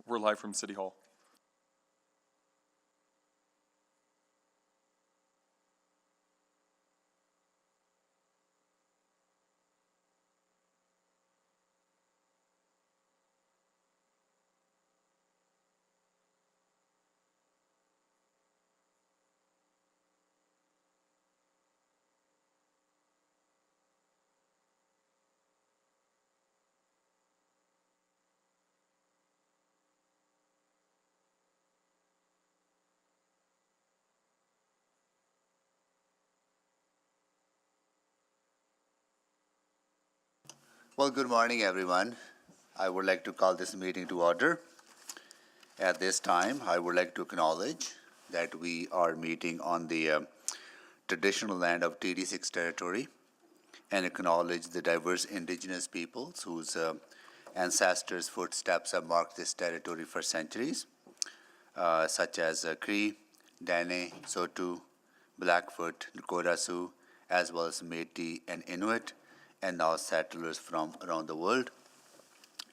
We're live from City Hall. Well, good morning, everyone. I would like to call this meeting to order. At this time, I would like to acknowledge that we are meeting on the traditional land of TD6 territory and acknowledge the diverse indigenous peoples whose ancestors' footsteps have marked this territory for centuries, such as Cree, Dene, Sotu, Blackfoot, Lakota Sioux, as well as Métis and Inuit, and now settlers from around the world.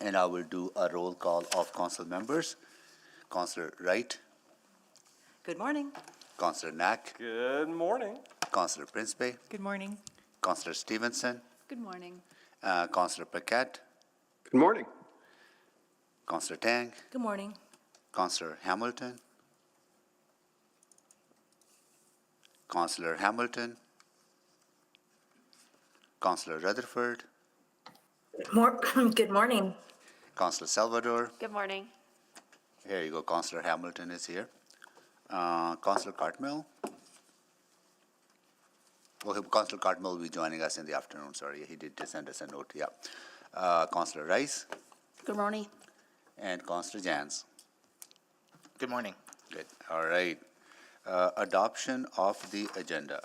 And I will do a roll call of council members. Councillor Wright. Good morning. Councillor Knack. Good morning. Councillor Principe. Good morning. Councillor Stevenson. Good morning. Councillor Paquette. Good morning. Councillor Tang. Good morning. Councillor Hamilton. Councillor Hamilton. Councillor Rutherford. Good morning. Councillor Salvador. Good morning. Here you go. Councillor Hamilton is here. Councillor Cartmell. Well, Councillor Cartmell will be joining us in the afternoon. Sorry, he did send us a note. Yeah. Councillor Rice. Good morning. And Councillor Jans. Good morning. Good. All right. Adoption of the agenda.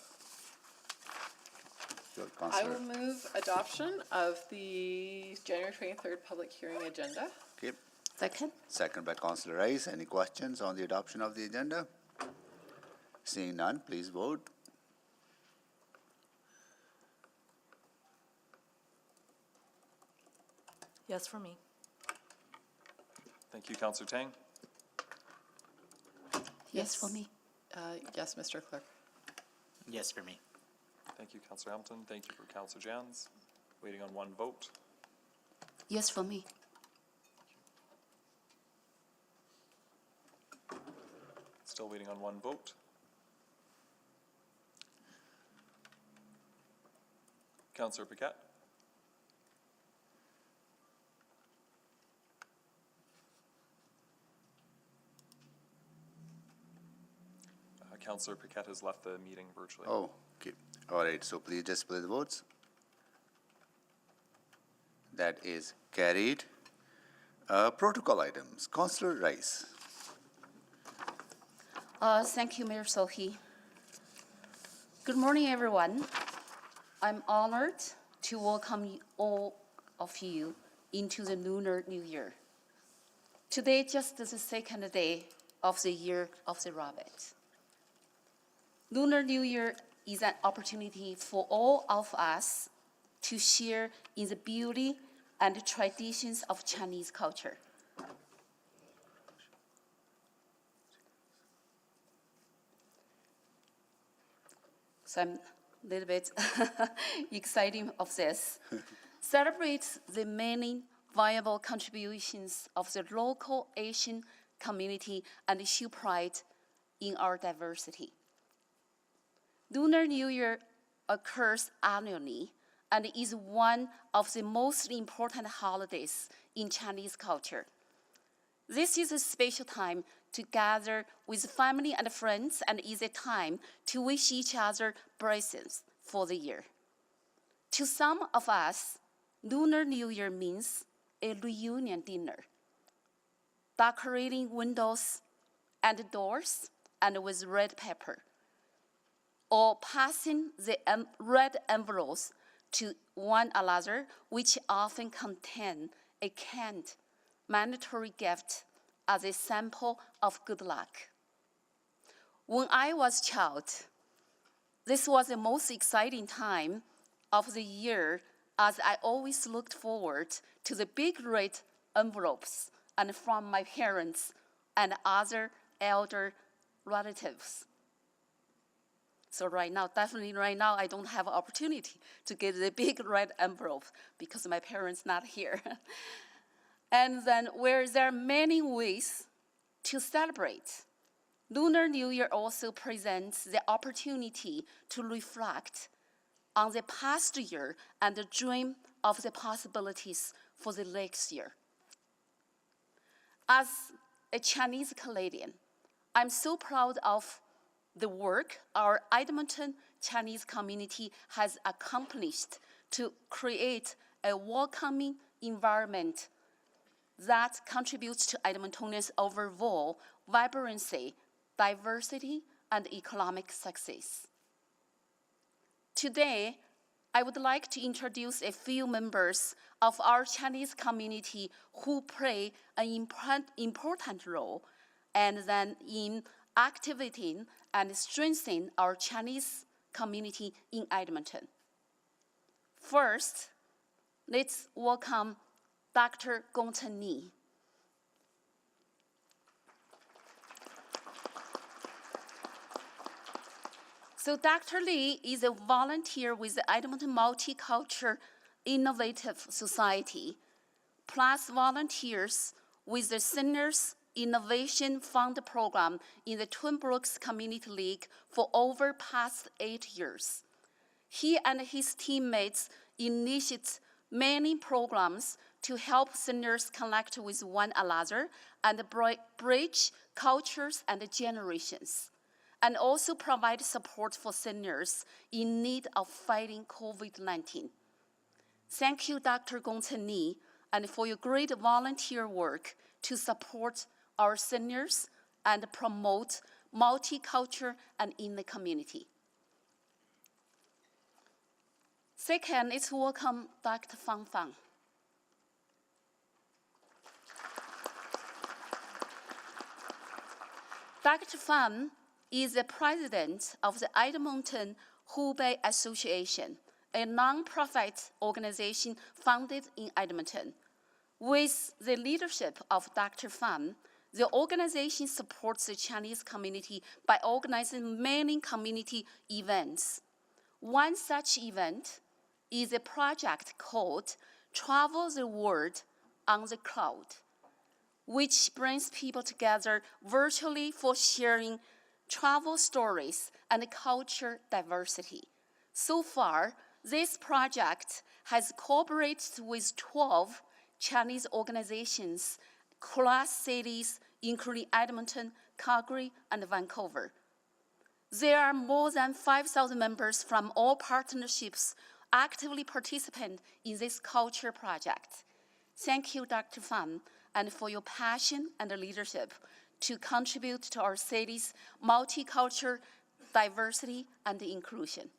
I will move adoption of the January 23rd public hearing agenda. Okay. Second. Second by Councillor Rice. Any questions on the adoption of the agenda? Seeing none, please vote. Yes for me. Thank you, Councillor Tang. Yes for me. Yes, Mr. Clerk. Yes for me. Thank you, Councillor Hamilton. Thank you for Councillor Jans. Waiting on one vote. Yes for me. Still waiting on one vote. Councillor Paquette. Councillor Paquette has left the meeting virtually. Oh, okay. All right. So please display the votes. That is carried. Protocol items. Councillor Rice. Thank you, Mayor Sohi. Good morning, everyone. I'm honored to welcome all of you into the Lunar New Year. Today, just the second day of the year of the rabbit. Lunar New Year is an opportunity for all of us to share in the beauty and traditions of Chinese culture. So I'm a little bit excited of this. Celebrates the many viable contributions of the local Asian community and show pride in our diversity. Lunar New Year occurs annually and is one of the most important holidays in Chinese culture. This is a special time to gather with family and friends and is a time to wish each other blessings for the year. To some of us, Lunar New Year means a reunion dinner, decorating windows and doors and with red pepper, or passing the red envelopes to one another, which often contain a canned mandatory gift as a sample of good luck. When I was a child, this was the most exciting time of the year, as I always looked forward to the big red envelopes and from my parents and other elder relatives. So definitely right now, I don't have opportunity to get the big red envelope because my parents not here. And then where there are many ways to celebrate, Lunar New Year also presents the opportunity to reflect on the past year and dream of the possibilities for the next year. As a Chinese Canadian, I'm so proud of the work our Edmonton Chinese community has accomplished to create a welcoming environment that contributes to Edmontonians' overall vibrancy, diversity, and economic success. Today, I would like to introduce a few members of our Chinese community who play an important role and then in activating and strengthening our Chinese community in Edmonton. First, let's welcome Dr. Gongchen Ni. So Dr. Li is a volunteer with the Edmonton Multicultural Innovative Society, plus volunteers with the Seniors Innovation Fund program in the Twin Brooks Community League for over past 8 years. He and his teammates initiate many programs to help seniors connect with one another and bridge cultures and generations, and also provide support for seniors in need of fighting COVID-19. Thank you, Dr. Gongchen Ni, and for your great volunteer work to support our seniors and promote multicultural and in the community. Second, let's welcome Dr. Fang Fang. Dr. Fan is the president of the Edmonton Hubei Association, a nonprofit organization founded in Edmonton. With the leadership of Dr. Fan, the organization supports the Chinese community by organizing many community events. One such event is a project called Travel the World on the Cloud, which brings people together virtually for sharing travel stories and culture diversity. So far, this project has cooperated with 12 Chinese organizations across cities, including Edmonton, Calgary, and Vancouver. There are more than 5,000 members from all partnerships actively participate in this culture project. Thank you, Dr. Fan, and for your passion and leadership to contribute to our city's multicultural diversity and inclusion.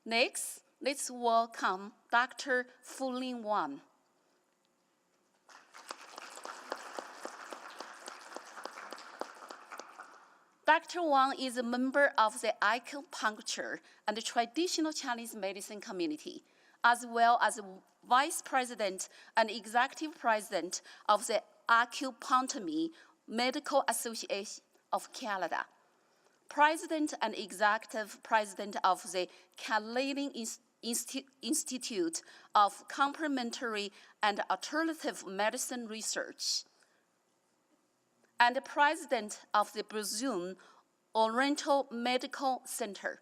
Next, let's welcome Dr. Fulin Wang. Dr. Wang is a member of the acupuncture and the traditional Chinese medicine community, as well as Vice President and Executive President of the Acupuncture Medical Association of Canada, President and Executive President of the Canadian Institute of Complementary and Alternative Medicine Research, and the President of the Brazil Oriental Medical Center.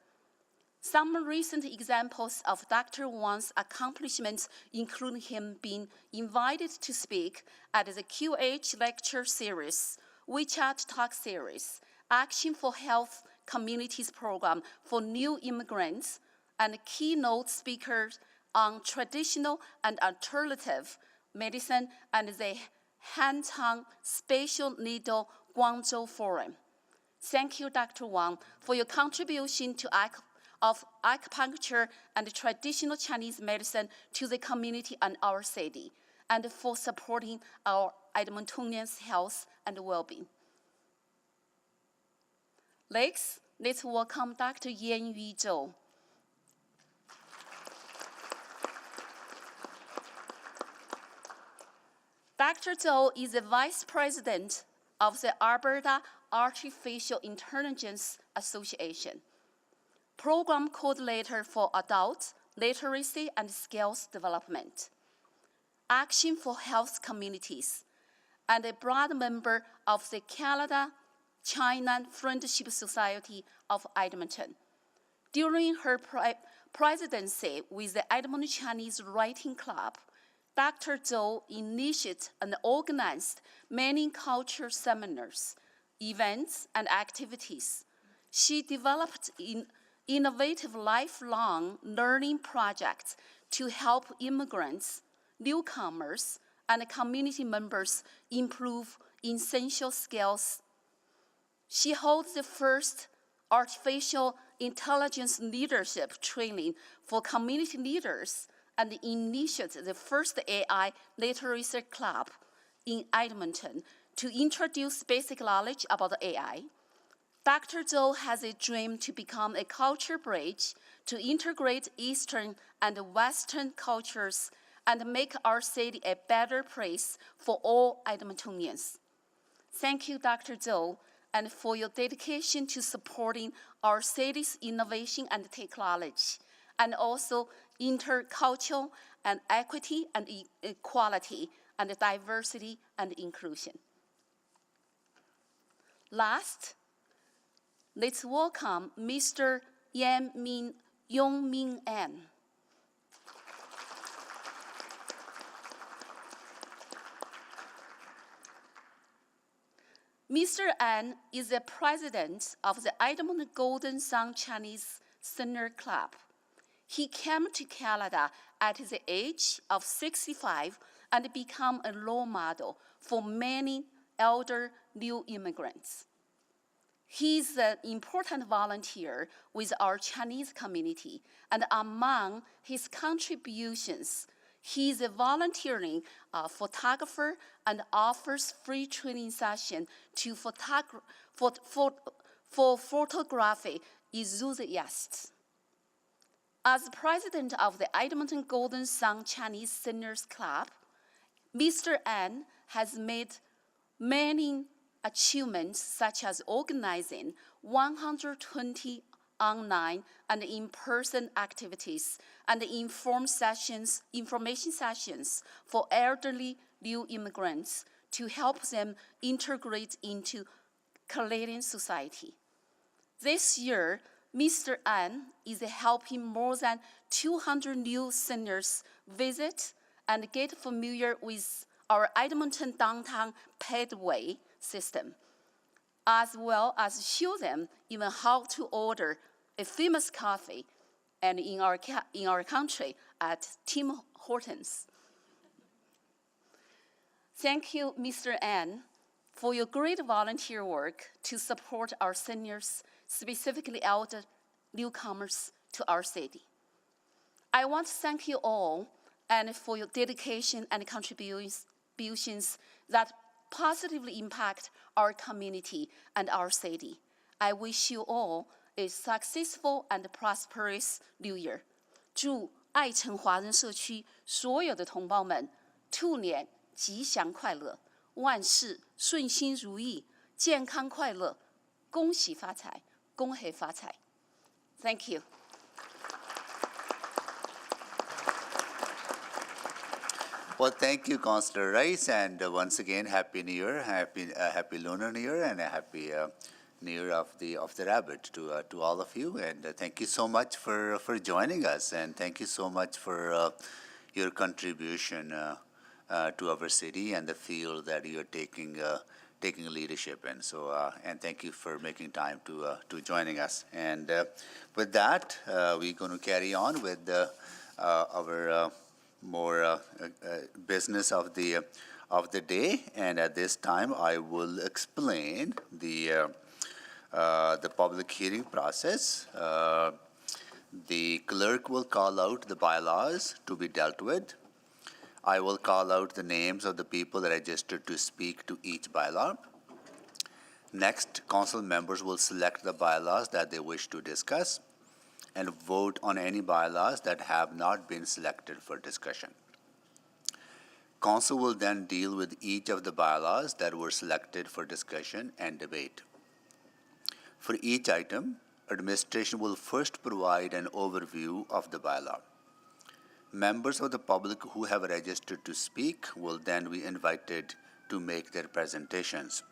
Some recent examples of Dr. Wang's accomplishments include him being invited to speak at the QH Lecture Series, WeChat Talk Series, Action for Health Communities Program for New Immigrants, and keynote speakers on traditional and alternative medicine and the Hanchang Spatial Needle Guangzhou Forum. Thank you, Dr. Wang, for your contribution to acupuncture and traditional Chinese medicine to the community and our city, and for supporting our Edmontonians' health and well-being. Next, let's welcome Dr. Yan Yu Zhou. Dr. Zhou is the Vice President of the Alberta Artificial Intelligence Association, Program Coordinator for Adult Literacy and Skills Development, Action for Health Communities, and a broad member of the Canada-China Friendship Society of Edmonton. During her presidency with the Edmonton Chinese Writing Club, Dr. Zhou initiated and organized many cultural seminars, events, and activities. She developed innovative lifelong learning projects to help immigrants, newcomers, and community members improve essential skills. She holds the first artificial intelligence leadership training for community leaders and initiated the first AI literacy club in Edmonton to introduce basic knowledge about AI. Dr. Zhou has a dream to become a culture bridge to integrate Eastern and Western cultures and make our city a better place for all Edmontonians. Thank you, Dr. Zhou, and for your dedication to supporting our city's innovation and technology, and also intercultural and equity and equality and diversity and inclusion. Last, let's welcome Mr. Yong Min An. Mr. An is the president of the Edmonton Golden Sun Chinese Senior Club. He came to Canada at the age of 65 and became a role model for many elder new immigrants. He is an important volunteer with our Chinese community, and among his contributions, he is a volunteering photographer and offers free training session to for photography enthusiasts. As president of the Edmonton Golden Sun Chinese Seniors Club, Mr. An has made many achievements such as organizing 120 online and in-person activities and information sessions for elderly new immigrants to help them integrate into Canadian society. This year, Mr. An is helping more than 200 new seniors visit and get familiar with our Edmonton downtown pathway system, as well as show them even how to order a famous coffee and in our country at Tim Hortons. Thank you, Mr. An, for your great volunteer work to support our seniors, specifically elder newcomers to our city. I want to thank you all and for your dedication and contributions that positively impact our community and our city. I wish you all a successful and prosperous New Year. 祝爱城华人社区所有的同胞们兔年吉祥快乐，万事顺心如意，健康快乐，恭喜发财，恭喜发财。Thank you. Well, thank you, Councillor Rice, and once again, Happy New Year, Happy Lunar New Year, and a Happy New Year of the Rabbit to all of you. And thank you so much for joining us, and thank you so much for your contribution to our city and the field that you are taking leadership in. So, and thank you for making time to joining us. And with that, we're going to carry on with our more business of the day. And at this time, I will explain the public hearing process. The clerk will call out the bylaws to be dealt with. I will call out the names of the people registered to speak to each bylaw. Next, council members will select the bylaws that they wish to discuss and vote on any bylaws that have not been selected for discussion. Council will then deal with each of the bylaws that were selected for discussion and debate. For each item, administration will first provide an overview of the bylaw. Members of the public who have registered to speak will then be invited to make their presentations.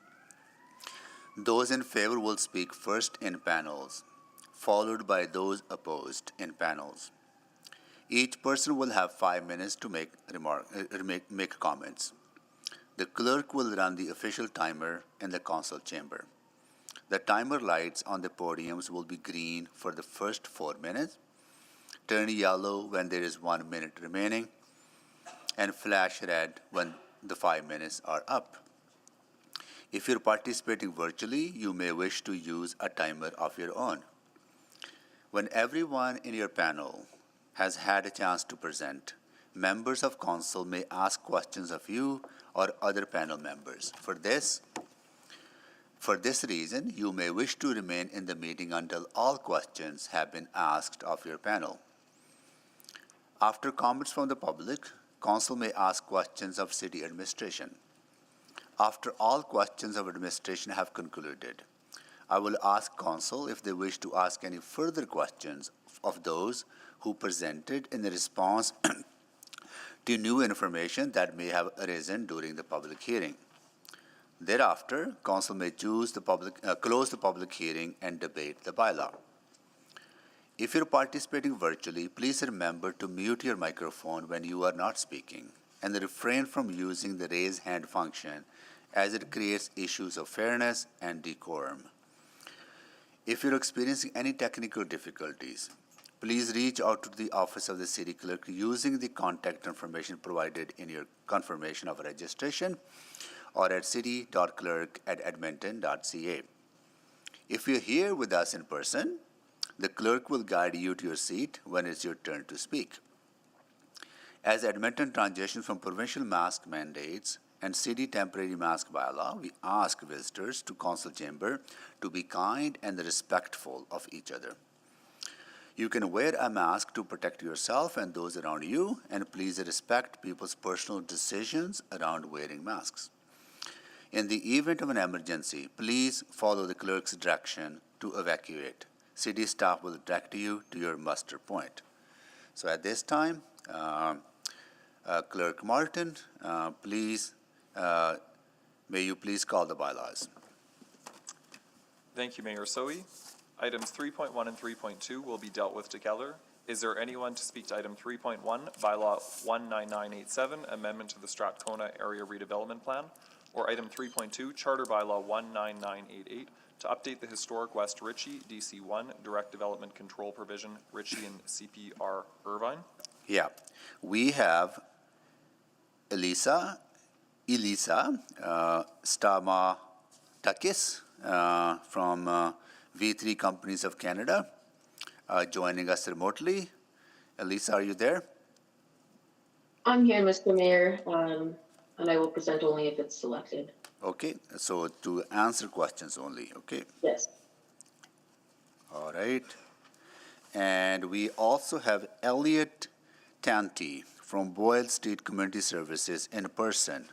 Those in favor will speak first in panels, followed by those opposed in panels. Each person will have 5 minutes to make comments. The clerk will run the official timer in the council chamber. The timer lights on the podiums will be green for the first 4 minutes, turn yellow when there is 1 minute remaining, and flash red when the 5 minutes are up. If you're participating virtually, you may wish to use a timer of your own. When everyone in your panel has had a chance to present, members of council may ask questions of you or other panel members. For this reason, you may wish to remain in the meeting until all questions have been asked of your panel. After comments from the public, council may ask questions of city administration. After all questions of administration have concluded, I will ask council if they wish to ask any further questions of those who presented in response to new information that may have arisen during the public hearing. Thereafter, council may close the public hearing and debate the bylaw. If you're participating virtually, please remember to mute your microphone when you are not speaking and refrain from using the raise hand function as it creates issues of fairness and decorum. If you're experiencing any technical difficulties, please reach out to the office of the city clerk using the contact information provided in your confirmation of registration or at city.clerk@edmonton.ca. If you're here with us in person, the clerk will guide you to your seat when it's your turn to speak. As Edmonton transitions from provincial mask mandates and city temporary mask bylaw, we ask visitors to council chamber to be kind and respectful of each other. You can wear a mask to protect yourself and those around you, and please respect people's personal decisions around wearing masks. In the event of an emergency, please follow the clerk's direction to evacuate. City staff will direct you to your muster point. So at this time, Clerk Martin, may you please call the bylaws. Thank you, Mayor Soe. Items 3.1 and 3.2 will be dealt with together. Is there anyone to speak to item 3.1, bylaw 19987, amendment to the Strathcona Area Redevelopment Plan, or item 3.2, charter bylaw 19988, to update the historic West Ritchie DC1 direct development control provision, Ritchie and CPR Irvine? Yeah, we have Elisa Stamatakis from V3 Companies of Canada joining us remotely. Elisa, are you there? I'm here, Mr. Mayor, and I will present only if it's selected. Okay, so to answer questions only, okay? Yes. All right. And we also have Elliot Tanti from Boyle Street Community Services in person.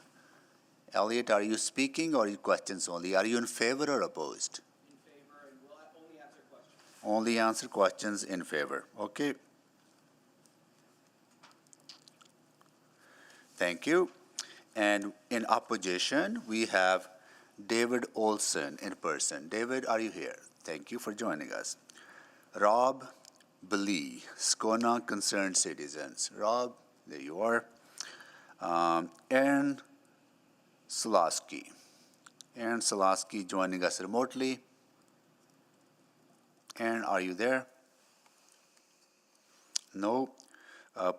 Elliot, are you speaking or are you questions only? Are you in favor or opposed? In favor, and we'll only answer questions. Only answer questions in favor. Okay. Thank you. And in opposition, we have David Olson in person. David, are you here? Thank you for joining us. Rob Blee, Scona Concerned Citizens. Rob, there you are. Aaron Solaski. Aaron Solaski joining us remotely. Aaron, are you there? No.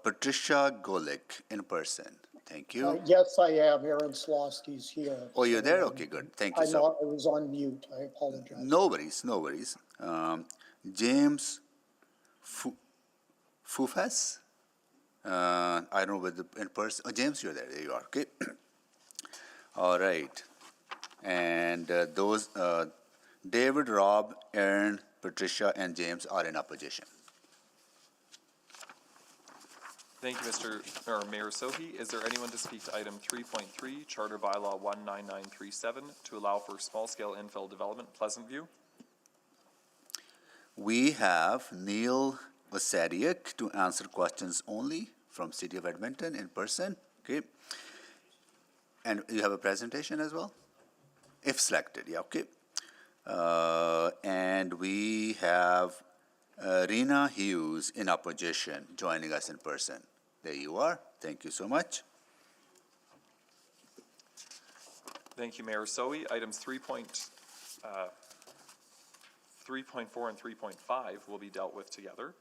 Patricia Golik in person. Thank you. Yes, I am. Aaron Slosky's here. Oh, you're there? Okay, good. Thank you. I know I was on mute. I apologize. No worries, no worries. James Fufas? I don't know whether in person. Oh, James, you're there. There you are. Okay. All right. And those, David, Rob, Aaron, Patricia, and James are in opposition. Thank you, Mayor Sohi. Is there anyone to speak to item 3.3, Charter Bylaw 19937, to allow for small-scale infill development, Pleasant View? We have Neil Vasadiak to answer questions only from City of Edmonton in person, okay? And you have a presentation as well? If selected, yeah, okay. And we have Rena Hughes in opposition joining us in person. There you are. Thank you so much. Thank you, Mayor Sohi. Items 3.4 and 3.5 will be dealt with together.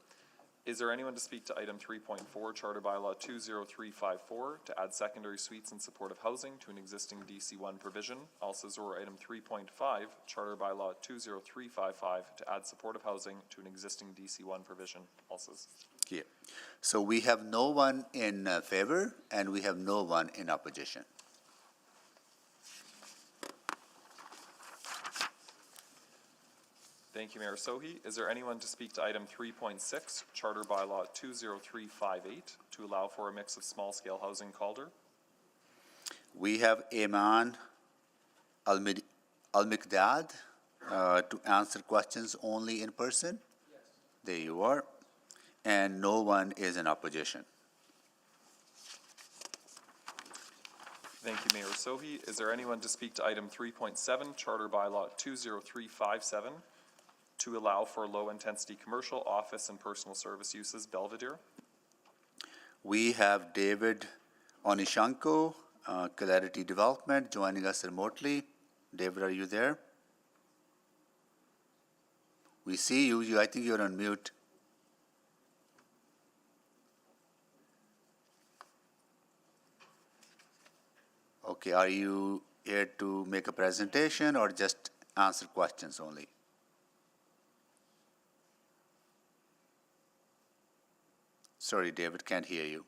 Is there anyone to speak to item 3.4, Charter Bylaw 20354, to add secondary suites in supportive housing to an existing DC1 provision? Also, or item 3.5, Charter Bylaw 20355, to add supportive housing to an existing DC1 provision? Also. Yeah. So we have no one in favor and we have no one in opposition. Thank you, Mayor Sohi. Is there anyone to speak to item 3.6, Charter Bylaw 20358, to allow for a mix of small-scale housing, Calder? We have Iman Al-Mikdad to answer questions only in person. Yes. There you are. And no one is in opposition. Thank you, Mayor Sohi. Is there anyone to speak to item 3.7, Charter Bylaw 20357, to allow for low-intensity commercial, office, and personal service uses, Belvedere? We have David Onishanko, Clarity Development, joining us remotely. David, are you there? We see you. I think you're on mute. Okay, are you here to make a presentation or just answer questions only? Sorry, David, can't hear you.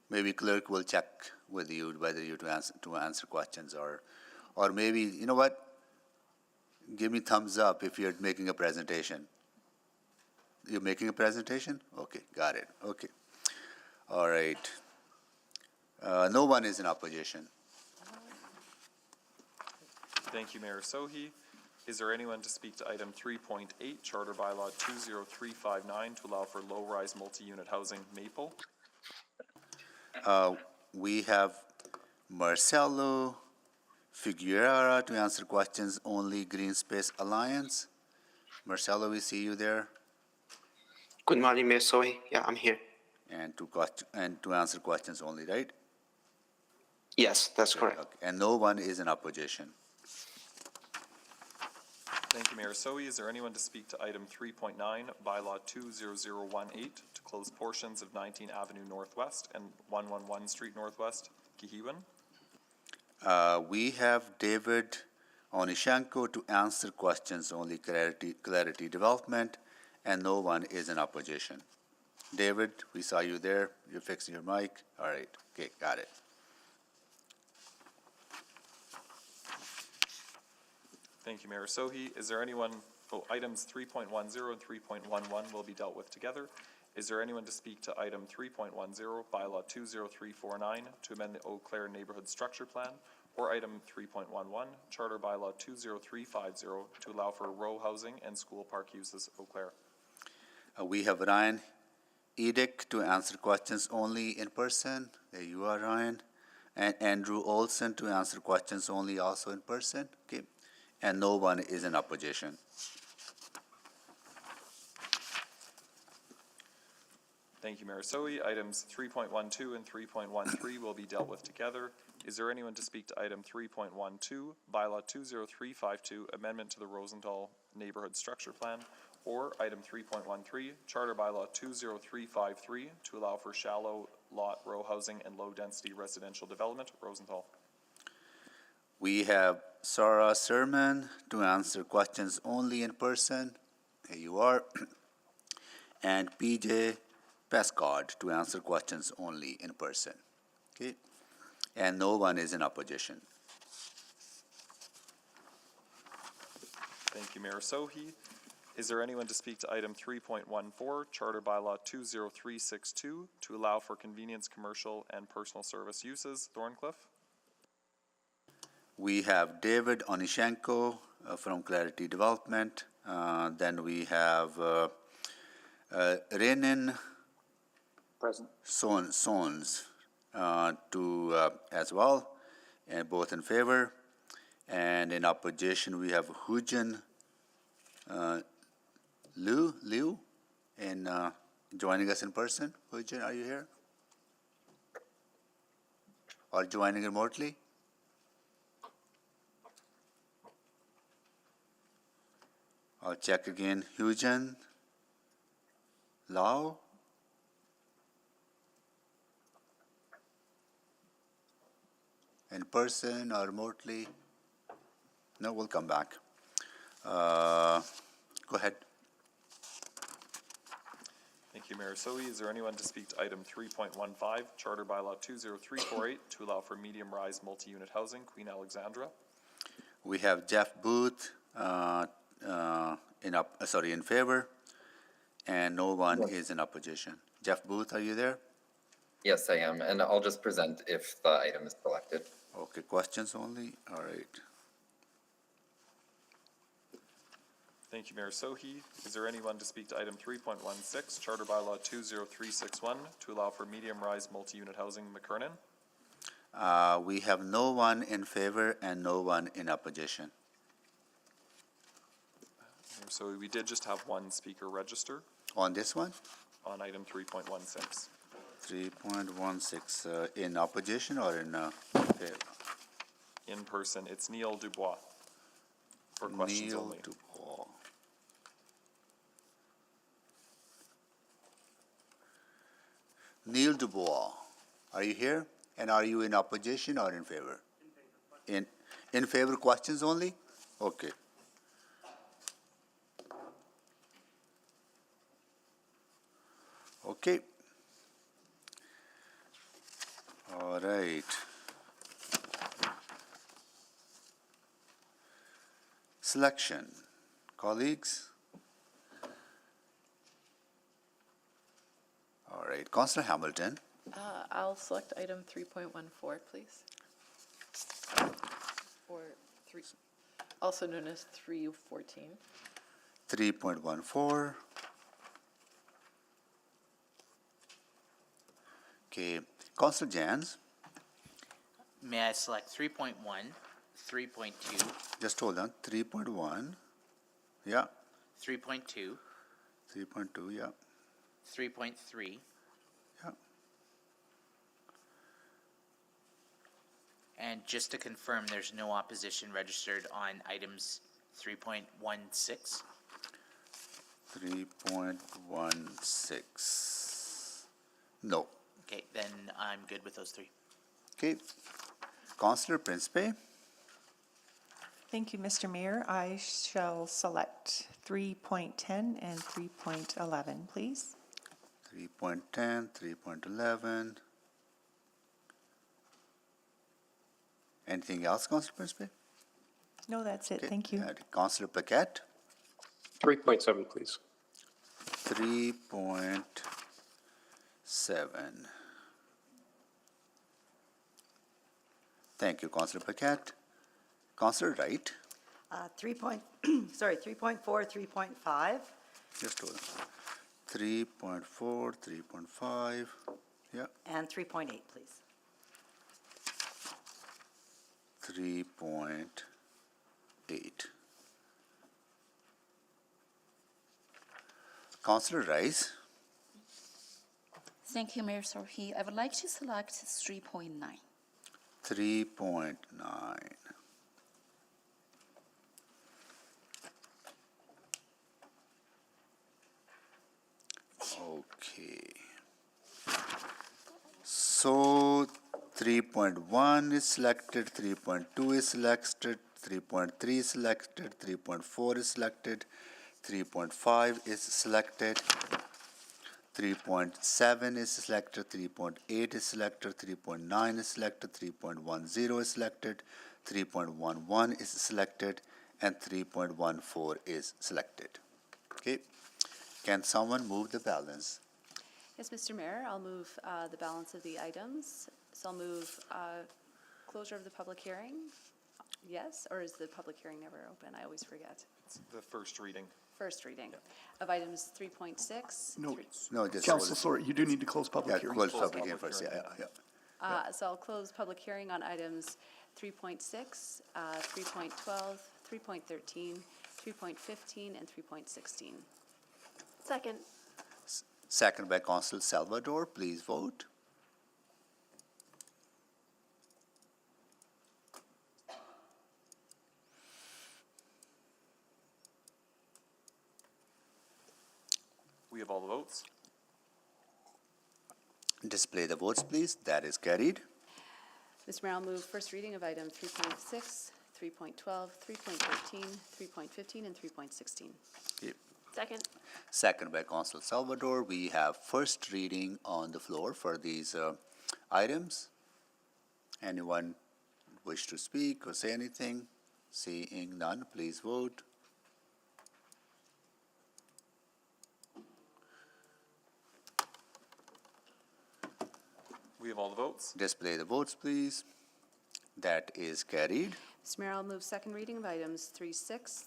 Maybe clerk will check with you whether you to answer questions or maybe, you know what? Give me thumbs up if you're making a presentation. You're making a presentation? Okay, got it. Okay. All right. No one is in opposition. Thank you, Mayor Sohi. Is there anyone to speak to item 3.8, Charter Bylaw 20359, to allow for low-rise multi-unit housing, Maple? We have Marcelo Figueroa to answer questions only, Green Space Alliance. Marcelo, we see you there. Good morning, Mayor Sohi. Yeah, I'm here. And to answer questions only, right? Yes, that's correct. Okay. And no one is in opposition. Thank you, Mayor Sohi. Is there anyone to speak to item 3.9, Bylaw 20018, to close portions of 19 Avenue Northwest and 111 Street Northwest, Kihiwan? We have David Onishanko to answer questions only, Clarity Development, and no one is in opposition. David, we saw you there. You're fixing your mic. All right. Okay, got it. Thank you, Mayor Sohi. Is there anyone, items 3.10 and 3.11 will be dealt with together. Is there anyone to speak to item 3.10, Bylaw 20349, to amend the Eau Claire Neighborhood Structure Plan, or item 3.11, Charter Bylaw 20350, to allow for row housing and school park uses, Eau Claire? We have Ryan Edick to answer questions only in person. There you are, Ryan. And Andrew Olson to answer questions only also in person. Okay. And no one is in opposition. Thank you, Mayor Sohi. Items 3.12 and 3.13 will be dealt with together. Is there anyone to speak to item 3.12, Bylaw 20352, Amendment to the Rosenthal Neighborhood Structure Plan, or item 3.13, Charter Bylaw 20353, to allow for shallow lot row housing and low-density residential development, Rosenthal? We have Sarah Sermon to answer questions only in person. Here you are. And PJ Pescod to answer questions only in person. Okay. And no one is in opposition. Thank you, Mayor Sohi. Is there anyone to speak to item 3.14, Charter Bylaw 20362, to allow for convenience, commercial, and personal service uses, Thorncliffe? We have David Onishenko from Clarity Development. Then we have Renin Present. Sons as well, and both in favor. And in opposition, we have Hujan Liu, and joining us in person. Hujan, are you here? Or joining remotely? I'll check again. Hujan Lao? In person or remotely? No, we'll come back. Go ahead. Thank you, Mayor Sohi. Is there anyone to speak to item 3.15, Charter Bylaw 20348, to allow for medium-rise multi-unit housing, Queen Alexandra? We have Jeff Booth in favor, and no one is in opposition. Jeff Booth, are you there? Yes, I am, and I'll just present if the item is selected. Okay, questions only? All right. Thank you, Mayor Sohi. Is there anyone to speak to item 3.16, Charter Bylaw 20361, to allow for medium-rise multi-unit housing, McKernan? We have no one in favor and no one in opposition. Mayor Sohi, we did just have one speaker register On this one? on item 3.16. 3.16, in opposition or in favor? In person, it's Neil Dubois. For questions Neil only. Dubois. Neil Dubois, are you here? And are you in opposition or in favor? In favor, questions only? Okay. Okay. All right. Selection. Colleagues? All right. Councillor Hamilton. I'll select item 3.14, please. Or also known as 314. 3.14. Okay. Councillor Jans. May I select 3.1, 3.2, Just hold on. 3.1. Yeah. 3.2, 3.2. Yeah. 3.3, Yeah. and just to confirm, there's no opposition registered on items 3.16. 3.16. No. Okay, then I'm good with those three. Okay. Councillor Principe. Thank you, Mr. Mayor. I shall select 3.10 and 3.11, please. 3.10, 3.11. Anything else, Councillor Principe? No, that's it. Okay. Thank you. Councillor Paquette. 3.7, please. 3.7. Thank you, Councillor Paquette. Councillor Wright. 3.4, 3.5, Just hold on. 3.4, 3.5. Yeah. and 3.8, please. 3.8. Councillor Rice. Thank you, Mayor Sohi. I would like to select 3.9. 3.9. Okay. So 3.1 is selected, 3.2 is selected, 3.3 is selected, 3.4 is selected, 3.5 is selected, 3.7 is selected, 3.8 is selected, 3.9 is selected, 3.10 is selected, 3.11 is selected, and 3.14 is selected. Okay. Can someone move the balance? Yes, Mr. Mayor, I'll move the balance of the items. So I'll move closure of the public hearing. Yes, or is the public hearing never open? I always forget. It's the first reading. First reading of items 3.6. No, No, just. Council, sorry, you do need to close Yeah, public hearing. close public hearing first, yeah, yeah. So I'll close public hearing on items 3.6, 3.12, 3.13, 3.15, and 3.16. Second. Second by Council Salvador, please vote. We have all the votes. Display the votes, please. That is carried. Mr. Mayor, I'll move first reading of item 3.6, 3.12, 3.13, 3.15, and 3.16. Okay. Second. Second by Council Salvador. We have first reading on the floor for these items. Anyone wish to speak or say anything? Seeing none, please vote. We have all the votes. Display the votes, please. That is carried. Mr. Mayor, I'll move second reading of items 3.6,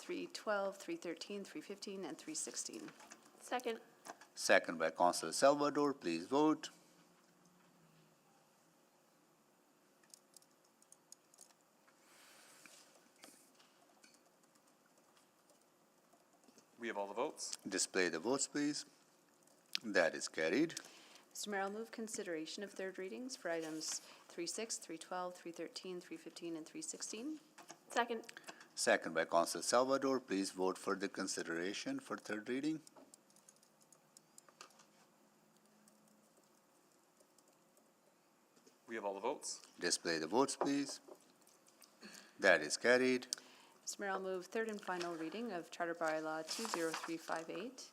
3.12, 3.13, 3.15, and 3.16. Second. Second by Council Salvador, please vote. We have all the votes. Display the votes, please. That is carried. Mr. Mayor, I'll move consideration of third readings for items 3.6, 3.12, 3.13, 3.15, and 3.16. Second. Second by Council Salvador, please vote for the consideration for third reading. We have all the votes. Display the votes, please. That is carried. Mr. Mayor, I'll move third and final reading of Charter Bylaw 20358,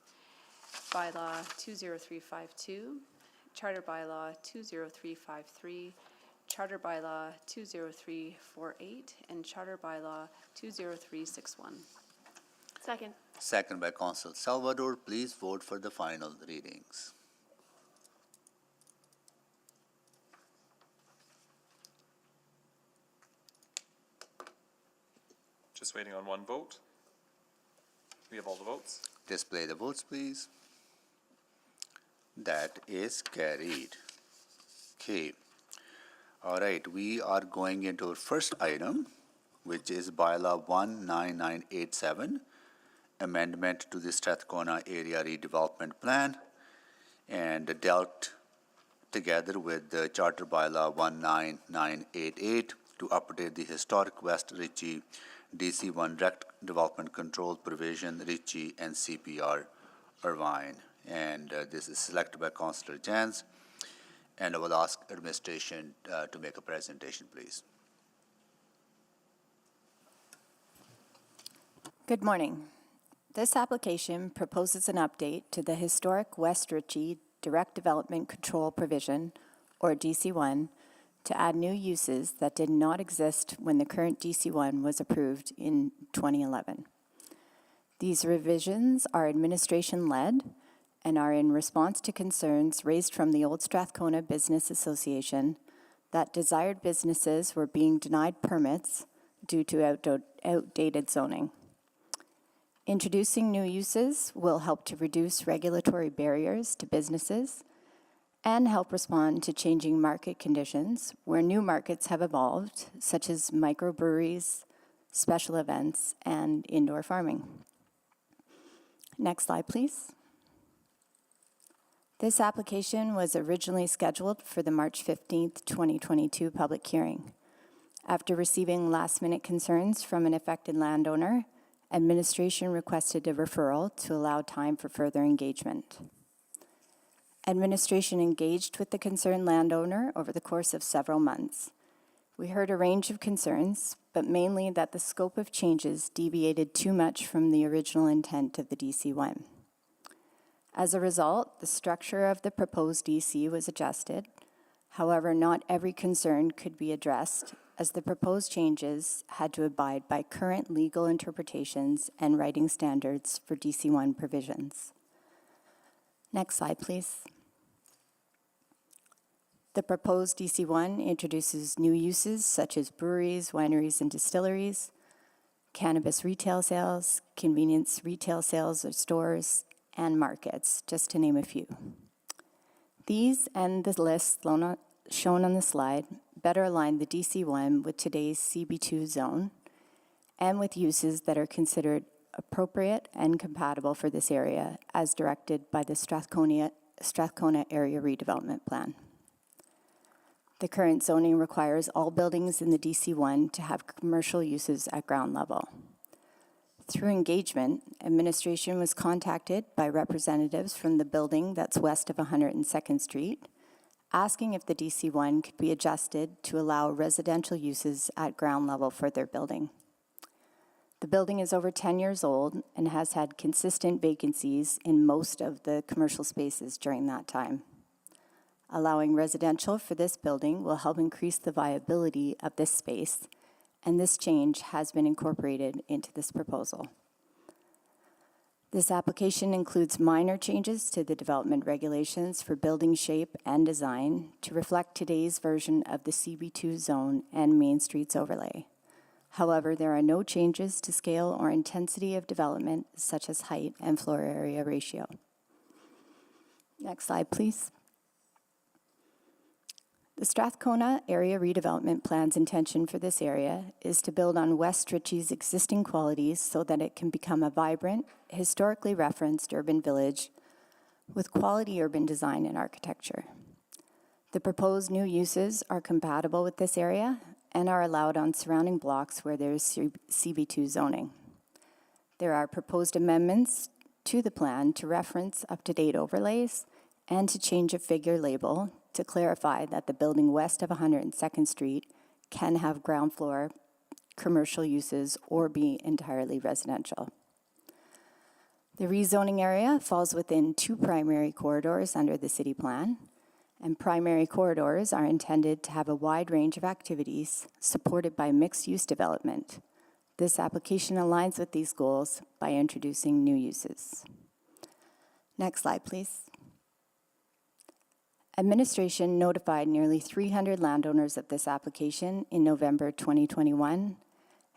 Bylaw 20352, Charter Bylaw 20353, Charter Bylaw 20348, and Charter Bylaw 20361. Second. Second by Council Salvador, please vote for the final readings. Just waiting on one vote. We have all the votes. Display the votes, please. That is carried. Okay. All right, we are going into our first item, which is Bylaw 19987, amendment to the Strathcona Area Redevelopment Plan, and dealt together with the Charter Bylaw 19988 to update the historic West Ritchie DC1 Direct Development Control Provision, Ritchie and CPR Irvine. And this is selected by Councillor Jans. And I will ask administration to make a presentation, please. Good morning. This application proposes an update to the historic West Ritchie Direct Development Control Provision, or DC1, to add new uses that did not exist when the current DC1 was approved in 2011. These revisions are administration-led and are in response to concerns raised from the Old Strathcona Business Association that desired businesses were being denied permits due to outdated zoning. Introducing new uses will help to reduce regulatory barriers to businesses and help respond to changing market conditions where new markets have evolved, such as microbreweries, special events, and indoor farming. Next slide, please. This application was originally scheduled for the March 15th, 2022 public hearing. After receiving last-minute concerns from an affected landowner, administration requested a referral to allow time for further engagement. Administration engaged with the concerned landowner over the course of several months. We heard a range of concerns, but mainly that the scope of changes deviated too much from the original intent of the DC1. As a result, the structure of the proposed DC was adjusted. However, not every concern could be addressed, as the proposed changes had to abide by current legal interpretations and writing standards for DC1 provisions. Next slide, please. The proposed DC1 introduces new uses such as breweries, wineries, and distilleries, cannabis retail sales, convenience retail sales or stores, and markets, just to name a few. These and the list shown on the slide better align the DC1 with today's CB2 zone and with uses that are considered appropriate and compatible for this area as directed by the Strathcona Area Redevelopment Plan. The current zoning requires all buildings in the DC1 to have commercial uses at ground level. Through engagement, administration was contacted by representatives from the building that's west of 102nd Street, asking if the DC1 could be adjusted to allow residential uses at ground level for their building. The building is over 10 years old and has had consistent vacancies in most of the commercial spaces during that time. Allowing residential for this building will help increase the viability of this space, and this change has been incorporated into this proposal. This application includes minor changes to the development regulations for building shape and design to reflect today's version of the CB2 zone and Main Streets overlay. However, there are no changes to scale or intensity of development, such as height and floor area ratio. Next slide, please. The Strathcona Area Redevelopment Plan's intention for this area is to build on West Ritchie's existing qualities so that it can become a vibrant, historically referenced urban village with quality urban design and architecture. The proposed new uses are compatible with this area and are allowed on surrounding blocks where there is CB2 zoning. There are proposed amendments to the plan to reference up-to-date overlays and to change a figure label to clarify that the building west of 102nd Street can have ground floor commercial uses or be entirely residential. The rezoning area falls within two primary corridors under the city plan, and primary corridors are intended to have a wide range of activities supported by mixed-use development. This application aligns with these goals by introducing new uses. Next slide, please. Administration notified nearly 300 landowners of this application in November 2021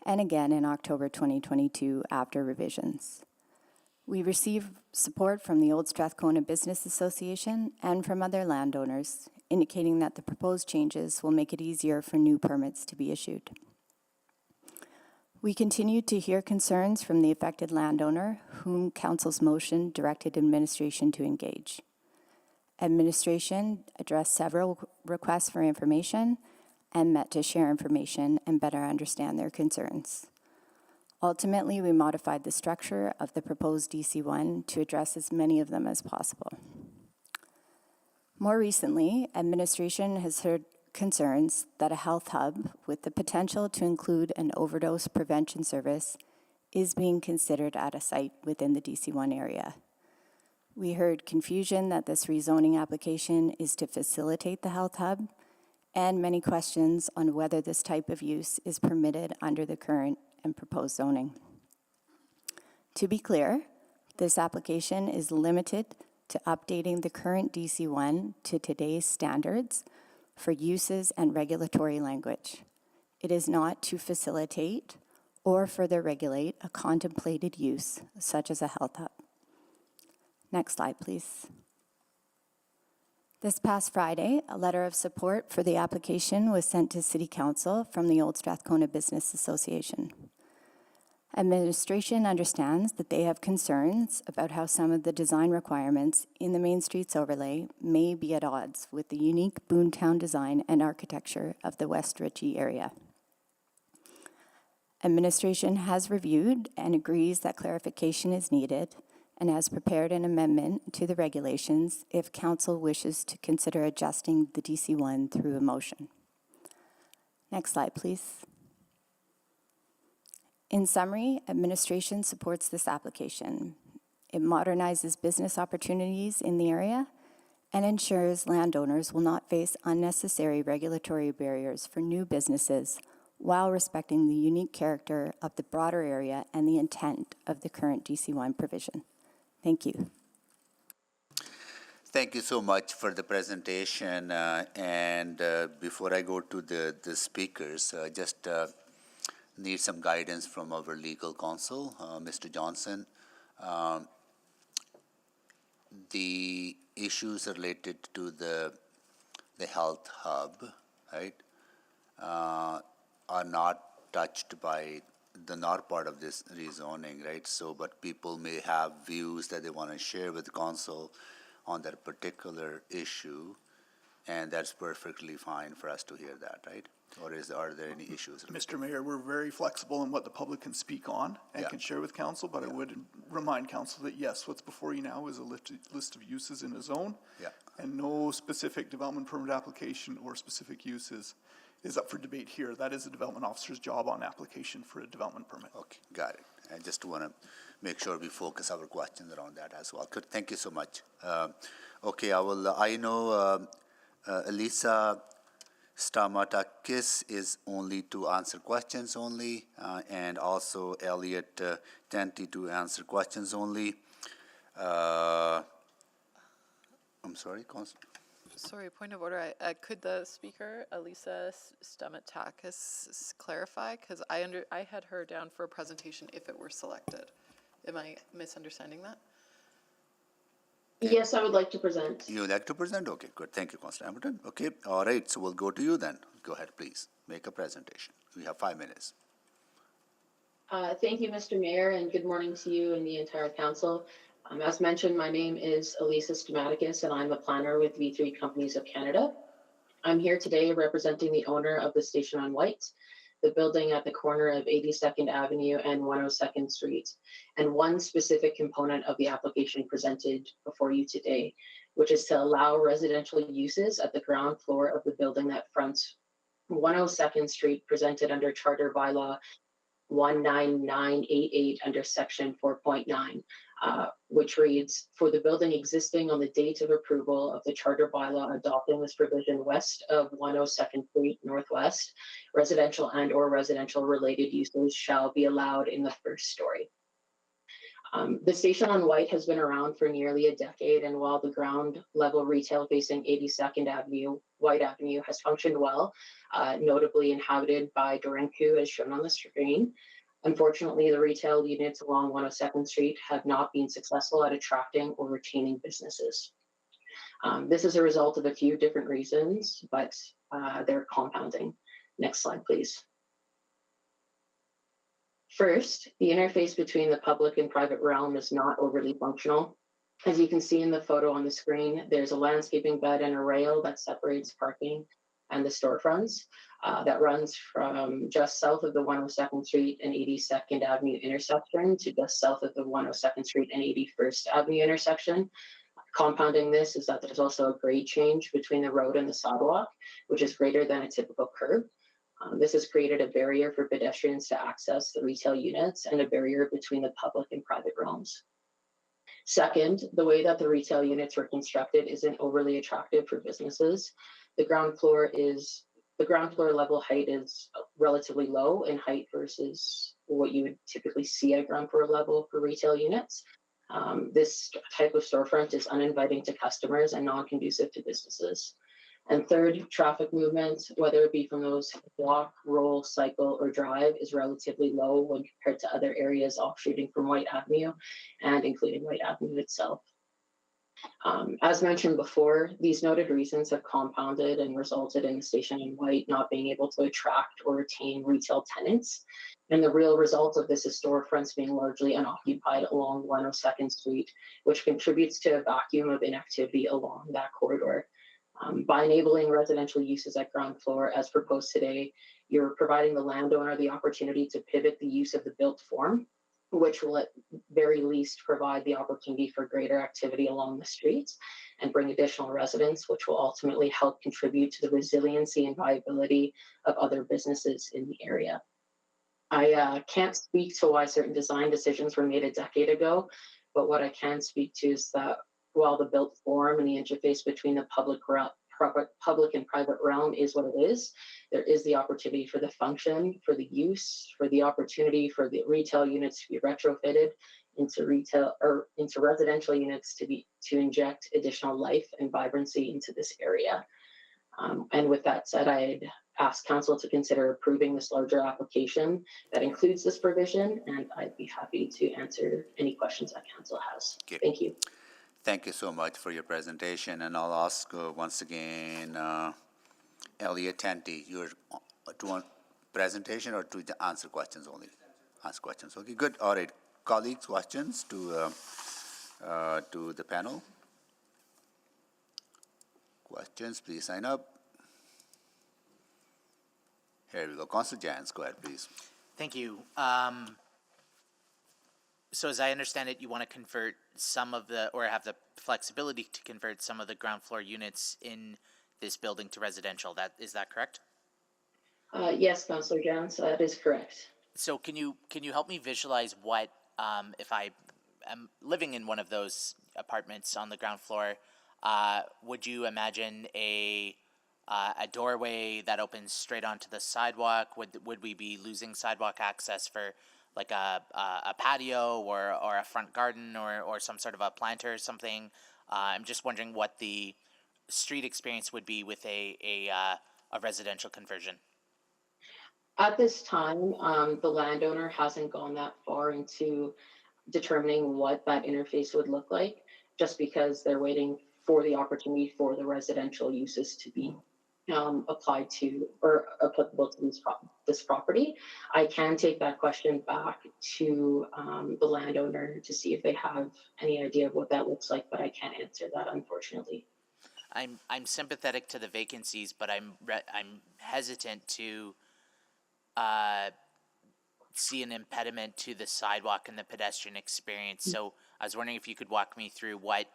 and again in October 2022 after revisions. We received support from the Old Strathcona Business Association and from other landowners, indicating that the proposed changes will make it easier for new permits to be issued. We continued to hear concerns from the affected landowner, whom Council's motion directed administration to engage. Administration addressed several requests for information and met to share information and better understand their concerns. Ultimately, we modified the structure of the proposed DC1 to address as many of them as possible. More recently, administration has heard concerns that a health hub with the potential to include an overdose prevention service is being considered at a site within the DC1 area. We heard confusion that this rezoning application is to facilitate the health hub, and many questions on whether this type of use is permitted under the current and proposed zoning. To be clear, this application is limited to updating the current DC1 to today's standards for uses and regulatory language. It is not to facilitate or further regulate a contemplated use, such as a health hub. Next slide, please. This past Friday, a letter of support for the application was sent to City Council from the Old Strathcona Business Association. Administration understands that they have concerns about how some of the design requirements in the Main Streets overlay may be at odds with the unique boomtown design and architecture of the West Ritchie area. Administration has reviewed and agrees that clarification is needed and has prepared an amendment to the regulations if Council wishes to consider adjusting the DC1 through a motion. Next slide, please. In summary, administration supports this application. It modernizes business opportunities in the area and ensures landowners will not face unnecessary regulatory barriers for new businesses while respecting the unique character of the broader area and the intent of the current DC1 provision. Thank you. Thank you so much for the presentation. Before I go to the speakers, just need some guidance from our legal counsel, Mr. Johnson. The issues related to the health hub, right, are not touched by the not part of this rezoning, right? So, but people may have views that they want to share with council on that particular issue, and that's perfectly fine for us to hear that, right? Or are there any issues? Mr. Mayor, we're very flexible in what the public can speak on and can share with council, but I would remind council that yes, what's before you now is a list of uses in a zone. And no specific development permit application or specific uses is up for debate here. That is the development officer's job on application for a development permit. Okay, got it. I just want to make sure we focus our questions around that as well. Good, thank you so much. Okay, I know Elisa Stamatakis is only to answer questions only, and also Elliot Tenty to answer questions only. I'm sorry, Sorry, point of order. Could the speaker, Elisa Stamatakis, clarify? Because I had her down for a presentation if it were selected. Am I misunderstanding that? Yes, I would like to present. You would like to present? Okay, good. Thank you, Councilor Hamilton. Okay, all right. So we'll go to you then. Go ahead, please. Make a presentation. We have 5 minutes. Thank you, Mr. Mayor, and good morning to you and the entire council. As mentioned, my name is Elisa Stamatakis, and I'm a planner with V3 Companies of Canada. I'm here today representing the owner of the Station on White, the building at the corner of 82nd Avenue and 102nd Street, and one specific component of the application presented before you today, which is to allow residential uses at the ground floor of the building that fronts 102nd Street, presented under Charter Bylaw 19988 under Section 4.9. Which reads, for the building existing on the date of approval of the charter bylaw adopting this provision west of 102nd Street Northwest, residential and or residential related uses shall be allowed in the first story. The Station on White has been around for nearly a decade, and while the ground level retail facing 82nd Avenue, White Avenue has functioned well, notably inhabited by Dorenku as shown on the screen, unfortunately, the retail units along 102nd Street have not been successful at attracting or retaining businesses. This is a result of a few different reasons, but they're compounding. Next slide, please. First, the interface between the public and private realm is not overly functional. As you can see in the photo on the screen, there's a landscaping bed and a rail that separates parking and the storefronts. That runs from just south of the 102nd Street and 82nd Avenue intersection to just south of the 102nd Street and 81st Avenue intersection. Compounding this is that there's also a grade change between the road and the sidewalk, which is greater than a typical curb. This has created a barrier for pedestrians to access the retail units and a barrier between the public and private realms. Second, the way that the retail units were constructed isn't overly attractive for businesses. The ground floor level height is relatively low in height versus what you would typically see at ground floor level for retail units. This type of storefront is uninviting to customers and non-conducive to businesses. And third, traffic movement, whether it be from those walk, roll, cycle, or drive, is relatively low when compared to other areas offshooting from White Avenue and including White Avenue itself. As mentioned before, these noted reasons have compounded and resulted in the Station in White not being able to attract or retain retail tenants. And the real result of this is storefronts being largely unoccupied along 102nd Street, which contributes to a vacuum of inactivity along that corridor. By enabling residential uses at ground floor as proposed today, you're providing the landowner the opportunity to pivot the use of the built form, which will at very least provide the opportunity for greater activity along the streets and bring additional residents, which will ultimately help contribute to the resiliency and viability of other businesses in the area. I can't speak to why certain design decisions were made a decade ago, but what I can speak to is that while the built form and the interface between the public and private realm is what it is, there is the opportunity for the function, for the use, for the opportunity for the retail units to be retrofitted into retail or into residential units to inject additional life and vibrancy into this area. And with that said, I'd ask council to consider approving this larger application that includes this provision, and I'd be happy to answer any questions that council has. Okay. Thank you. Thank you so much for your presentation, and I'll ask once again, Elliot Tanti, you're to want presentation or to answer questions only? Ask questions, okay, good, all right. Colleagues, questions to the panel? Questions, please sign up. Here we go, Councilor Jans, go ahead, please. Thank you. So as I understand it, you want to convert some of the, or have the flexibility to convert some of the ground floor units in this building to residential. Is that correct? Yes, Councilor Jones, that is correct. So can you help me visualize what, if I am living in one of those apartments on the ground floor, would you imagine a doorway that opens straight onto the sidewalk? Would we be losing sidewalk access for like a patio or a front garden or some sort of a planter or something? I'm just wondering what the street experience would be with a residential conversion. At this time, the landowner hasn't gone that far into determining what that interface would look like, just because they're waiting for the opportunity for the residential uses to be applied to or applicable to this property. I can take that question back to the landowner to see if they have any idea of what that looks like, but I can't answer that, unfortunately. I'm sympathetic to the vacancies, but I'm hesitant to see an impediment to the sidewalk and the pedestrian experience. So I was wondering if you could walk me through what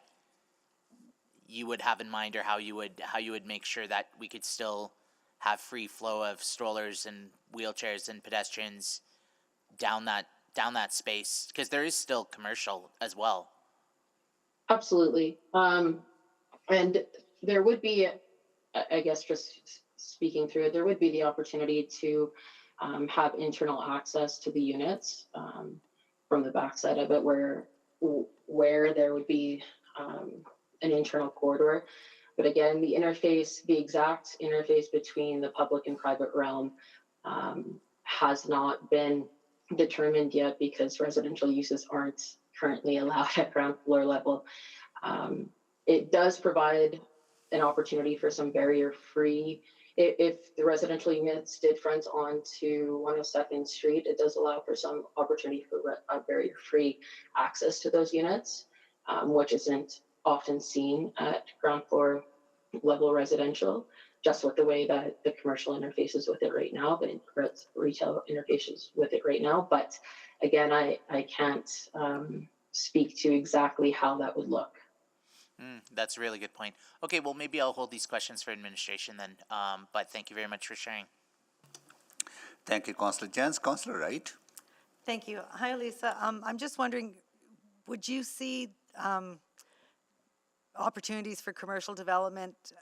you would have in mind, or how you would make sure that we could still have free flow of strollers and wheelchairs and pedestrians down that space, because there is still commercial as well. Absolutely. And there would be, I guess, just speaking through it, there would be the opportunity to have internal access to the units from the backside of it, where there would be an internal corridor. But again, the exact interface between the public and private realm has not been determined yet, because residential uses aren't currently allowed at ground floor level. It does provide an opportunity for some barrier-free. If the residential units did front onto 102nd Street, it does allow for some opportunity for barrier-free access to those units, which isn't often seen at ground floor level residential, just with the way that the commercial interfaces with it right now, but retail interfaces with it right now. But again, I can't speak to exactly how that would look. That's a really good point. Okay, well, maybe I'll hold these questions for administration then, but thank you very much for sharing. Thank you, Councillor Jens. Councillor Wright. Thank you. Hi, Lisa. I'm just wondering, would you see opportunities for commercial development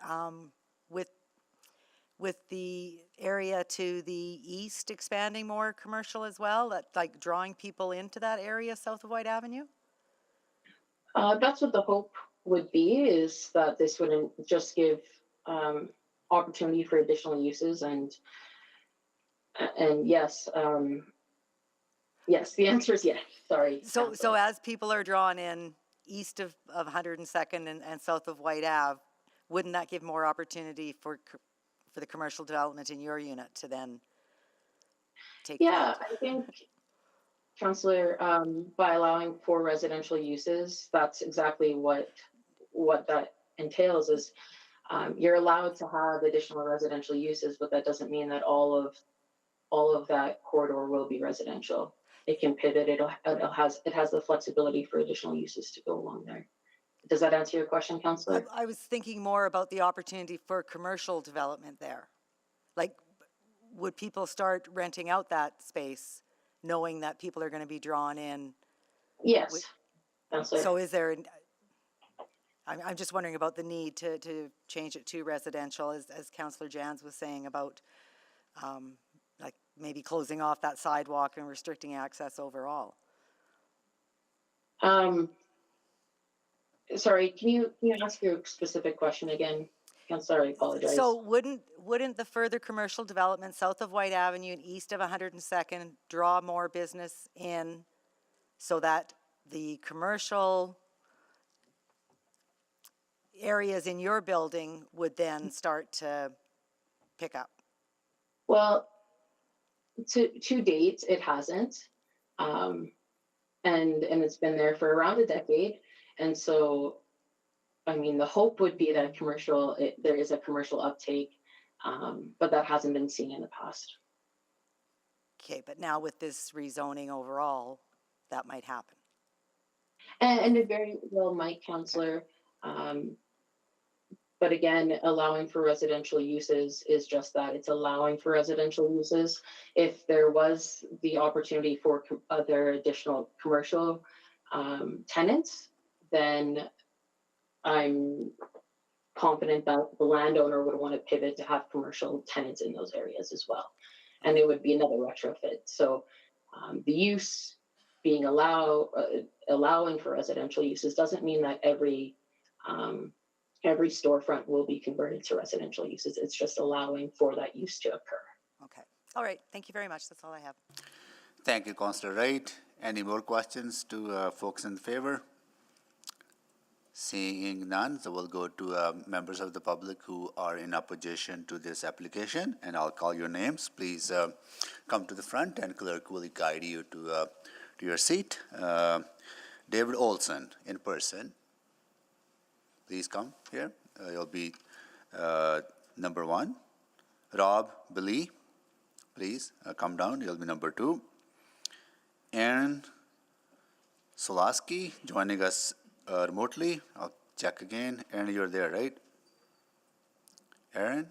with the area to the east expanding more commercial as well, that like drawing people into that area south of White Avenue? That's what the hope would be, is that this would just give opportunity for additional uses, and yes, yes, the answer is yes. Sorry. So as people are drawn in east of 102nd and south of White Ave, wouldn't that give more opportunity for the commercial development in your unit to then take Yeah, part? I think, Councillor, by allowing for residential uses, that's exactly what that entails. Is you're allowed to have additional residential uses, but that doesn't mean that all of that corridor will be residential. It can pivot. It has the flexibility for additional uses to go along there. Does that answer your question, Councillor? I was thinking more about the opportunity for commercial development there. Like, would people start renting out that space knowing that people are going to be drawn in? Yes. Councillor. So is there, I'm just wondering about the need to change it to residential, as Councillor Jans was saying about, like, maybe closing off that sidewalk and restricting access overall. Sorry, can you ask your specific question again? I'm sorry, I apologize. So wouldn't the further commercial development south of White Avenue and east of 102nd draw more business in so that the commercial areas in your building would then start to pick up? Well, to date, it hasn't. And it's been there for around a decade. And so, I mean, the hope would be that there is a commercial uptake, but that hasn't been seen in the past. Okay, but now with this rezoning overall, that might happen. And it very well might, Councillor. But again, allowing for residential uses is just that. It's allowing for residential uses. If there was the opportunity for other additional commercial tenants, then I'm confident that the landowner would want to pivot to have commercial tenants in those areas as well. And it would be another retrofit. So the use being allowing for residential uses doesn't mean that every storefront will be converted to residential uses. It's just allowing for that use to occur. Okay. All right. Thank you very much. That's all I have. Thank you, Councillor Wright. Any more questions to folks in favor? Seeing none, so we'll go to members of the public who are in opposition to this application, and I'll call your names. Please come to the front, and clerk will guide you to your seat. David Olson, in person. Please come here. You'll be number 1. Rob Billy, please come down. You'll be number 2. Aaron Solaski joining us remotely. I'll check again. Aaron, you're there, right? Aaron?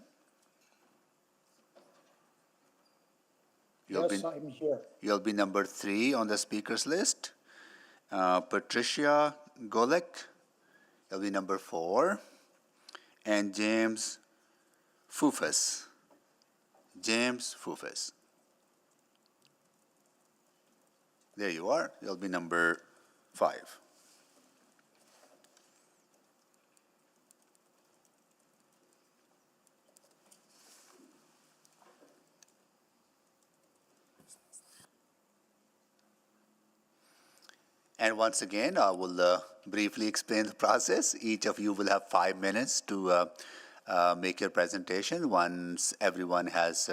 Yes, I'm here. You'll be number 3 on the speakers list. Patricia Golek, you'll be number 4. And James Fufas. James Fufas. There you are. You'll be number 5. And once again, I will briefly explain the process. Each of you will have 5 minutes to make your presentation. Once everyone has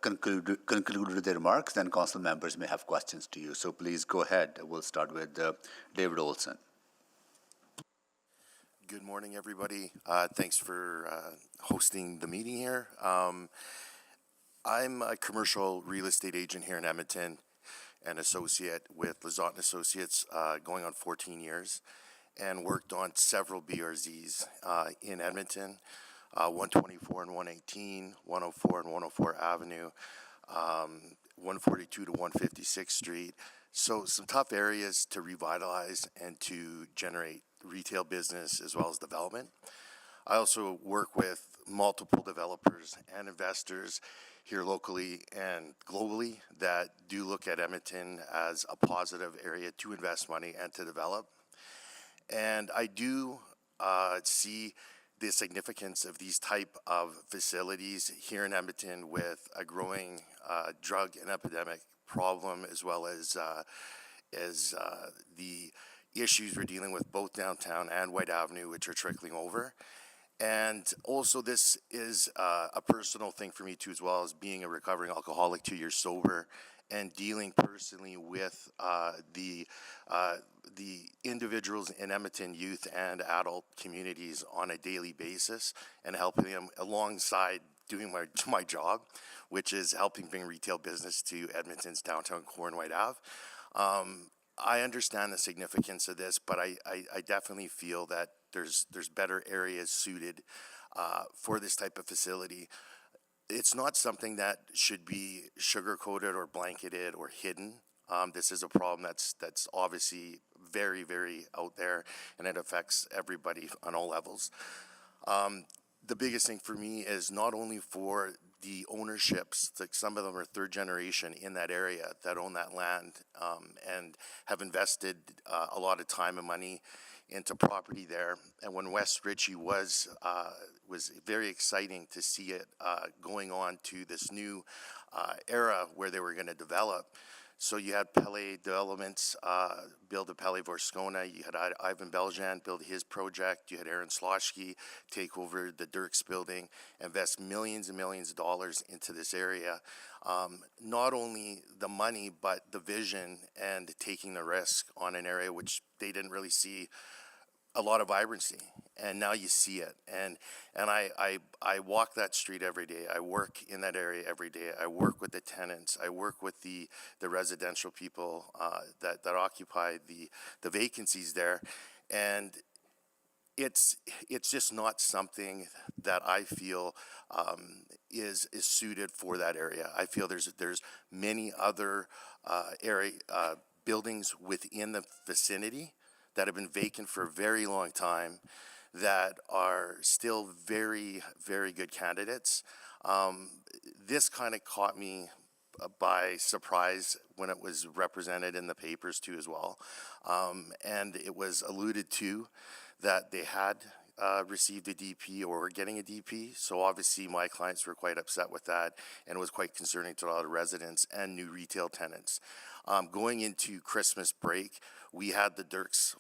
concluded their remarks, then council members may have questions to you. So please go ahead. We'll start with David Olson. Good morning, everybody. Thanks for hosting the meeting here. I'm a commercial real estate agent here in Edmonton, an associate with Lazat & Associates going on 14 years, and worked on several BRZs in Edmonton, 124 and 118, 104 and 104 Avenue, 142 to 156th Street. So some tough areas to revitalize and to generate retail business as well as development. I also work with multiple developers and investors here locally and globally that do look at Edmonton as a positive area to invest money and to develop. And I do see the significance of these type of facilities here in Edmonton with a growing drug and epidemic problem, as well as the issues we're dealing with both downtown and White Avenue, which are trickling over. And also this is a personal thing for me too, as well as being a recovering alcoholic, 2 years sober, and dealing personally with the individuals in Edmonton youth and adult communities on a daily basis, and helping them alongside doing my job, which is helping bring retail business to Edmonton's downtown core and White Ave. I understand the significance of this, but I definitely feel that there's better areas suited for this type of facility. It's not something that should be sugar-coated or blanketed or hidden. This is a problem that's obviously very, very out there, and it affects everybody on all levels. The biggest thing for me is not only for the ownerships, like some of them are third generation in that area that own that land, and have invested a lot of time and money into property there. And when West Ritchie was very exciting to see it going on to this new era where they were going to develop. So you had Pele Developments build a Pele Vorskona. You had Ivan Beljan build his project. You had Aaron Sloshky take over the Dirks building, invest millions and millions of dollars into this area. Not only the money, but the vision and taking the risk on an area which they didn't really see a lot of vibrancy, and now you see it. And I walk that street every day. I work in that area every day. I work with the tenants. I work with the residential people that occupy the vacancies there, and it's just not something that I feel is suited for that area. I feel there's many other buildings within the vicinity that have been vacant for a very long time that are still very, very good candidates. This kind of caught me by surprise when it was represented in the papers too as well. And it was alluded to that they had received a DP or were getting a DP. So obviously my clients were quite upset with that, and it was quite concerning to a lot of residents and new retail tenants. Going into Christmas break, we had the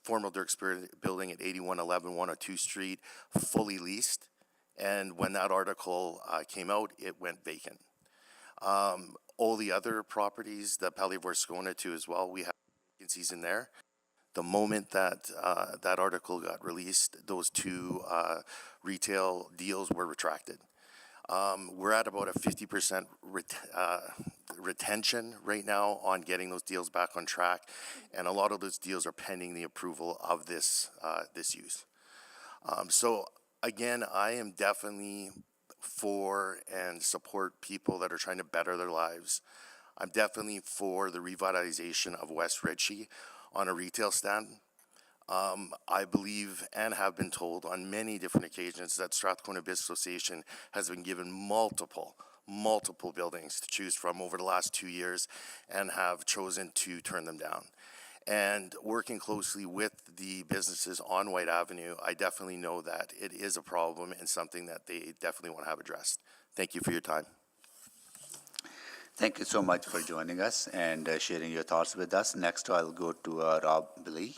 former Dirks building at 8111 102 Street fully leased. And when that article came out, it went vacant. All the other properties, the Pele Vorskona too as well, we have vacancies in there. The moment that that article got released, those two retail deals were retracted. We're at about a 50% retention right now on getting those deals back on track, and a lot of those deals are pending the approval of this use. So again, I am definitely for and support people that are trying to better their lives. I'm definitely for the revitalization of West Ritchie on a retail stand. I believe and have been told on many different occasions that Strathcona Business Association has been given multiple buildings to choose from over the last 2 years and have chosen to turn them down. And working closely with the businesses on White Avenue, I definitely know that it is a problem and something that they definitely want to have addressed. Thank you for your time. Thank you so much for joining us and sharing your thoughts with us. Next, I'll go to Rob Billy.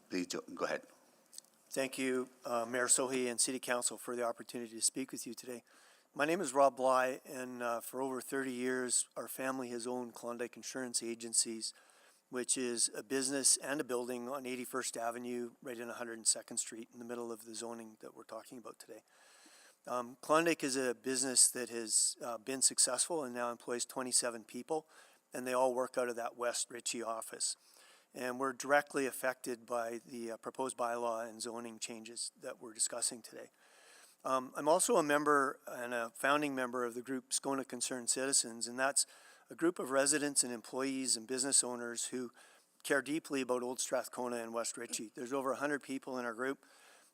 Please go ahead. Thank you, Mayor Sohi and City Council, for the opportunity to speak with you today. My name is Rob Bly, and for over 30 years, our family has owned Klondike Insurance Agencies, which is a business and a building on 81st Avenue, right in 102nd Street, in the middle of the zoning that we're talking about today. Klondike is a business that has been successful and now employs 27 people, and they all work out of that West Ritchie office. And we're directly affected by the proposed bylaw and zoning changes that we're discussing today. I'm also a member and a founding member of the group Skona Concerned Citizens, and that's a group of residents and employees and business owners who care deeply about Old Strathcona and West Ritchie. There's over 100 people in our group,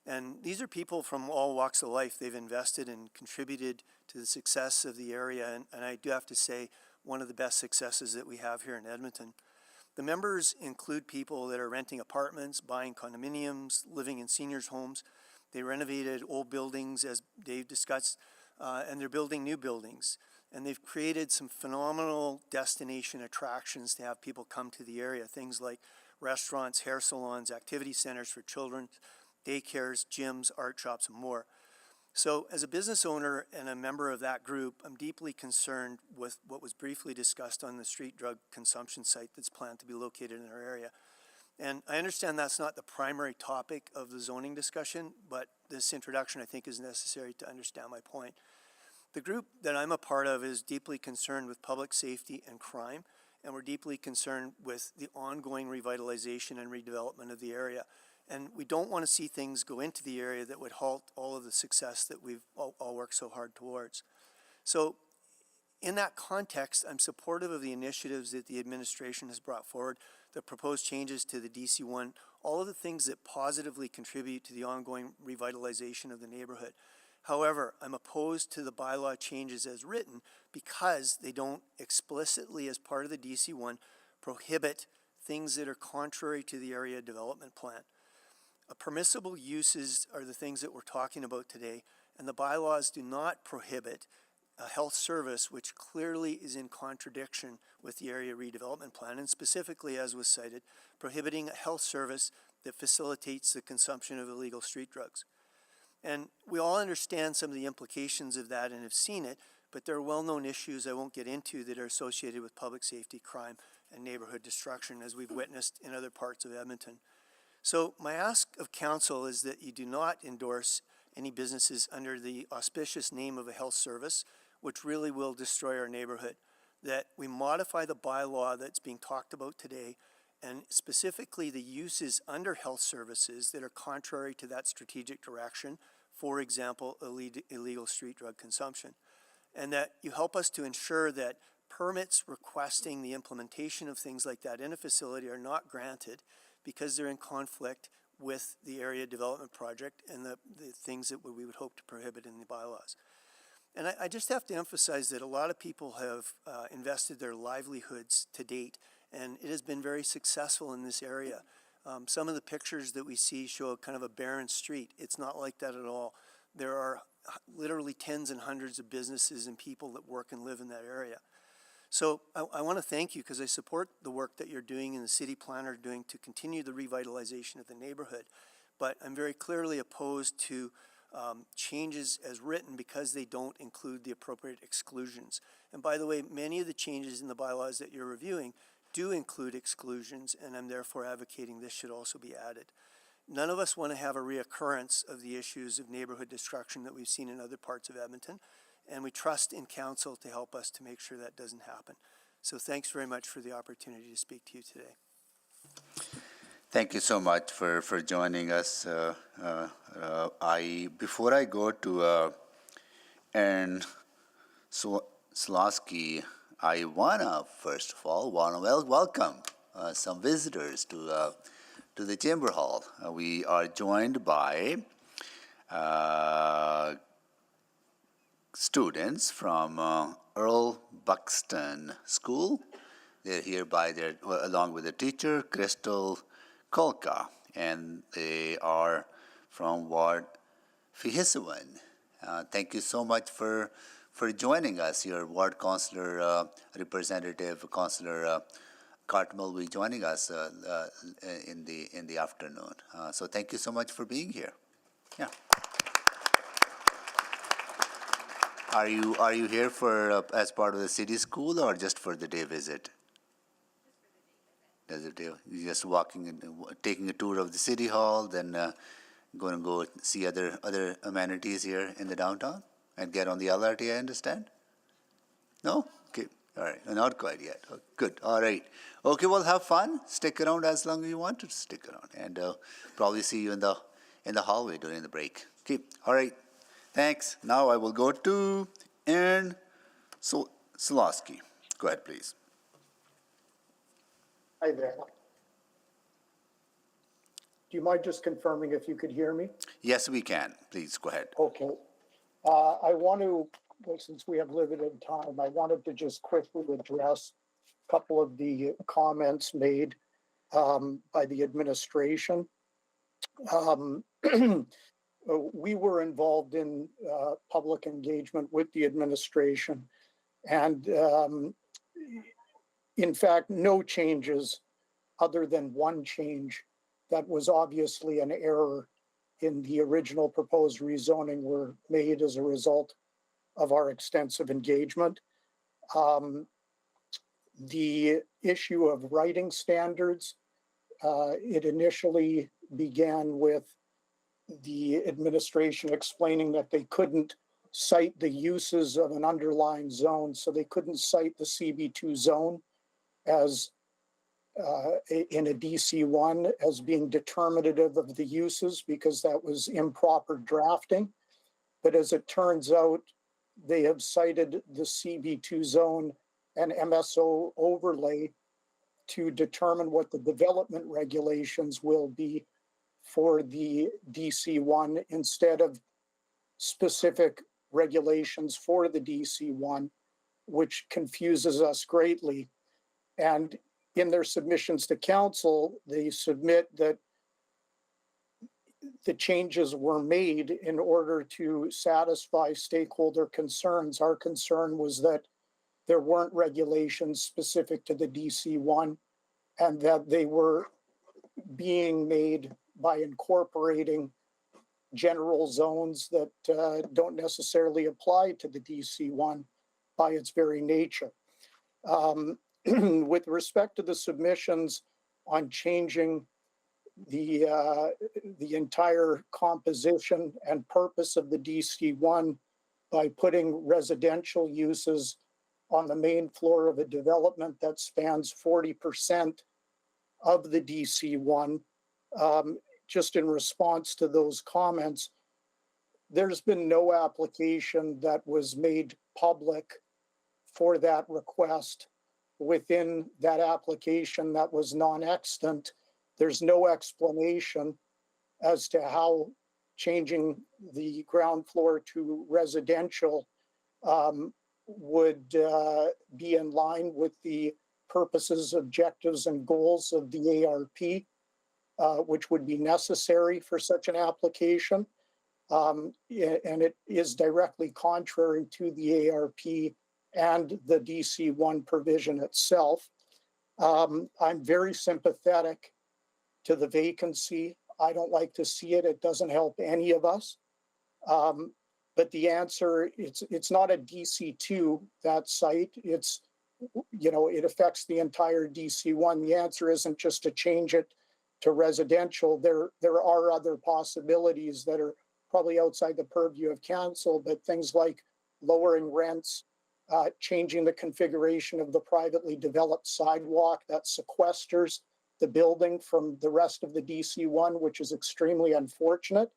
and these are people from all walks of life. They've invested and contributed to the success of the area, and I do have to say, one of the best successes that we have here in Edmonton. The members include people that are renting apartments, buying condominiums, living in seniors' homes. They renovated old buildings, as Dave discussed, and they're building new buildings. And they've created some phenomenal destination attractions to have people come to the area, things like restaurants, hair salons, activity centers for children, daycares, gyms, art shops, and more. So as a business owner and a member of that group, I'm deeply concerned with what was briefly discussed on the street drug consumption site that's planned to be located in our area. And I understand that's not the primary topic of the zoning discussion, but this introduction I think is necessary to understand my point. The group that I'm a part of is deeply concerned with public safety and crime, and we're deeply concerned with the ongoing revitalization and redevelopment of the area. And we don't want to see things go into the area that would halt all of the success that we've all worked so hard towards. So in that context, I'm supportive of the initiatives that the administration has brought forward, the proposed changes to the DC1, all of the things that positively contribute to the ongoing revitalization of the neighborhood. However, I'm opposed to the bylaw changes as written because they don't explicitly, as part of the DC1, prohibit things that are contrary to the area development plan. Permissible uses are the things that we're talking about today, and the bylaws do not prohibit a health service which clearly is in contradiction with the area redevelopment plan, and specifically, as was cited, prohibiting a health service that facilitates the consumption of illegal street drugs. And we all understand some of the implications of that and have seen it, but there are well-known issues I won't get into that are associated with public safety, crime, and neighborhood destruction, as we've witnessed in other parts of Edmonton. So my ask of council is that you do not endorse any businesses under the auspicious name of a health service, which really will destroy our neighborhood, that we modify the bylaw that's being talked about today, and specifically the uses under health services that are contrary to that strategic direction, for example, illegal street drug consumption, and that you help us to ensure that permits requesting the implementation of things like that in a facility are not granted because they're in conflict with the area development project and the things that we would hope to prohibit in the bylaws. And I just have to emphasize that a lot of people have invested their livelihoods to date, and it has been very successful in this area. Some of the pictures that we see show kind of a barren street. It's not like that at all. There are literally tens and hundreds of businesses and people that work and live in that area. So I want to thank you because I support the work that you're doing and the city planner doing to continue the revitalization of the neighborhood. But I'm very clearly opposed to changes as written because they don't include the appropriate exclusions. And by the way, many of the changes in the bylaws that you're reviewing do include exclusions, and I'm therefore advocating this should also be added. None of us want to have a reoccurrence of the issues of neighborhood destruction that we've seen in other parts of Edmonton, and we trust in council to help us to make sure that doesn't happen. So thanks very much for the opportunity to speak to you today. Thank you so much for joining us. Before I go to Aaron Slosky, I wanna first of all welcome some visitors to the Chamber Hall. We are joined by students from Earl Buxton School. They're here along with their teacher, Crystal Kolka, and they are from Ward Fihissewan. Thank you so much for joining us. Your Ward Councillor, Representative Councillor Cartmel will be joining us in the afternoon. So thank you so much for being here. Yeah. Are you here for as part of the city school or just for the day visit? You're just walking and taking a tour of the city hall, then going to go see other amenities here in the downtown and get on the LRT, I understand? No? Okay. All right. Not quite yet. Oh, good. All right. Okay. Well, have fun. Stick around as long as you want to stick around, and probably see you in the hallway during the break. Okay. All right. Thanks. Now I will go to Aaron Slosky. Go ahead, please. Hi there. Do you mind just confirming if you could hear me? Yes, we can. Please go ahead. Okay. I want to, since we have limited time, I wanted to just quickly address a couple of the comments made by the administration. We were involved in public engagement with the administration, and in fact, no changes other than one change that was obviously an error in the original proposed rezoning were made as a result of our extensive engagement. The issue of writing standards, it initially began with the administration explaining that they couldn't cite the uses of an underlying zone, so they couldn't cite the CB2 zone as in a DC1 as being determinative of the uses because that was improper drafting. But as it turns out, they have cited the CB2 zone and MSO overlay to determine what the development regulations will be for the DC1 instead of specific regulations for the DC1, which confuses us greatly. And in their submissions to council, they submit that the changes were made in order to satisfy stakeholder concerns. Our concern was that there weren't regulations specific to the DC1 and that they were being made by incorporating general zones that don't necessarily apply to the DC1 by its very nature. With respect to the submissions on changing the entire composition and purpose of the DC1 by putting residential uses on the main floor of a development that spans 40% of the DC1, just in response to those comments, there's been no application that was made public for that request. Within that application that was non-extant, there's no explanation as to how changing the ground floor to residential would be in line with the purposes, objectives, and goals of the ARP, which would be necessary for such an application. And it is directly contrary to the ARP and the DC1 provision itself. I'm very sympathetic to the vacancy. I don't like to see it. It doesn't help any of us. But the answer, it's not a DC2, that site. It's, you know, it affects the entire DC1. The answer isn't just to change it to residential. There are other possibilities that are probably outside the purview of council, but things like lowering rents, changing the configuration of the privately developed sidewalk that sequesters the building from the rest of the DC1, which is extremely unfortunate.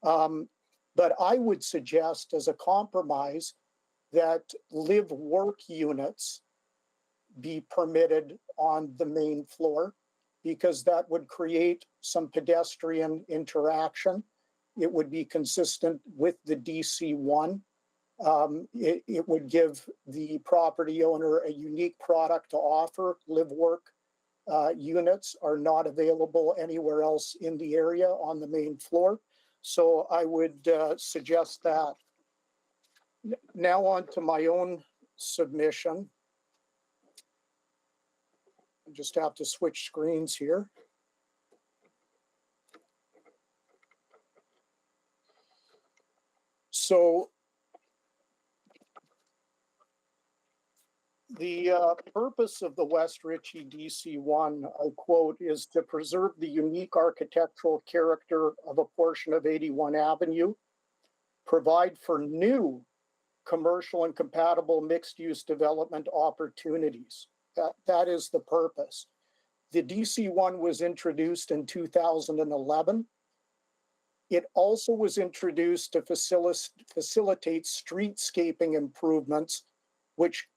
But I would suggest as a compromise that live-work units be permitted on the main floor, because that would create some pedestrian interaction. It would be consistent with the DC1. It would give the property owner a unique product to offer. Live-work units are not available anywhere else in the area on the main floor. So I would suggest that. Now on to my own submission. I just have to switch screens here. So the purpose of the West Ritchie DC1, I quote, is to preserve the unique architectural character of a portion of 81 Avenue, provide for new commercial and compatible mixed-use development opportunities. That is the purpose. The DC1 was introduced in 2011. It also was introduced to facilitate streetscaping improvements, which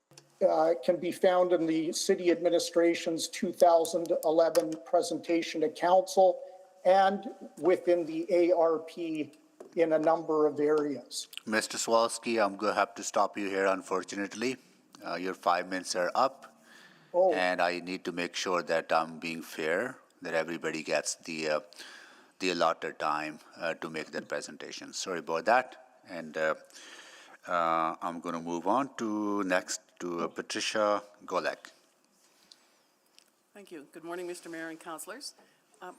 can be found in the city administration's 2011 presentation to council and within the ARP in a number of areas. Mr. Swalski, I'm going to have to stop you here, unfortunately. Your 5 minutes are up. Oh. And I need to make sure that I'm being fair, that everybody gets the allotted time to make that presentation. Sorry about that. And I'm going to move on to next to Patricia Golek. Thank you. Good morning, Mr. Mayor and councillors.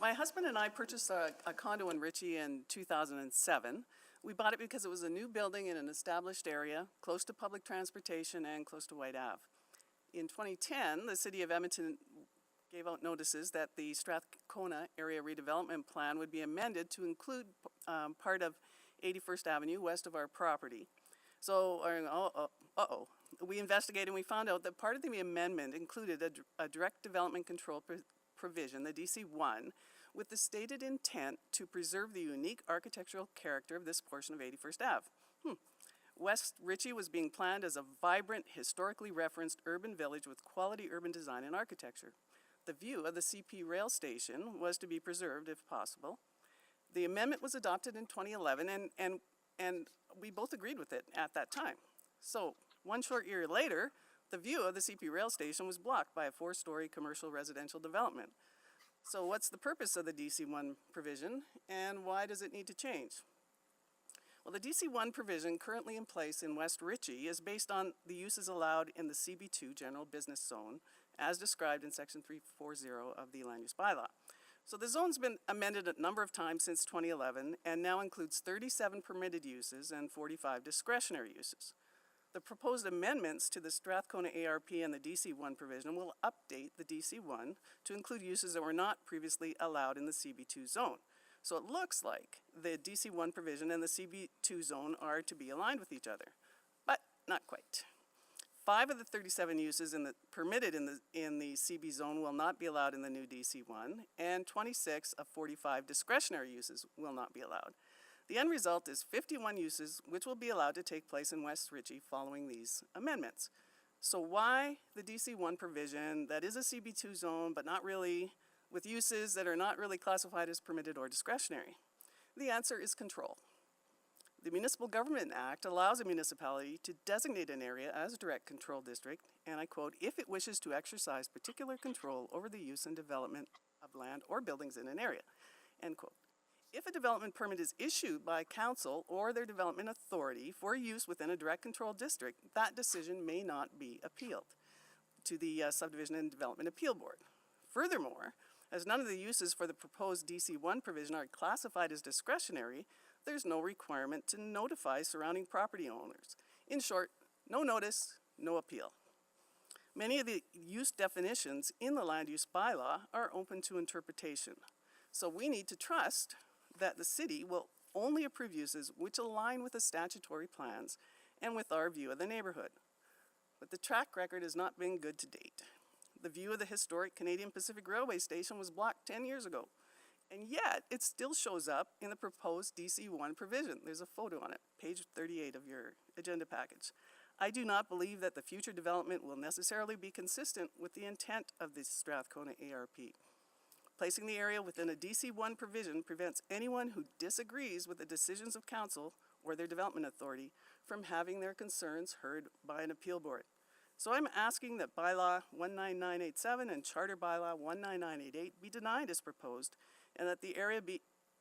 My husband and I purchased a condo in Ritchie in 2007. We bought it because it was a new building in an established area, close to public transportation and close to White Ave. In 2010, the City of Edmonton gave out notices that the Strathcona Area Redevelopment Plan would be amended to include part of 81st Avenue west of our property. So, we investigated and we found out that part of the amendment included a direct development control provision, the DC1, with the stated intent to preserve the unique architectural character of this portion of 81st Ave. West Ritchie was being planned as a vibrant, historically referenced urban village with quality urban design and architecture. The view of the CP rail station was to be preserved if possible. The amendment was adopted in 2011, and we both agreed with it at that time. So, one short year later, the view of the CP rail station was blocked by a 4-story commercial residential development. So what's the purpose of the DC1 provision, and why does it need to change? Well, the DC1 provision currently in place in West Ritchie is based on the uses allowed in the CB2 General Business Zone, as described in Section 340 of the Land Use Bylaw. So the zone's been amended a number of times since 2011 and now includes 37 permitted uses and 45 discretionary uses. The proposed amendments to the Strathcona ARP and the DC1 provision will update the DC1 to include uses that were not previously allowed in the CB2 zone. So it looks like the DC1 provision and the CB2 zone are to be aligned with each other, but not quite. 5 of the 37 uses permitted in the CB zone will not be allowed in the new DC1, and 26 of 45 discretionary uses will not be allowed. The end result is 51 uses which will be allowed to take place in West Ritchie following these amendments. So why the DC1 provision that is a CB2 zone but not really, with uses that are not really classified as permitted or discretionary? The answer is control. The Municipal Government Act allows a municipality to designate an area as a direct control district, and I quote, if it wishes to exercise particular control over the use and development of land or buildings in an area, end quote. If a development permit is issued by council or their development authority for use within a direct control district, that decision may not be appealed to the Subdivision and Development Appeal Board. Furthermore, as none of the uses for the proposed DC1 provision are classified as discretionary, there's no requirement to notify surrounding property owners. In short, no notice, no appeal. Many of the use definitions in the land use bylaw are open to interpretation. So we need to trust that the city will only approve uses which align with the statutory plans and with our view of the neighborhood. But the track record has not been good to date. The view of the historic Canadian Pacific Railway station was blocked 10 years ago, and yet it still shows up in the proposed DC1 provision. There's a photo on it, page 38 of your agenda package. I do not believe that the future development will necessarily be consistent with the intent of the Strathcona ARP. Placing the area within a DC1 provision prevents anyone who disagrees with the decisions of council or their development authority from having their concerns heard by an appeal board. So I'm asking that bylaw 19987 and charter bylaw 19988 be denied as proposed, and that the area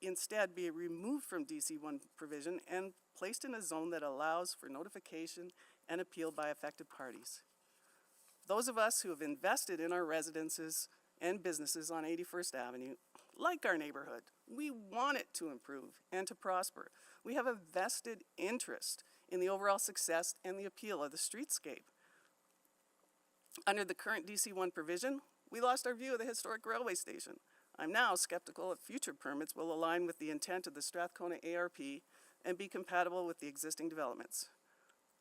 instead be removed from DC1 provision and placed in a zone that allows for notification and appeal by affected parties. Those of us who have invested in our residences and businesses on 81st Avenue, like our neighborhood, we want it to improve and to prosper. We have a vested interest in the overall success and the appeal of the streetscape. Under the current DC1 provision, we lost our view of the historic railway station. I'm now skeptical if future permits will align with the intent of the Strathcona ARP and be compatible with the existing developments.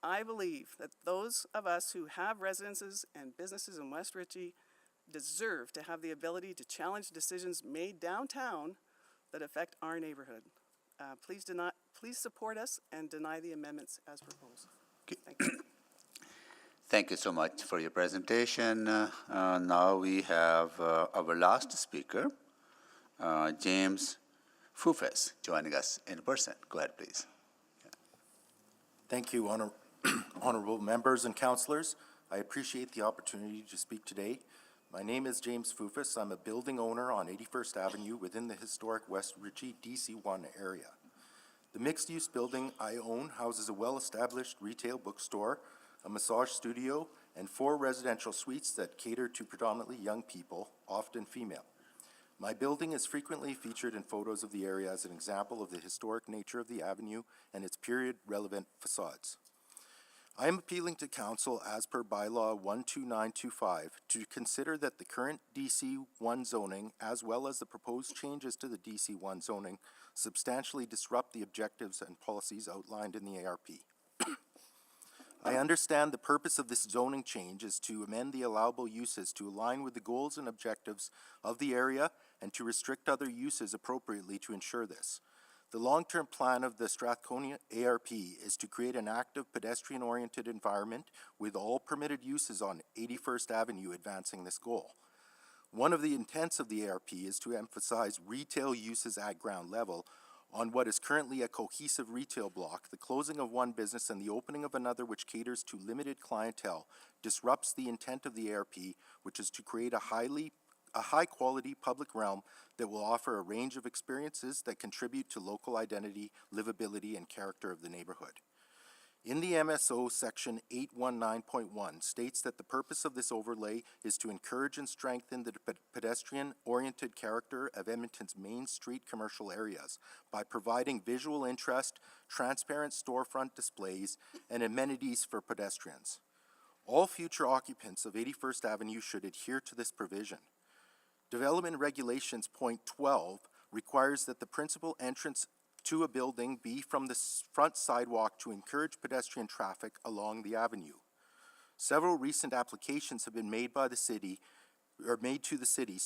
I believe that those of us who have residences and businesses in West Ritchie deserve to have the ability to challenge decisions made downtown that affect our neighborhood. Please support us and deny the amendments as proposed. Thank you. Thank you so much for your presentation. Now we have our last speaker, James Fufes, joining us in person. Go ahead, please. Thank you, honorable members and councillors. I appreciate the opportunity to speak today. My name is James Fufes. I'm a building owner on 81st Avenue within the historic West Ritchie DC1 area. The mixed-use building I own houses a well-established retail bookstore, a massage studio, and 4 residential suites that cater to predominantly young people, often female. My building is frequently featured in photos of the area as an example of the historic nature of the avenue and its period-relevant facades. I am appealing to Council as per bylaw 12925 to consider that the current DC1 zoning as well as the proposed changes to the DC1 zoning substantially disrupt the objectives and policies outlined in the ARP. I understand the purpose of this zoning change is to amend the allowable uses to align with the goals and objectives of the area and to restrict other uses appropriately to ensure this. The long-term plan of the Strathcona ARP is to create an active pedestrian-oriented environment with all permitted uses on 81st Avenue advancing this goal. One of the intents of the ARP is to emphasize retail uses at ground level on what is currently a cohesive retail block. The closing of one business and the opening of another which caters to limited clientele disrupts the intent of the ARP, which is to create a high-quality public realm that will offer a range of experiences that contribute to local identity, livability, and character of the neighborhood. In the MSO, Section 819.1 states that the purpose of this overlay is to encourage and strengthen the pedestrian-oriented character of Edmonton's main street commercial areas by providing visual interest, transparent storefront displays, and amenities for pedestrians. All future occupants of 81st Avenue should adhere to this provision. Development Regulations Point 12 requires that the principal entrance to a building be from the front sidewalk to encourage pedestrian traffic along the avenue. Several recent applications have been made by the city, to the city,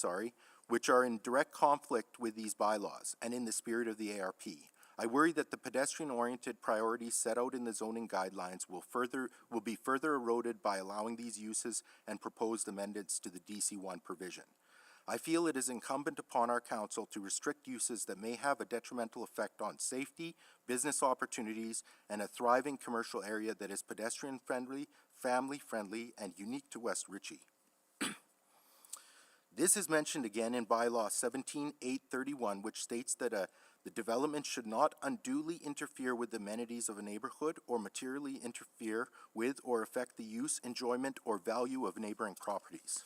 which are in direct conflict with these bylaws and in the spirit of the ARP. I worry that the pedestrian-oriented priorities set out in the zoning guidelines will be further eroded by allowing these uses and proposed amendments to the DC1 provision. I feel it is incumbent upon our council to restrict uses that may have a detrimental effect on safety, business opportunities, and a thriving commercial area that is pedestrian-friendly, family-friendly, and unique to West Ritchie. This is mentioned again in bylaw 17-831, which states that the development should not unduly interfere with the amenities of a neighborhood or materially interfere with or affect the use, enjoyment, or value of neighboring properties.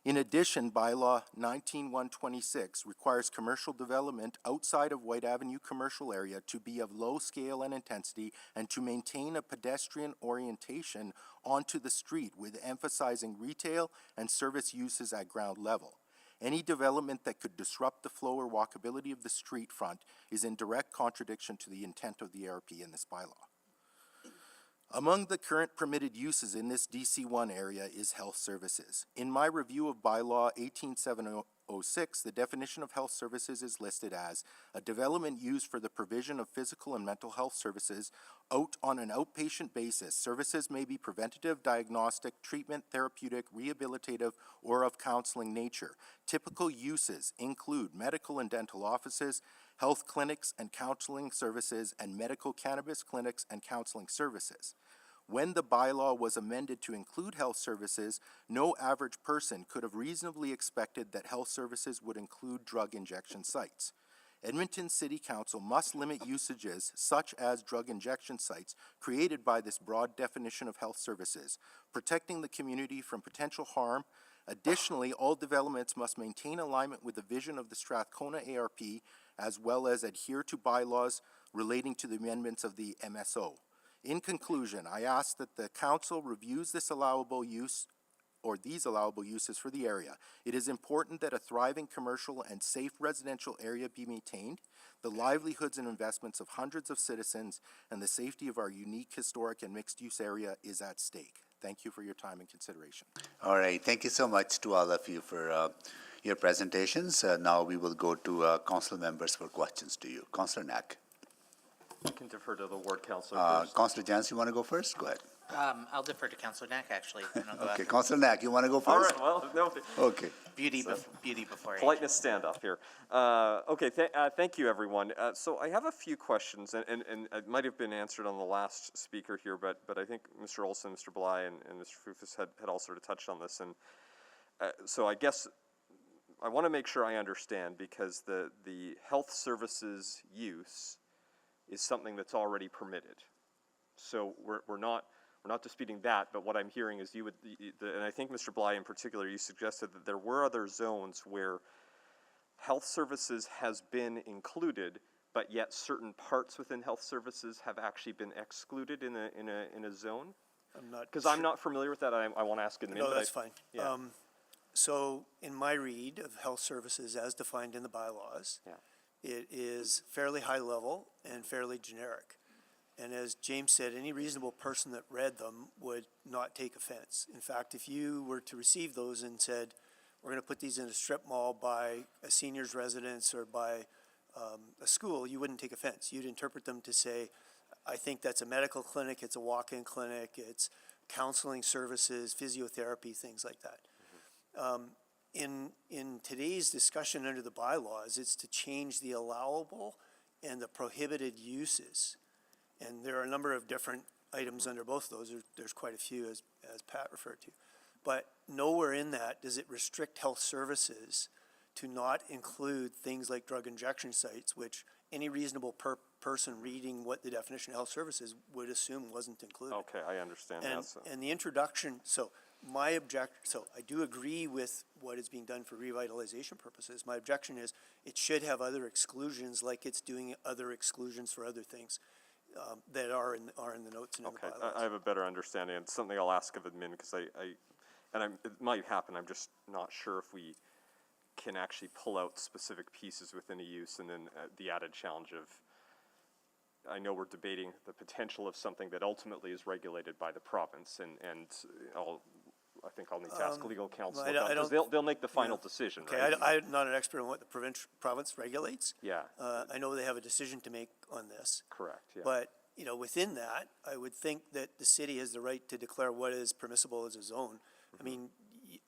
In addition, bylaw 19-126 requires commercial development outside of White Avenue commercial area to be of low scale and intensity and to maintain a pedestrian orientation onto the street with emphasizing retail and service uses at ground level. Any development that could disrupt the flow or walkability of the street front is in direct contradiction to the intent of the ARP in this bylaw. Among the current permitted uses in this DC1 area is health services. In my review of bylaw 18706, the definition of health services is listed as a development used for the provision of physical and mental health services out on an outpatient basis. Services may be preventative, diagnostic, treatment, therapeutic, rehabilitative, or of counseling nature. Typical uses include medical and dental offices, health clinics and counseling services, and medical cannabis clinics and counseling services. When the bylaw was amended to include health services, no average person could have reasonably expected that health services would include drug injection sites. Edmonton City Council must limit usages such as drug injection sites created by this broad definition of health services, protecting the community from potential harm. Additionally, all developments must maintain alignment with the vision of the Strathcona ARP, as well as adhere to bylaws relating to the amendments of the MSO. In conclusion, I ask that the council reviews this allowable use or these allowable uses for the area. It is important that a thriving commercial and safe residential area be maintained, the livelihoods and investments of hundreds of citizens, and the safety of our unique historic and mixed-use area is at stake. Thank you for your time and consideration. All right, thank you so much to all of you for your presentations. Now we will go to council members for questions to you. Councillor Knack. You can defer to the ward councillor first. Councillor Jans, you want to go first? Go ahead. I'll defer to Councillor Knack, actually. Okay, Councillor Knack, you want to go first? All right, well, no. Okay. Beauty before age. Politeness standoff here. Okay, thank you, everyone. So I have a few questions, and it might have been answered on the last speaker here, but I think Mr. Olson, Mr. Bly, and Mr. Fufus had all sort of touched on this. And so I guess I want to make sure I understand, because the health services use is something that's already permitted. So we're not disputing that, but what I'm hearing is and I think Mr. Bly in particular, you suggested that there were other zones where health services has been included, but yet certain parts within health services have actually been excluded in a zone. I'm not because I'm not familiar with that. I want to ask in a minute. No, that's fine. Yeah. So in my read of health services as defined in the bylaws, it is fairly high level and fairly generic. And as James said, any reasonable person that read them would not take offense. In fact, if you were to receive those and said, we're going to put these in a strip mall by a senior's residence or by a school, you wouldn't take offense. You'd interpret them to say, I think that's a medical clinic, it's a walk-in clinic, it's counseling services, physiotherapy, things like that. In today's discussion under the bylaws, it's to change the allowable and the prohibited uses. And there are a number of different items under both of those. There's quite a few, as Pat referred to. But nowhere in that does it restrict health services to not include things like drug injection sites, which any reasonable person reading what the definition of health services would assume wasn't included. Okay, I understand that. So. And the introduction, so I do agree with what is being done for revitalization purposes. My objection is it should have other exclusions, like it's doing other exclusions for other things that are in the notes and in the bylaws. I have a better understanding. It's something I'll ask of admin because it might happen. I'm just not sure if we can actually pull out specific pieces within a use, and then the added challenge of, I know we're debating the potential of something that ultimately is regulated by the province, and I think I'll need to ask legal counsel because they'll make the final decision, okay, right? I'm not an expert on what the province regulates. Yeah. I know they have a decision to make on this. Correct, yeah. But, within that, I would think that the city has the right to declare what is permissible as a zone. I mean,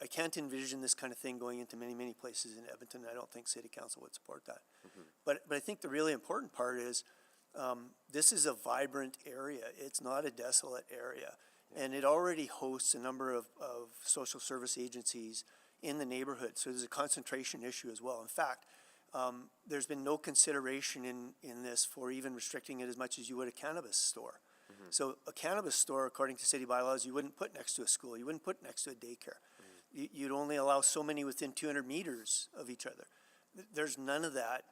I can't envision this kind of thing going into many, many places in Edmonton. I don't think city council would support that. But I think the really important part is this is a vibrant area. It's not a desolate area. And it already hosts a number of social service agencies in the neighborhood. So there's a concentration issue as well. In fact, there's been no consideration in this for even restricting it as much as you would a cannabis store. So a cannabis store, according to city bylaws, you wouldn't put next to a school. You wouldn't put next to a daycare. You'd only allow so many within 200 meters of each other. There's none of that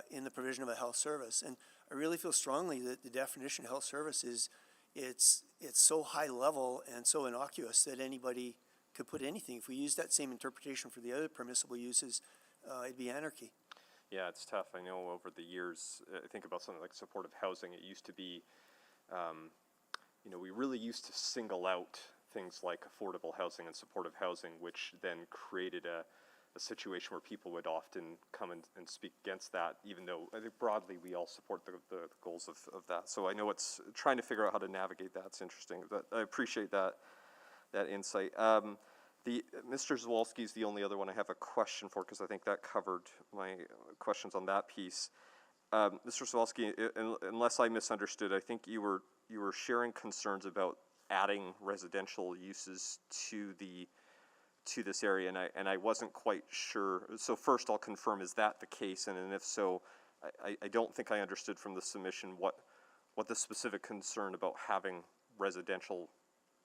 in the provision of a health service. And I really feel strongly that the definition of health service is it's so high level and so innocuous that anybody could put anything. If we use that same interpretation for the other permissible uses, it'd be anarchy. Yeah, it's tough. I know over the years, I think about something like supportive housing. It used to be, we really used to single out things like affordable housing and supportive housing, which then created a situation where people would often come and speak against that, even though I think broadly we all support the goals of that. So I know it's trying to figure out how to navigate that. It's interesting. But I appreciate that insight. Mr. Zawalski is the only other one I have a question for, because I think that covered my questions on that piece. Mr. Zawalski, unless I misunderstood, I think you were sharing concerns about adding residential uses to this area, and I wasn't quite sure. So first, I'll confirm: is that the case? And if so, I don't think I understood from the submission what the specific concern about having residential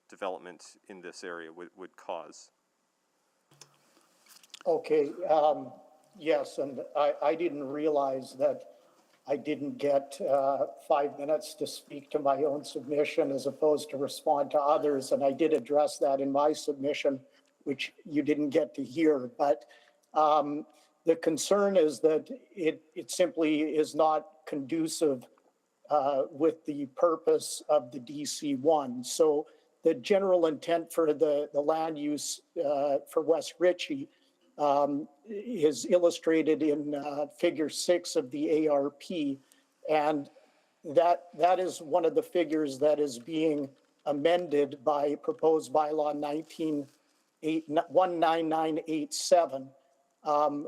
development in this area would cause. Okay, yes, and I didn't realize that I didn't get 5 minutes to speak to my own submission as opposed to respond to others, and I did address that in my submission, which you didn't get to hear. But the concern is that it simply is not conducive with the purpose of the DC1. So the general intent for the land use for West Ritchie is illustrated in figure 6 of the ARP, and that is one of the figures that is being amended by proposed bylaw 19987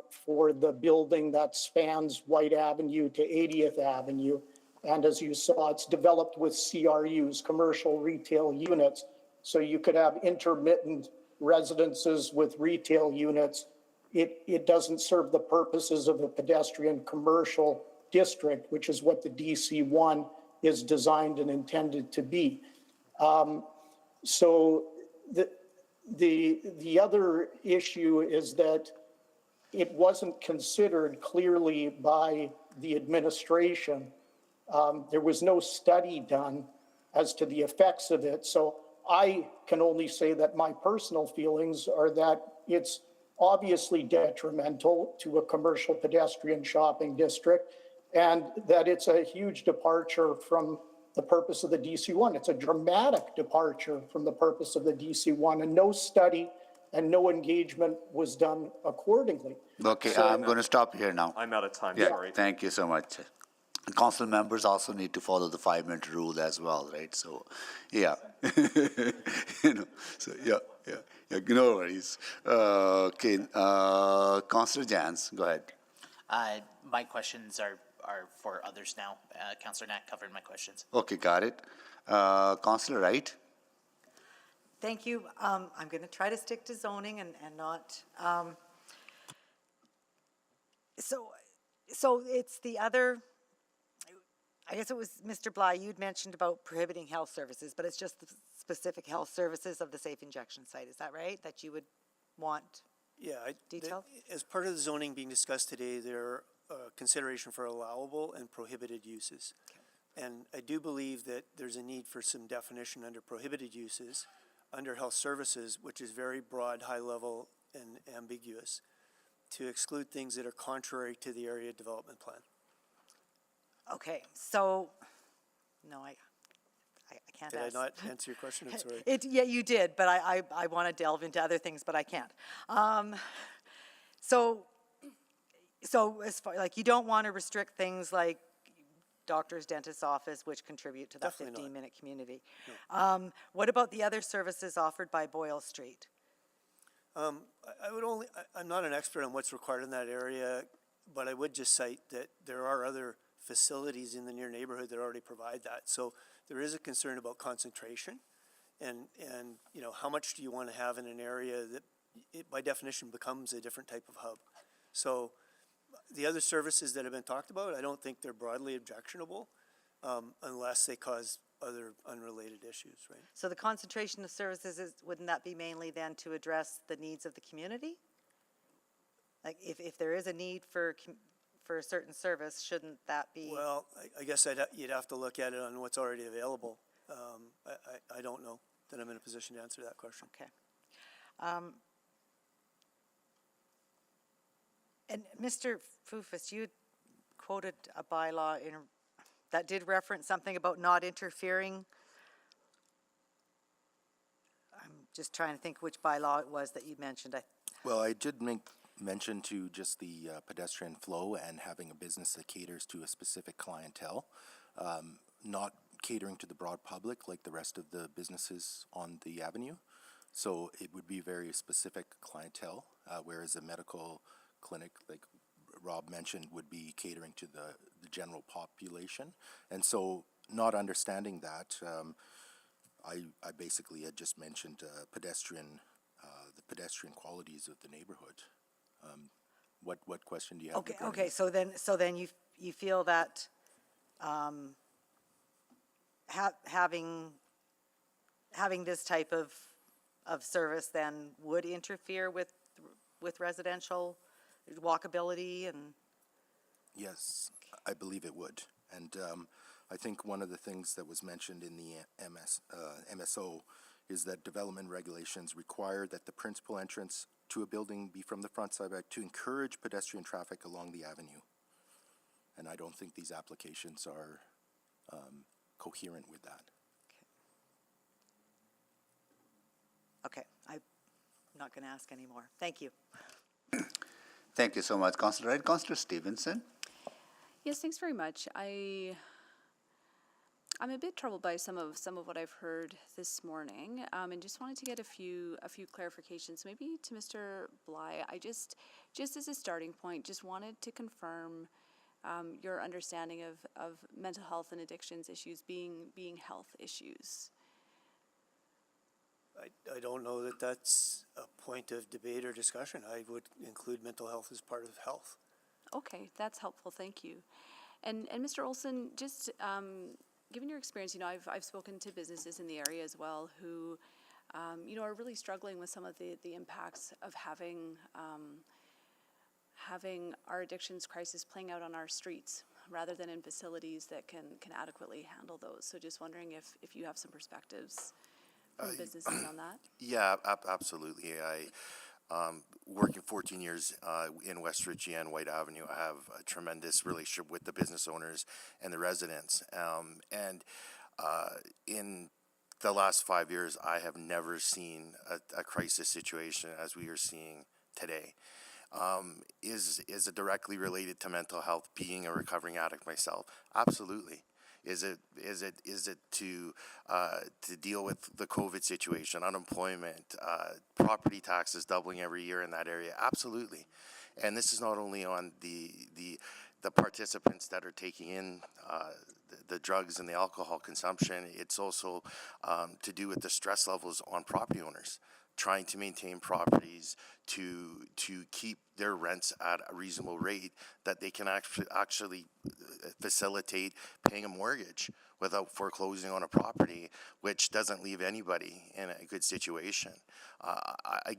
for the building that spans White Avenue to 80th Avenue. And as you saw, it's developed with CRUs, commercial retail units. So you could have intermittent residences with retail units. It doesn't serve the purposes of a pedestrian commercial district, which is what the DC1 is designed and intended to be. So the other issue is that it wasn't considered clearly by the administration. There was no study done as to the effects of it. So I can only say that my personal feelings are that it's obviously detrimental to a commercial pedestrian shopping district, and that it's a huge departure from the purpose of the DC1. It's a dramatic departure from the purpose of the DC1, and no study and no engagement was done accordingly. Okay, So- I'm going to stop here now. I'm out of time, Yeah, sorry. thank you so much. Council members also need to follow the 5-minute rule as well, right? So, yeah. You know, so, yeah, no worries. Okay, Councillor Jans, go ahead. My questions are for others now. Councillor Knack covered my questions. Okay, got it. Councillor Wright? Thank you. I'm going to try to stick to zoning and not, so it's the other, I guess it was Mr. Bly, you'd mentioned about prohibiting health services, but it's just the specific health services of the safe injection site. Is that right? That you would want Yeah, detailed? as part of the zoning being discussed today, there are consideration for allowable and prohibited uses. And I do believe that there's a need for some definition under prohibited uses, under health services, which is very broad, high level, and ambiguous, to exclude things that are contrary to the area development plan. Okay, so, no, I can't Did I ask. not answer your question? I'm sorry. Yeah, you did, but I want to delve into other things, but I can't. So as far, like, you don't want to restrict things like doctor's, dentist's office, which contribute to that Definitely not. 15-minute community. What about the other services offered by Boyle Street? I would only, I'm not an expert on what's required in that area, but I would just cite that there are other facilities in the near neighborhood that already provide that. So there is a concern about concentration and you know, how much do you want to have in an area that it, by definition, becomes a different type of hub. So the other services that have been talked about, I don't think they're broadly objectionable unless they cause other unrelated issues, right? So the concentration of services, wouldn't that be mainly then to address the needs of the community? Like, if there is a need for a certain service, shouldn't that be? Well, I guess you'd have to look at it on what's already available. I don't know that I'm in a position to answer that question. Okay. And Mr. Fufus, you quoted a bylaw that did reference something about not interfering. I'm just trying to think which bylaw it was that you mentioned. Well, I did make mention to just the pedestrian flow and having a business that caters to a specific clientele, not catering to the broad public like the rest of the businesses on the avenue. So it would be very specific clientele, whereas a medical clinic, like Rob mentioned, would be catering to the general population. And so not understanding that, I basically had just mentioned the pedestrian qualities of the neighborhood. What question do you have? Okay. So then you feel that having this type of service then would interfere with residential walkability and? Yes, I believe it would. And I think one of the things that was mentioned in the MSO is that development regulations require that the principal entrance to a building be from the front side back to encourage pedestrian traffic along the avenue. And I don't think these applications are coherent with that. Okay, I'm not going to ask anymore. Thank you. Thank you so much, Councillor Wright. Councillor Stevenson? Yes, thanks very much. I'm a bit troubled by some of what I've heard this morning, and just wanted to get a few clarifications. Maybe to Mr. Bly, I just as a starting point, just wanted to confirm your understanding of mental health and addictions issues being health issues. I don't know that that's a point of debate or discussion. I would include mental health as part of health. Okay, that's helpful. Thank you. And Mr. Olson, just given your experience, I've spoken to businesses in the area as well who, are really struggling with some of the impacts of having our addictions crisis playing out on our streets rather than in facilities that can adequately handle those. So just wondering if you have some perspectives from businesses on that. Yeah, absolutely. Working 14 years in West Ritchie and White Avenue, I have a tremendous relationship with the business owners and the residents. In the last 5 years, I have never seen a crisis situation as we are seeing today. Is it directly related to mental health? Being a recovering addict myself, absolutely. Is it to deal with the COVID situation, unemployment, property taxes doubling every year in that area? Absolutely. And this is not only on the participants that are taking in the drugs and the alcohol consumption. It's also to do with the stress levels on property owners, trying to maintain properties to keep their rents at a reasonable rate that they can actually facilitate paying a mortgage without foreclosing on a property, which doesn't leave anybody in a good situation. I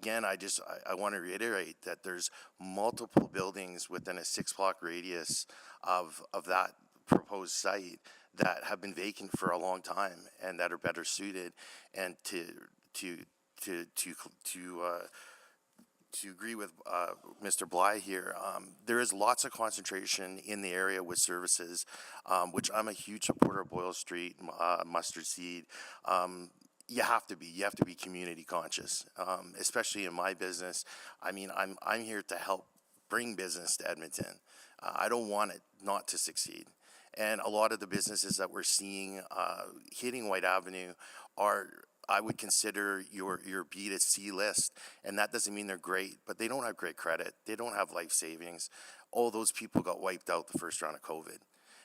want to reiterate that there's multiple buildings within a 6-block radius of that proposed site that have been vacant for a long time and that are better suited. And to agree with Mr. Bly here, there is lots of concentration in the area with services, which I'm a huge supporter of Boyle Street, Mustard Seed. You have to be community conscious, especially in my business. I mean, I'm here to help bring business to Edmonton. I don't want it not to succeed. And a lot of the businesses that we're seeing hitting White Avenue are, I would consider your B to C list, and that doesn't mean they're great, but they don't have great credit. They don't have life savings. All those people got wiped out the first round of COVID.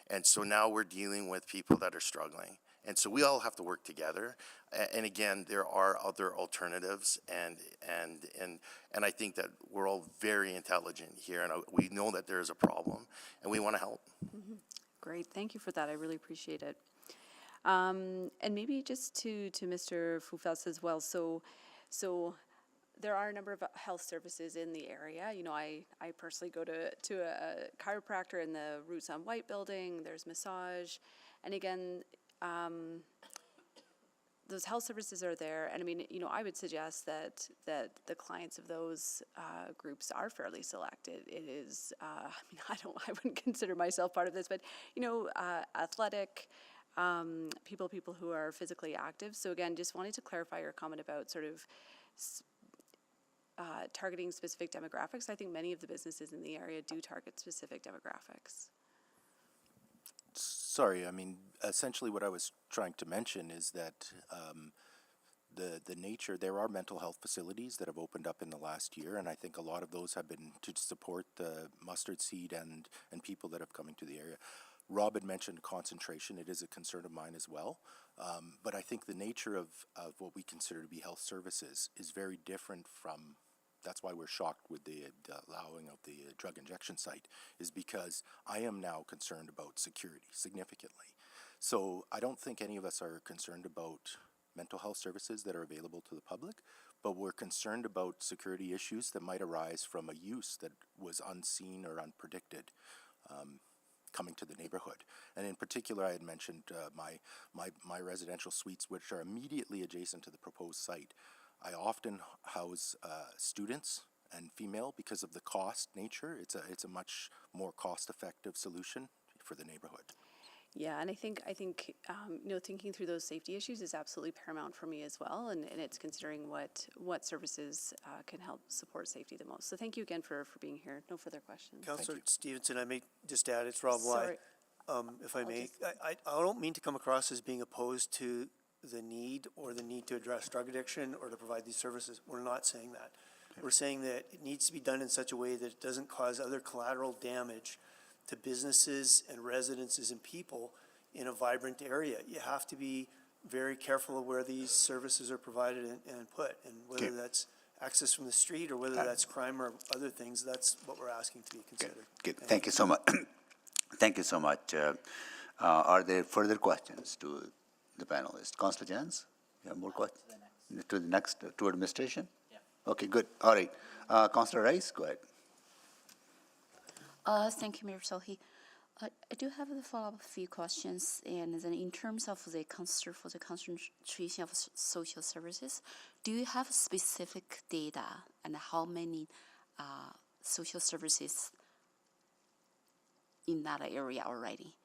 And so now we're dealing with people that are struggling. And so we all have to work together. And again, there are other alternatives, and I think that we're all very intelligent here, and we know that there is a problem, and we want to help. Mm-hmm. Great, thank you for that. I really appreciate it. And maybe just to Mr. Fufas as well. So there are a number of health services in the area. You know, I personally go to a chiropractor in the Roots on White building. There's massage, and again, those health services are there. And I mean, you know, I would suggest that the clients of those groups are fairly selected. It is, I mean, I wouldn't consider myself part of this, but you know, athletic. People who are physically active. So again, just wanted to clarify your comment about sort of targeting specific demographics. I think many of the businesses in the area do target specific demographics. Sorry, I mean, essentially what I was trying to mention is that the nature, there are mental health facilities that have opened up in the last year, and I think a lot of those have been to support the Mustard Seed and people that have come into the area. Rob had mentioned concentration. It is a concern of mine as well. But I think the nature of what we consider to be health services is very different from, that's why we're shocked with the allowing of the drug injection site, is because I am now concerned about security significantly. So I don't think any of us are concerned about mental health services that are available to the public, but we're concerned about security issues that might arise from a use that was unseen or unpredicted. Coming to the neighborhood. And in particular, I had mentioned my residential suites, which are immediately adjacent to the proposed site. I often house students and female because of the cost nature. It's a much more cost-effective solution for the neighborhood. Yeah, and I think you know, thinking through those safety issues is absolutely paramount for me as well, and it's considering what services can help support safety the most. So thank you again for being here. No further questions. Councillor Stevenson, I may just add, it's Rob Bly, if I may. I don't mean to come across as being opposed to the need to address drug addiction or to provide these services. We're not saying that. We're saying that it needs to be done in such a way that it doesn't cause other collateral damage to businesses and residences and people in a vibrant area. You have to be very careful of where these services are provided and put, and whether that's access from the street or whether that's crime or other things. That's what we're asking to be considered. Good. Thank you so much. Thank you so much. Are there further questions to the panelists? Councillor Jans, you have more questions? To the next, to administration? Yeah. Okay, good. All right. Councillor Rice, go ahead. Thank you, Mayor Sohi. I do have a follow-up few questions, and then in terms of the concentration of social services, do you have specific data and how many social services in that area already?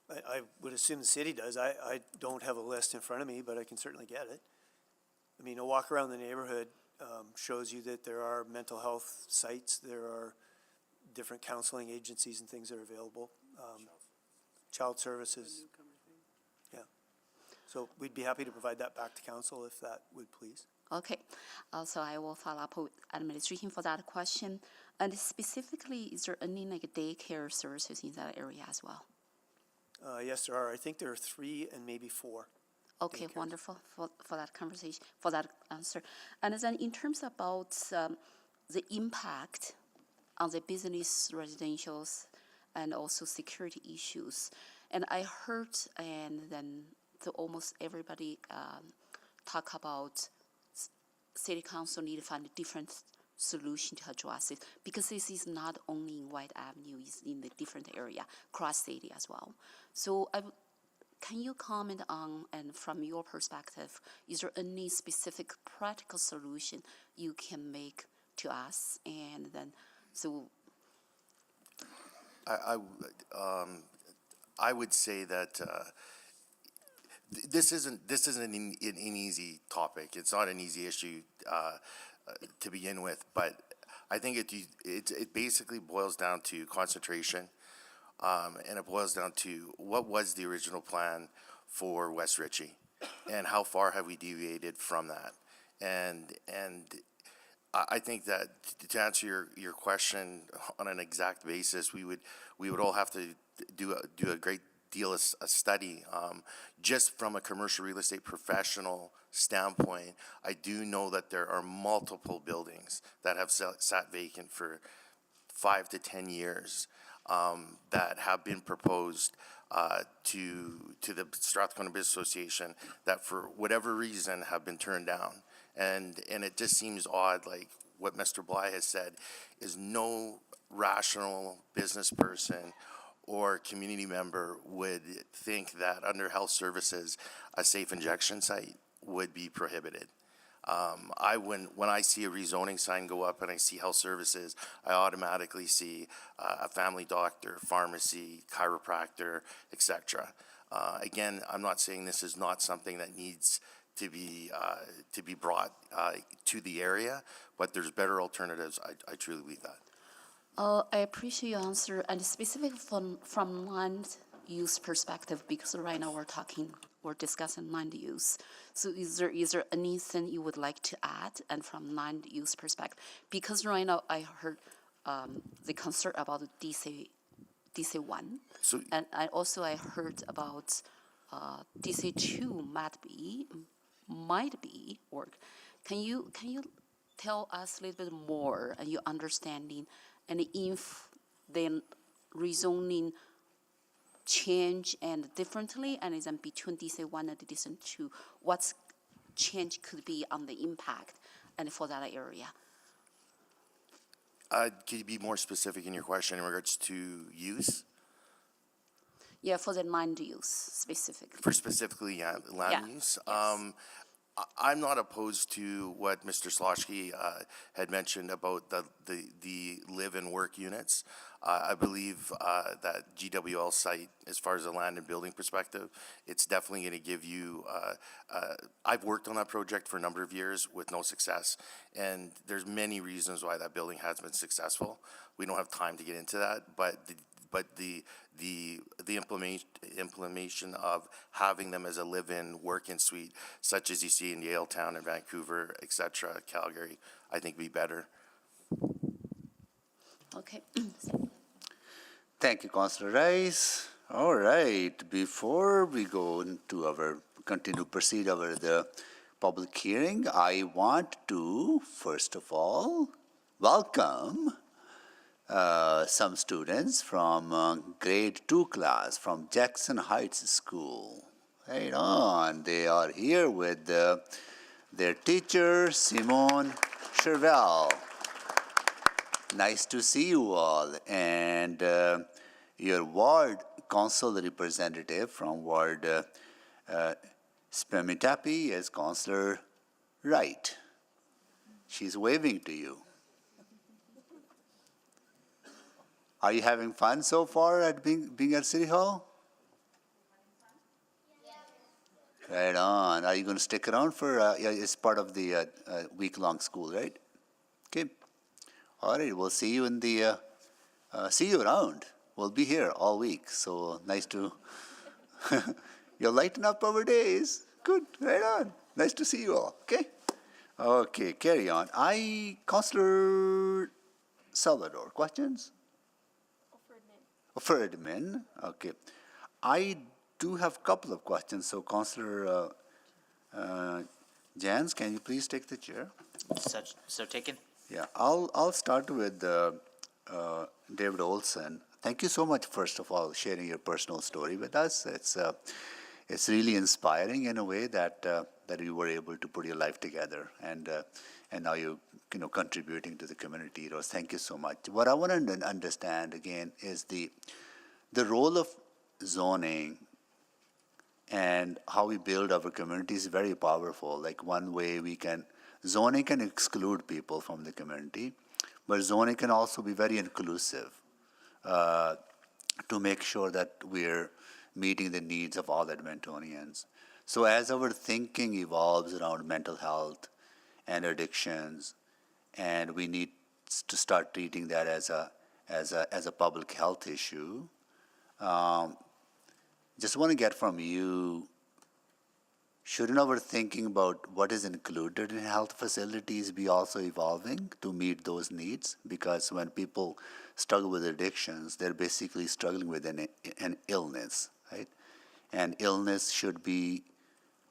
I would assume the city does. I don't have a list in front of me, but I can certainly get it. I mean, a walk around the neighborhood shows you that there are mental health sites, there are different counseling agencies and things that are available. Child services. Yeah. So we'd be happy to provide that back to council if that would please. Okay, also I will follow up with administration for that question. And specifically, is there any like daycare services in that area as well? Yes, there are. I think there are 3 and maybe 4. Okay, wonderful for that conversation, for that answer. And then in terms about the impact on the business residentials and also security issues, and I heard and then almost everybody talk about city council need to find a different solution to address it, because this is not only in White Avenue, it's in the different area, cross city as well. So can you comment on, and from your perspective, is there any specific practical solution you can make to us? And then, so. I would say that this isn't an easy topic. It's not an easy issue to begin with, but I think it basically boils down to concentration, and it boils down to what was the original plan for West Ritchie, and how far have we deviated from that, and I think that to answer your question on an exact basis, we would all have to do a great deal of a study. Just from a commercial real estate professional standpoint, I do know that there are multiple buildings that have sat vacant for 5 to 10 years that have been proposed to the Strathcona Business Association that for whatever reason have been turned down. And it just seems odd, like what Mr. Bly has said, is no rational business person or community member would think that under health services, a safe injection site would be prohibited. When I see a rezoning sign go up and I see health services, I automatically see a family doctor, pharmacy, chiropractor, etc. Again, I'm not saying this is not something that needs to be brought to the area, but there's better alternatives. I truly believe that. I appreciate your answer, and specifically from land use perspective, because right now we're discussing land use. So is there anything you would like to add, and from land use perspective? Because right now I heard the concern about DC1, and I heard about DC2 might be work. Can you tell us a little bit more and your understanding, and if the rezoning change and differently, and then between DC1 and DC2, what change could be on the impact and for that area? Could you be more specific in your question in regards to use? Yeah, for the land use specifically. For specifically, land use. Yes. I'm not opposed to what Mr. Sloshky had mentioned about the live and work units. I believe that GWL site, as far as a land and building perspective, it's definitely going to give you. I've worked on that project for a number of years with no success, and there's many reasons why that building has been successful. We don't have time to get into that, but the implementation of having them as a live-in, work-in suite, such as you see in Yaletown and Vancouver, etc., Calgary, I think be better. Okay. Thank you, Councillor Rice. All right, before we proceed over the public hearing, I want to, first of all, welcome some students from grade 2 class from Jackson Heights School. Right on. They are here with their teacher, Simone Chervel. Nice to see you all. And your ward council representative from Ward Spemitapi is Councillor Wright. She's waving to you. Are you having fun so far at being at City Hall? Right on. Are you going to stick around for, yeah, it's part of the week-long school, right? Okay. All right, we'll see you in the, see you around. We'll be here all week, so nice to, you'll lighten up our days. Good, right on. Nice to see you all, okay? Okay, carry on. Councillor Salvador, questions? For admin, okay. I do have a couple of questions, so Councillor Jans, can you please take the chair? So taken. Yeah, I'll start with David Olson. Thank you so much, first of all, sharing your personal story with us. It's really inspiring in a way that that you were able to put your life together, and now you contributing to the community. Thank you so much. What I want to understand again is the role of zoning and how we build our community is very powerful. Like one way zoning can exclude people from the community, but zoning can also be very inclusive to make sure that we're meeting the needs of all Edmontonians. So as our thinking evolves around mental health and addictions, and we need to start treating that as a public health issue, just want to get from you, shouldn't our thinking about what is included in health facilities be also evolving to meet those needs? Because when people struggle with addictions, they're basically struggling with an illness, right? And illness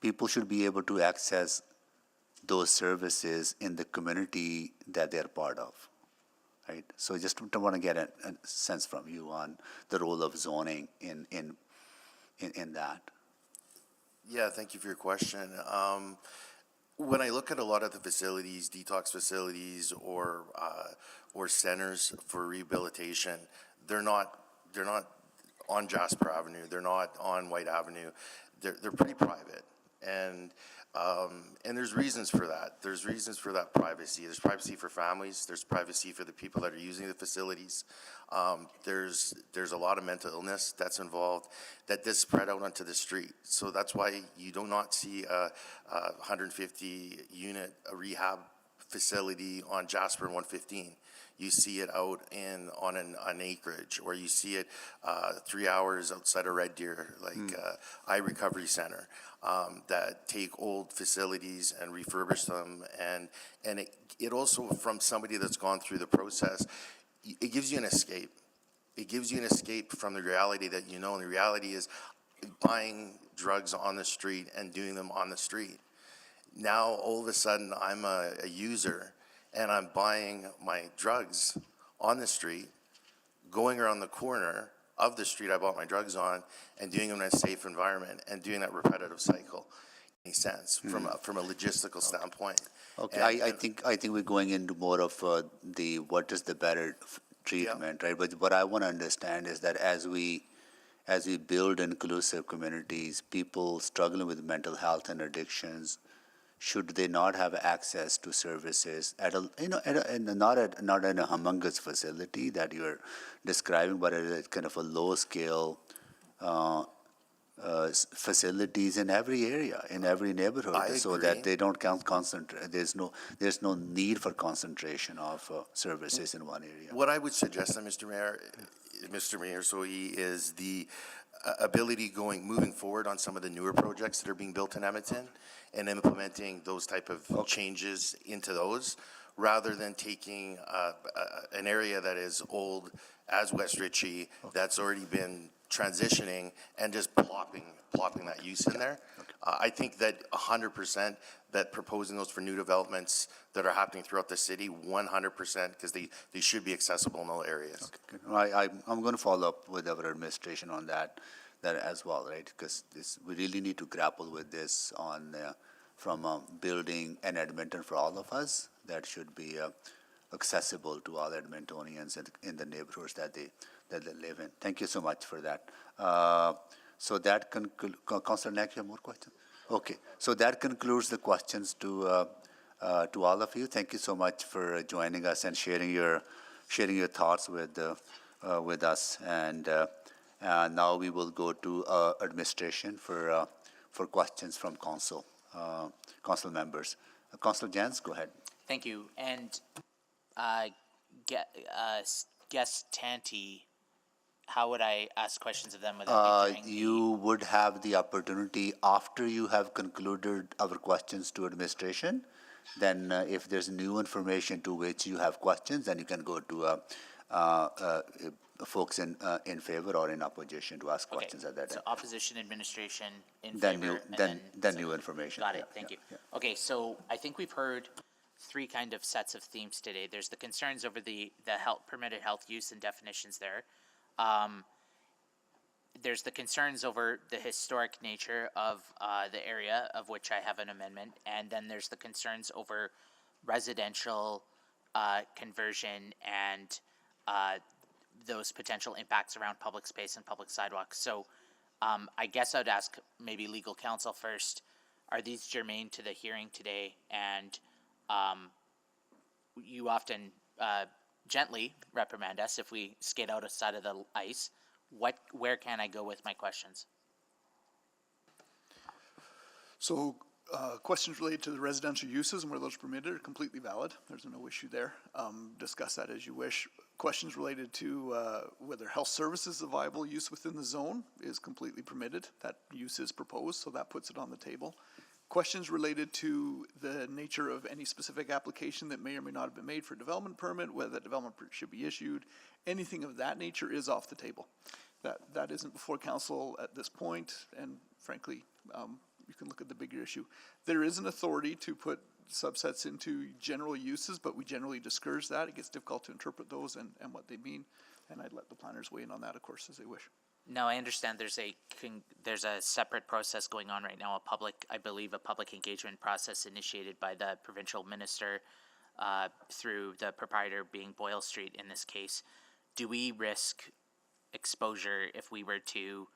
people should be able to access those services in the community that they're part of, right? So just want to get a sense from you on the role of zoning in that. Yeah, thank you for your question. When I look at a lot of the facilities, detox facilities or centers for rehabilitation, they're not on Jasper Avenue. They're not on White Avenue. They're pretty private, and there's reasons for that. There's reasons for that privacy. There's privacy for families. There's privacy for the people that are using the facilities. There's a lot of mental illness that's involved that is spread out onto the street. So that's why you do not see a 150 unit rehab facility on Jasper 115. You see it out on an acreage, or you see it 3 hours outside of Red Deer, like iRecovery Center, that take old facilities and refurbish them. And it also, from somebody that's gone through the process, it gives you an escape. It gives you an escape from the reality that you know, and the reality is buying drugs on the street and doing them on the street. Now, all of a sudden, I'm a user, and I'm buying my drugs on the street, going around the corner of the street I bought my drugs on, and doing them in a safe environment, and doing that repetitive cycle. Any sense from a logistical standpoint? Okay, I think we're going into more of what is the better treatment, right? But what I want to understand is that as we build inclusive communities, people struggling with mental health and addictions, should they not have access to services not in a humongous facility that you're describing, but at a kind of a low scale facilities in every area, in every neighborhood, so that they don't concentrate. There's no need for concentration of services in one area. What I would suggest, Mr. Mayor, is the ability moving forward on some of the newer projects that are being built in Edmonton, and implementing those type of changes into those, rather than taking an area that is old as West Ritchie, that's already been transitioning, and just plopping that use in there. I think that 100% that proposing those for new developments that are happening throughout the city, 100%, because they should be accessible in all areas. Okay, good. I'm going to follow up with our administration on that as well, right? Because we really need to grapple with this from building an Edmonton for all of us that should be accessible to all Edmontonians in the neighborhoods that they live in. Thank you so much for that. So that Councillor Nack, you have more questions? Okay, so that concludes the questions to all of you. Thank you so much for joining us and sharing your thoughts with us. And now we will go to administration for for questions from council members. Councilor Jans, go ahead. Thank you. And guest Tanti, how would I ask questions of them without entering You would have the opportunity after you have concluded our questions to administration. Then if there's new information to which you have questions, then you can go to folks in favor or in opposition to ask questions at that So time. opposition, administration, in Then favor, new, and then new information. Got it, Yeah, thank yeah, you. yeah. Okay, so I think we've heard three kind of sets of themes today. There's the concerns over the permitted health use and definitions there. There's the concerns over the historic nature of the area, of which I have an amendment, and then there's the concerns over residential conversion and those potential impacts around public space and public sidewalks. So I guess I'd ask maybe legal counsel first, are these germane to the hearing today? And you often gently reprimand us if we skate outside of the ice. Where can I go with my questions? So questions related to the residential uses and where those are permitted are completely valid. There's no issue there. Discuss that as you wish. Questions related to whether health services is a viable use within the zone is completely permitted. That use is proposed, so that puts it on the table. Questions related to the nature of any specific application that may or may not have been made for a development permit, whether that development permit should be issued, anything of that nature is off the table. That isn't before council at this point, and frankly, you can look at the bigger issue. There is an authority to put subsets into general uses, but we generally discourage that. It gets difficult to interpret those and what they mean, and I'd let the planners weigh in on that, of course, as they wish. No, I understand there's a separate process going on right now, I believe a public engagement process initiated by the provincial minister through the proprietor being Boyle Street in this case. Do we risk exposure if we were to,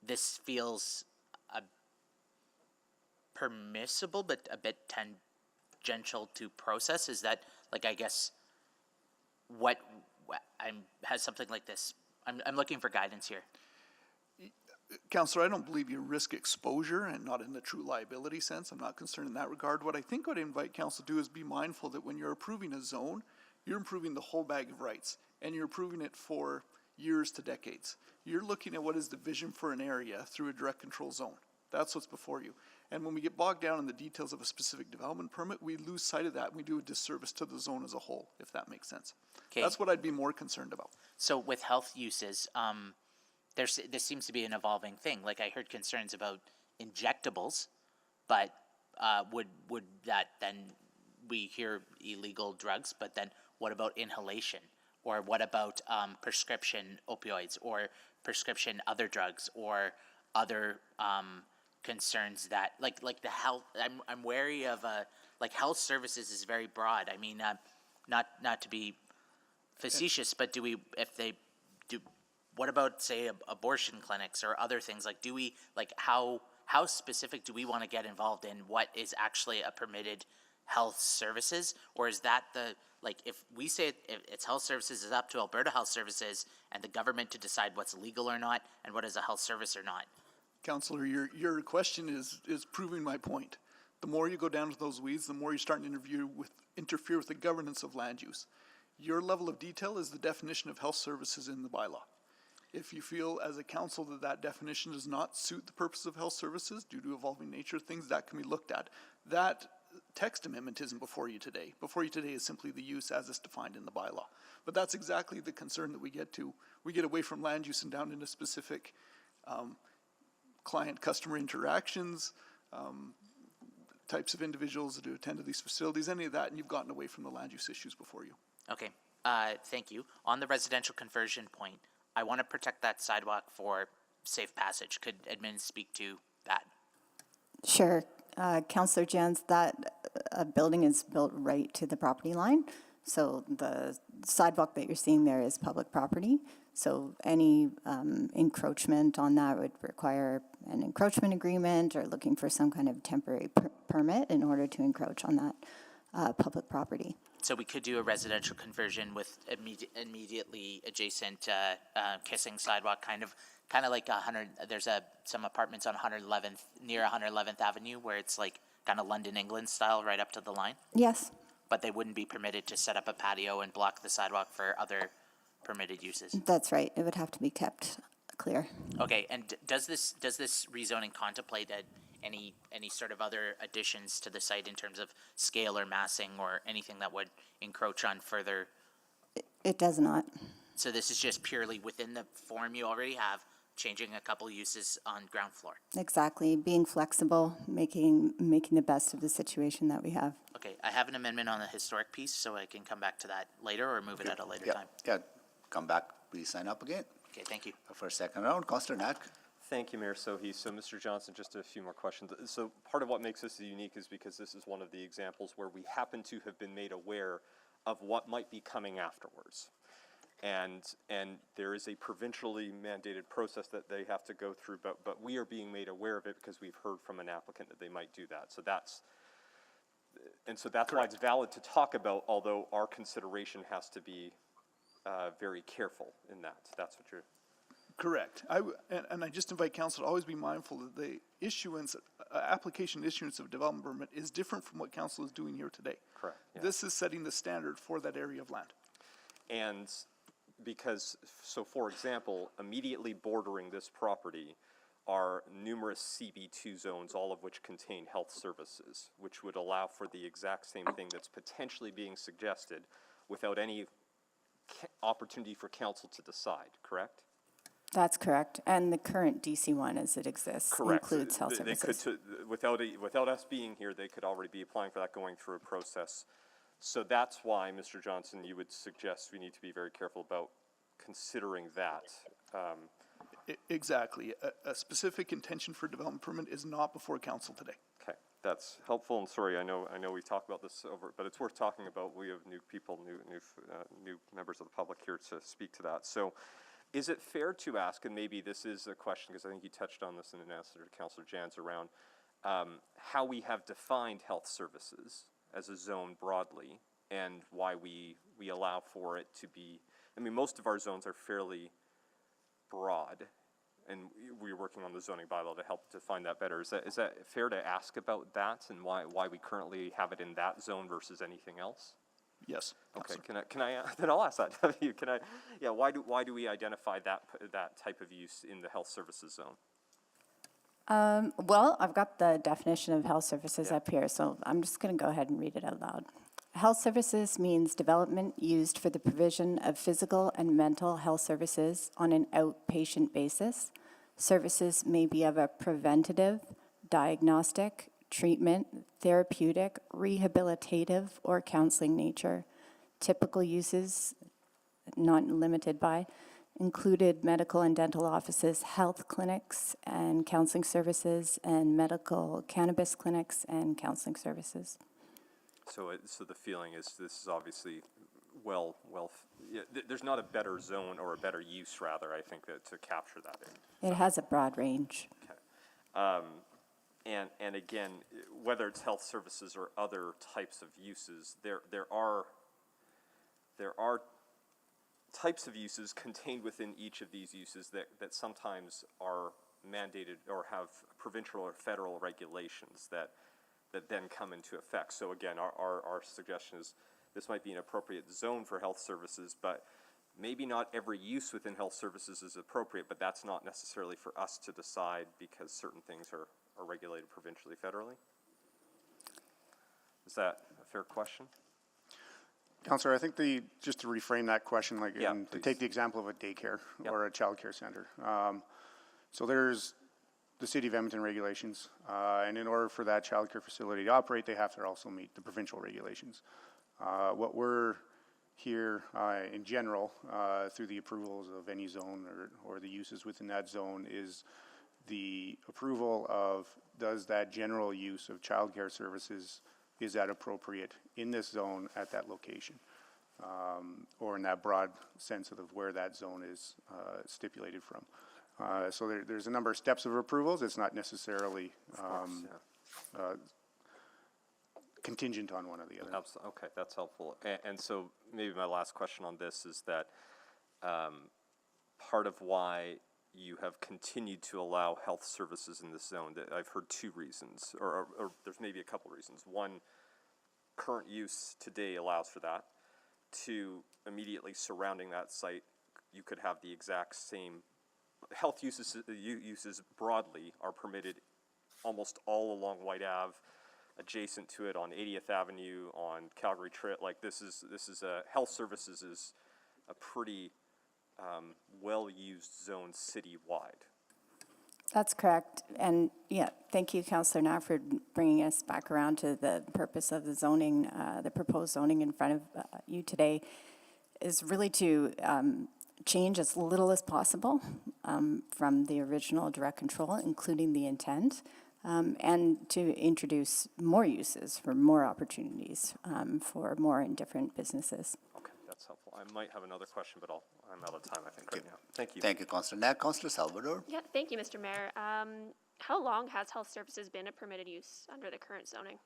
this feels permissible but a bit tangential to process? Is that, I guess, has something like this? I'm looking for guidance here. Councillor, I don't believe you risk exposure, and not in the true liability sense. I'm not concerned in that regard. What I think I'd invite council to do is be mindful that when you're approving a zone, you're improving the whole bag of rights, and you're approving it for years to decades. You're looking at what is the vision for an area through a direct control zone. That's what's before you. And when we get bogged down in the details of a specific development permit, we lose sight of that, and we do a disservice to the zone as a whole, if that makes sense. Okay. That's what I'd be more concerned about. So with health uses, this seems to be an evolving thing. I heard concerns about injectables, but would that then, we hear illegal drugs, but then what about inhalation? Or what about prescription opioids or prescription other drugs or other concerns that like the health? I'm wary of health services is very broad. I mean, not to be facetious, but what about, say, abortion clinics or other things? Do we, how specific do we want to get involved in what is actually a permitted health services? Or is that if we say it's health services, it's up to Alberta Health Services and the government to decide what's legal or not and what is a health service or not? Councillor, your question is proving my point. The more you go down to those weeds, the more you're starting to interfere with the governance of land use. Your level of detail is the definition of health services in the bylaw. If you feel as a council that definition does not suit the purpose of health services due to evolving nature of things, that can be looked at. That text amendment isn't before you today. Before you today is simply the use as is defined in the bylaw. But that's exactly the concern that we get to. We get away from land use and down into specific client-customer interactions, types of individuals that attend to these facilities, any of that, and you've gotten away from the land use issues before you. Okay, thank you. On the residential conversion point, I want to protect that sidewalk for safe passage. Could admin speak to that? Sure. Councillor Jans, that building is built right to the property line. So the sidewalk that you're seeing there is public property. So any encroachment on that would require an encroachment agreement or looking for some kind of temporary permit in order to encroach on that public property. So we could do a residential conversion with immediately adjacent kissing sidewalk kind of kind of like there's some apartments on 111th, near 111th Avenue, where it's like kind of London, England style, right up to the line? Yes, But they wouldn't be permitted to set up a patio and block the sidewalk for other permitted uses? that's right. It would have to be kept clear. Okay, and does this rezoning contemplate any sort of other additions to the site in terms of scale or massing or anything that would encroach on further? It does not. So this is just purely within the form you already have, changing a couple uses on ground floor? Exactly. Being flexible, making the best of the situation that we have. Okay, I have an amendment on the historic piece, so I can come back to that later or move it at a later time. Yeah, come back, please sign up again Okay, thank you. for a second round. Councillor Knack. Thank you, Mayor Sohi. So, Mr. Johnson, just a few more questions. So, part of what makes this unique is because this is one of the examples where we happen to have been made aware of what might be coming afterwards. And there is a provincially mandated process that they have to go through, but we are being made aware of it because we've heard from an applicant that they might do that. So that's why it's valid to talk about, although our consideration has to be very careful in that. That's what you're... Correct. And I just invite council to always be mindful that the application issuance of a development permit is different from what council is doing here today. Correct. Yeah. This is setting the standard for that area of land. And because, so for example, immediately bordering this property are numerous CB2 zones, all of which contain health services, which would allow for the exact same thing that's potentially being suggested without any opportunity for council to decide, correct? That's correct. And the current DC1 as it exists includes health services. They could, without us being here, they could already be applying for that, going through a process. So that's why, Mr. Johnson, you would suggest we need to be very careful about considering that. Exactly. A specific intention for development permit is not before council today. Okay, that's helpful. And sorry, I know we talked about this over, but it's worth talking about. We have new people, new members of the public here to speak to that. So, is it fair to ask, and maybe this is a question because I think you touched on this in an answer to Councillor Jans around how we have defined health services as a zone broadly, and why we allow for it to be, I mean, most of our zones are fairly broad, and we're working on the zoning bylaw to help define that better. Is that fair to ask about that, and why we currently have it in that zone versus anything else? Yes. Okay, can I then I'll ask that of you. Why do we identify that type of use in the health services zone? Well, I've got the definition of health services up here, so I'm just going to go ahead and read it out loud. Health services means development used for the provision of physical and mental health services on an outpatient basis. Services may be of a preventative, diagnostic, treatment, therapeutic, rehabilitative, or counseling nature. Typical uses, not limited by, included medical and dental offices, health clinics and counseling services, and medical cannabis clinics and counseling services. So the feeling is this is obviously there's not a better zone or a better use, rather, I think, to capture that in. It has a broad range. Okay. And again, whether it's health services or other types of uses, there are types of uses contained within each of these uses that sometimes are mandated or have provincial or federal regulations that then come into effect. So again, our suggestion is this might be an appropriate zone for health services, but maybe not every use within health services is appropriate, but that's not necessarily for us to decide because certain things are regulated provincially, federally. Is that a fair question? Councillor, I think just to reframe that question, to take the example of a daycare or a child care center. So there's the City of Edmonton regulations, and in order for that child care facility to operate, they have to also meet the provincial regulations. What we're here in general, through the approvals of any zone or the uses within that zone, is the approval of does that general use of child care services, is that appropriate in this zone at that location, or in that broad sense of where that zone is stipulated from. So there's a number of steps of approvals. It's not necessarily contingent on one or the other. Absolutely. Okay, that's helpful. And so maybe my last question on this is that part of why you have continued to allow health services in this zone? That I've heard two reasons, or there's maybe a couple reasons. One, current use today allows for that. Two, immediately surrounding that site, you could have the exact same health uses. Uses broadly are permitted almost all along White Ave, adjacent to it on 80th Avenue, on Calgary Trail. Like this is a health services is a pretty well-used zone citywide. That's correct. And yeah, thank you, Councillor Knapp, for bringing us back around to the purpose of the zoning, the proposed zoning in front of you today is really to change as little as possible from the original direct control, including the intent, and to introduce more uses for more opportunities for more and different businesses. Okay, that's helpful. I might have another question, but I'm out of time, I think, right now. Thank you. Thank you, Councillor Knapp. Councillor Salvador? Yeah, thank you, Mr. Mayor. How long has health services been a permitted use under the current zoning?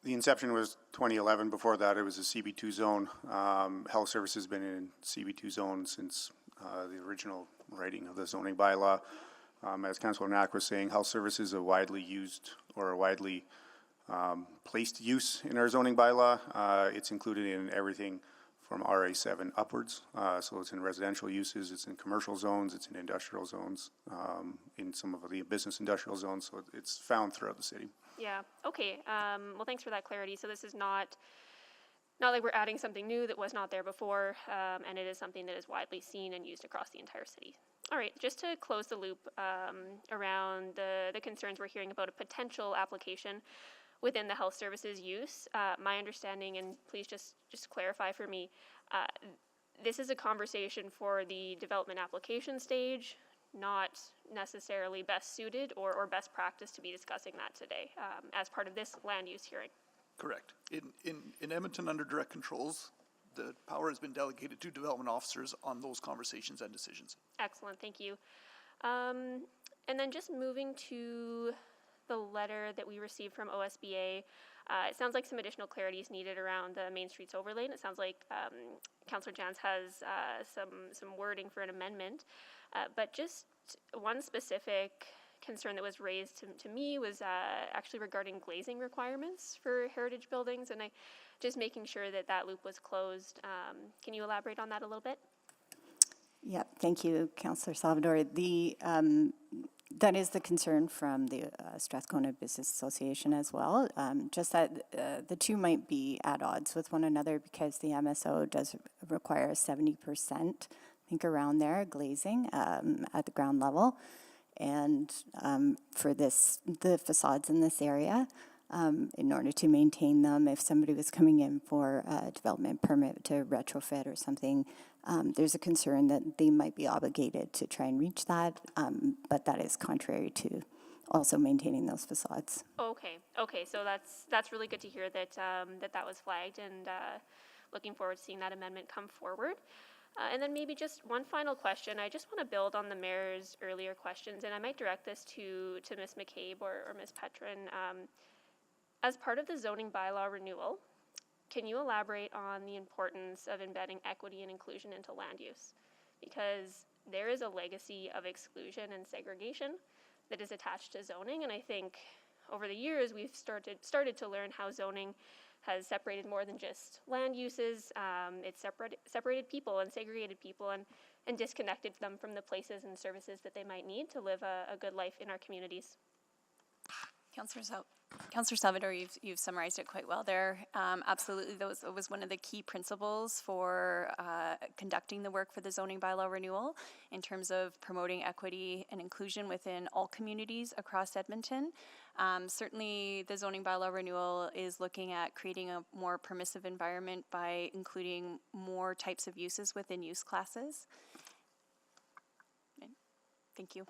The inception was 2011. Before that, it was a CB2 zone. Health service has been in CB2 zone since the original writing of the zoning bylaw. As Councillor Knack was saying, health service is a widely used or a widely placed use in our zoning bylaw. It's included in everything from RA7 upwards. So it's in residential uses, it's in commercial zones, it's in industrial zones, in some of the business industrial zones. So it's found throughout the city. Yeah, okay. Well, thanks for that clarity. So this is not like we're adding something new that was not there before, and it is something that is widely seen and used across the entire city. All right, just to close the loop around the concerns we're hearing about a potential application within the health services use, my understanding, and please just clarify for me, this is a conversation for the development application stage, not necessarily best suited or best practice to be discussing that today as part of this land use hearing. Correct. In Edmonton, under direct controls, the power has been delegated to development officers on those conversations and decisions. Excellent, thank you. And then just moving to the letter that we received from OSBA, it sounds like some additional clarity is needed around the Main Streets overlay, and it sounds like Councillor Jans has some wording for an amendment. But just one specific concern that was raised to me was actually regarding glazing requirements for heritage buildings, and just making sure that loop was closed. Can you elaborate on that a little bit? Yeah, thank you, Councillor Salvador. That is the concern from the Strathcona Business Association as well, just that the two might be at odds with one another because the MSO does require 70%, I think around there, glazing at the ground level. And for the facades in this area, in order to maintain them, if somebody was coming in for a development permit to retrofit or something, there's a concern that they might be obligated to try and reach that, but that is contrary to also maintaining those facades. Okay, so that's really good to hear that that was flagged, and looking forward to seeing that amendment come forward. And then maybe just one final question. I just want to build on the mayor's earlier questions, and I might direct this to Ms. McCabe or Ms. Petrin. As part of the zoning bylaw renewal, can you elaborate on the importance of embedding equity and inclusion into land use? Because there is a legacy of exclusion and segregation that is attached to zoning, and I think over the years we've started to learn how zoning has separated more than just land uses. It's separated people and segregated people and disconnected them from the places and services that they might need to live a good life in our communities. Councillor Salvador, you've summarized it quite well there. Absolutely, that was one of the key principles for conducting the work for the zoning bylaw renewal in terms of promoting equity and inclusion within all communities across Edmonton. Certainly, the zoning bylaw renewal is looking at creating a more permissive environment by including more types of uses within use classes. Thank you.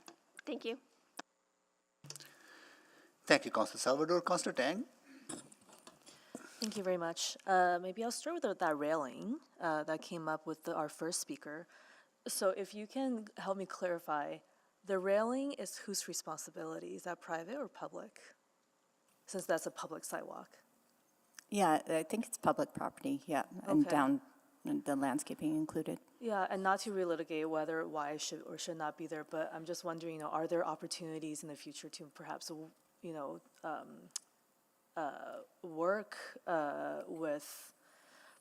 Thank you. Thank you, Councillor Salvador. Councillor Tang? Thank you very much. Maybe I'll start with that railing that came up with our first speaker. So if you can help me clarify, the railing is whose responsibility? Is that private or public? Since that's a public sidewalk. Yeah, I think it's public property, yeah, and Okay. down and the landscaping included. Yeah, and not to relitigate whether why it should or should not be there, but I'm just wondering, you know, are there opportunities in the future to perhaps, you know, work with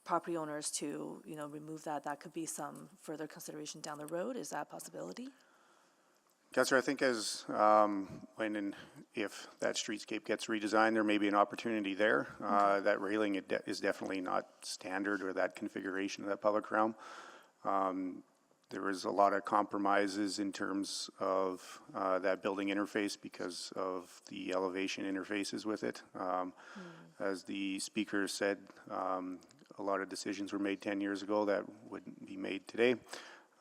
property owners to, you know, remove that? That could be some further consideration down the road. Is that a possibility? Councillor, I think as when and if that streetscape gets redesigned, there may be an opportunity there. That railing is definitely not standard or that configuration of that public realm. There was a lot of compromises in terms of that building interface because of the elevation interfaces with it. As the speaker said, a lot of decisions were made 10 years ago that wouldn't be made today.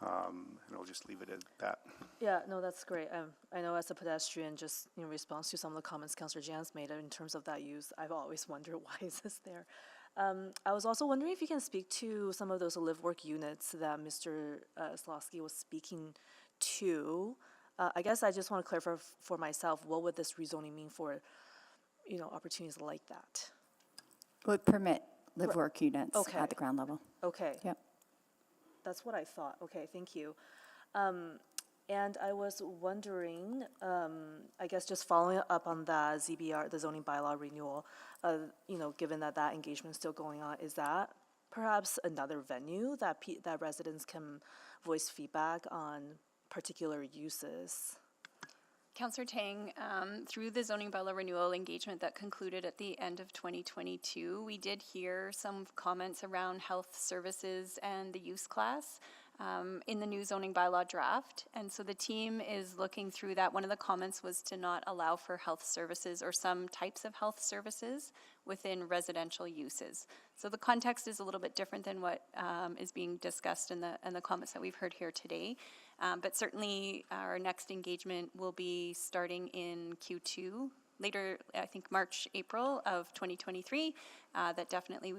And I'll just leave it at that. Yeah, no, that's great. I know as a pedestrian, just in response to some of the comments Councillor Jan's made in terms of that use, I've always wondered why is this there. I was also wondering if you can speak to some of those live-work units that Mr. Slosky was speaking to. I guess I just want to clarify for myself, what would this rezoning mean for, you know, opportunities like that? Would permit live-work units at the ground level. Okay. Yep. That's what I thought. Okay, thank you. And I was wondering, I guess just following up on the ZBR, the zoning bylaw renewal, you know, given that that engagement is still going on, is that perhaps another venue that that residents can voice feedback on particular uses? Councillor Tang, through the zoning bylaw renewal engagement that concluded at the end of 2022, we did hear some comments around health services and the use class in the new zoning bylaw draft. And so the team is looking through that. One of the comments was to not allow for health services or some types of health services within residential uses. So the context is a little bit different than what is being discussed in the comments that we've heard here today. But certainly our next engagement will be starting in Q2, later, I think March, April of 2023, that definitely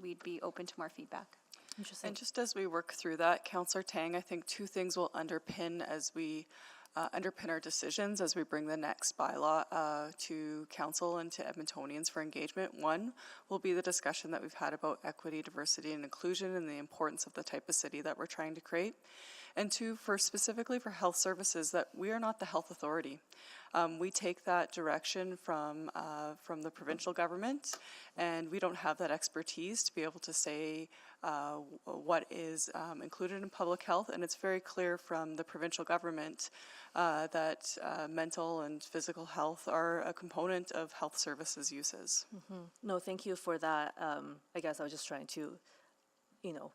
we'd be open to more feedback. Interesting. And just as we work through that, Councillor Tang, I think two things will underpin as we underpin our decisions as we bring the next bylaw to council and to Edmontonians for engagement. One will be the discussion that we've had about equity, diversity, and inclusion and the importance of the type of city that we're trying to create. And two, specifically for health services, that we are not the health authority. We take that direction from the provincial government, and we don't have that expertise to be able to say what is included in public health. And it's very clear from the provincial government that mental and physical health are a component of health services uses. Mm-hmm. No, thank you for that. I guess I was just trying to, you know,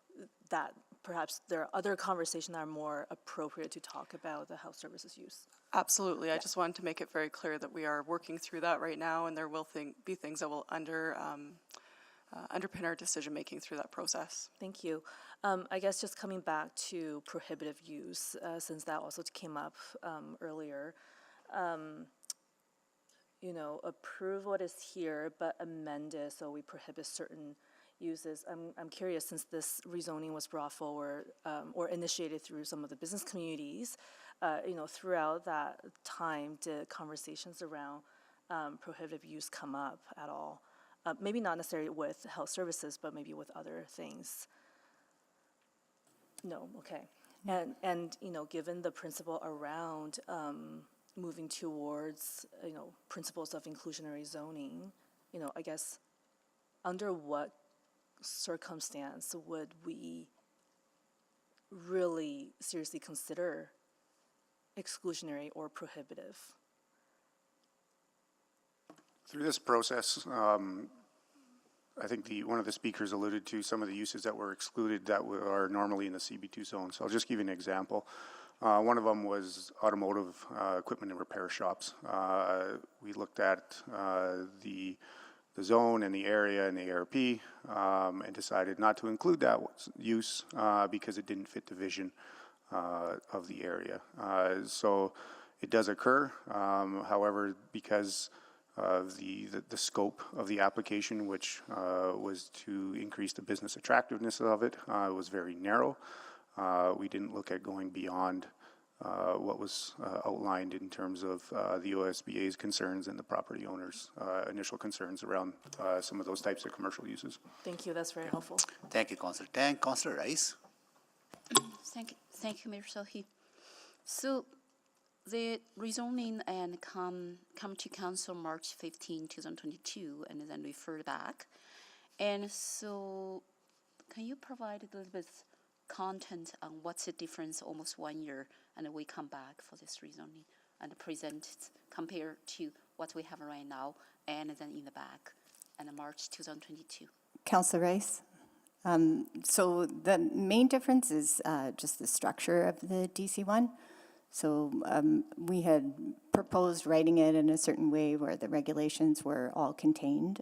that perhaps there are other conversations that are more appropriate to talk about the health services use. Absolutely. I just wanted to make it very clear that we are working through that right now, and there will be things that will underpin our decision-making through that process. Thank you. I guess just coming back to prohibitive use, since that also came up earlier, you know, approve what is here, but amend it so we prohibit certain uses. I'm curious, since this rezoning was brought forward or initiated through some of the business communities, you know, throughout that time, did conversations around prohibitive use come up at all? Maybe not necessarily with health services, but maybe with other things. No, okay. And you know, given the principle around moving towards, you know, principles of inclusionary zoning, you know, I guess under what circumstance would we really seriously consider exclusionary or prohibitive? Through this process, I think one of the speakers alluded to some of the uses that were excluded that are normally in the CB2 zone. So I'll just give you an example. One of them was automotive equipment and repair shops. We looked at the zone and the area and the ARP and decided not to include that use because it didn't fit the vision of the area. So it does occur. However, because of the scope of the application, which was to increase the business attractiveness of it, was very narrow. We didn't look at going beyond what was outlined in terms of the OSBA's concerns and the property owners' initial concerns around some of those types of commercial uses. Thank you, that's very helpful. Thank you, Councillor Tang. Councillor Rice? Thank you, Mayor Sohi. So the rezoning and come to council March 15, 2022, and then referred back. And so can you provide a little bit content on what's the difference almost 1 year, and then we come back for this rezoning and present it compared to what we have right now and then in the back and March 2022. Councillor Rice? So the main difference is just the structure of the DC1. So we had proposed writing it in a certain way where the regulations were all contained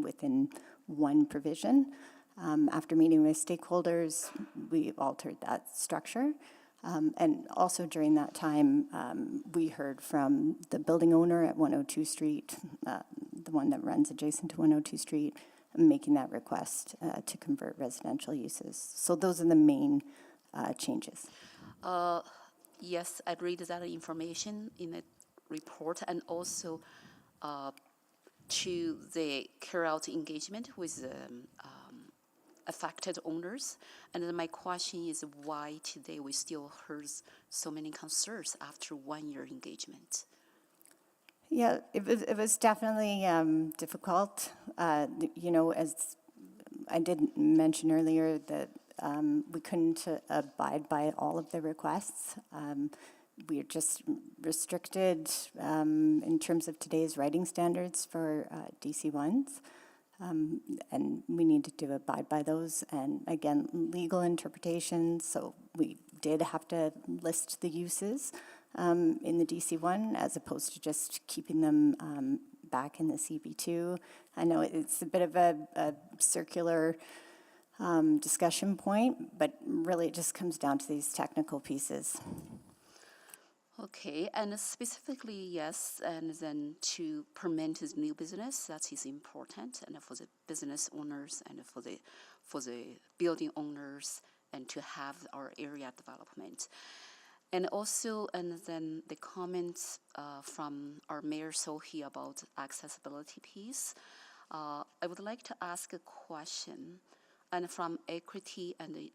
within one provision. After meeting with stakeholders, we altered that structure. And also during that time, we heard from the building owner at 102 Street, the one that runs adjacent to 102 Street, making that request to convert residential uses. So those are the main changes. Yes, I read that information in the report, and also to the carry out engagement with affected owners. And then my question is why today we still heard so many concerns after 1 year engagement? Yeah, it was definitely difficult. You know, as I did mention earlier, that we couldn't abide by all of the requests. We are just restricted in terms of today's writing standards for DC1s. And we needed to abide by those. And again, legal interpretations. So we did have to list the uses in the DC1 as opposed to just keeping them back in the CB2. I know it's a bit of a circular discussion point, but really it just comes down to these technical pieces. Okay, and specifically, yes, and then to permit his new business, that is important, and for the business owners and for the building owners, and to have our area development. And also, and then the comments from our Mayor Sohi about accessibility piece. I would like to ask a question, and from equity and the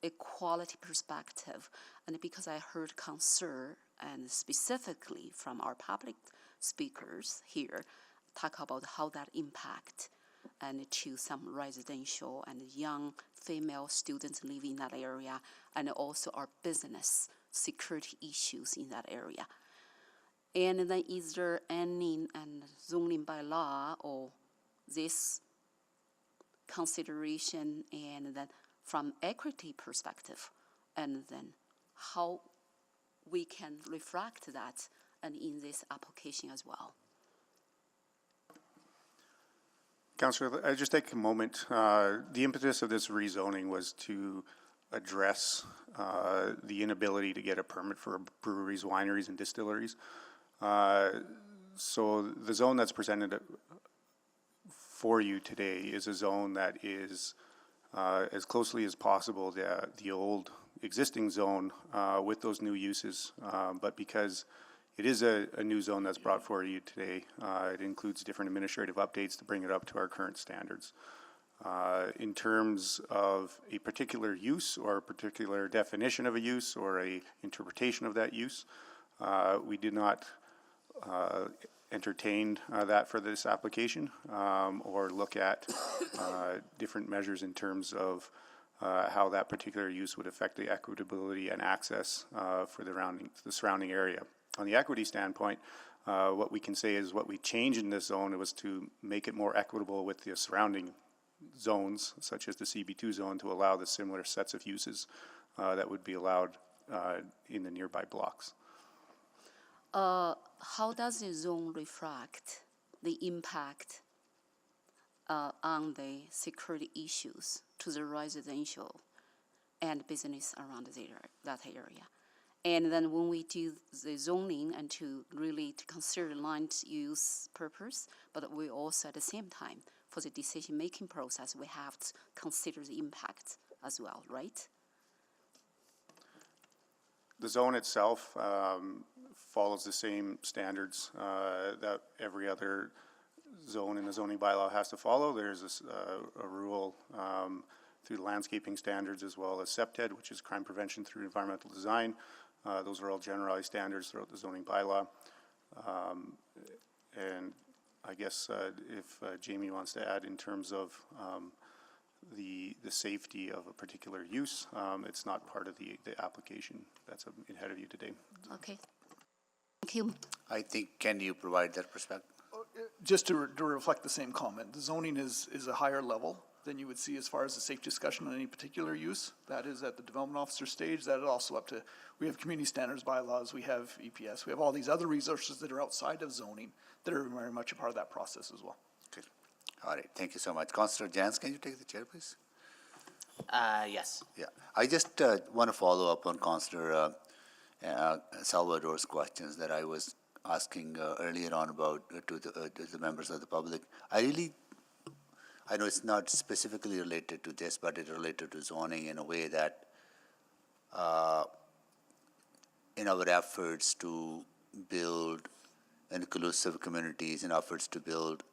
equality perspective, and because I heard concern, and specifically from our public speakers here, talk about how that impact and to some residential and young female students living in that area, and also our business security issues in that area. And then is there any zoning by law or this consideration, and then from equity perspective, and then how we can reflect that and in this application as well? Councillor, I just take a moment. The impetus of this rezoning was to address the inability to get a permit for breweries, wineries, and distilleries. So the zone that's presented for you today is a zone that is as closely as possible the old existing zone with those new uses, but because it is a new zone that's brought for you today, it includes different administrative updates to bring it up to our current standards. In terms of a particular use or a particular definition of a use or a interpretation of that use, we did not entertain that for this application or look at different measures in terms of how that particular use would affect the equitability and access for the surrounding area. On the equity standpoint, what we can say is what we changed in this zone was to make it more equitable with the surrounding zones, such as the CB2 zone, to allow the similar sets of uses that would be allowed in the nearby blocks. How does the zone reflect the impact on the security issues to the residential and business around that area? And then when we do the zoning and to really to consider land use purpose, but we also at the same time for the decision-making process, we have to consider the impact as well, right? The zone itself follows the same standards that every other zone in the zoning bylaw has to follow. There's a rule through the landscaping standards as well as SEPTED, which is crime prevention through environmental design. Those are all generalized standards throughout the zoning bylaw. And I guess if Jamie wants to add in terms of the safety of a particular use, it's not part of the application that's ahead of you today. Okay. Thank you. I think, can you provide that perspective? Just to reflect the same comment, the zoning is a higher level than you would see as far as the safe discussion on any particular use. That is at the development officer stage. That is also up to, we have community standards bylaws, we have EPS, we have all these other resources that are outside of zoning that are very much a part of that process as well. Good. All right, thank you so much. Councillor Jans, can you take the chair, please? Yes. Yeah, I just want to follow up on Councillor Salvador's questions that I was asking earlier on about to the members of the public. I know it's not specifically related to this, but it's related to zoning in a way that in our efforts to build inclusive communities, in efforts to build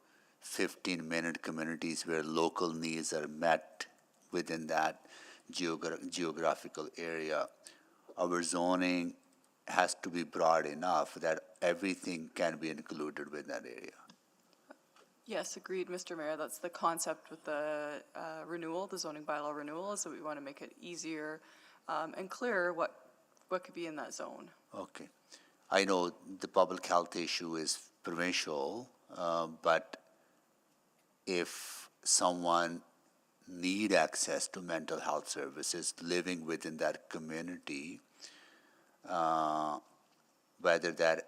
15-minute communities where local needs are met within that geographical area, our zoning has to be broad enough that everything can be included within that area. Yes, agreed, Mr. Mayor. That's the concept with the renewal, the zoning bylaw renewal, is that we want to make it easier and clearer what could be in that zone. Okay. I know the public health issue is provincial, but if someone need access to mental health services living within that community, whether that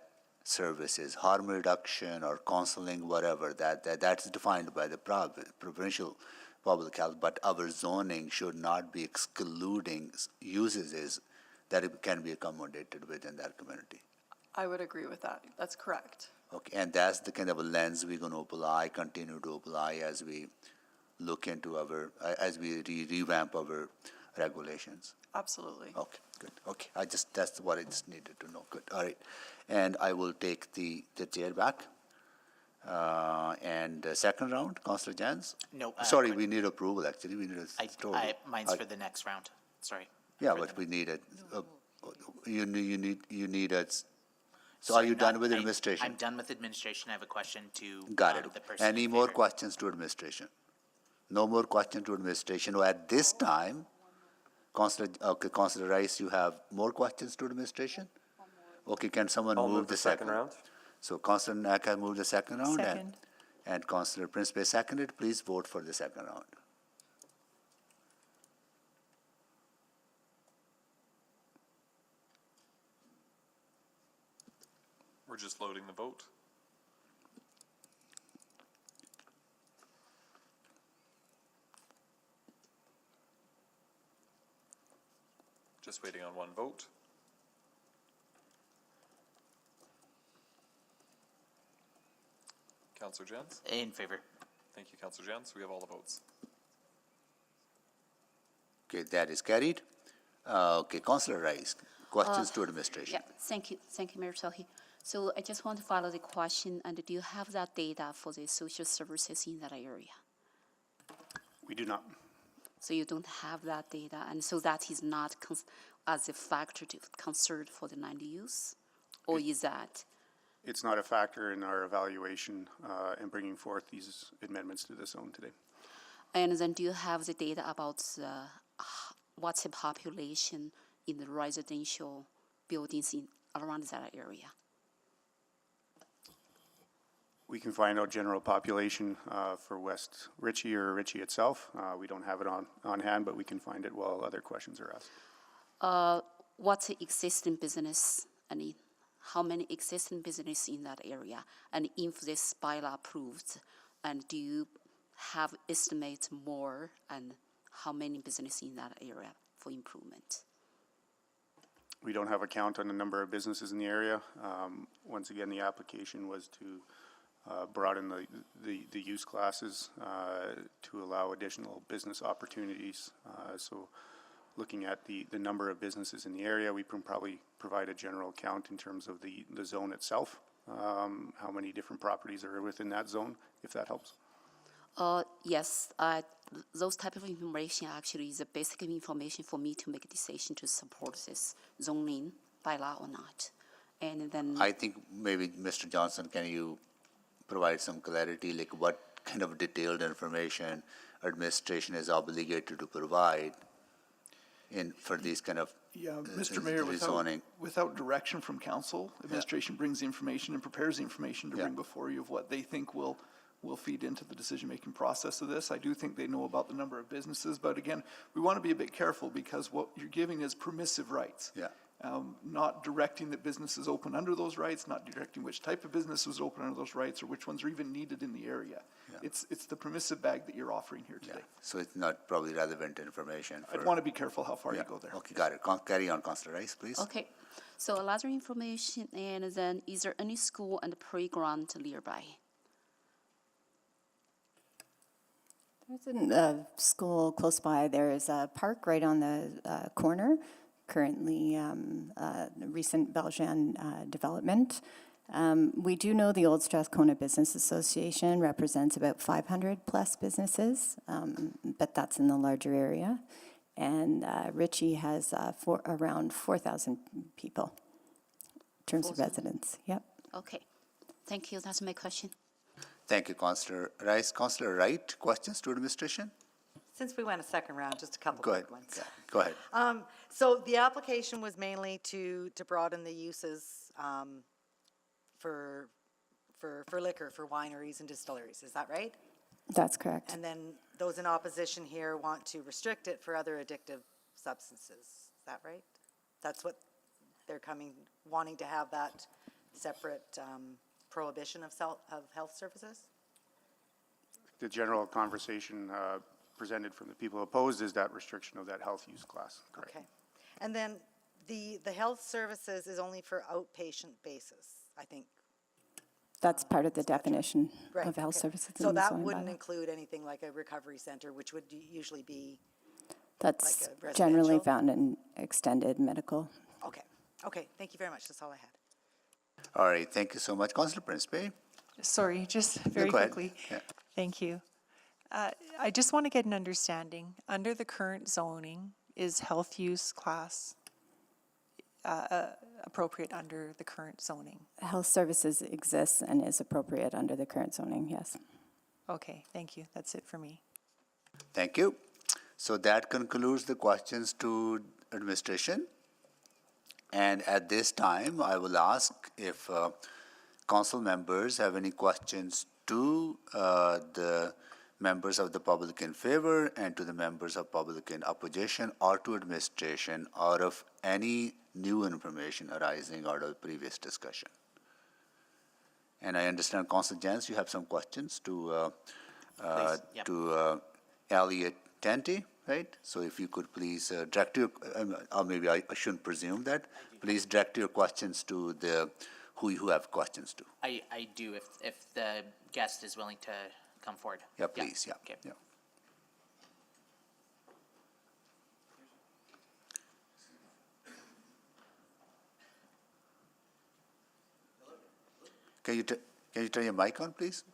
service is harm reduction or counseling, whatever, that's defined by the provincial public health, but our zoning should not be excluding uses that it can be accommodated within that community. I would agree with that. That's correct. Okay, and that's the kind of a lens we're going to apply, continue to apply as we look into as we revamp our regulations. Absolutely. Okay, good. Okay, that's what I just needed to know. Good. All right, and I will take the chair back. And second round, Councillor Jans. No. Sorry, we need approval. Actually, we need a story. Mine's for the next round. Sorry. Yeah, but we need it. You need it. So are you done with administration? I'm done with administration. I have a question to Got it. the person. Any in more favor. questions to administration? No more questions to administration. Or at this time, Councillor Rice, you have more questions to administration? Okay, can someone move the second round? So Councillor Nack has moved the second round. Second. And Councillor Principe seconded. Please vote for the second round. We're just loading the vote. Just waiting on one vote. Councillor Jans? In favor. Thank you, Councillor Jans. We have all the votes. Okay, that is carried. Okay, Councillor Rice, questions to administration. Yeah, thank you, Mayor Sohi. So I just want to follow the question, and do you have that data for the social services in that area? We do not. So you don't have that data, and so that is not as a factor to concern for the land use, or is that? It's not a factor in our evaluation in bringing forth these amendments to the zone today. And then do you have the data about what's the population in the residential buildings around that area? We can find out general population for West Ritchie or Ritchie itself. We don't have it on hand, but we can find it while other questions are asked. What's the existing business? And how many existing business in that area? And if this bylaw approved, and do you have estimate more and how many business in that area for improvement? We don't have a count on the number of businesses in the area. Once again, the application was to broaden the use classes to allow additional business opportunities. So looking at the number of businesses in the area. We can probably provide a general count in terms of the zone itself, how many different properties are within that zone, if that helps. Yes, those type of information actually is a basic information for me to make a decision to support this zoning bylaw or not. And then I think maybe, Mr. Johnson, can you provide some clarity, like what kind of detailed information administration is obligated to provide for these kind of Yeah, Mr. Mayor, rezoning? without direction from council, administration brings the information and prepares the information to bring before you of what they think will feed into the decision-making process of this. I do think they know about the number of businesses, but again, we want to be a bit careful because what you're giving is permissive rights. Yeah. Not directing that businesses open under those rights, not directing which type of business is open under those rights or which ones are even needed in the area. Yeah. It's the permissive bag that you're offering here today. So it's not probably relevant information. I'd want to be careful how far you go there. Okay, got it. Carry on, Councillor Rice, please. okay, so a lot of information, and then is there any school and playground nearby? There's a school close by. There is a park right on the corner, currently a recent Belgian development. We do know the Old Strathcona Business Association represents about 500 plus businesses, but that's in the larger area. And Ritchie has around 4,000 people in terms of residents. Yep. Okay, thank you, that's my question. Thank you, Councillor Rice. Councillor Wright, questions to administration? Since we went a second round, just a couple Go ahead. quick ones. Yeah, go ahead. So the application was mainly to broaden the uses for liquor, for wineries and distilleries, is that right? That's correct. And then those in opposition here want to restrict it for other addictive substances, is that right? That's what they're wanting to have that separate prohibition of health services? The general conversation presented from the people opposed is that restriction of that health use class. Correct. Okay. And then the health services is only for outpatient basis, I think. That's part of the definition Right, of health okay. services. So in the that zoning wouldn't bylaw. include anything like a recovery center, which would usually be That's like a generally residential? found in extended medical. Okay. Okay, thank you very much. That's all I had. All right, thank you so much. Councillor Principe? Sorry, just very go ahead. quickly. Yeah. Thank you. I just want to get an understanding. Under the current zoning, is health use class appropriate under the current zoning? Health services exists and is appropriate under the current zoning, yes. Okay, thank you. That's it for me. Thank you. So that concludes the questions to administration. And at this time, I will ask if council members have any questions to the members of the public in favor and to the members of public in opposition or to administration out of any new information arising out of the previous discussion. And I understand, Councillor Jans, you have some questions to Elliot Tanti, right? So if you could please direct your, or maybe I shouldn't presume that, please direct your questions to the who you have questions to. I do, if the guest is willing to come forward. Yeah, please, yeah. Okay. Yeah. Can you turn your mic on, please?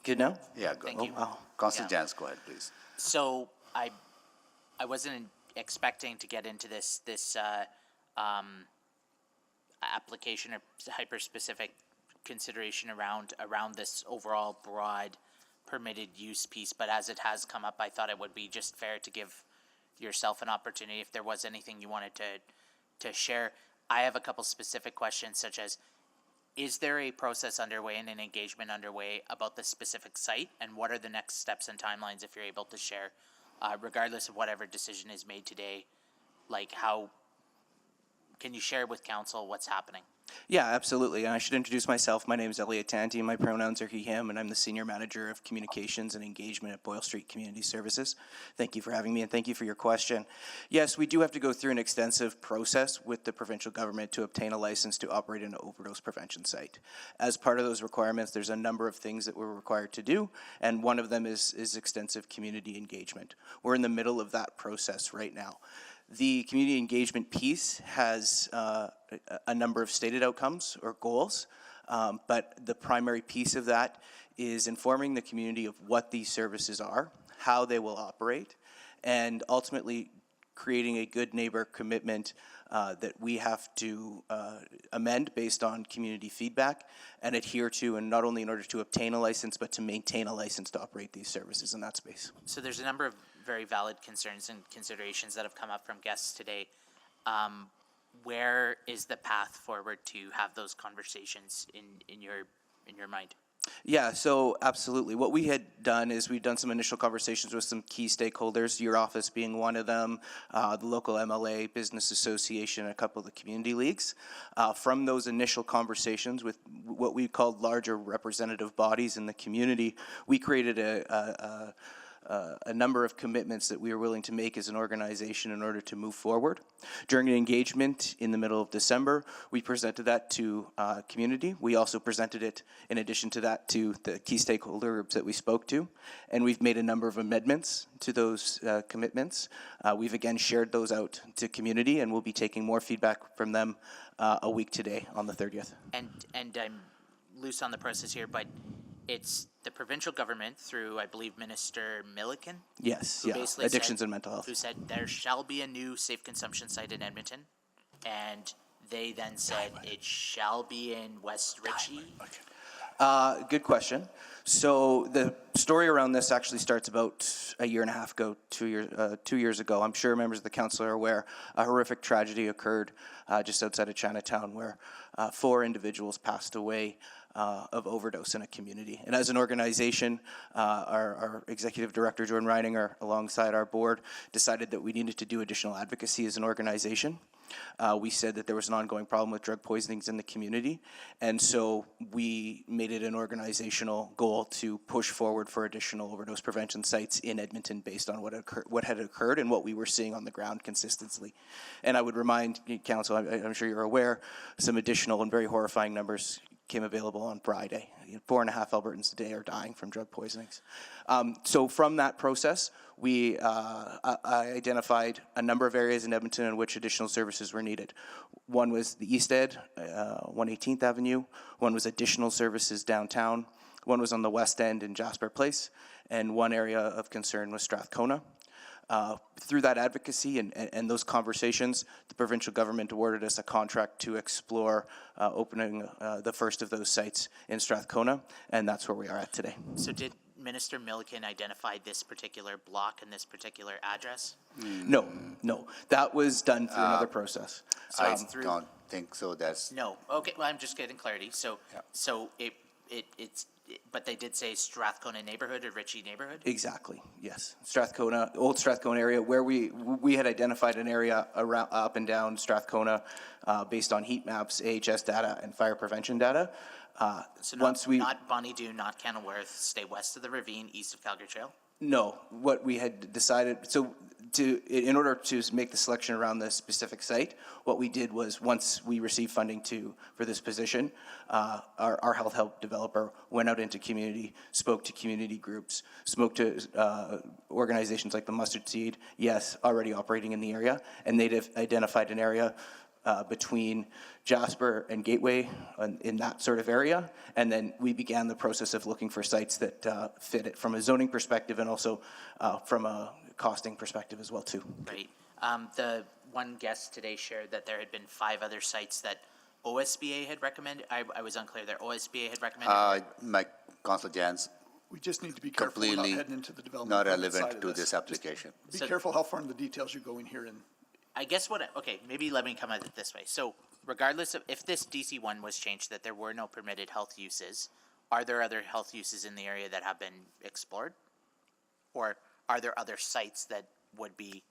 Good now? Yeah, go. Thank you. Wow. Councillor Jans, go ahead, please. So I wasn't expecting to get into this application or hyper-specific consideration around this overall broad permitted use piece, but as it has come up, I thought it would be just fair to give yourself an opportunity if there was anything you wanted to share. I have a couple specific questions, such as, is there a process underway and an engagement underway about the specific site, and what are the next steps and timelines, if you're able to share, regardless of whatever decision is made today, like how can you share with council what's happening? Yeah, absolutely. And I should introduce myself. My name is Elliot Tanti. My pronouns are he, him, and I'm the Senior Manager of Communications and Engagement at Boyle Street Community Services. Thank you for having me, and thank you for your question. Yes, we do have to go through an extensive process with the provincial government to obtain a license to operate an overdose prevention site. As part of those requirements, there's a number of things that we're required to do, and one of them is extensive community engagement. We're in the middle of that process right now. The community engagement piece has a number of stated outcomes or goals, but the primary piece of that is informing the community of what these services are, how they will operate, and ultimately creating a good neighbor commitment that we have to amend based on community feedback and adhere to, and not only in order to obtain a license, but to maintain a license to operate these services in that space. So there's a number of very valid concerns and considerations that have come up from guests today. Where is the path forward to have those conversations in your mind? Yeah, so absolutely. What we had done is we've done some initial conversations with some key stakeholders, your office being one of them, the local MLA, Business Association, and a couple of the community leagues. From those initial conversations with what we called larger representative bodies in the community, we created a number of commitments that we were willing to make as an organization in order to move forward. During an engagement in the middle of December, we presented that to community. We also presented it, in addition to that, to the key stakeholder groups that we spoke to, and we've made a number of amendments to those commitments. We've again shared those out to community, and we'll be taking more feedback from them a week today on the 30th. And I'm loose on the process here, but it's the provincial government through, I believe, Minister Milliken. Yes, who yeah, basically addictions said, and mental health. Who said there shall be a new safe consumption site in Edmonton, and they then said it shall be in West Ritchie. Good question. So the story around this actually starts about a year and a half ago, 2 years ago. I'm sure members of the council are aware a horrific tragedy occurred just outside of Chinatown where 4 individuals passed away of overdose in a community. And as an organization, our executive director, Jordan Reininger, alongside our board, decided that we needed to do additional advocacy as an organization. We said that there was an ongoing problem with drug poisonings in the community, and so we made it an organizational goal to push forward for additional overdose prevention sites in Edmonton based on what had occurred and what we were seeing on the ground consistently. And I would remind Council, I'm sure you're aware, some additional and very horrifying numbers came available on Friday. 4.5 Albertans a day are dying from drug poisonings. So from that process, we identified a number of areas in Edmonton in which additional services were needed. One was the East Ed, 118th Avenue. One was additional services downtown. One was on the West End in Jasper Place. And one area of concern was Strathcona. Through that advocacy and those conversations, the provincial government awarded us a contract to explore opening the first of those sites in Strathcona, and that's where we are at today. So did Minister Milliken identify this particular block and this particular address? No. That was done through another process. So I it's through. don't think so. That's No. Okay. Well, I'm just getting clarity. So, but they did say Strathcona neighborhood or Ritchie neighborhood? Exactly, yes. Strathcona, old Strathcona area, where we had identified an area around, up and down Strathcona based on heat maps, AHS data, and fire prevention data. So not Bonnie Doon, not Kenilworth, stay west of the ravine, east of Calgary Trail? No, what we had decided, so in order to make the selection around this specific site, what we did was once we received funding for this position, our health help developer went out into community, spoke to community groups, spoke to organizations like the Mustard Seed, yes, already operating in the area, and they'd identified an area between Jasper and Gateway in that sort of area, and then we began the process of looking for sites that fit it from a zoning perspective and also from a costing perspective as well too. Right. The one guest today shared that there had been 5 other sites that OSBA had recommended. I was unclear there. OSBA had recommended. My Councilor Jans, We just need to be careful we're not completely heading into the development not permit side relevant of to this. this application. Be careful how far in the details you're going here in. I guess okay, maybe let me come at it this way. So regardless of if this DC1 was changed, that there were no permitted health uses, are there other health uses in the area that have been explored? Or are there other sites that would be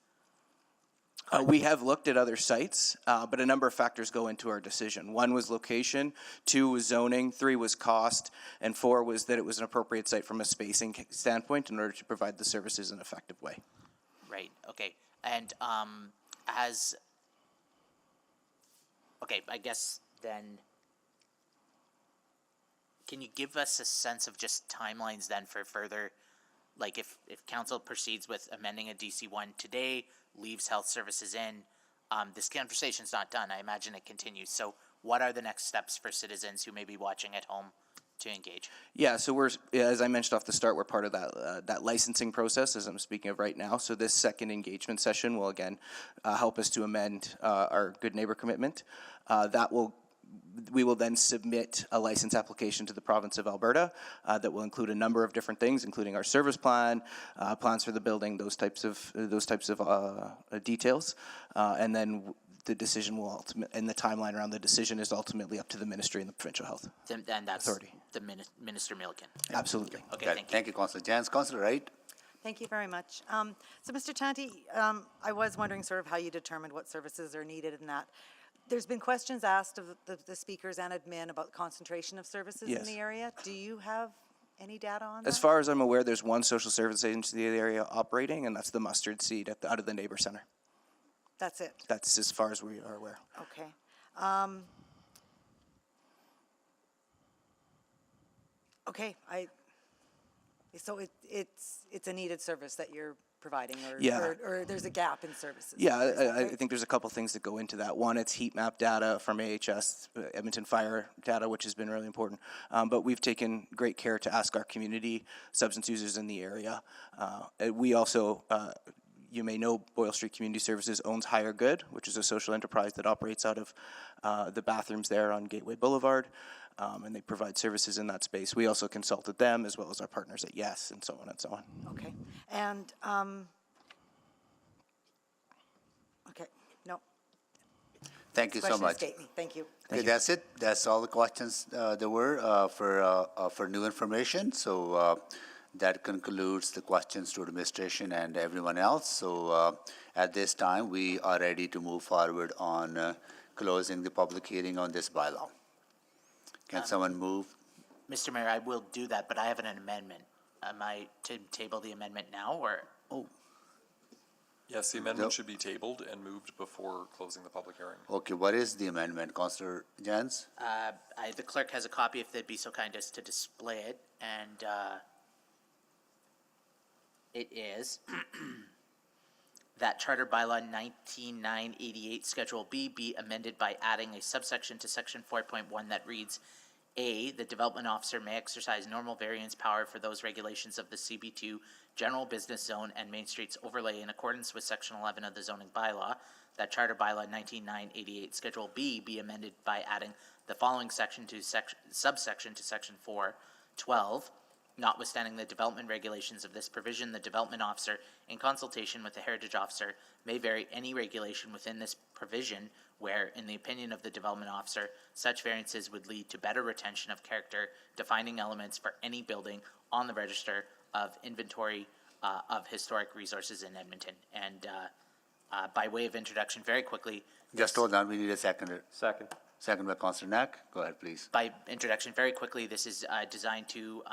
We have looked at other sites, but a number of factors go into our decision. 1 was location, 2 was zoning, 3 was cost, and 4 was that it was an appropriate site from a spacing standpoint in order to provide the services in an effective way. Right, okay. And okay, I guess then, can you give us a sense of just timelines then for further, like if council proceeds with amending a DC1 today, leaves health services in, this conversation's not done. I imagine it continues. So what are the next steps for citizens who may be watching at home to engage? Yeah, so we're, as I mentioned off the start, we're part of that licensing process, as I'm speaking of right now. So this second engagement session will again help us to amend our good neighbor commitment. We will then submit a license application to the province of Alberta that will include a number of different things, including our service plan, plans for the building, those types of details, and then the decision will and the timeline around the decision is ultimately up to the ministry and the provincial health And that's authority. the Minister Milliken. Absolutely. Okay, thank you. Thank you, Councillor Jans. Councillor Wright? Thank you very much. So, Mr. Chanty, I was wondering sort of how you determined what services are needed in that. There's been questions asked of the speakers and admin about concentration of services in Yes. the area. Do you have any data on As that? far as I'm aware, there's one social service agency in the area operating, and that's the Mustard Seed out of the neighbor center. That's it? That's as far as we are aware. Okay. Okay, so it's a needed service that you're providing, Yeah. or there's a gap in services? Yeah, Is that I right? think there's a couple things that go into that. One, it's heat map data from AHS, Edmonton Fire data, which has been really important. But we've taken great care to ask our community, substance users in the area. We also, you may know, Boyle Street Community Services owns Higher Good, which is a social enterprise that operates out of the bathrooms there on Gateway Boulevard. And they provide services in that space. We also consulted them as well as our partners at Yes and so on and so on. Okay, and, okay, no. Thank you so Question much. escaped me. Thank you. Okay, that's it. That's all the questions there were for new information. So that concludes the questions to administration and everyone else. So at this time, we are ready to move forward on closing the public hearing on this bylaw. Can someone move? Mr. Mayor, I will do that, but I have an amendment. Am I to table the amendment now, or? Oh, Yes, the amendment should be tabled and moved before closing the public hearing. okay. What is the amendment, Councillor Jans? The clerk has a copy, if they'd be so kind as to display it, and it is that Charter Bylaw 19988 Schedule B be amended by adding a subsection to Section 4.1 that reads, A, the development officer may exercise normal variance power for those regulations of the CB2 General Business Zone and Main Streets overlay in accordance with Section 11 of the zoning bylaw. That Charter Bylaw 19988 Schedule B be amended by adding the following subsection to Section 4:12. Notwithstanding the development regulations of this provision, the development officer, in consultation with the heritage officer, may vary any regulation within this provision where, in the opinion of the development officer, such variances would lead to better retention of character defining elements for any building on the register of inventory of historic resources in Edmonton. And by way of introduction, very quickly. Just hold on, we need a seconder. Second. Second by Councillor Knack. Go ahead, please. By introduction, very quickly, this is designed to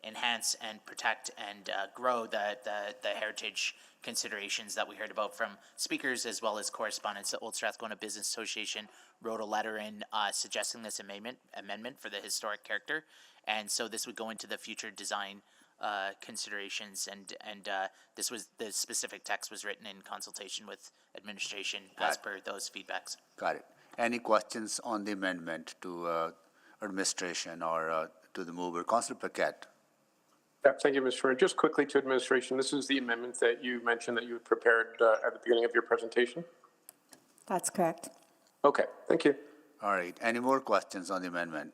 enhance and protect and grow the heritage considerations that we heard about from speakers as well as correspondents. The Old Strathcona Business Association wrote a letter in suggesting this amendment for the historic character, and so this would go into the future design considerations, and the specific text was written in consultation with administration as per those feedbacks. Got it. Any questions on the amendment to administration or to the mover? Councillor Paquette. Yeah, thank you, Mr. Mayor. Just quickly to administration, this is the amendment that you mentioned that you had prepared at the beginning of your presentation? That's correct. Okay, thank you. All right. Any more questions on the amendment?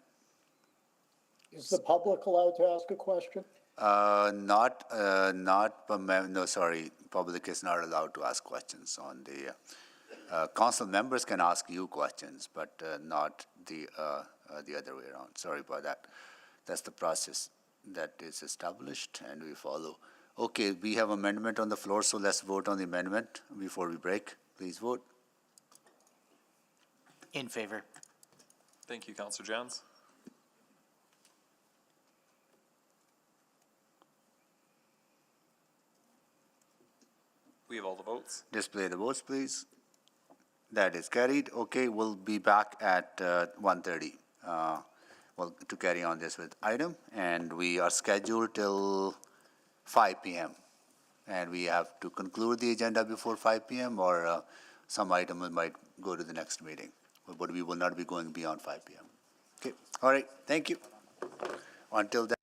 Is the public allowed to ask a question? No, sorry. Public is not allowed to ask questions on the, council members can ask you questions, but not the other way around. Sorry about that. That's the process that is established and we follow. Okay, we have amendment on the floor, so let's vote on the amendment before we break. Please vote. In favor. Thank you, Councillor Jans. We have all the votes. Display the votes, please. That is carried. Okay, we'll be back at 1:30. Well, to carry on this with item, and we are scheduled till 5 p.m. And we have to conclude the agenda before 5 p.m. or some items might go to the next meeting, but we will not be going beyond 5 p.m. Okay, all right, thank you. Until then.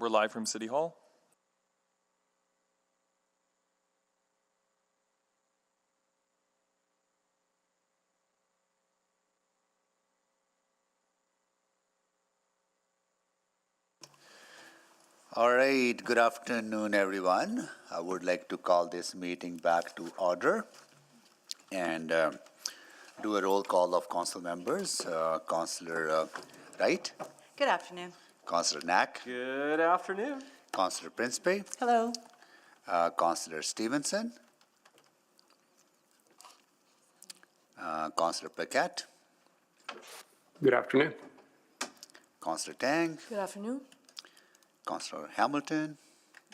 We're live from City Hall. All right, good afternoon, everyone. I would like to call this meeting back to order and do a roll call of council members. Councillor Wright, Good afternoon. Councillor Knack, Good afternoon. Councillor Principe, Hello. Councillor Stevenson, Councillor Paquette, Good afternoon. Councillor Tang, Good afternoon. Councillor Hamilton,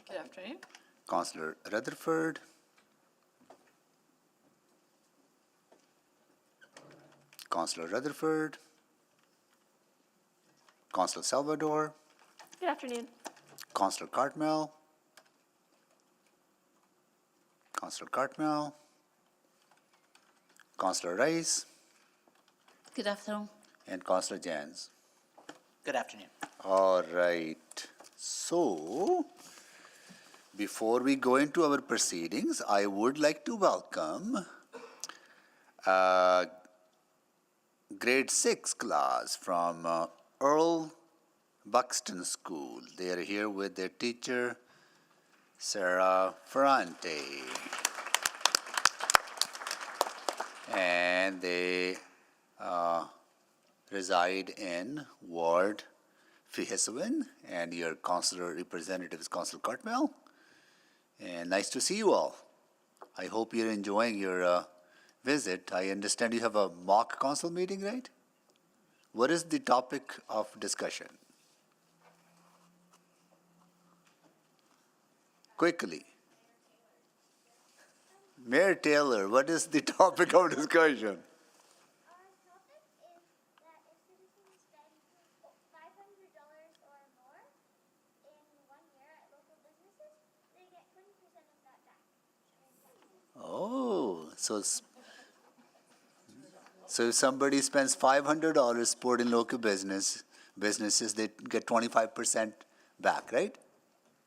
Good afternoon. Councillor Rutherford, Councillor Rutherford, Councillor Salvador, Good afternoon. Councillor Cartmel, Councillor Cartmel, Councillor Rice, Good afternoon. and Councillor Jans. Good afternoon. All right. So, before we go into our proceedings, I would like to welcome grade 6 class from Earl Buxton School. They are here with their teacher, Sarah Ferrante. And they reside in Ward Fihiswin, and your councillor representative is Councillor Cartmel. And nice to see you all. I hope you're enjoying your visit. I understand you have a mock council meeting, right? What is the topic of discussion? Quickly. Mayor Taylor, what is the topic of discussion? Oh, so if somebody spends $500 supporting local businesses, they get 25% back, right?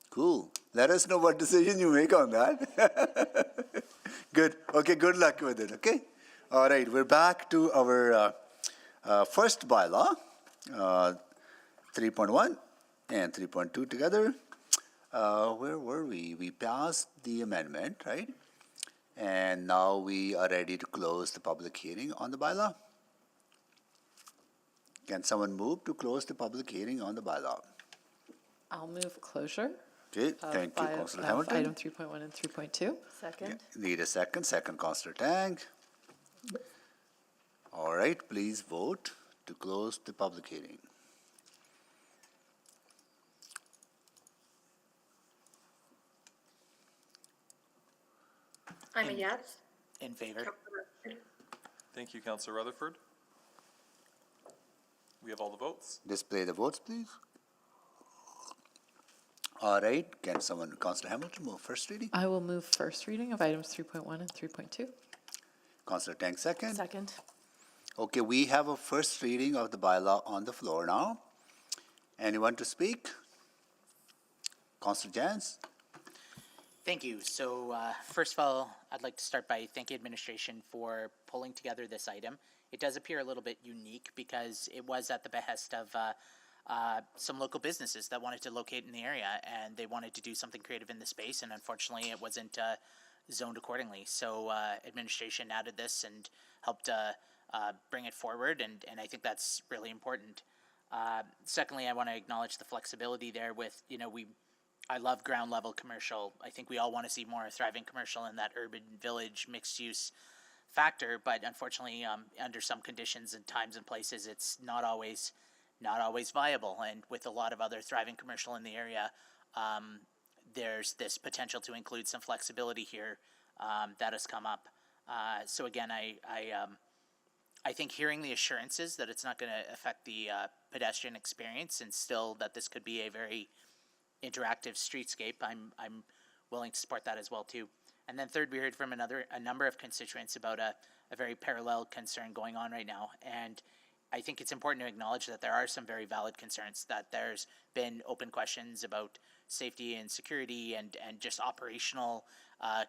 Cool. Let us know what decision you make on that. Good. Okay, good luck with it, okay? All right, we're back to our first bylaw, 3.1 and 3.2 together. Where were we? We passed the amendment, right? And now we are ready to close the public hearing on the bylaw. Can someone move to close the public hearing on the bylaw? I'll move closure. Okay, thank you, Councillor Hamilton. Item 3.1 and 3.2. Second. Need a second. Second, Councillor Tang. All right, please vote to close the public hearing. I'm a yes. In favor. Thank you, Councillor Rutherford. We have all the votes. Display the votes, please. All right, can someone, Councillor Hamilton, move first reading? I will move first reading of items 3.1 and 3.2. Councillor Tang, second. Second. Okay, we have a first reading of the bylaw on the floor now. Anyone to speak? Councillor Jans? Thank you. So first of all, I'd like to start by thanking administration for pulling together this item. It does appear a little bit unique because it was at the behest of some local businesses that wanted to locate in the area, and they wanted to do something creative in the space, and unfortunately it wasn't zoned accordingly. So administration added this and helped bring it forward, and I think that's really important. Secondly, I want to acknowledge the flexibility there with, I love ground level commercial. I think we all want to see more thriving commercial in that urban village mixed use factor, but unfortunately, under some conditions and times and places, it's not always viable. And with a lot of other thriving commercial in the area, there's this potential to include some flexibility here that has come up. So again, I think hearing the assurances that it's not going to affect the pedestrian experience and still that this could be a very interactive streetscape, I'm willing to support that as well too. And then third, we heard from a number of constituents about a very parallel concern going on right now. And I think it's important to acknowledge that there are some very valid concerns, that there's been open questions about safety and security and just operational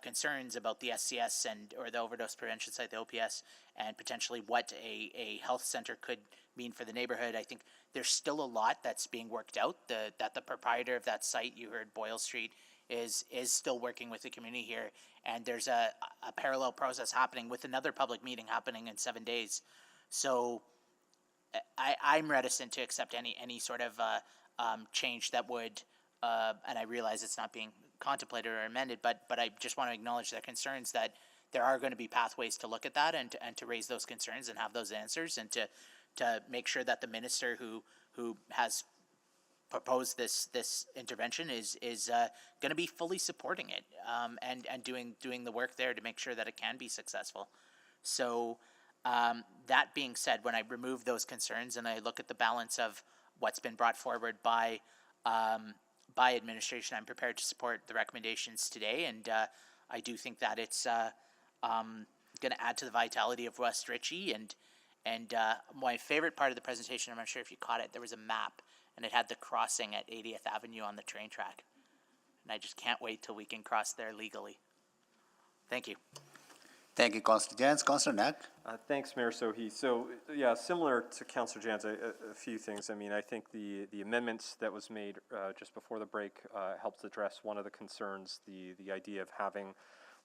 concerns about the SCS or the overdose prevention site, the OPS, and potentially what a health center could mean for the neighborhood. I think there's still a lot that's being worked out. That the proprietor of that site, you heard Boyle Street, is still working with the community here, and there's a parallel process happening with another public meeting happening in 7 days. So I'm reticent to accept any sort of change that would, and I realize it's not being contemplated or amended, but I just want to acknowledge their concerns, that there are going to be pathways to look at that and to raise those concerns and have those answers, and to make sure that the minister who has proposed this intervention is going to be fully supporting it, and doing the work there to make sure that it can be successful. So that being said, when I remove those concerns and I look at the balance of what's been brought forward by administration, I'm prepared to support the recommendations today, and I do think that it's going to add to the vitality of West Ritchie. And my favorite part of the presentation, I'm not sure if you caught it, there was a map, and it had the crossing at 80th Avenue on the train track. And I just can't wait till we can cross there legally. Thank you. Thank you, Councillor Jans. Councillor Knack. Thanks, Mayor Sohi. So, yeah, similar to Councillor Jans, a few things. I mean, I think the amendment that was made just before the break helps address one of the concerns. The idea of having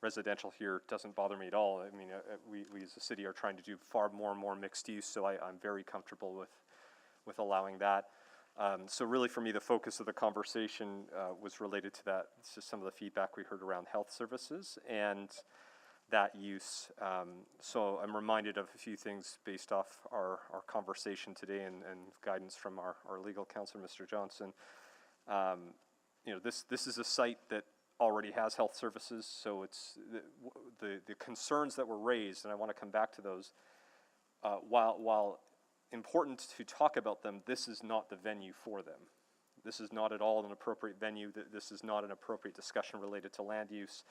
residential here doesn't bother me at all. I mean, we as a city are trying to do far more and more mixed use, so I'm very comfortable with allowing that. So really for me, the focus of the conversation was related to that. It's just some of the feedback we heard around health services and that use. So I'm reminded of a few things based off our conversation today and guidance from our legal counsel, Mr. Johnson. You know, this is a site that already has health services, so it's the concerns that were raised, and I want to come back to those. While important to talk about them, this is not the venue for them. This is not at all an appropriate venue. This is not an appropriate discussion related to land use.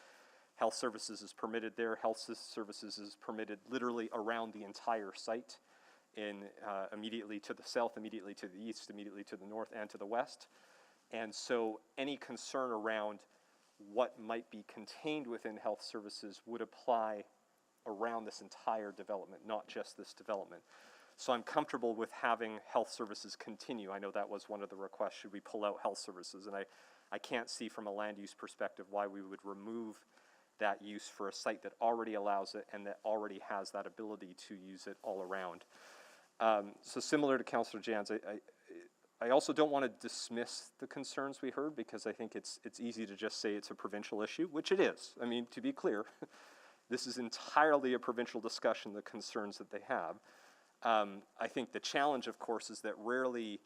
Health services is permitted there. Health services is permitted literally around the entire site, immediately to the south, immediately to the east, immediately to the north, and to the west. And so any concern around what might be contained within health services would apply around this entire development, not just this development. So I'm comfortable with having health services continue. I know that was one of the requests, should we pull out health services? And I can't see from a land use perspective why we would remove that use for a site that already allows it and that already has that ability to use it all around. So similar to Councillor Jans, I also don't want to dismiss the concerns we heard, because I think it's easy to just say it's a provincial issue, which it is. I mean, to be clear, this is entirely a provincial discussion, the concerns that they have. I think the challenge, of course, is that rarely,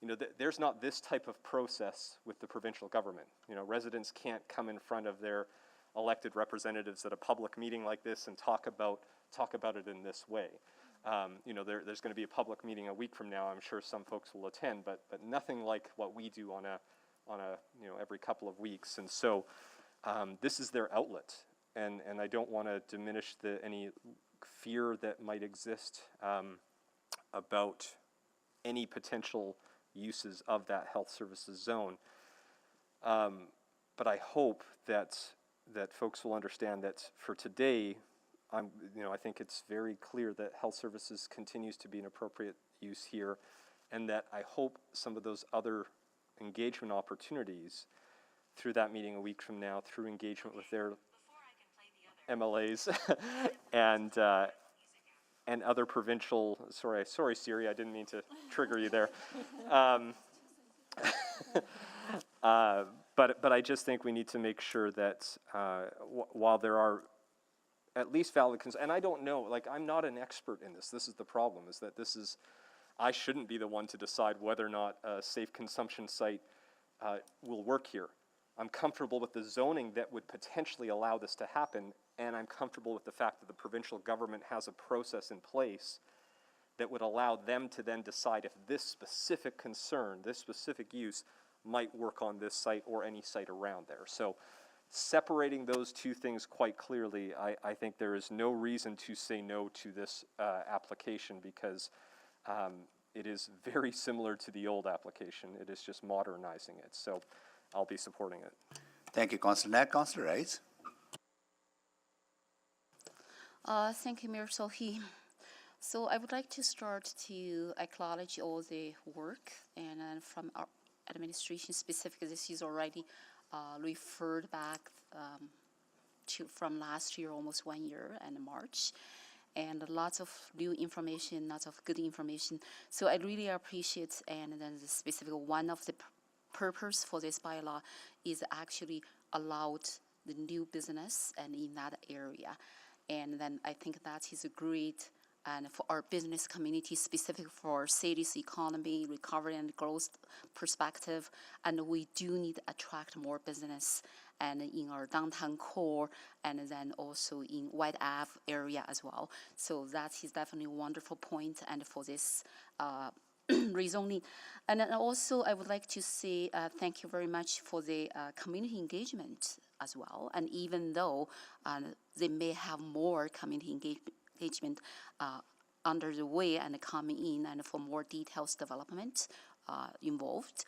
you know, there's not this type of process with the provincial government. You know, residents can't come in front of their elected representatives at a public meeting like this and talk about it in this way. You know, there's going to be a public meeting a week from now. I'm sure some folks will attend, but nothing like what we do on a you know, every couple of weeks. And so this is their outlet, and I don't want to diminish any fear that might exist about any potential uses of that health services zone. But I hope that folks will understand that for today, I think it's very clear that health services continues to be an appropriate use here, and that I hope some of those other engagement opportunities through that meeting a week from now, through engagement with their MLAs and other provincial, sorry Siri, I didn't mean to trigger you there. But I just think we need to make sure that while there are at least valid concerns, and I don't know, like, I'm not an expert in this. This is the problem, is that I shouldn't be the one to decide whether or not a safe consumption site will work here. I'm comfortable with the zoning that would potentially allow this to happen, and I'm comfortable with the fact that the provincial government has a process in place that would allow them to then decide if this specific concern, this specific use, might work on this site or any site around there. So separating those two things quite clearly, I think there is no reason to say no to this application, because It is very similar to the old application. It is just modernizing it. So I'll be supporting it. Thank you, Councillor Knack. Councillor Rice. Thank you, Mayor Sohi. So I would like to start to acknowledge all the work and from our administration specifically. This is already referred back from last year, almost 1 year, and March. And lots of new information, lots of good information. So I really appreciate, and then the specific one of the purpose for this bylaw is actually allowed the new business and in that area. And then I think that is a great, and for our business community, specific for our city's economy, recovery and growth perspective, and we do need to attract more business and in our downtown core, and then also in White Ave area as well. So that is definitely a wonderful point, and for this rezoning. And then also I would like to say thank you very much for the community engagement as well. And even though they may have more community engagement under the way and coming in, and for more details development involved.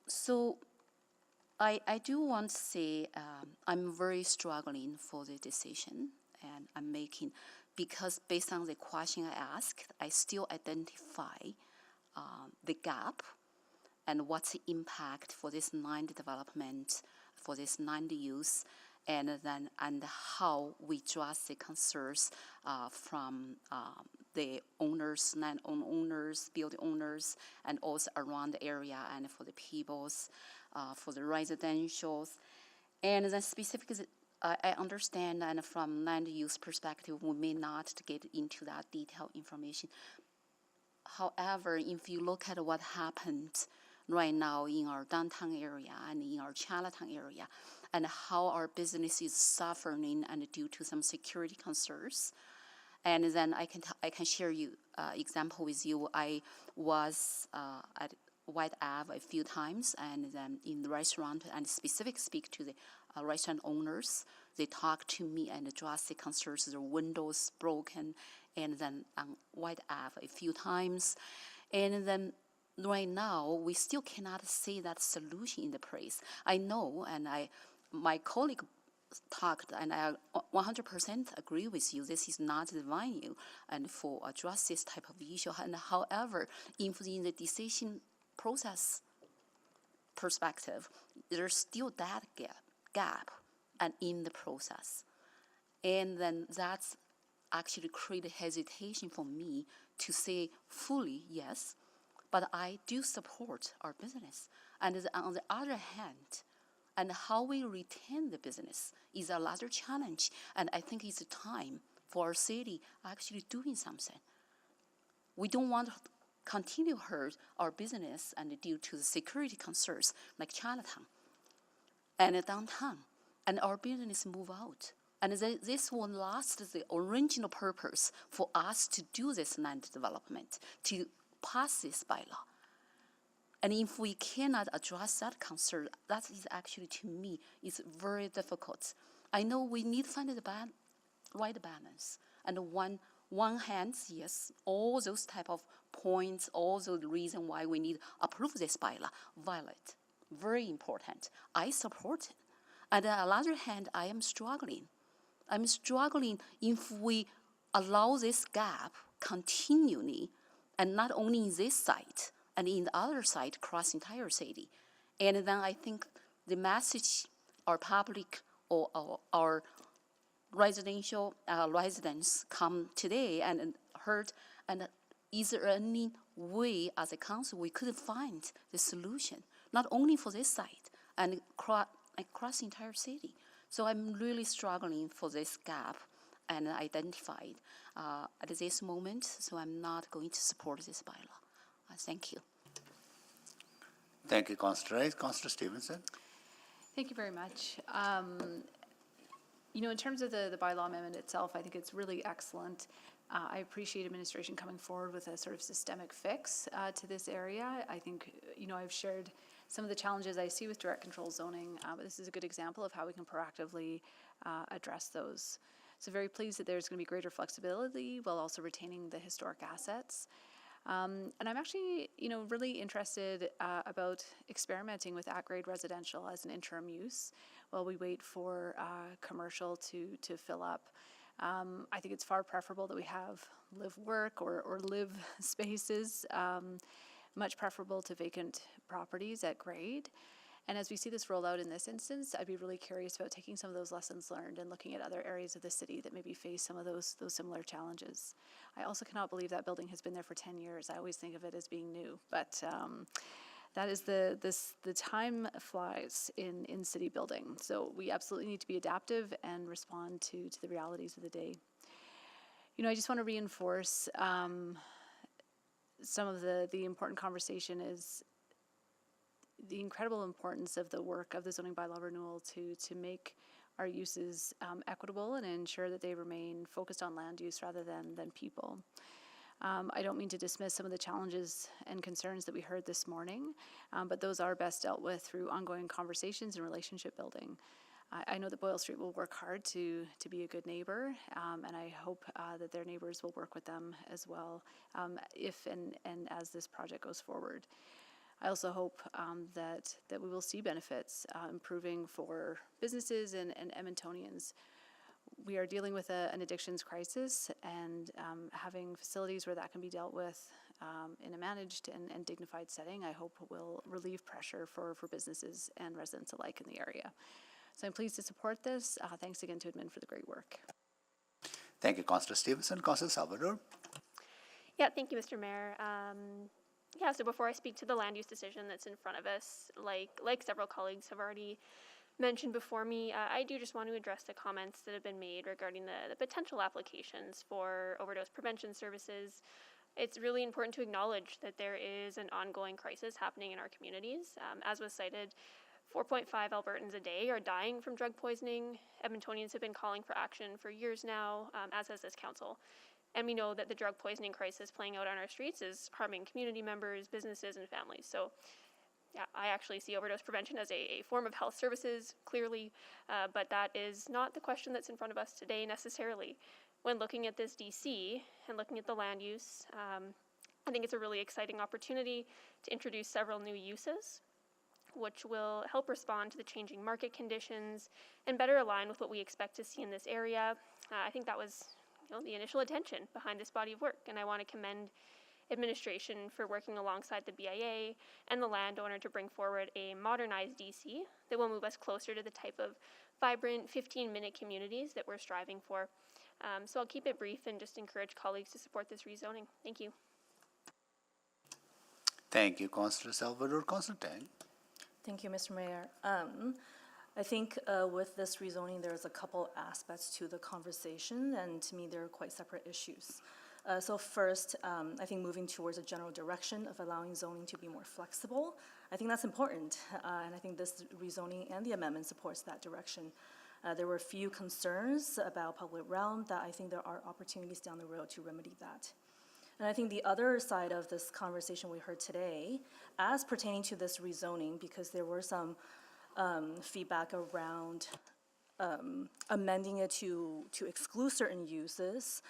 So I do want to say I'm very struggling for the decision and I'm making, because based on the question I asked, I still identify the gap and what's the impact for this land development, for this land use, and how we address the concerns from the owners, land owners, building owners, and also around the area, and for the peoples, for the residentials. And then specifically, I understand, and from land use perspective, we may not get into that detailed information. However, if you look at what happened right now in our downtown area and in our Chinatown area, and how our business is suffering and due to some security concerns, and then I can share you example with you. I was at White Ave a few times, and then in the restaurant, and specific speak to the restaurant owners. They talk to me and address the concerns, the windows broken, and then on White Ave a few times. And then right now, we still cannot see that solution in the place. I know, and my colleague talked, and I 100% agree with you, this is not the venue and for address this type of issue. And however, in the decision process perspective, there's still that gap and in the process. And then that's actually created hesitation for me to say fully yes, but I do support our business. And on the other hand, and how we retain the business is a larger challenge. And I think it's time for our city actually doing something. We don't want to continue hurt our business and due to the security concerns like Chinatown and downtown, and our business move out. And this will last the original purpose for us to do this land development, to pass this bylaw. And if we cannot address that concern, that is actually, to me, is very difficult. I know we need to find the right balance. And one hand, yes, all those type of points, all the reason why we need to approve this bylaw, valid, very important. I support it. And on the other hand, I am struggling. I'm struggling if we allow this gap continually, and not only in this site, and in the other side across the entire city. And then I think the message our public or our residential residents come today and heard, and is there any way as a council we could find the solution, not only for this site, and across the entire city. So I'm really struggling for this gap and identified at this moment, so I'm not going to support this bylaw. Thank you. Thank you, Councillor Rice. Councillor Stevenson. Thank you very much. You know, in terms of the bylaw amendment itself, I think it's really excellent. I appreciate administration coming forward with a sort of systemic fix to this area. I think, you know, I've shared some of the challenges I see with direct control zoning, but this is a good example of how we can proactively address those. So very pleased that there's going to be greater flexibility while also retaining the historic assets. And I'm actually, really interested about experimenting with at-grade residential as an interim use while we wait for commercial to fill up. I think it's far preferable that we have live-work or live spaces, much preferable to vacant properties at grade. And as we see this roll out in this instance, I'd be really curious about taking some of those lessons learned and looking at other areas of the city that maybe face some of those similar challenges. I also cannot believe that building has been there for 10 years. I always think of it as being new, but that is the time flies in city building. So we absolutely need to be adaptive and respond to the realities of the day. I just want to reinforce some of the important conversation is the incredible importance of the work of the zoning bylaw renewal to make our uses equitable and ensure that they remain focused on land use rather than people. I don't mean to dismiss some of the challenges and concerns that we heard this morning, but those are best dealt with through ongoing conversations and relationship building. I know that Boyle Street will work hard to be a good neighbor, and I hope that their neighbors will work with them as well if and as this project goes forward. I also hope that we will see benefits improving for businesses and Edmontonians. We are dealing with an addictions crisis, and having facilities where that can be dealt with in a managed and dignified setting, I hope will relieve pressure for businesses and residents alike in the area. So I'm pleased to support this. Thanks again to admin for the great work. Thank you, Councillor Stevenson. Councillor Salvador. Yeah, thank you, Mr. Mayor. So before I speak to the land use decision that's in front of us, like several colleagues have already mentioned before me, I do just want to address the comments that have been made regarding the potential applications for overdose prevention services. It's really important to acknowledge that there is an ongoing crisis happening in our communities. As was cited, 4.5 Albertans a day are dying from drug poisoning. Edmontonians have been calling for action for years now, as has this council. And we know that the drug poisoning crisis playing out on our streets is harming community members, businesses, and families. So, yeah, I actually see overdose prevention as a form of health services, clearly, but that is not the question that's in front of us today necessarily. When looking at this DC and looking at the land use, I think it's a really exciting opportunity to introduce several new uses, which will help respond to the changing market conditions and better align with what we expect to see in this area. I think that was the initial intention behind this body of work, and I want to commend administration for working alongside the BIA and the landowner to bring forward a modernized DC that will move us closer to the type of vibrant 15-minute communities that we're striving for. So I'll keep it brief and just encourage colleagues to support this rezoning. Thank you. Thank you, Councillor Salvador. Councillor Tang. Thank you, Mr. Mayor. I think with this rezoning, there's a couple aspects to the conversation, and to me, they're quite separate issues. So first, I think moving towards a general direction of allowing zoning to be more flexible, I think that's important, and I think this rezoning and the amendment supports that direction. There were a few concerns about public realm that I think there are opportunities down the road to remedy that. And I think the other side of this conversation we heard today, as pertaining to this rezoning, because there were some feedback around amending it to exclude certain uses,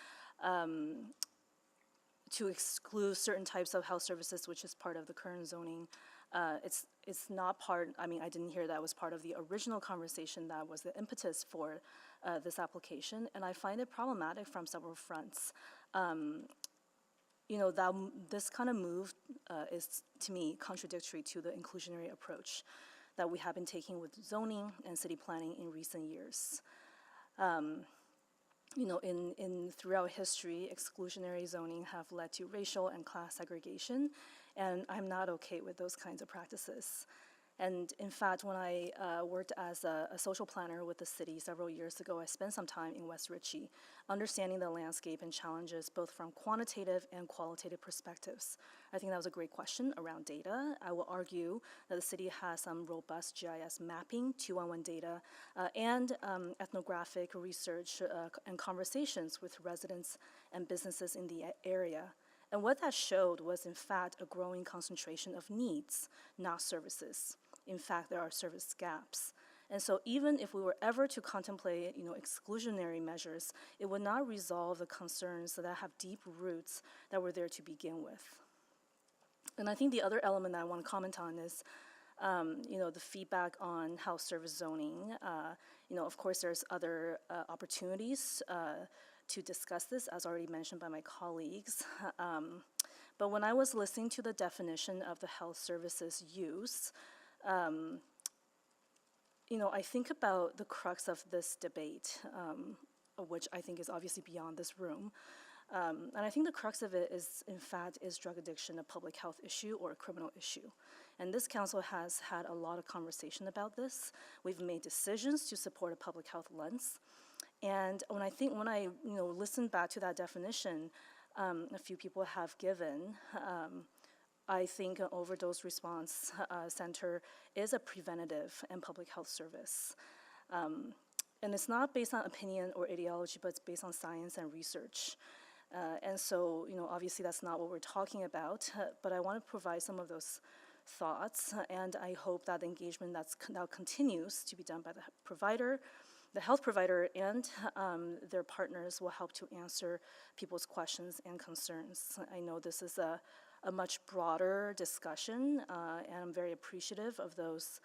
to exclude certain types of health services, which is part of the current zoning. It's not part, I didn't hear that was part of the original conversation that was the impetus for this application, and I find it problematic from several fronts. This kind of move is, to me, contradictory to the inclusionary approach that we have been taking with zoning and city planning in recent years. Throughout history, exclusionary zoning have led to racial and class segregation, and I'm not okay with those kinds of practices. And in fact, when I worked as a social planner with the city several years ago, I spent some time in West Ritchie, understanding the landscape and challenges both from quantitative and qualitative perspectives. I think that was a great question around data. I will argue that the city has some robust GIS mapping, 211 data, and ethnographic research and conversations with residents and businesses in the area. And what that showed was, in fact, a growing concentration of needs, not services. In fact, there are service gaps. And so even if we were ever to contemplate, exclusionary measures, it would not resolve the concerns that have deep roots that were there to begin with. And I think the other element that I want to comment on is, the feedback on house service zoning. Of course, there's other opportunities to discuss this, as already mentioned by my colleagues. But when I was listening to the definition of the health services use, I think about the crux of this debate, which I think is obviously beyond this room. And I think the crux of it is, in fact, is drug addiction a public health issue or a criminal issue? And this council has had a lot of conversation about this. We've made decisions to support a public health lens. And when I listen back to that definition, a few people have given, I think an overdose response center is a preventative and public health service. And it's not based on opinion or ideology, but it's based on science and research. And so, obviously that's not what we're talking about, but I want to provide some of those thoughts, and I hope that the engagement now continues to be done by the provider, the health provider, and their partners will help to answer people's questions and concerns. I know this is a much broader discussion, and I'm very appreciative of those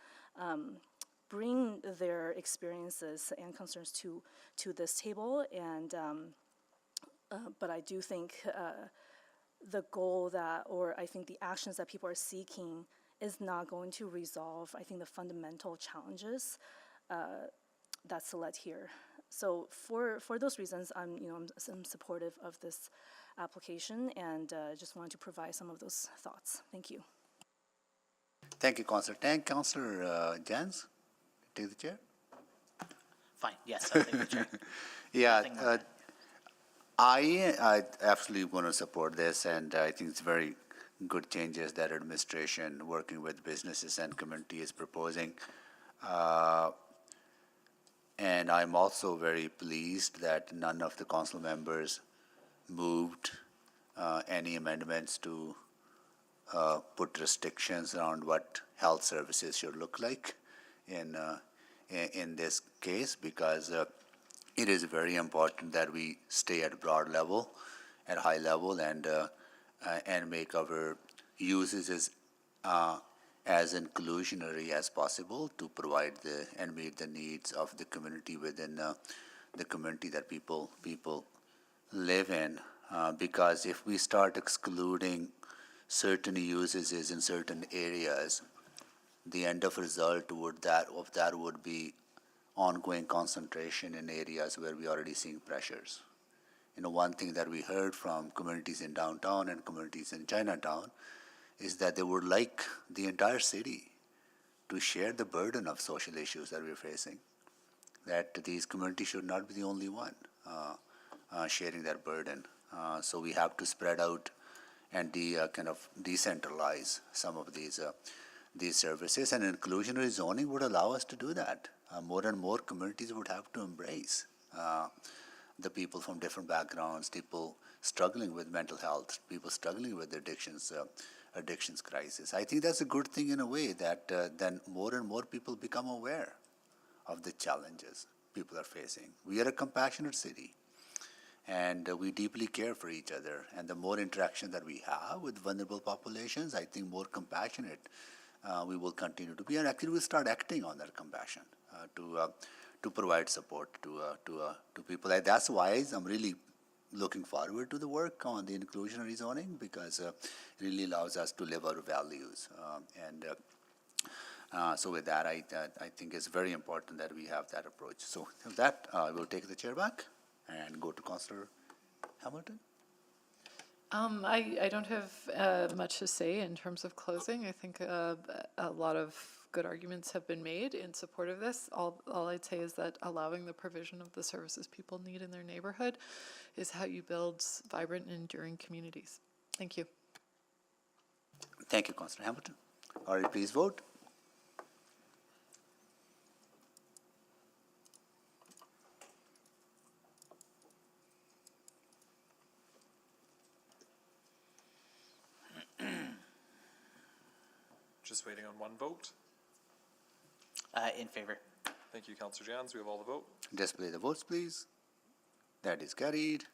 bring their experiences and concerns to this table, and but I do think the goal I think the actions that people are seeking is not going to resolve, I think, the fundamental challenges that's led here. So for those reasons, I'm supportive of this application, and just wanted to provide some of those thoughts. Thank you. Thank you, Councillor Tang. Councillor Jans, take the chair. Fine, yes, I'll take the chair. Yeah, I absolutely want to support this, and I think it's very good changes that administration working with businesses and community is proposing. And I'm also very pleased that none of the council members moved any amendments to put restrictions around what health services should look like in this case, because it is very important that we stay at broad level, at high level, and make our uses as inclusionary as possible to provide and meet the needs of the community within the community that people live in. Because if we start excluding certain uses in certain areas, the end of result would be ongoing concentration in areas where we are already seeing pressures. One thing that we heard from communities in downtown and communities in Chinatown is that they would like the entire city to share the burden of social issues that we're facing, that these communities should not be the only one sharing that burden. So we have to spread out and kind of decentralize some of these services, and inclusionary zoning would allow us to do that. More and more communities would have to embrace the people from different backgrounds, people struggling with mental health, people struggling with addictions crisis. I think that's a good thing in a way, that then more and more people become aware of the challenges people are facing. We are a compassionate city, and we deeply care for each other. And the more interaction that we have with vulnerable populations, I think more compassionate we will continue to be, and actually we'll start acting on that compassion to provide support to people. That's why I'm really looking forward to the work on the inclusionary zoning, because it really allows us to live our values. So with that, I think it's very important that we have that approach. So with that, I will take the chair back and go to Councillor Hamilton. I don't have much to say in terms of closing. I think a lot of good arguments have been made in support of this. All I'd say is that allowing the provision of the services people need in their neighborhood is how you build vibrant and enduring communities. Thank you. Thank you, Councillor Hamilton. All right, please vote. Just waiting on one vote. In favor. Thank you, Councillor Jans. We have all the vote. Display the votes, please. That is carried.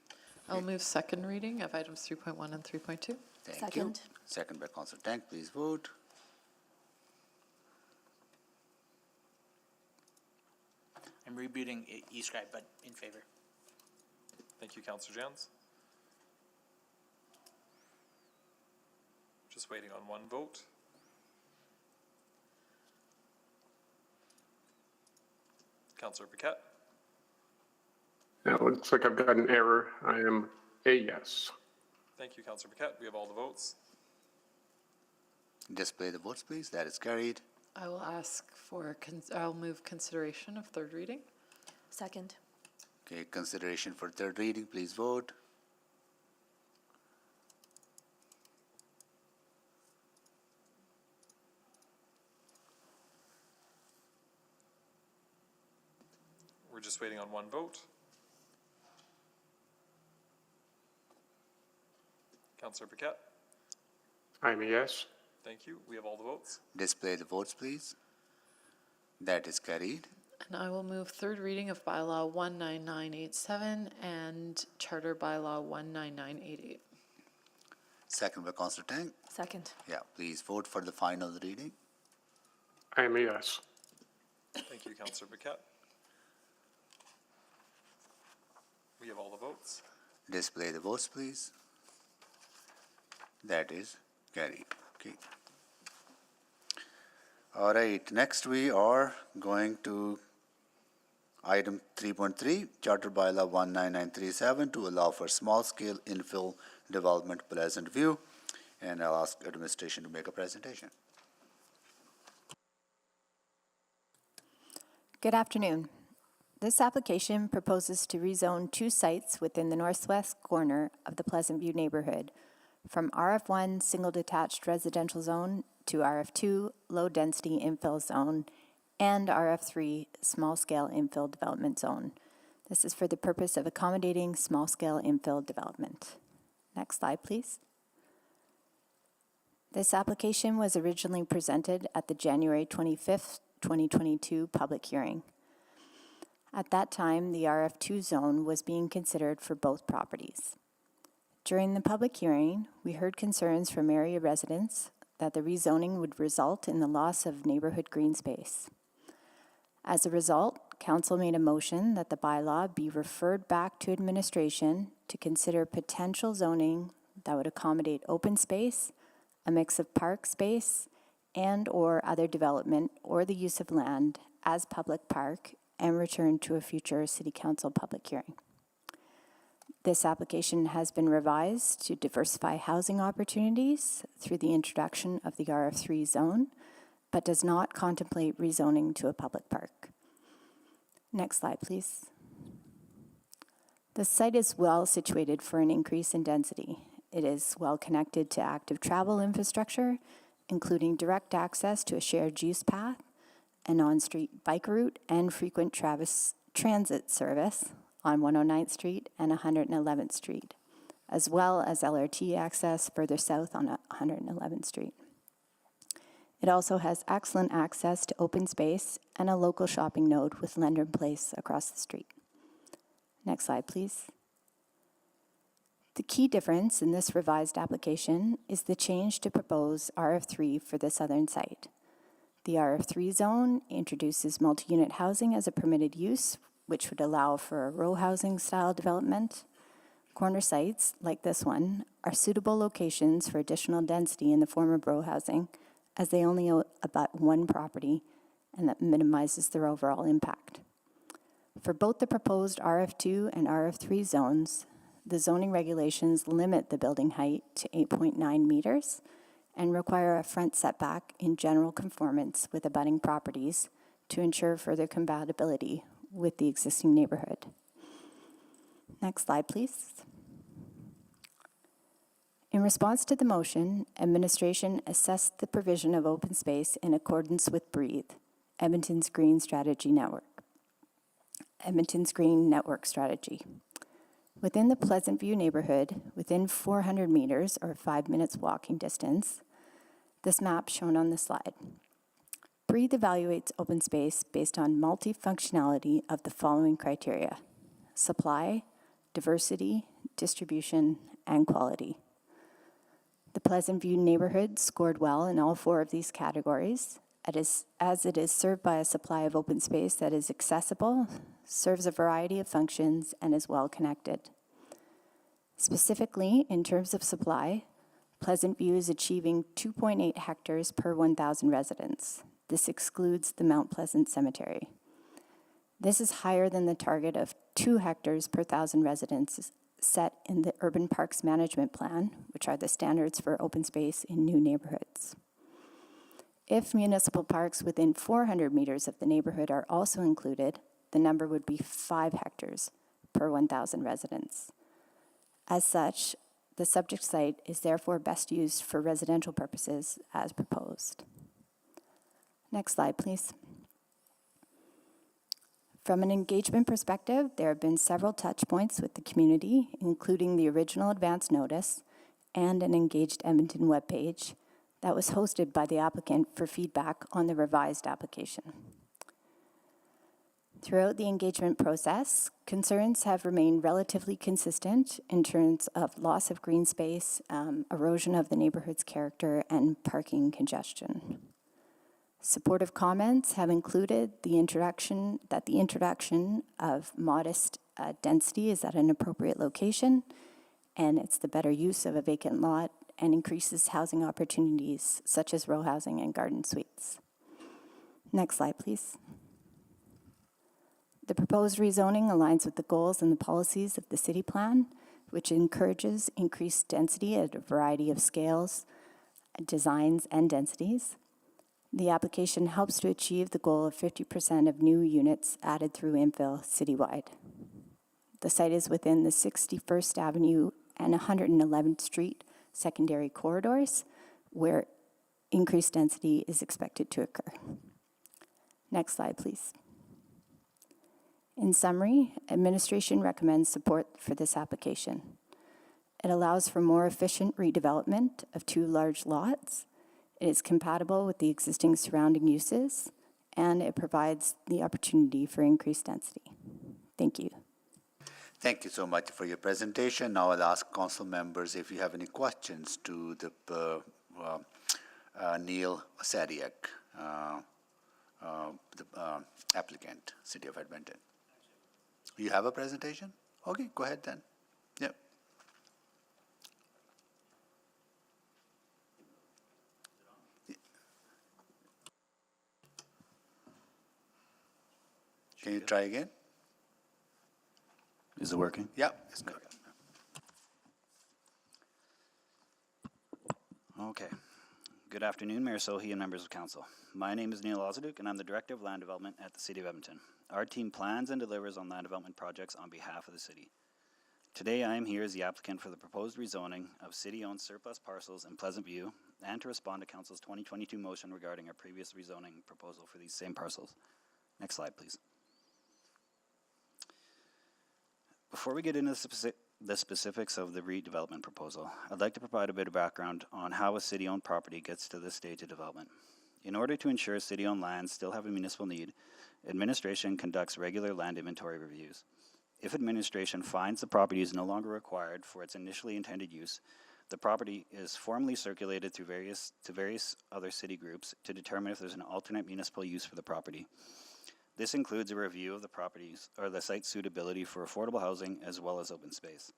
I'll move second reading of items 3.1 and 3.2. Thank you. Second by Councillor Tank. Please vote. I'm rebooting e-scribe, but in favor. Thank you, Councillor Jans. Just waiting on one vote. Councillor Paquette. It looks like I've got an error. I am a yes. Thank you, Councillor Paquette. We have all the votes. Display the votes, please. That is carried. I will ask for, I'll move consideration of third reading. Second. Okay, consideration for third reading. Please vote. We're just waiting on one vote. Councillor Paquette. I'm a yes. Thank you. We have all the votes. Display the votes, please. That is carried. And I will move third reading of bylaw 19987 and charter bylaw 19988. Second by Councillor Tank. Second. Yeah, please vote for the final reading. I am a yes. Thank you, Councillor Paquette. We have all the votes. Display the votes, please. That is carried. Okay. All right, next we are going to item 3.3, Charter Bylaw 19937 to allow for small-scale infill development Pleasant View. And I'll ask administration to make a presentation. Good afternoon. This application proposes to rezone two sites within the northwest corner of the Pleasant View neighborhood from RF1 Single Detached Residential Zone to RF2 Low Density Infill Zone and RF3 Small Scale Infill Development Zone. This is for the purpose of accommodating small scale infill development. Next slide, please. This application was originally presented at the January 25th, 2022 public hearing. At that time, the RF2 zone was being considered for both properties. During the public hearing, we heard concerns from area residents that the rezoning would result in the loss of neighborhood green space. As a result, Council made a motion that the bylaw be referred back to administration to consider potential zoning that would accommodate open space, a mix of park space, and/or other development or the use of land as public park and return to a future City Council public hearing. This application has been revised to diversify housing opportunities through the introduction of the RF3 zone, but does not contemplate rezoning to a public park. Next slide, please. The site is well situated for an increase in density. It is well connected to active travel infrastructure, including direct access to a shared use path, an on-street bike route, and frequent transit service on 109th Street and 111th Street, as well as LRT access further south on 111th Street. It also has excellent access to open space and a local shopping node with Lender Place across the street. Next slide, please. The key difference in this revised application is the change to propose RF3 for the southern site. The RF3 zone introduces multi-unit housing as a permitted use, which would allow for a row housing style development. Corner sites, like this one, are suitable locations for additional density in the form of row housing, as they only abut one property, and that minimizes their overall impact. For both the proposed RF2 and RF3 zones, the zoning regulations limit the building height to 8.9 meters and require a front setback in general conformance with abutting properties to ensure further compatibility with the existing neighborhood. Next slide, please. In response to the motion, administration assessed the provision of open space in accordance with BREATHE, Edmonton's Green Strategy Network. Edmonton's Green Network Strategy. Within the Pleasant View neighborhood, within 400 meters or 5 minutes walking distance, this map shown on the slide breathe evaluates open space based on multifunctionality of the following criteria: supply, diversity, distribution, and quality. The Pleasant View neighborhood scored well in all 4 of these categories, as it is served by a supply of open space that is accessible, serves a variety of functions, and is well connected. Specifically, in terms of supply, Pleasant View is achieving 2.8 hectares per 1,000 residents. This excludes the Mount Pleasant Cemetery. This is higher than the target of 2 hectares per 1,000 residents set in the Urban Parks Management Plan, which are the standards for open space in new neighborhoods. If municipal parks within 400 meters of the neighborhood are also included, the number would be 5 hectares per 1,000 residents. As such, the subject site is therefore best used for residential purposes as proposed. Next slide, please. From an engagement perspective, there have been several touch points with the community, including the original advance notice and an Engaged Edmonton webpage that was hosted by the applicant for feedback on the revised application. Throughout the engagement process, concerns have remained relatively consistent in terms of loss of green space, erosion of the neighborhood's character, and parking congestion. Supportive comments have included the introduction of modest density is at an appropriate location, and it's the better use of a vacant lot and increases housing opportunities such as row housing and garden suites. Next slide, please. The proposed rezoning aligns with the goals and the policies of the city plan, which encourages increased density at a variety of scales, designs, and densities. The application helps to achieve the goal of 50% of new units added through infill citywide. The site is within the 61st Avenue and 111th Street secondary corridors, where increased density is expected to occur. Next slide, please. In summary, administration recommends support for this application. It allows for more efficient redevelopment of 2 large lots. It is compatible with the existing surrounding uses, and it provides the opportunity for increased density. Thank you. Thank you so much for your presentation. Now I'll ask council members if you have any questions to the Neil Sadiak, the applicant, City of Edmonton. You have a presentation? Okay, go ahead then. Yep. Can you try again? Is it working? Yeah, it's good. Okay. Good afternoon, Mayor Sohi and members of council. My name is Neil Ozaduk, and I'm the Director of Land Development at the City of Edmonton. Our team plans and delivers on land development projects on behalf of the city. Today, I am here as the applicant for the proposed rezoning of city-owned surplus parcels in Pleasant View and to respond to council's 2022 motion regarding our previous rezoning proposal for these same parcels. Next slide, please. Before we get into the specifics of the redevelopment proposal, I'd like to provide a bit of background on how a city-owned property gets to this stage of development. In order to ensure city-owned lands still have a municipal need, administration conducts regular land inventory reviews. If administration finds the property is no longer required for its initially intended use, the property is formally circulated through various other city groups to determine if there's an alternate municipal use for the property. This includes a review of the properties or the site's suitability for affordable housing as well as open space.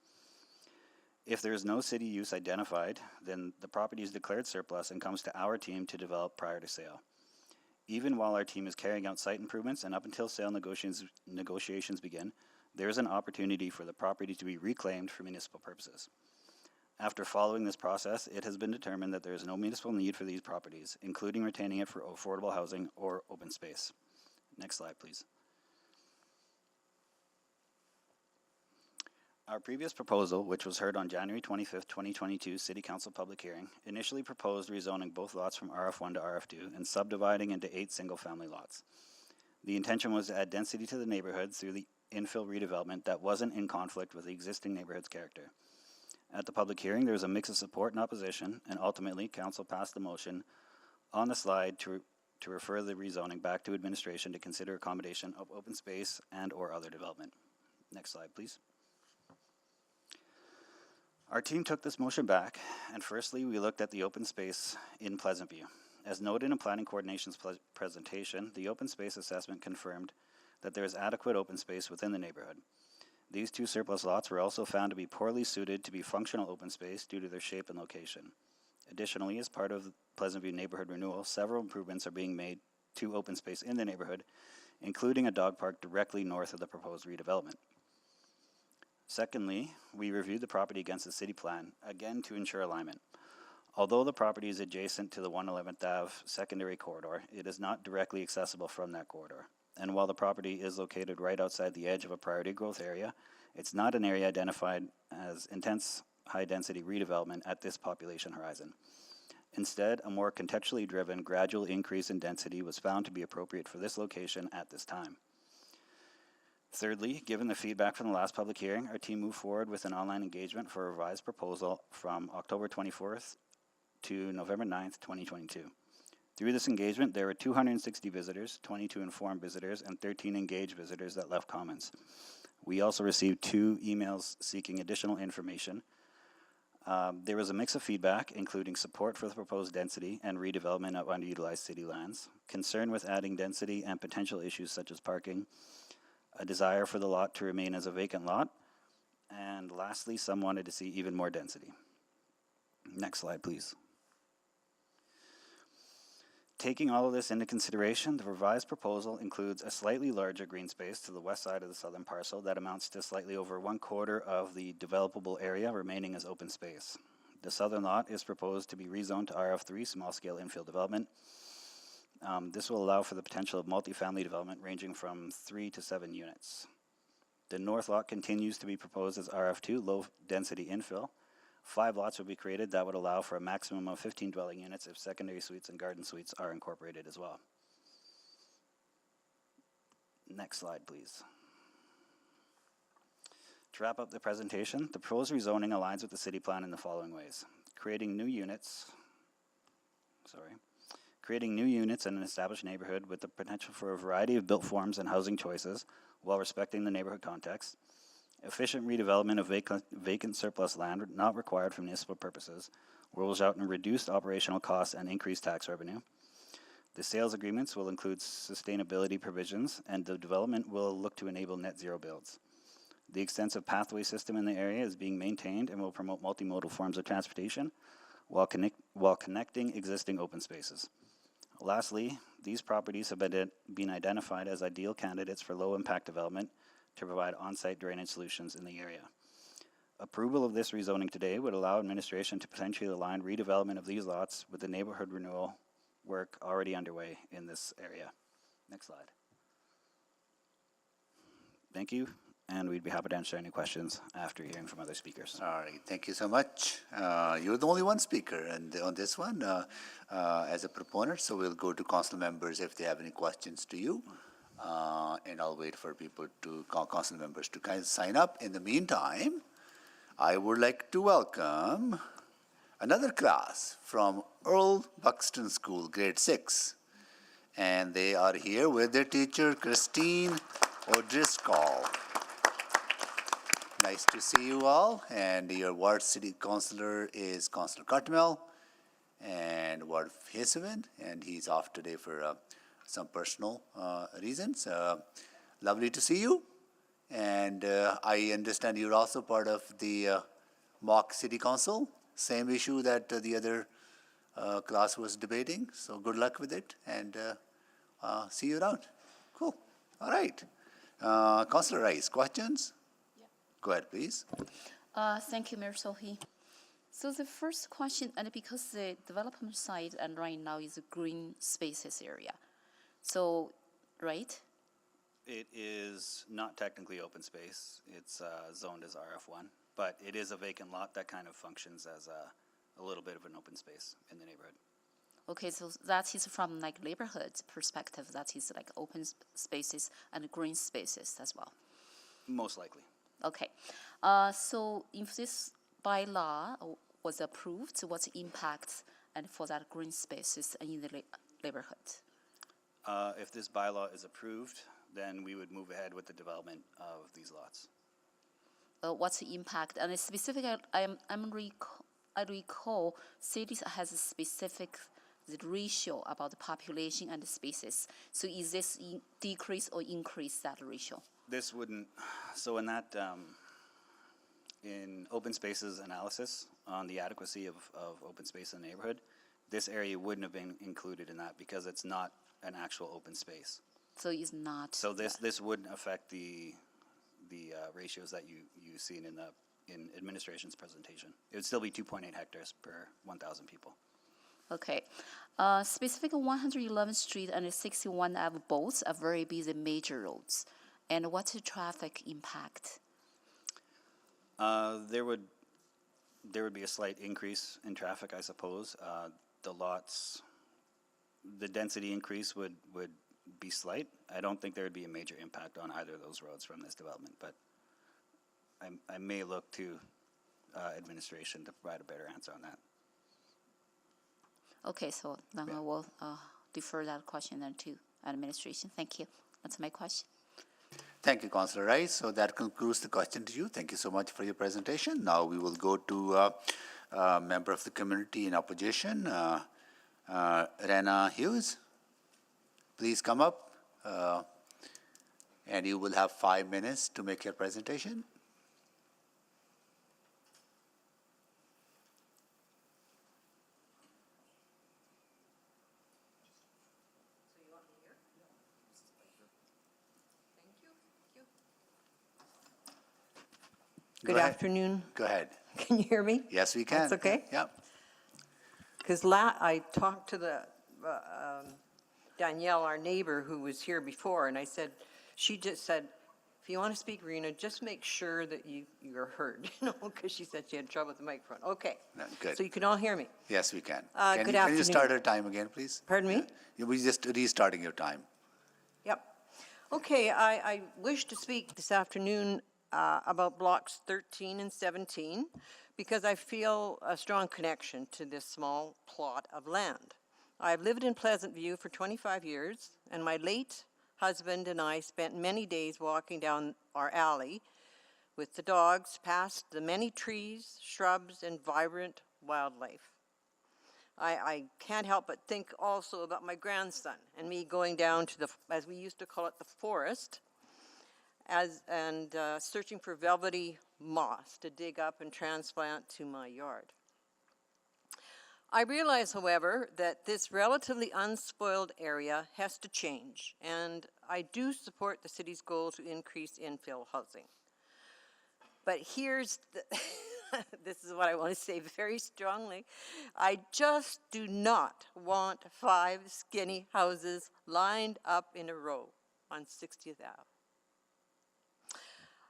If there is no city use identified, then the property is declared surplus and comes to our team to develop prior to sale. Even while our team is carrying out site improvements and up until sale negotiations begin, there is an opportunity for the property to be reclaimed for municipal purposes. After following this process, it has been determined that there is no municipal need for these properties, including retaining it for affordable housing or open space. Next slide, please. Our previous proposal, which was heard on January 25th, 2022 City Council public hearing, initially proposed rezoning both lots from RF1 to RF2 and subdividing into 8 single-family lots. The intention was to add density to the neighborhood through the infill redevelopment that wasn't in conflict with the existing neighborhood's character. At the public hearing, there was a mix of support and opposition, and ultimately, Council passed the motion on the slide to to refer the rezoning back to administration to consider accommodation of open space and or other development. Next slide, please. Our team took this motion back, and firstly, we looked at the open space in Pleasant View. As noted in Planning Coordination's presentation, the open space assessment confirmed that there is adequate open space within the neighborhood. These two surplus lots were also found to be poorly suited to be functional open space due to their shape and location. Additionally, as part of Pleasant View neighborhood renewal, several improvements are being made to open space in the neighborhood, including a dog park directly north of the proposed redevelopment. Secondly, we reviewed the property against the city plan, again to ensure alignment. Although the property is adjacent to the 111th Ave secondary corridor, it is not directly accessible from that corridor. And while the property is located right outside the edge of a priority growth area, it's not an area identified as intense high-density redevelopment at this population horizon. Instead, a more contextually driven gradual increase in density was found to be appropriate for this location at this time. Thirdly, given the feedback from the last public hearing, our team moved forward with an online engagement for a revised proposal from October 24th to November 9th, 2022. Through this engagement, there were 260 visitors, 22 informed visitors, and 13 engaged visitors that left comments. We also received 2 emails seeking additional information. There was a mix of feedback, including support for the proposed density and redevelopment of underutilized city lands, concern with adding density and potential issues such as parking, a desire for the lot to remain as a vacant lot, and lastly, some wanted to see even more density. Next slide, please. Taking all of this into consideration, the revised proposal includes a slightly larger green space to the west side of the southern parcel that amounts to slightly over 1/4 of the developable area remaining as open space. The southern lot is proposed to be rezoned to RF3, small-scale infill development. This will allow for the potential of multifamily development ranging from 3 to 7 units. The north lot continues to be proposed as RF2, low-density infill. 5 lots will be created that would allow for a maximum of 15 dwelling units if secondary suites and garden suites are incorporated as well. Next slide, please. To wrap up the presentation, the proposed rezoning aligns with the city plan in the following ways. Creating new units in an established neighborhood with the potential for a variety of built forms and housing choices while respecting the neighborhood context. Efficient redevelopment of vacant surplus land not required for municipal purposes will result in reduced operational costs and increased tax revenue. The sales agreements will include sustainability provisions, and the development will look to enable net zero builds. The extensive pathway system in the area is being maintained and will promote multimodal forms of transportation while connecting existing open spaces. Lastly, these properties have been identified as ideal candidates for low-impact development to provide on-site drainage solutions in the area. Approval of this rezoning today would allow administration to potentially align redevelopment of these lots with the neighborhood renewal work already underway in this area. Next slide. Thank you, and we'd be happy to answer any questions after hearing from other speakers. All right, thank you so much. You're the only one speaker and on this one as a proponent, so we'll go to council members if they have any questions to you. And I'll wait for council members to kind of sign up. In the meantime, I would like to welcome another class from Earl Buxton School, grade 6. And they are here with their teacher, Christine O'Driscoll. Nice to see you all. And your ward city councilor is Councilor Cutmel, and Ward Haseman, and he's off today for some personal reasons. Lovely to see you. And I understand you're also part of the mock city council, same issue that the other class was debating. So good luck with it, and see you around. Cool. All right. Councilor Rice, questions? Yeah. Go ahead, please. Thank you, Mayor Sohi. So the first question, and because the development site and right now is a green spaces area, so, right? It is not technically open space. It's zoned as RF1, but it is a vacant lot that kind of functions as a little bit of an open space in the neighborhood. Okay, so that is from like neighborhood perspective, that is like open spaces and green spaces as well? Most likely. Okay, so if this bylaw was approved, what's the impact and for that green spaces in the neighborhood? If this bylaw is approved, then we would move ahead with the development of these lots. What's the impact? And specifically, I recall cities has a specific the ratio about the population and the species. So is this decrease or increase that ratio? This wouldn't, so in that, in open spaces analysis on the adequacy of open space in the neighborhood, this area wouldn't have been included in that because it's not an actual open space. So it's not. So this wouldn't affect the ratios that you seen in administration's presentation. It would still be 2.8 hectares per 1,000 people. Okay. Specific 111th Street and 61 Ave both are very busy major roads. And what's the traffic impact? There would be a slight increase in traffic, I suppose. The lots, the density increase would be slight. I don't think there would be a major impact on either of those roads from this development, but I may look to administration to provide a better answer on that. Okay, so then I will defer that question then to administration. Thank you. That's my question. Thank you, Councillor Rice. So that concludes the question to you. Thank you so much for your presentation. Now we will go to a member of the community in opposition, Rena Hughes. Please come up, and you will have 5 minutes to make your presentation. Good afternoon. Go ahead. Can you hear me? Yes, we can. That's okay? Yep. Because I talked to the Danielle, our neighbor, who was here before, and I said, she just said, if you want to speak, Rena, just make sure that you're heard, because she said she had trouble with the microphone. Okay. No, good. So you can all hear me. Yes, we can. Good Can you start afternoon. our time again, please? Pardon me? You'll be just restarting your time. Yep. Okay, I wish to speak this afternoon about blocks 13 and 17 because I feel a strong connection to this small plot of land. I've lived in Pleasant View for 25 years, and my late husband and I spent many days walking down our alley with the dogs past the many trees, shrubs, and vibrant wildlife. I can't help but think also about my grandson and me going down to the, as we used to call it, the forest, and searching for velvety moss to dig up and transplant to my yard. I realize, however, that this relatively unspoiled area has to change, and I do support the city's goal to increase infill housing. But here's the this is what I want to say very strongly. I just do not want 5 skinny houses lined up in a row on 60th Ave.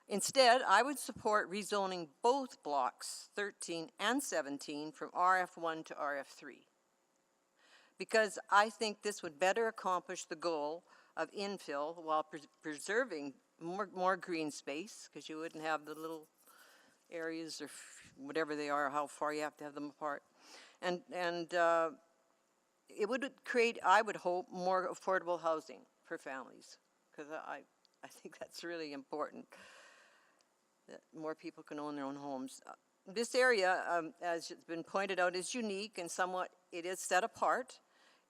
Instead, I would support rezoning both blocks 13 and 17 from RF1 to RF3 because I think this would better accomplish the goal of infill while preserving more green space, because you wouldn't have the little areas or whatever they are, how far you have to have them apart. And it would create, I would hope, more affordable housing for families, because I think that's really important, that more people can own their own homes. This area, as it's been pointed out, is unique and somewhat, it is set apart.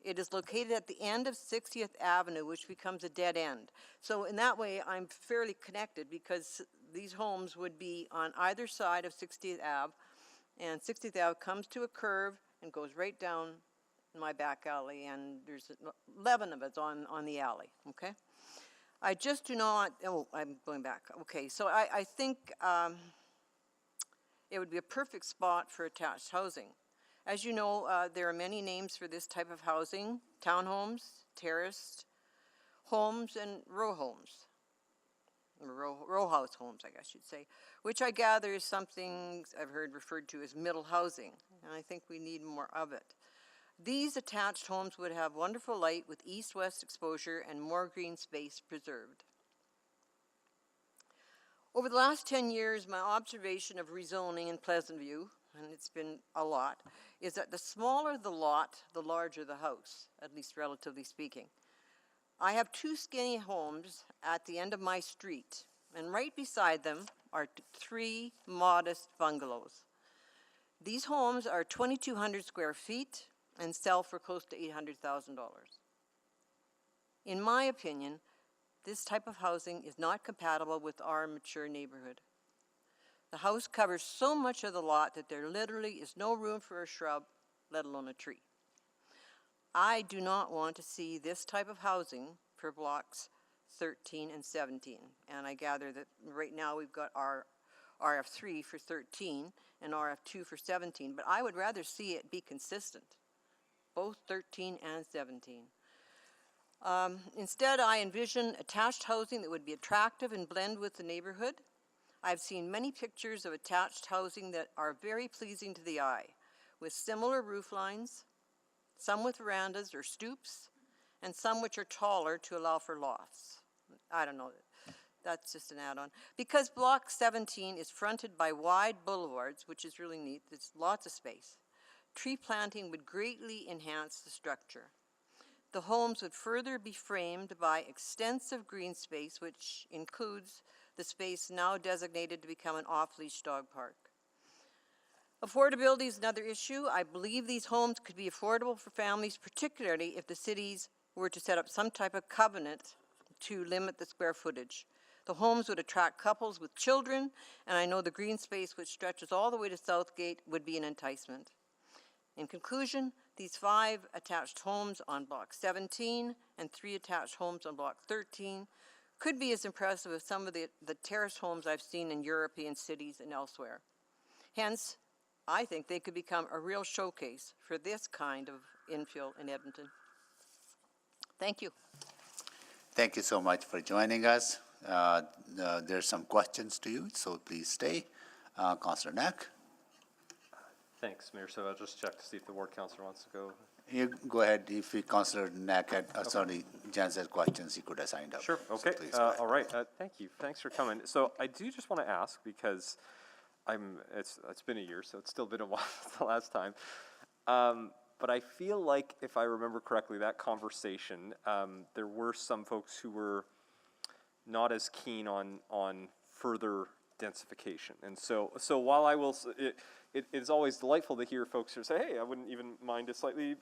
It is located at the end of 60th Avenue, which becomes a dead end. So in that way, I'm fairly connected because these homes would be on either side of 60th Ave, and 60th Ave comes to a curve and goes right down in my back alley, and there's 11 of us on the alley, okay? I just do not, oh, I'm going back. Okay, so I think it would be a perfect spot for attached housing. As you know, there are many names for this type of housing: townhomes, terraced homes, and row homes. Row house homes, I guess you'd say, which I gather is something I've heard referred to as middle housing, and I think we need more of it. These attached homes would have wonderful light with east-west exposure and more green space preserved. Over the last 10 years, my observation of rezoning in Pleasant View, and it's been a lot, is that the smaller the lot, the larger the house, at least relatively speaking. I have two skinny homes at the end of my street, and right beside them are three modest bungalows. These homes are 2,200 square feet and sell for close to $800,000. In my opinion, this type of housing is not compatible with our mature neighborhood. The house covers so much of the lot that there literally is no room for a shrub, let alone a tree. I do not want to see this type of housing for blocks 13 and 17. And I gather that right now we've got our RF3 for 13 and RF2 for 17, but I would rather see it be consistent, both 13 and 17. Instead, I envision attached housing that would be attractive and blend with the neighborhood. I've seen many pictures of attached housing that are very pleasing to the eye, with similar roof lines, some with verandas or stoops, and some which are taller to allow for lofts. I don't know, that's just an add-on. Because Block 17 is fronted by wide boulevards, which is really neat, there's lots of space, tree planting would greatly enhance the structure. The homes would further be framed by extensive green space, which includes the space now designated to become an off-leash dog park. Affordability is another issue. I believe these homes could be affordable for families, particularly if the cities were to set up some type of covenant to limit the square footage. The homes would attract couples with children, and I know the green space, which stretches all the way to Southgate, would be an enticement. In conclusion, these 5 attached homes on Block 17 and 3 attached homes on Block 13 could be as impressive as some of the terrace homes I've seen in European cities and elsewhere. Hence, I think they could become a real showcase for this kind of infill in Edmonton. Thank you. Thank you so much for joining us. There's some questions to you, so please stay. Councillor Knack. Thanks, Mayor. So I'll just check to see if the ward councillor wants to go. You go ahead. If Councillor Knack had, Jan had questions, he could have signed up. Sure, okay. So please go ahead. All right, thank you. Thanks for coming. So I do just want to ask, because it's been a year, so it's still been a while since the last time. But I feel like, if I remember correctly, that conversation, there were some folks who were not as keen on further densification. And so while I will, it is always delightful to hear folks who say, hey, I wouldn't even mind a slightly,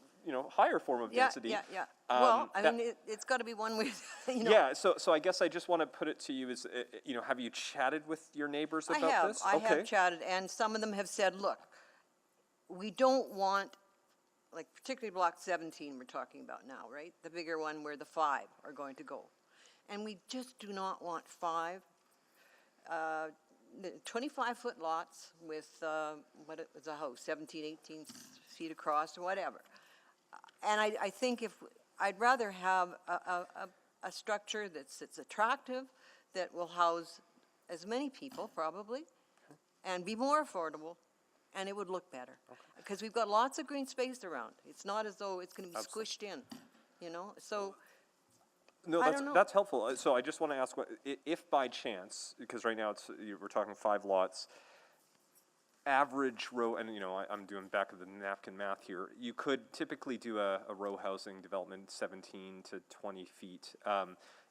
higher form of density. Yeah. Well, I mean, it's got to be one way, Yeah, so I guess I just want to put it to you as, have you chatted with your neighbors about this? I have chatted, and some of them have said, look, we don't want, like particularly Block 17 we're talking about now, right? The bigger one where the 5 are going to go. And we just do not want 5 25-foot lots with, what it was a house, 17, 18 feet across or whatever. And I think I'd rather have a structure that's attractive, that will house as many people probably, and be more affordable, and it would look better. Because we've got lots of green space around. It's not as though it's going to be squished in, so. No, that's helpful. So I just want to ask, if by chance, because right now we're talking 5 lots, average row, and I'm doing back of the napkin math here, you could typically do a row housing development 17 to 20 feet.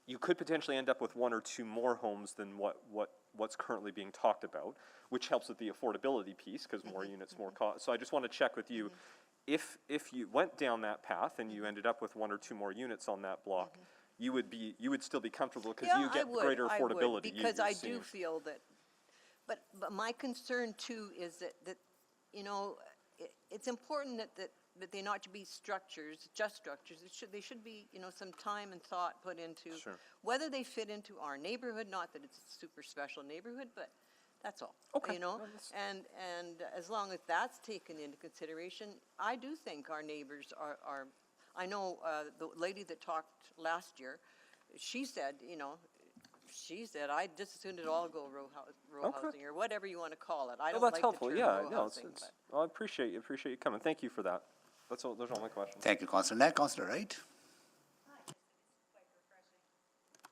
You could potentially end up with 1 or 2 more homes than what's currently being talked about, which helps with the affordability piece, because more units, more cost. So I just want to check with you, if you went down that path and you ended up with 1 or 2 more units on that block, you would still be comfortable because you get greater affordability. Because I do feel that, but my concern too is that it's important that they not to be structures, just structures. They should be some time and thought put into whether they fit into our neighborhood. Not that it's a super special neighborhood, but that's all. Okay. And as long as that's taken into consideration, I do think our neighbors are. I know the lady that talked last year, she said, I just as soon as it all go row housing or whatever you want to call it. I don't like helpful. the term Yeah, row no, housing. I appreciate you coming. Thank you for that. Those are all my questions. Thank you, Councillor Knack. Councillor Wright.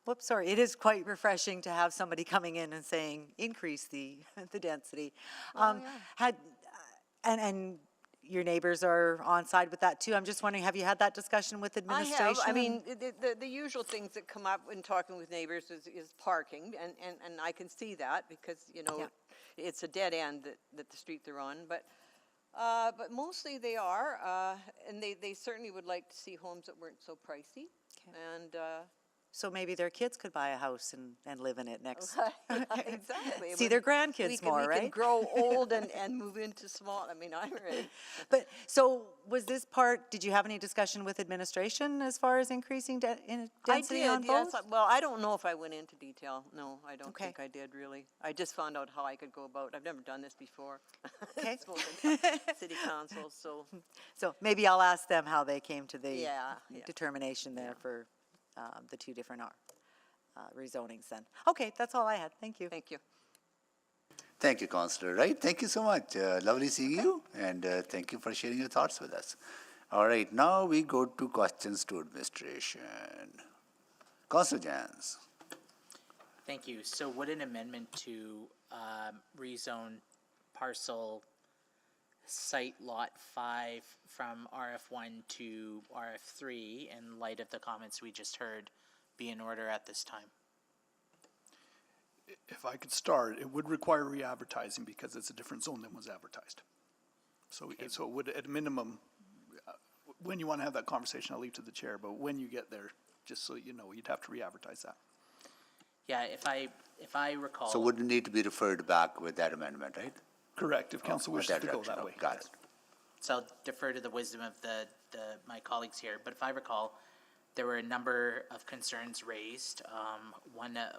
Whoops, sorry. It is quite refreshing to have somebody coming in and saying, increase the density. And your neighbors are on side with that too. I'm just wondering, have you had that discussion with I administration? have. I mean, the usual things that come up when talking with neighbors is parking, and I can see that because, you know, it's a dead end that the street they're on, but mostly they are, and they certainly would like to see homes that weren't so pricey. And So maybe their kids could buy a house and live in it next. yeah, exactly. See their grandkids we can, more, we right? can grow old and move into small. I mean, I'm ready. But, so was this part, did you have any discussion with administration as far as increasing density on both? Yes. Well, I don't know if I went into detail. No, I don't think I did really. I just found out how I could go about. I've never done this before. Okay. City council, so. So maybe I'll ask them how they came to the Yeah. determination there for the two different rezonings then. Okay, that's all I had. Thank you. Thank you. Thank you, Councillor Wright. Thank you so much. Lovely seeing you, and thank you for sharing your thoughts with us. All right, now we go to questions to administration. Councillor Jans. Thank you. So would an amendment to rezone parcel site lot 5 from RF1 to RF3 in light of the comments we just heard be in order at this time? If I could start, it would require re-advertising because it's a different zone than was advertised. So, so it would, at minimum, when you want to have that conversation, I'll leave to the chair, but when you get there, just so you know, you'd have to re-advertise that. Yeah, if I recall. So would it need to be referred back with that amendment, right? Correct, if council wishes to go that way. Got it. So I'll defer to the wisdom of my colleagues here, but if I recall, there were a number of concerns raised. One that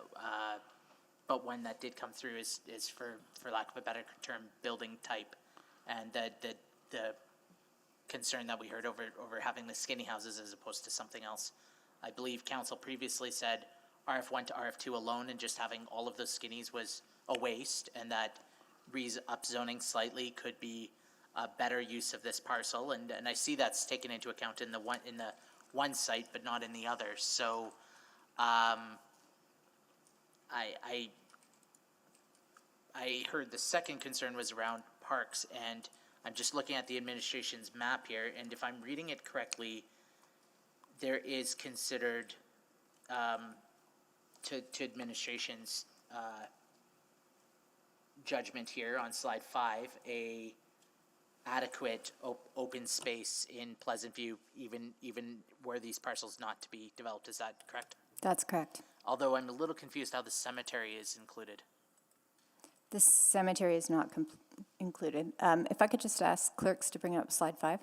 did come through is for lack of a better term, building type, and the concern that we heard over having the skinny houses as opposed to something else. I believe council previously said RF1 to RF2 alone and just having all of those skinnies was a waste, and that upzoning slightly could be a better use of this parcel, and I see that's taken into account in the one site, but not in the other. So, I heard the second concern was around parks, and I'm just looking at the administration's map here, and if I'm reading it correctly, there is considered to administration's judgment here on slide 5, a adequate open space in Pleasant View, even were these parcels not to be developed. Is that correct? That's correct. Although I'm a little confused how the cemetery is included. The cemetery is not included. If I could just ask clerks to bring up slide 5.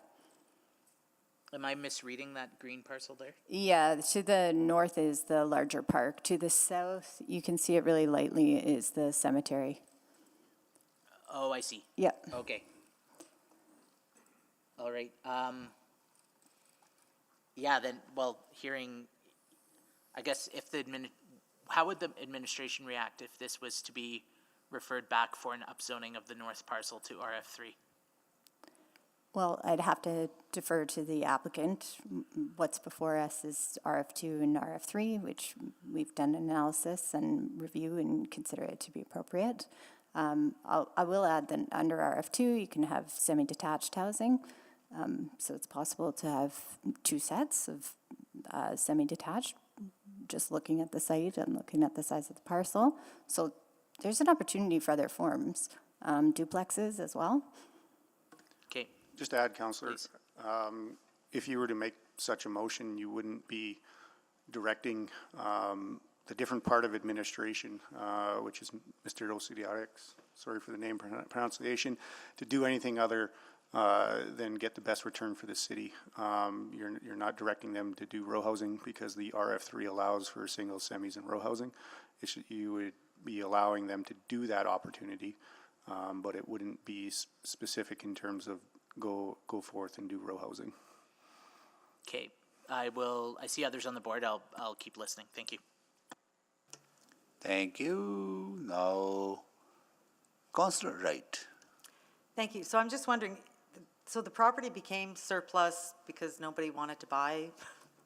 Am I misreading that green parcel there? Yeah, to the north is the larger park. To the south, you can see it really lightly, is the cemetery. Oh, I see. Yeah. Okay. All right. Yeah, then, well, hearing, I guess if how would the administration react if this was to be referred back for an upzoning of the north parcel to RF3? Well, I'd have to defer to the applicant. What's before us is RF2 and RF3, which we've done analysis and review and consider it to be appropriate. I will add that under RF2, you can have semi-detached housing. So it's possible to have 2 sets of semi-detached, just looking at the site and looking at the size of the parcel. So there's an opportunity for other forms, duplexes as well. Okay. Just to add, Councillor, if you were to make such a motion, you wouldn't be directing the different part of administration, which is Mr. Osidiarix, sorry for the name pronunciation, to do anything other than get the best return for the city. You're not directing them to do row housing because the RF3 allows for single semis and row housing. You would be allowing them to do that opportunity, but it wouldn't be specific in terms of go forth and do row housing. Okay. I see others on the board. I'll keep listening. Thank you. Thank you. Now, Councillor Wright. Thank you. So I'm just wondering, so the property became surplus because nobody wanted to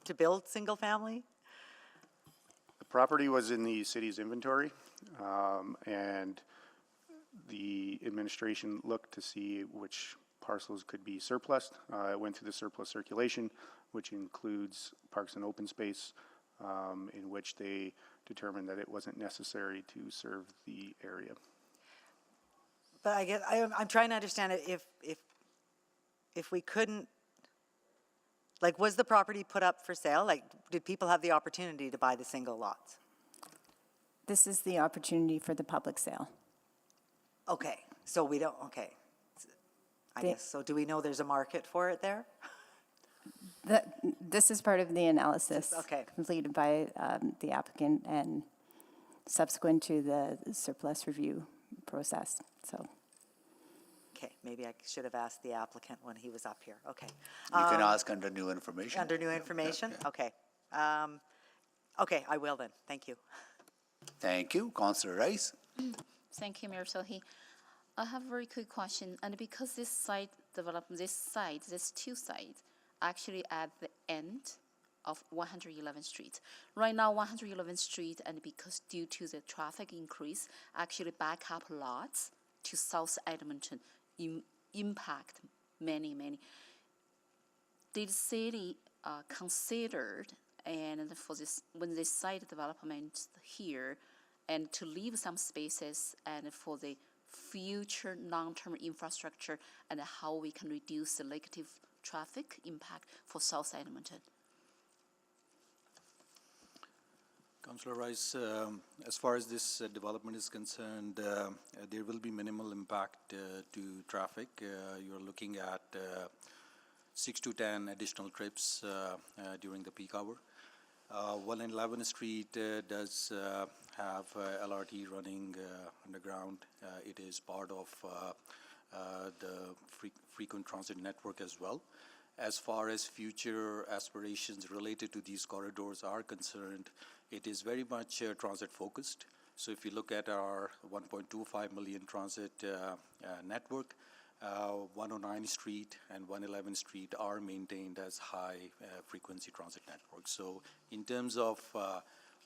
to build single family? The property was in the city's inventory, and the administration looked to see which parcels could be surplused. It went through the surplus circulation, which includes parks and open space, in which they determined that it wasn't necessary to serve the area. But I guess, I'm trying to understand it, if we couldn't, like, was the property put up for sale? Like, did people have the opportunity to buy the single lots? This is the opportunity for the public sale. Okay, so we don't, okay. I The- guess, so do we know there's a market for it there? This is part of the analysis Okay. completed by the applicant and subsequent to the surplus review process, so. Okay, maybe I should have asked the applicant when he was up here, okay. You can ask under new information. Under new information, okay. Okay, I will then, thank you. Thank you. Councillor Rice. Thank you, Mayor Sohi. I have a very quick question, and because this site development, these two sites, actually at the end of 111th Street. Right now, 111th Street, and because due to the traffic increase, actually back up lots to South Edmonton, impact many. Did city considered, and for this, when this site development here, and to leave some spaces and for the future long-term infrastructure and how we can reduce the negative traffic impact for South Edmonton? Councillor Rice, as far as this development is concerned, there will be minimal impact to traffic. You're looking at 6 to 10 additional trips during the peak hour. 111th Street does have LRT running underground. It is part of the frequent transit network as well. As far as future aspirations related to these corridors are concerned, it is very much transit focused. So if you look at our 1.25 million transit network, 109th Street and 111th Street are maintained as high frequency transit networks. So in terms of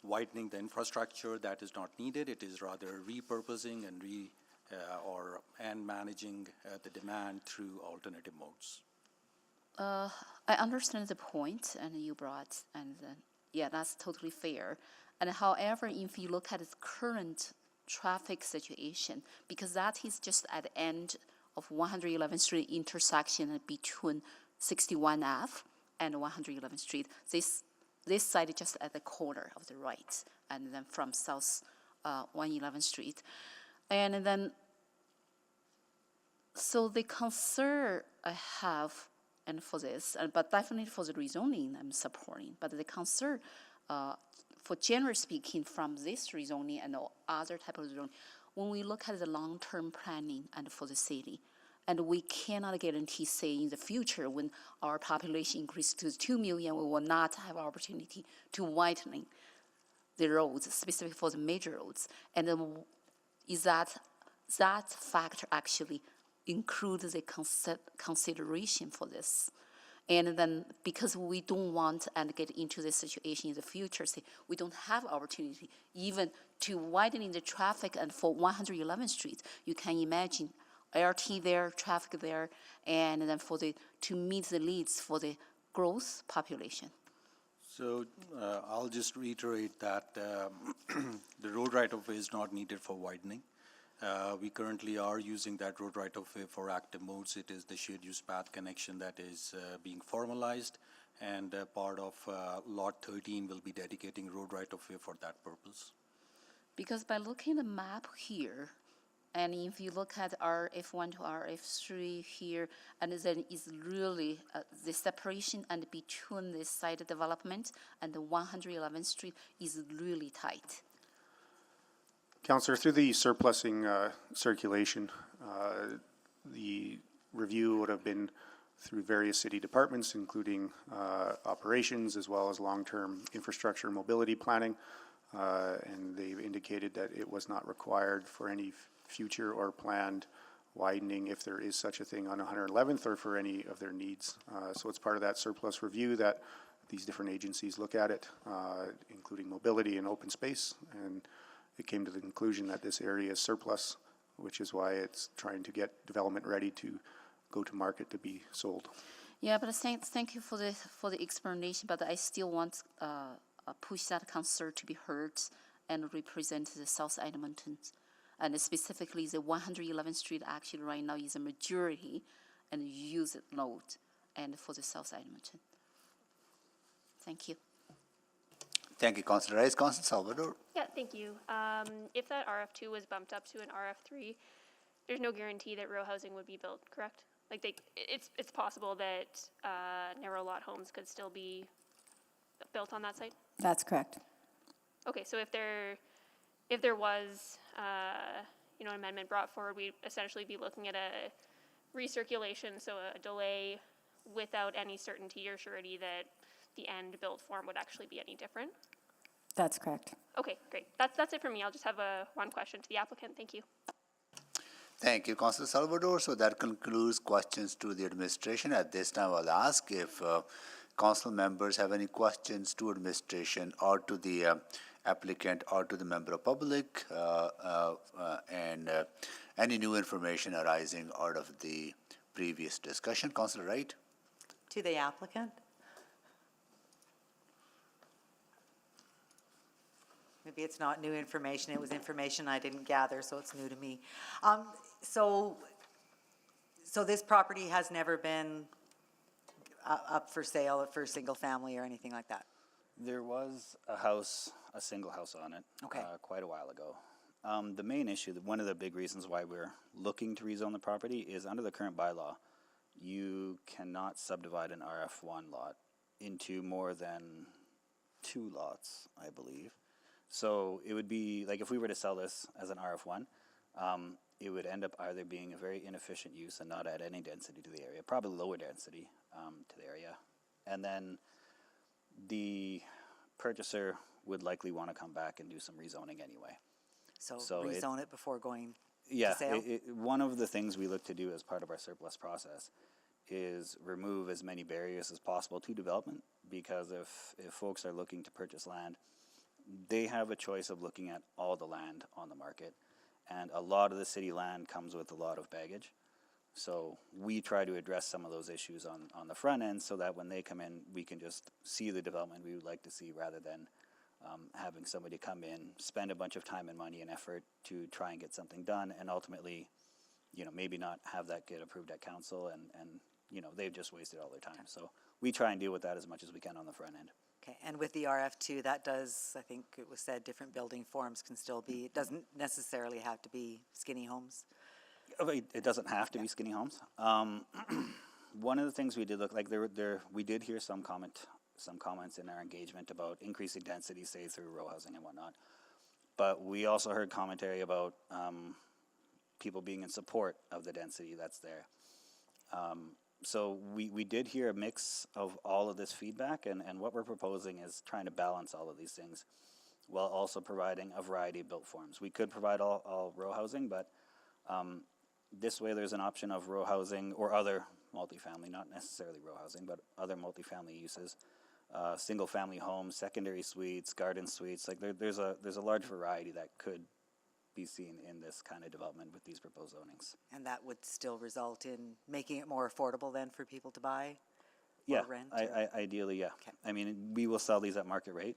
widening the infrastructure, that is not needed. It is rather repurposing and managing the demand through alternative modes. I understand the point, and you brought, and yeah, that's totally fair. And however, if you look at the current traffic situation, because that is just at the end of 111th Street intersection between 61 Ave and 111th Street, this side is just at the corner of the right, and then from South 111th Street, and then so the concern I have. And for this, but definitely for the rezoning, I'm supporting. But the concern, for generally speaking, from this rezoning and other type of rezoning, when we look at the long-term planning and for the city, and we cannot guarantee, say, in the future when our population increases to 2 million, we will not have opportunity to widen the roads, specifically for the major roads. And is that factor actually include the consideration for this? And then because we don't want and get into this situation in the future, say we don't have opportunity even to widening the traffic and for 111th Street, you can imagine LRT there, traffic there, and then for to meet the needs for the growth population. So I'll just reiterate that the road right-of-way is not needed for widening. We currently are using that road right-of-way for active modes. It is the shared use path connection that is being formalized, and part of Lot 13 will be dedicating road right-of-way for that purpose. Because by looking at the map here, and if you look at RF1 to RF3 here, and then it's really the separation and between the site development and the 111th Street is really tight. Councillor, through the surplusing circulation, the review would have been through various city departments, including operations as well as long-term infrastructure and mobility planning, and they've indicated that it was not required for any future or planned widening if there is such a thing on 111th or for any of their needs. So it's part of that surplus review that these different agencies look at it, including mobility and open space, and it came to the conclusion that this area is surplus, which is why it's trying to get development ready to go to market to be sold. Yeah, but thank you for the explanation, but I still want push that concern to be heard and represent the South Edmonton. And specifically the 111th Street actually right now is a majority and use it load and for the South Edmonton. Thank you. Thank you, Councillor Rice. Councillor Salvador. Yeah, thank you. If that RF2 was bumped up to an RF3, there's no guarantee that row housing would be built, correct? Like it's possible that narrow lot homes could still be built on that site? That's correct. Okay, so if there was an amendment brought forward, we'd essentially be looking at a recirculation, so a delay without any certainty or surety that the end built form would actually be any different. That's correct. Okay, great. That's it for me. I'll just have one question to the applicant. Thank you. Thank you, Councillor Salvador. So that concludes questions to the administration. At this time, I'll ask if council members have any questions to administration or to the applicant or to the member of public and any new information arising out of the previous discussion. Councillor Wright. To the applicant? Maybe it's not new information, it was information I didn't gather, so it's new to me. So this property has never been up for sale for single family or anything like that? There was a single house on it quite a while ago. The main issue, one of the big reasons why we're looking to rezone the property is under the current bylaw, you cannot subdivide an RF1 lot into more than 2 lots, I believe. So it would be, like if we were to sell this as an RF1, it would end up either being a very inefficient use and not add any density to the area, probably lower density to the area. And then the purchaser would likely want to come back and do some rezoning anyway. So rezone it before going to sale? One of the things we look to do as part of our surplus process is remove as many barriers as possible to development, because if folks are looking to purchase land, they have a choice of looking at all the land on the market, and a lot of the city land comes with a lot of baggage. So we try to address some of those issues on the front end so that when they come in, we can just see the development we would like to see rather than having somebody come in, spend a bunch of time and money and effort to try and get something done, and ultimately, maybe not have that get approved at council, and they've just wasted all their time. So we try and deal with that as much as we can on the front end. Okay, and with the RF2, that does, I think it was said, different building forms can still be, it doesn't necessarily have to be skinny homes. It doesn't have to be skinny homes. One of the things we did look like we did hear some comments in our engagement about increasing density, say through row housing and whatnot. But we also heard commentary about people being in support of the density that's there. So we did hear a mix of all of this feedback, and what we're proposing is trying to balance all of these things while also providing a variety of built forms. We could provide all row housing, but this way there's an option of row housing or other multifamily, not necessarily row housing, but other multifamily uses, single family homes, secondary suites, garden suites. Like there's a large variety that could be seen in this kind of development with these proposed zonings. And that would still result in making it more affordable then for people to buy Yeah, or rent? ideally, yeah. Okay. I mean, we will sell these at market rate,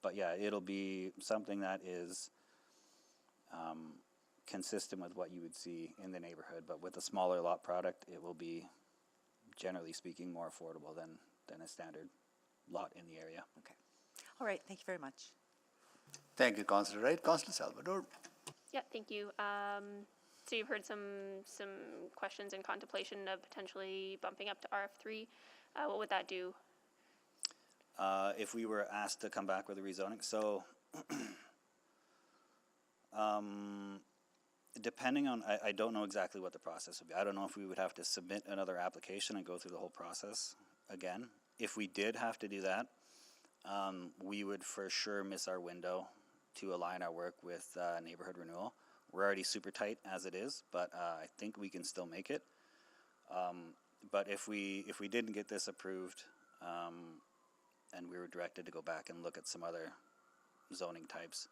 but yeah, it'll be something that is consistent with what you would see in the neighborhood, but with a smaller lot product, it will be, generally speaking, more affordable than a standard lot in the area. Okay. All right, thank you very much. Thank you, Councillor Wright. Councillor Salvador. Yeah, thank you. So you've heard some questions in contemplation of potentially bumping up to RF3. What would that do? If we were asked to come back with a rezoning, so depending on, I don't know exactly what the process would be. I don't know if we would have to submit another application and go through the whole process again. If we did have to do that, we would for sure miss our window to align our work with neighborhood renewal. We're already super tight as it is, but I think we can still make it. But if we didn't get this approved, and we were directed to go back and look at some other zoning types,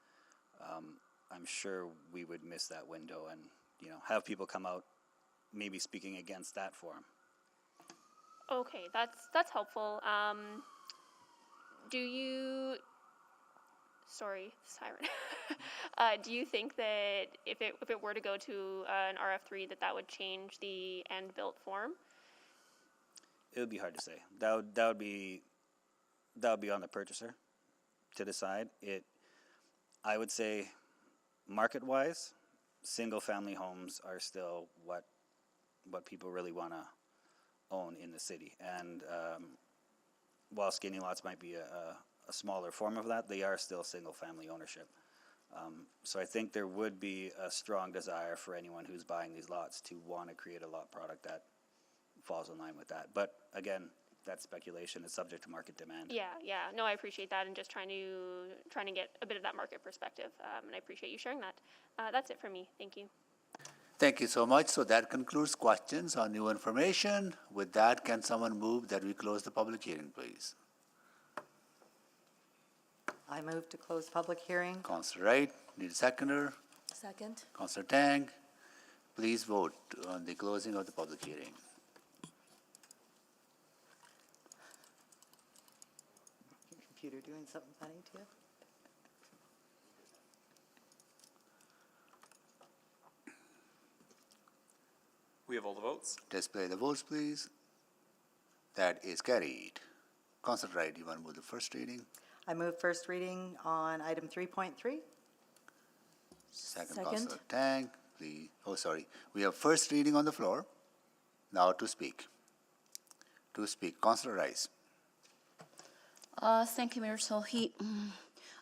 I'm sure we would miss that window and have people come out maybe speaking against that forum. Okay, that's helpful. Do you, sorry, siren. Do you think that if it were to go to an RF3, that would change the end built form? It would be hard to say. That would be on the purchaser to decide. I would say, market-wise, single-family homes are still what people really want to own in the city. And while skinny lots might be a smaller form of that, they are still single-family ownership. So I think there would be a strong desire for anyone who's buying these lots to want to create a lot product that falls in line with that. But again, that's speculation. It's subject to market demand. Yeah. No, I appreciate that, and just trying to get a bit of that market perspective. And I appreciate you sharing that. That's it for me. Thank you. Thank you so much. So that concludes questions on new information. With that, can someone move that we close the public hearing, please? I move to close public hearing. Councillor Wright, need a seconder. Second. Councillor Tang, please vote on the closing of the public hearing. Computer doing something funny to you? We have all the votes. Display the votes, please. That is carried. Councillor Wright, you want to move the first reading? I move first reading on item 3.3. Second. Councillor Tang, please. Oh, sorry. We have first reading on the floor. Now to speak. Councillor Rice. Thank you, Mayor Sohi.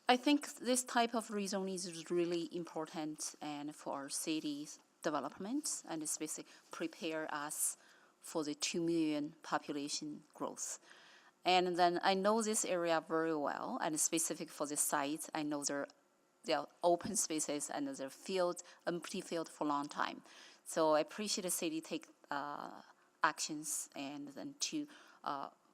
I think this type of rezoning is really important and for our city's development, and especially prepare us for the 2 million population growth. And then I know this area very well, and specific for this site, I know there are open spaces and there are empty field for a long time. So I appreciate the city take actions and then to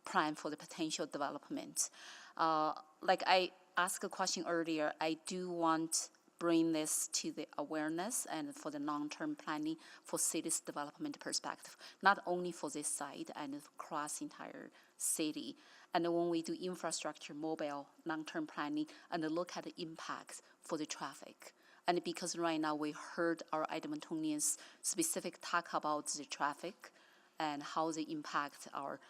plan for the potential development. Like I asked a question earlier, I do want bring this to the awareness and for the long-term planning for city's development perspective, not only for this site and across entire city. And when we do infrastructure, mobile, long-term planning, and look at the impacts for the traffic. And because right now we heard our Edmontonians specific talk about the traffic and how they impact our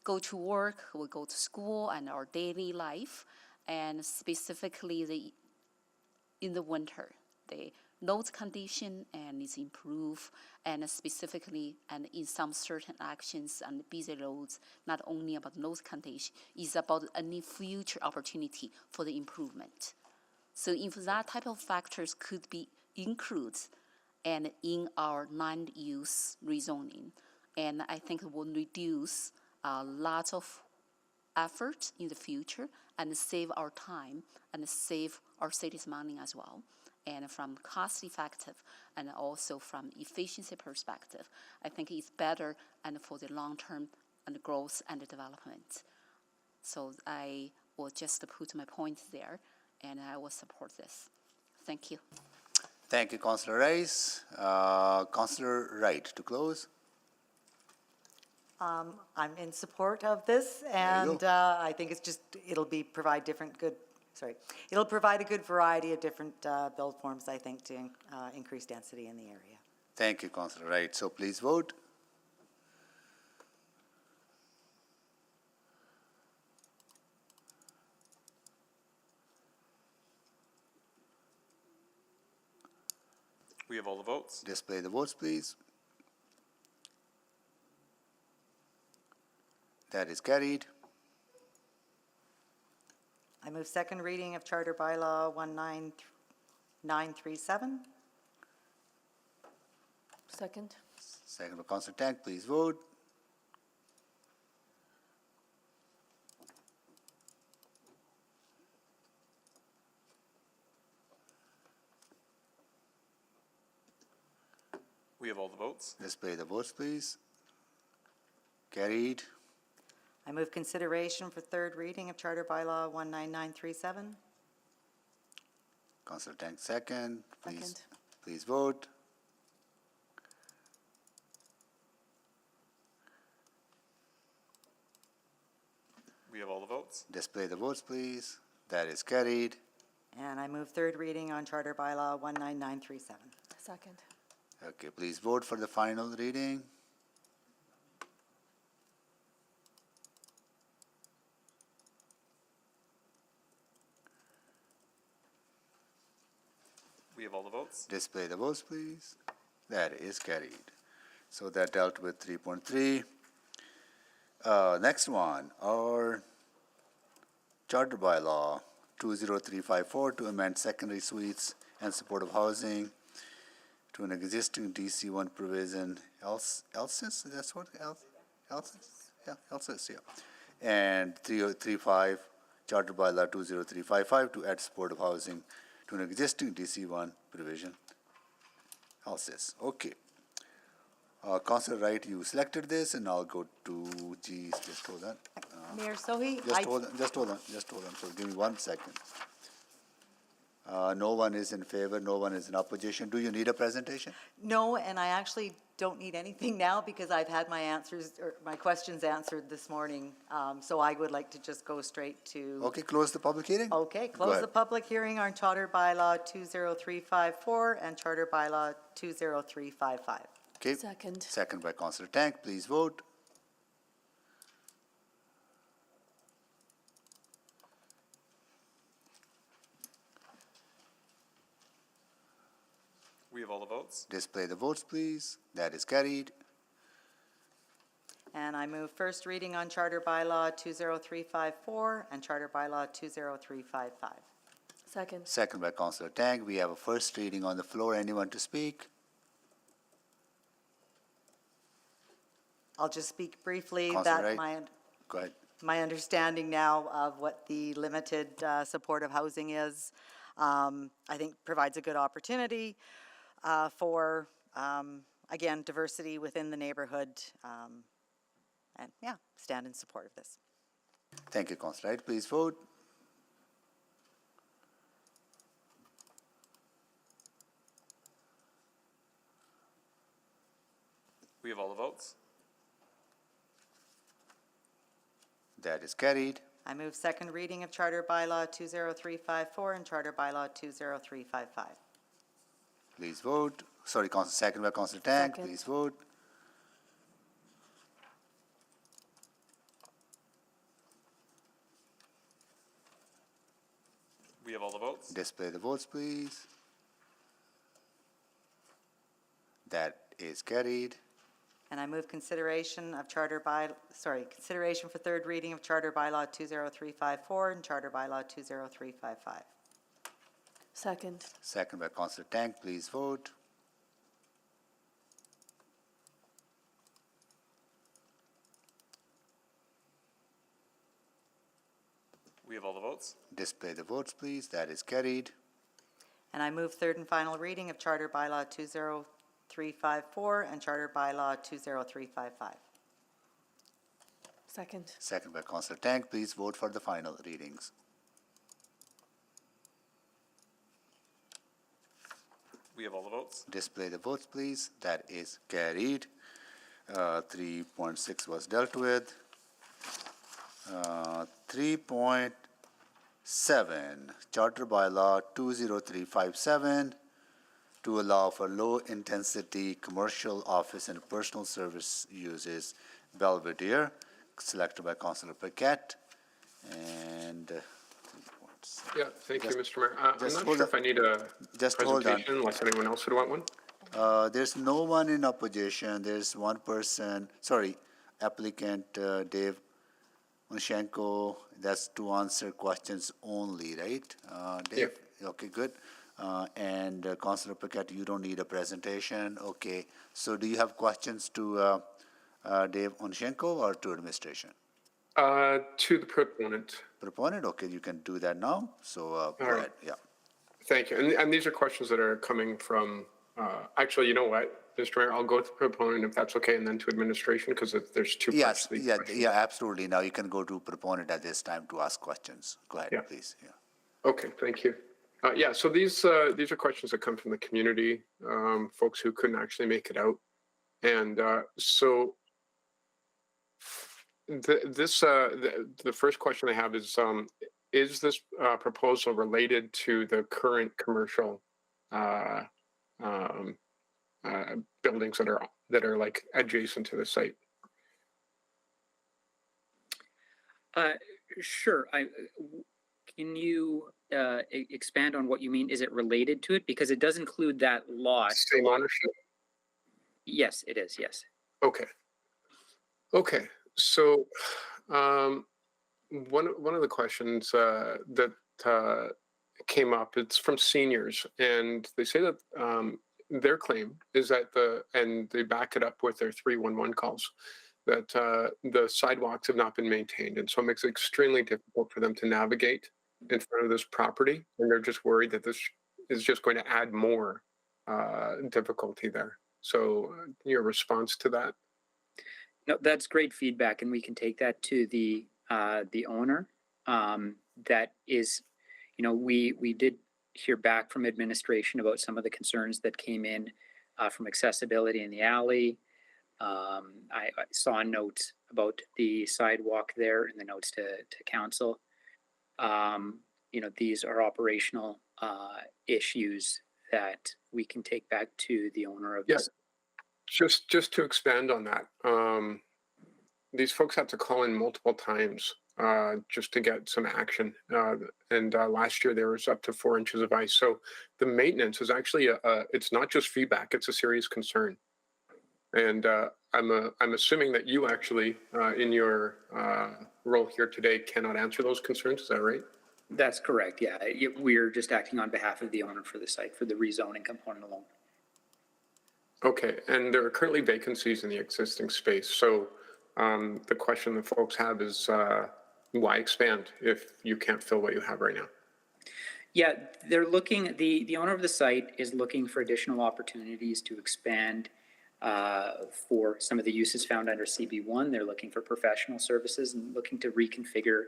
go to work, we go to school, and our daily life, and specifically in the winter, the road condition and is improved, and specifically and in some certain actions and busy roads, not only about road condition, is about any future opportunity for the improvement. So if that type of factors could be included and in our land use rezoning, and I think it will reduce a lot of effort in the future and save our time and save our city's money as well. And from cost effective and also from efficiency perspective, I think it's better and for the long term and growth and development. So I will just put my point there, and I will support this. Thank you. Thank you, Councillor Rice. Councillor Wright, to close. I'm in support of this, and I think it'll provide a good variety of different build forms, I think, to increase density in the area. Thank you, Councillor Wright. So please vote. We have all the votes. Display the votes, please. That is carried. I move second reading of Charter Bylaw 19937. Second. Second for Councillor Tang, please vote. We have all the votes. Display the votes, please. Carried. I move consideration for third reading of Charter Bylaw 19937. Councillor Tang, second. Second. Please vote. We have all the votes. Display the votes, please. That is carried. And I move third reading on Charter Bylaw 19937. Second. Okay, please vote for the final reading. We have all the votes. Display the votes, please. That is carried. So that dealt with 3.3. Next one, our Charter Bylaw 20354 to amend secondary suites and supportive housing to an existing DC1 provision, ELSIS, that's what, ELSIS? Yeah, ELSIS, yeah. And 3035, Charter Bylaw 20355 to add supportive housing to an existing DC1 provision, ELSIS. Okay. Councillor Wright, you selected this, and I'll go to, geez, just hold on. Mayor Sohi? Just hold on. So give me 1 second. No one is in favor, no one is in opposition. Do you need a presentation? No, and I actually don't need anything now because I've had my answers, or my questions answered this morning. So I would like to just go straight to. Okay, close the public hearing? Okay, Go close ahead. the public hearing on Charter Bylaw 20354 and Charter Bylaw 20355. Okay. Second. Second by Councillor Tank, please vote. We have all the votes. Display the votes, please. That is carried. And I move first reading on Charter Bylaw 20354 and Charter Bylaw 20355. Second. Second by Councillor Tank. We have a first reading on the floor. Anyone to speak? I'll just speak briefly Councillor that Wright. Go ahead. my understanding now of what the limited supportive housing is, I think provides a good opportunity for, again, diversity within the neighborhood. And yeah, stand in support of this. Thank you, Councillor Wright. Please vote. We have all the votes. That is carried. I move second reading of Charter Bylaw 20354 and Charter Bylaw 20355. Please vote. Sorry, second by Councillor Tank. Second. Please vote. We have all the votes. Display the votes, please. That is carried. And I move consideration of consideration for third reading of Charter Bylaw 20354 and Charter Bylaw 20355. Second. Second by Councillor Tank. Please vote. We have all the votes. Display the votes, please. That is carried. And I move third and final reading of Charter Bylaw 20354 and Charter Bylaw 20355. Second. Second by Councillor Tank. Please vote for the final readings. We have all the votes. Display the votes, please. That is carried. 3.6 was dealt with. 3.7, Charter Bylaw 20357 to allow for low-intensity commercial office and personal service uses, Belvedere, selected by Councillor Paquette. And Yeah, thank you, Just- Mr. Mayor. I'm just not hold sure on. if I need a Just hold on. presentation unless anyone else would want one. there's no one in opposition. There's one person, sorry, applicant Dave Unshenko. That's to answer questions only, right? Dave? Okay, good. And Councillor Paquette, you don't need a presentation. Okay. So do you have questions to Dave Unshenko or to administration? To the proponent. Proponent? Okay, you can do that now. So go right. ahead. Yeah. Thank you. And these are questions that are coming from, actually, you know what, Mr. Mayor, I'll go to the proponent if that's okay, and then to administration, because there's two parts Yes, to these yeah, questions. yeah, absolutely. Now you can go to proponent at this time to ask questions. Go ahead, Yeah. please. Yeah. Okay, thank you. Yeah, so these are questions that come from the community, folks who couldn't actually make it out. And so the first question I have is this proposal related to the current commercial uh, um, buildings that are like adjacent to the site? Sure. Can you expand on what you mean? Is it related to it? Because it does include that lot. Same ownership? Yes, it is. Yes. Okay. Okay. So one of the questions that came up, it's from seniors, and they say that their claim is that and they back it up with their 311 calls, that the sidewalks have not been maintained, and so it makes it extremely difficult for them to navigate in front of this property, and they're just worried that this is just going to add more difficulty there. So your response to that? No, that's great feedback, and we can take that to the owner. That is, we did hear back from administration about some of the concerns that came in from accessibility in the alley. I saw notes about the sidewalk there in the notes to council. These are operational issues that we can take back to the owner of this. Just to expand on that, these folks had to call in multiple times just to get some action. And last year there was up to 4 inches of ice. So the maintenance is actually it's not just feedback; it's a serious concern. And I'm assuming that you actually, in your role here today, cannot answer those concerns. Is that right? That's correct. Yeah, we're just acting on behalf of the owner for the site for the rezoning component alone. Okay, and there are currently vacancies in the existing space. So the question that folks have is why expand if you can't fill what you have right now? Yeah, they're looking, the owner of the site is looking for additional opportunities to expand for some of the uses found under CB1. They're looking for professional services and looking to reconfigure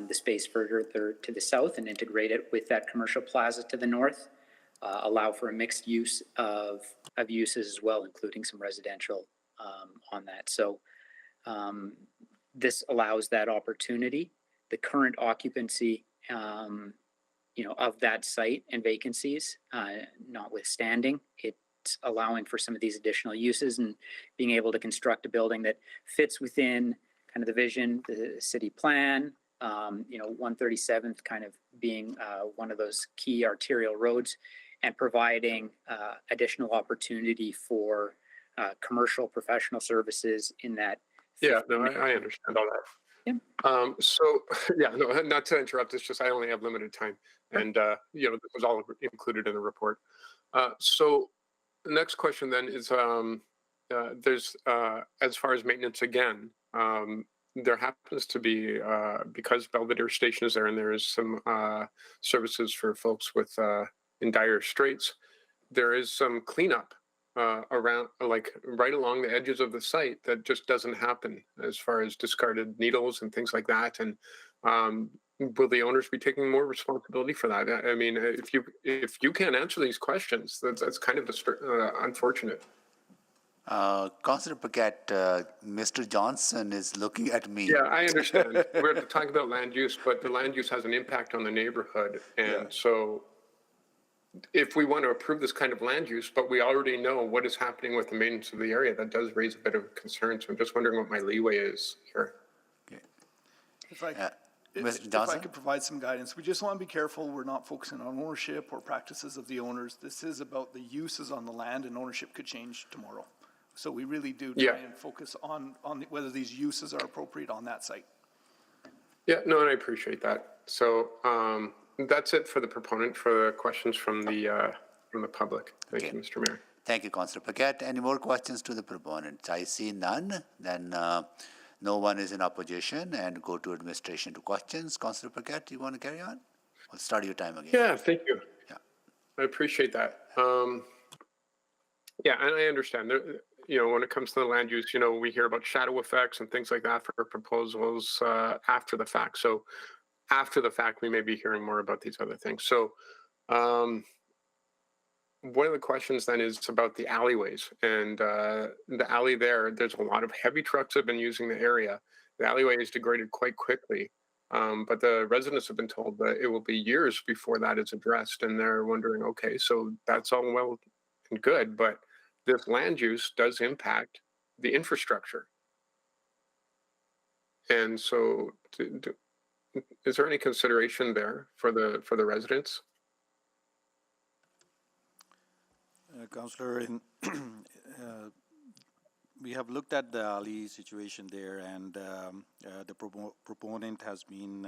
the space further to the south and integrate it with that commercial plaza to the north, allow for a mixed use of uses as well, including some residential on that. So this allows that opportunity. The current occupancy, of that site and vacancies, notwithstanding, it's allowing for some of these additional uses and being able to construct a building that fits within kind of the vision, the city plan. 137th kind of being one of those key arterial roads, and providing additional opportunity for commercial professional services in that. Yeah, no, I understand all that. Yeah. So, yeah, no, not to interrupt, it's just I only have limited time. And, this was all included in the report. So the next question then is, there's, as far as maintenance again, there happens to be, because Belvedere Station is there and there is some services for folks with in dire straits, there is some cleanup around, like right along the edges of the site that just doesn't happen as far as discarded needles and things like that. And will the owners be taking more responsibility for that? I mean, if you can't answer these questions, that's kind of unfortunate. Councillor Paquette, Mr. Johnson is looking at me. Yeah, I understand. We're talking about land use, but the land use has an impact on the neighborhood. And so if we want to approve this kind of land use, but we already know what is happening with the maintenance of the area, that does raise a bit of concern. So I'm just wondering what my leeway is here. Okay. If I Mr. could provide some guidance, we just want to be careful we're not focusing on ownership or practices of the owners. This is about the uses on the land, and ownership could change tomorrow. So we really do try and focus on whether these uses are appropriate on that site. Yeah, no, and I appreciate that. So that's it for the proponent. For the questions from the public. Thank you, Mr. Mayor. Thank you, Councillor Paquette. Any more questions to the proponent? I see none. Then no one is in opposition, and go to administration to questions. Councillor Paquette, you want to carry on? I'll start your time again. Yeah, thank you. Yeah, I appreciate that. Yeah, and I understand. When it comes to the land use, we hear about shadow effects and things like that for proposals after the fact. So after the fact, we may be hearing more about these other things. So one of the questions then is about the alleyways, and the alley there's a lot of heavy trucks that have been using the area, the alleyway is degraded quite quickly. But the residents have been told that it will be years before that is addressed, and they're wondering, okay, so that's all well and good, but this land use does impact the infrastructure. And so, is there any consideration there for the residents? Councillor, we have looked at the alley situation there, and the proponent has been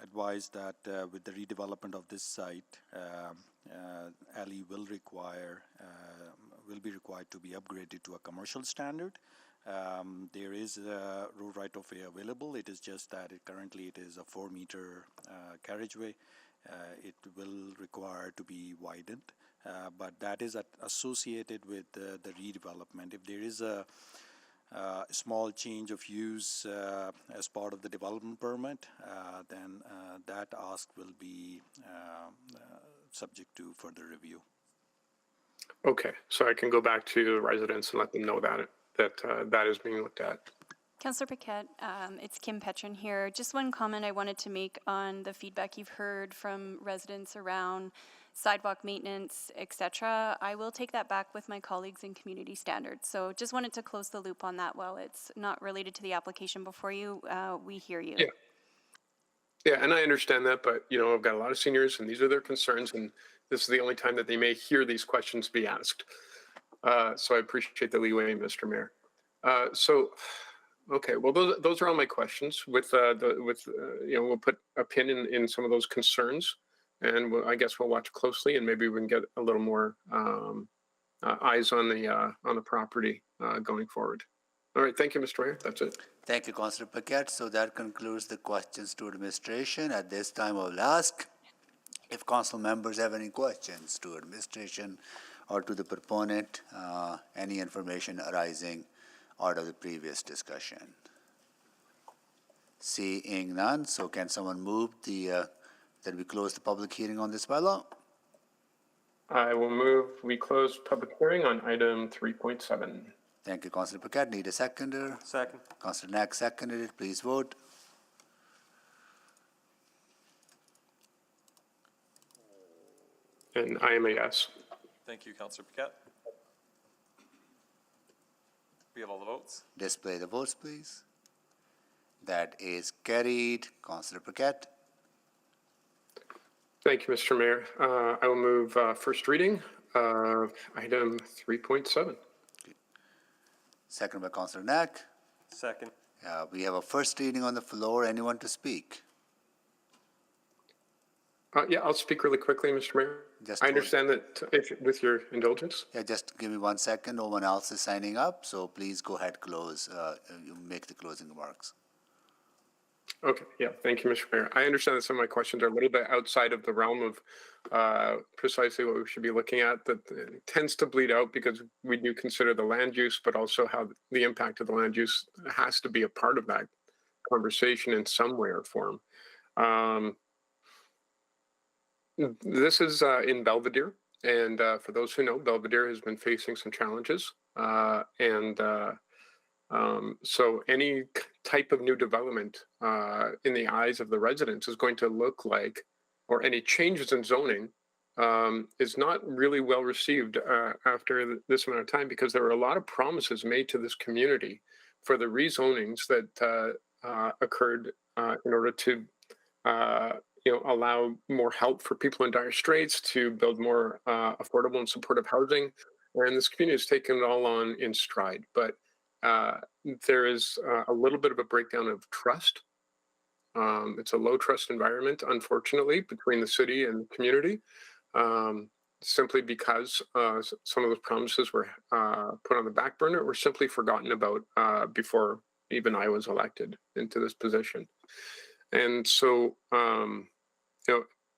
advised that with the redevelopment of this site, alley will be required to be upgraded to a commercial standard. There is a road right of way available. It is just that currently it is a 4-meter carriageway. It will require to be widened, but that is associated with the redevelopment. If there is a small change of use as part of the development permit, then that ask will be subject to further review. Okay, so I can go back to the residents and let them know that that is being looked at. Councillor Paquette, it's Kim Petrin here. Just one comment I wanted to make on the feedback you've heard from residents around sidewalk maintenance, etc. I will take that back with my colleagues in community standards. So just wanted to close the loop on that. While it's not related to the application before you, we hear you. Yeah, and I understand that, but I've got a lot of seniors, and these are their concerns, and this is the only time that they may hear these questions be asked. So I appreciate the leeway, Mr. Mayor. Okay, well, those are all my questions. We'll put a pin in some of those concerns, and I guess we'll watch closely, and maybe we can get a little more eyes on the property going forward. All right, thank you, Mr. Mayor. That's it. Thank you, Councillor Paquette. So that concludes the questions to administration. At this time, I will ask if council members have any questions to administration or to the proponent, any information arising out of the previous discussion. Seeing none, so can someone move that we close the public hearing on this bylaw? I will move we close public hearing on item 3.7. Thank you, Councillor Paquette. Need a seconder? Second. Councillor Knack seconded it. Please vote. And I am a yes. Thank you, Councillor Paquette. We have all the votes. Display the votes, please. That is carried. Councillor Paquette. Thank you, Mr. Mayor. I will move first reading of item 3.7. Second by Councillor Knack. Second. We have a first reading on the floor. Anyone to speak? Yeah, I'll speak really quickly, Mr. Mayor. I understand that with your indulgence. Yeah, just give me 1 second. No one else is signing up, so please go ahead, you make the closing remarks. Okay, yeah, thank you, Mr. Mayor. I understand that some of my questions are a little bit outside of the realm of precisely what we should be looking at. That tends to bleed out because we do consider the land use, but also how the impact of the land use has to be a part of that conversation in some way or form. This is in Belvedere, and for those who know, Belvedere has been facing some challenges, so any type of new development in the eyes of the residents is going to look like, or any changes in zoning is not really well received after this amount of time, because there were a lot of promises made to this community for the rezonings that occurred in order to allow more help for people in dire straits, to build more affordable and supportive housing. And this community has taken it all on in stride. But there is a little bit of a breakdown of trust. It's a low trust environment, unfortunately, between the city and the community, simply because some of those promises were put on the back burner or simply forgotten about before even I was elected into this position. And so,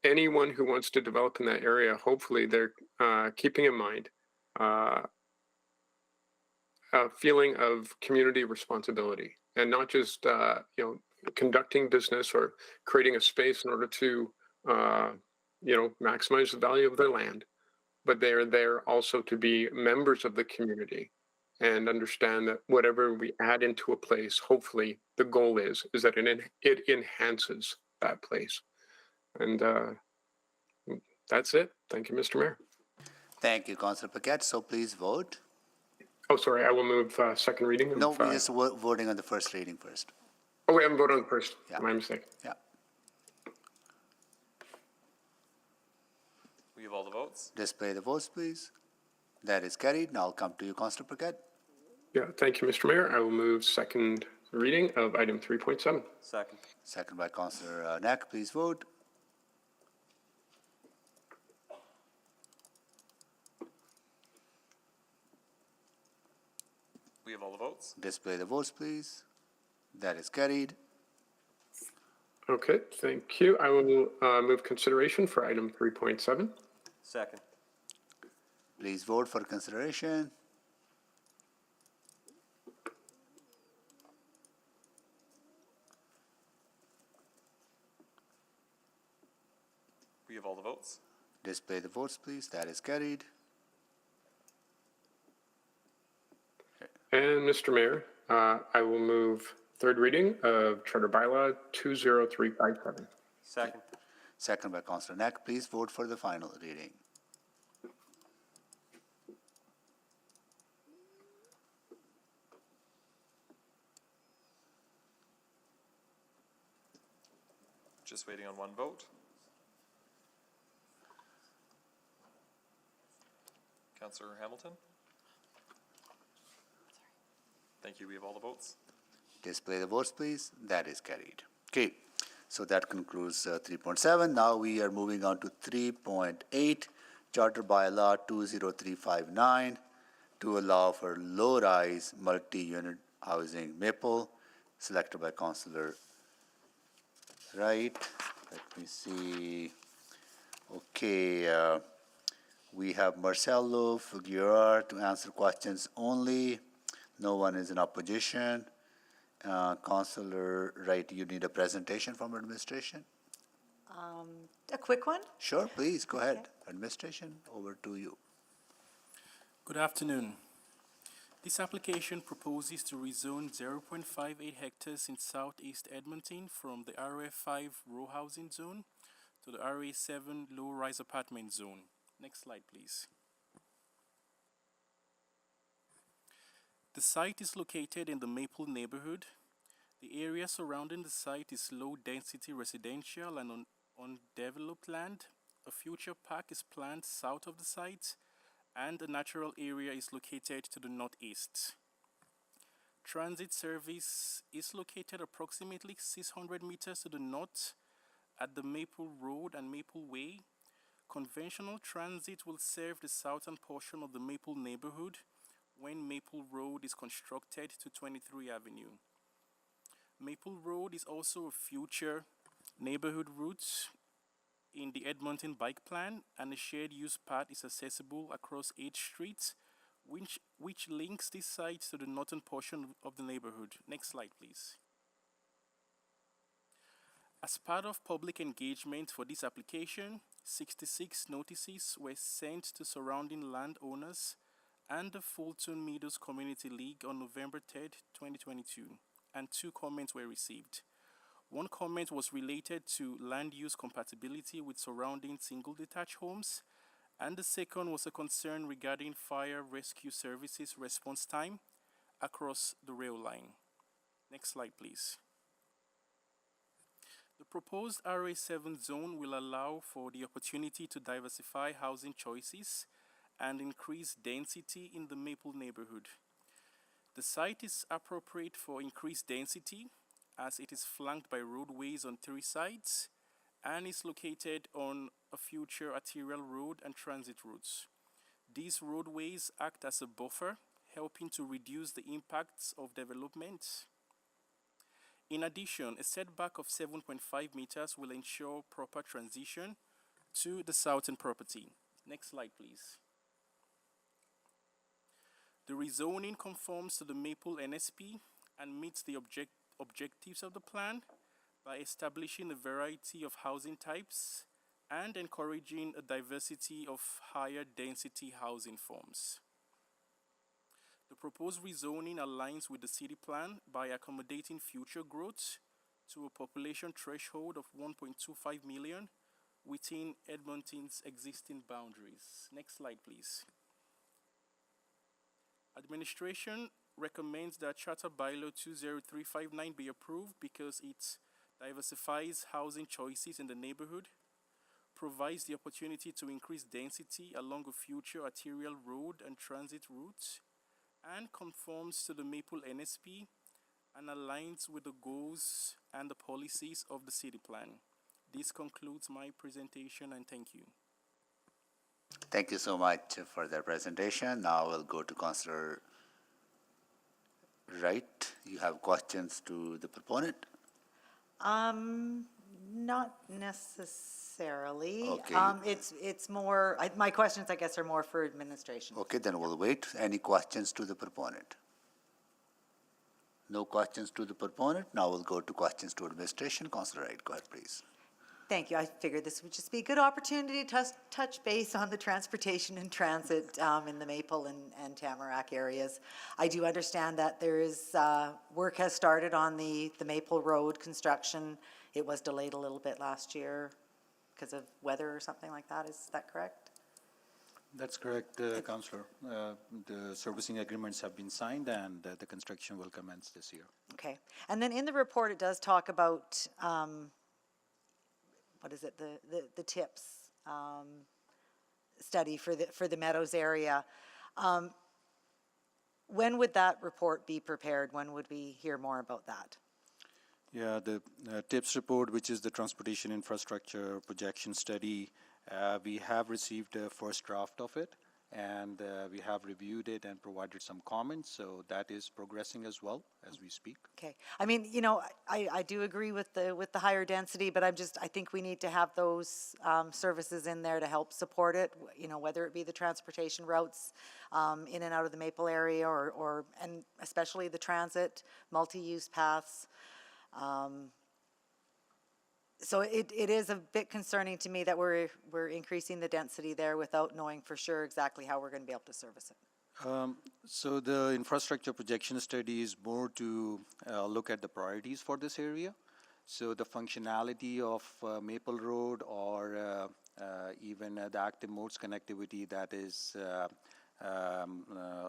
anyone who wants to develop in that area, hopefully they're keeping in mind a feeling of community responsibility, and not just conducting business or creating a space in order to maximize the value of their land, but they are there also to be members of the community and understand that whatever we add into a place, hopefully the goal is that it enhances that place. And that's it. Thank you, Mr. Mayor. Thank you, Councillor Paquette. So please vote. Oh, sorry, I will move second reading. No, we're just voting on the first reading first. Oh, we haven't voted on the first. Yeah. My mistake. Yeah. We have all the votes. Display the votes, please. That is carried. Now I'll come to you, Councillor Paquette. Yeah, thank you, Mr. Mayor. I will move second reading of item 3.7. Second. Second by Councillor Knack. Please vote. We have all the votes. Display the votes, please. That is carried. Okay, thank you. I will move consideration for item 3.7. Second. Please vote for consideration. We have all the votes. Display the votes, please. That is carried. And Mr. Mayor, I will move third reading of Charter Bylaw 20357. Second. Second by Councillor Knack. Please vote for the final reading. Just waiting on one vote. Councillor Hamilton? Thank you. We have all the votes. Display the votes, please. That is carried. Okay, so that concludes 3.7. Now we are moving on to 3.8, Charter Bylaw 20359, to allow for low-rise multi-unit housing Maple, selected by Councillor Wright. Let me see. Okay, we have Marcelo Figueroa to answer questions only. No one is in opposition. Councillor Wright, you need a presentation from administration? A quick one? Sure, please, go ahead. Administration, over to you. Good afternoon. This application proposes to rezone 0.58 hectares in southeast Edmonton from the RA5 row housing zone to the RA7 low-rise apartment zone. Next slide, please. The site is located in the Maple neighborhood. The area surrounding the site is low-density residential and undeveloped land. A future park is planned south of the site, and a natural area is located to the northeast. Transit service is located approximately 600 meters to the north at the Maple Road and Maple Way. Conventional transit will serve the southern portion of the Maple neighborhood when Maple Road is constructed to 23 Avenue. Maple Road is also a future neighborhood route in the Edmonton bike plan, and a shared use path is accessible across 8 streets, which links this site to the northern portion of the neighborhood. Next slide, please. As part of public engagement for this application, 66 notices were sent to surrounding landowners and the Fulton Meadows Community League on November 3rd, 2022, and 2 comments were received. One comment was related to land use compatibility with surrounding single detached homes, and the second was a concern regarding fire rescue services response time across the rail line. Next slide, please. The proposed RA7 zone will allow for the opportunity to diversify housing choices and increase density in the Maple neighborhood. The site is appropriate for increased density as it is flanked by roadways on 3 sides and is located on a future arterial road and transit routes. These roadways act as a buffer, helping to reduce the impacts of development. In addition, a setback of 7.5 meters will ensure proper transition to the southern property. Next slide, please. The rezoning conforms to the Maple NSP and meets the objectives of the plan by establishing a variety of housing types and encouraging a diversity of higher density housing forms. The proposed rezoning aligns with the city plan by accommodating future growth to a population threshold of 1.25 million within Edmonton's existing boundaries. Next slide, please. Administration recommends that Charter Bylaw 20359 be approved because it diversifies housing choices in the neighborhood, provides the opportunity to increase density along a future arterial road and transit routes, and conforms to the Maple NSP and aligns with the goals and the policies of the city plan. This concludes my presentation, and thank you. Thank you so much for that presentation. Now we'll go to Councillor Wright. You have questions to the proponent? Not necessarily. Okay. It's more, my questions, I guess, are more for administration. Okay, then we'll wait. Any questions to the proponent? No questions to the proponent. Now we'll go to questions to administration. Councillor Wright, go ahead, please. Thank you. I figured this would just be a good opportunity to touch base on the transportation and transit in the Maple and Tamarack areas. I do understand that there is, work has started on the Maple Road construction. It was delayed a little bit last year because of weather or something like that. Is that correct? That's correct, Councillor. The servicing agreements have been signed and the construction will commence this year. Okay. And then in the report, it does talk about what is it, the TIPS study for the Meadows area. When would that report be prepared? When would we hear more about that? Yeah, the TIPS report, which is the Transportation Infrastructure Projection Study, we have received a first draft of it, and we have reviewed it and provided some comments, so that is progressing as well as we speak. Okay. I mean, you know, I do agree with the higher density, but I think we need to have those services in there to help support it, you know, whether it be the transportation routes in and out of the Maple area and especially the transit, multi-use paths. So it is a bit concerning to me that we're increasing the density there without knowing for sure exactly how we're going to be able to service it. So the infrastructure projection study is more to look at the priorities for this area. So the functionality of Maple Road or even the active modes connectivity that is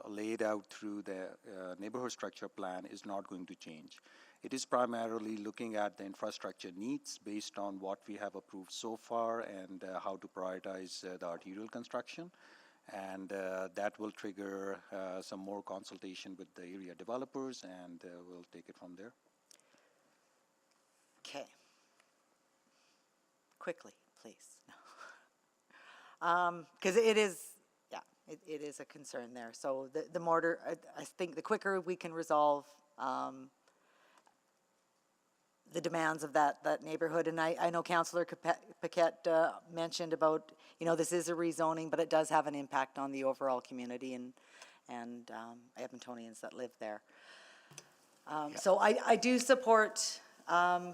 laid out through the neighborhood structure plan is not going to change. It is primarily looking at the infrastructure needs based on what we have approved so far and how to prioritize the arterial construction. And that will trigger some more consultation with the area developers, and we'll take it from there. Okay. Quickly, please. Because it is, yeah, it is a concern there. So the mortar, I think the quicker we can resolve the demands of that neighborhood. And I know Councillor Paquette mentioned about, you know, this is a rezoning, but it does have an impact on the overall community and Edmontonians that live there. So I do support the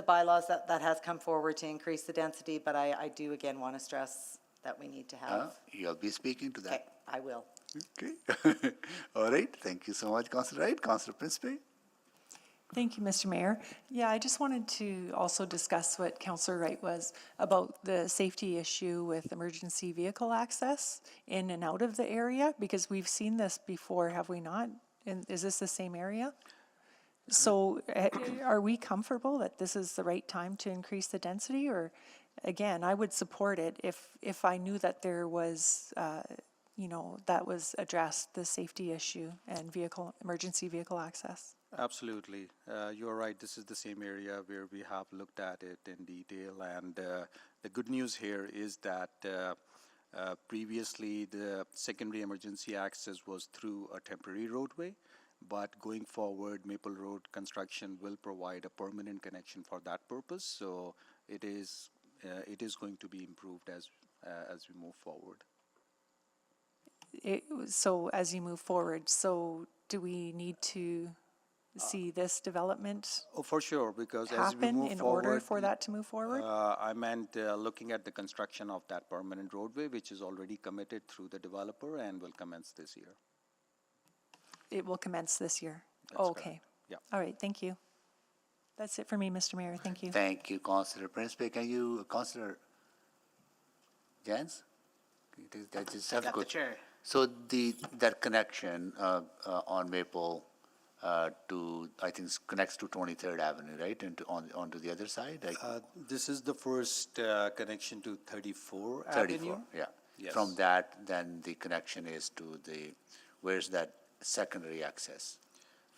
bylaws that has come forward to increase the density, but I do again want to stress that we need to have. You'll be speaking to that. Okay, I will. Okay. All right. Thank you so much, Councillor Wright. Councillor Principe. Thank you, Mr. Mayor. Yeah, I just wanted to also discuss what Councillor Wright was about the safety issue with emergency vehicle access in and out of the area, because we've seen this before, have we not? And is this the same area? So are we comfortable that this is the right time to increase the density? Or again, I would support it if I knew that there was, you know, that was addressed, the safety issue and emergency vehicle access. Absolutely. You're right. This is the same area where we have looked at it in detail. And the good news here is that previously the secondary emergency access was through a temporary roadway. But going forward, Maple Road construction will provide a permanent connection for that purpose. So it is going to be improved as we move forward. So as you move forward, so do we need to see this development for sure, because as we happen move in forward, order for that to move forward? I meant looking at the construction of that permanent roadway, which is already committed through the developer and will commence this year. it will commence this year? That's Okay. correct. Yeah. All right, thank you. That's it for me, Mr. Mayor. Thank you. Thank you, Councillor Principe. Can you, Councillor Jens? Can you take that? Just have a Got the quick- chair. So that connection on Maple to, I think, connects to 23rd Avenue, right? And onto the other side? Like This is the first connection to 34 34, Avenue. yeah. Yes. From that, then the connection is to the, where's that secondary access?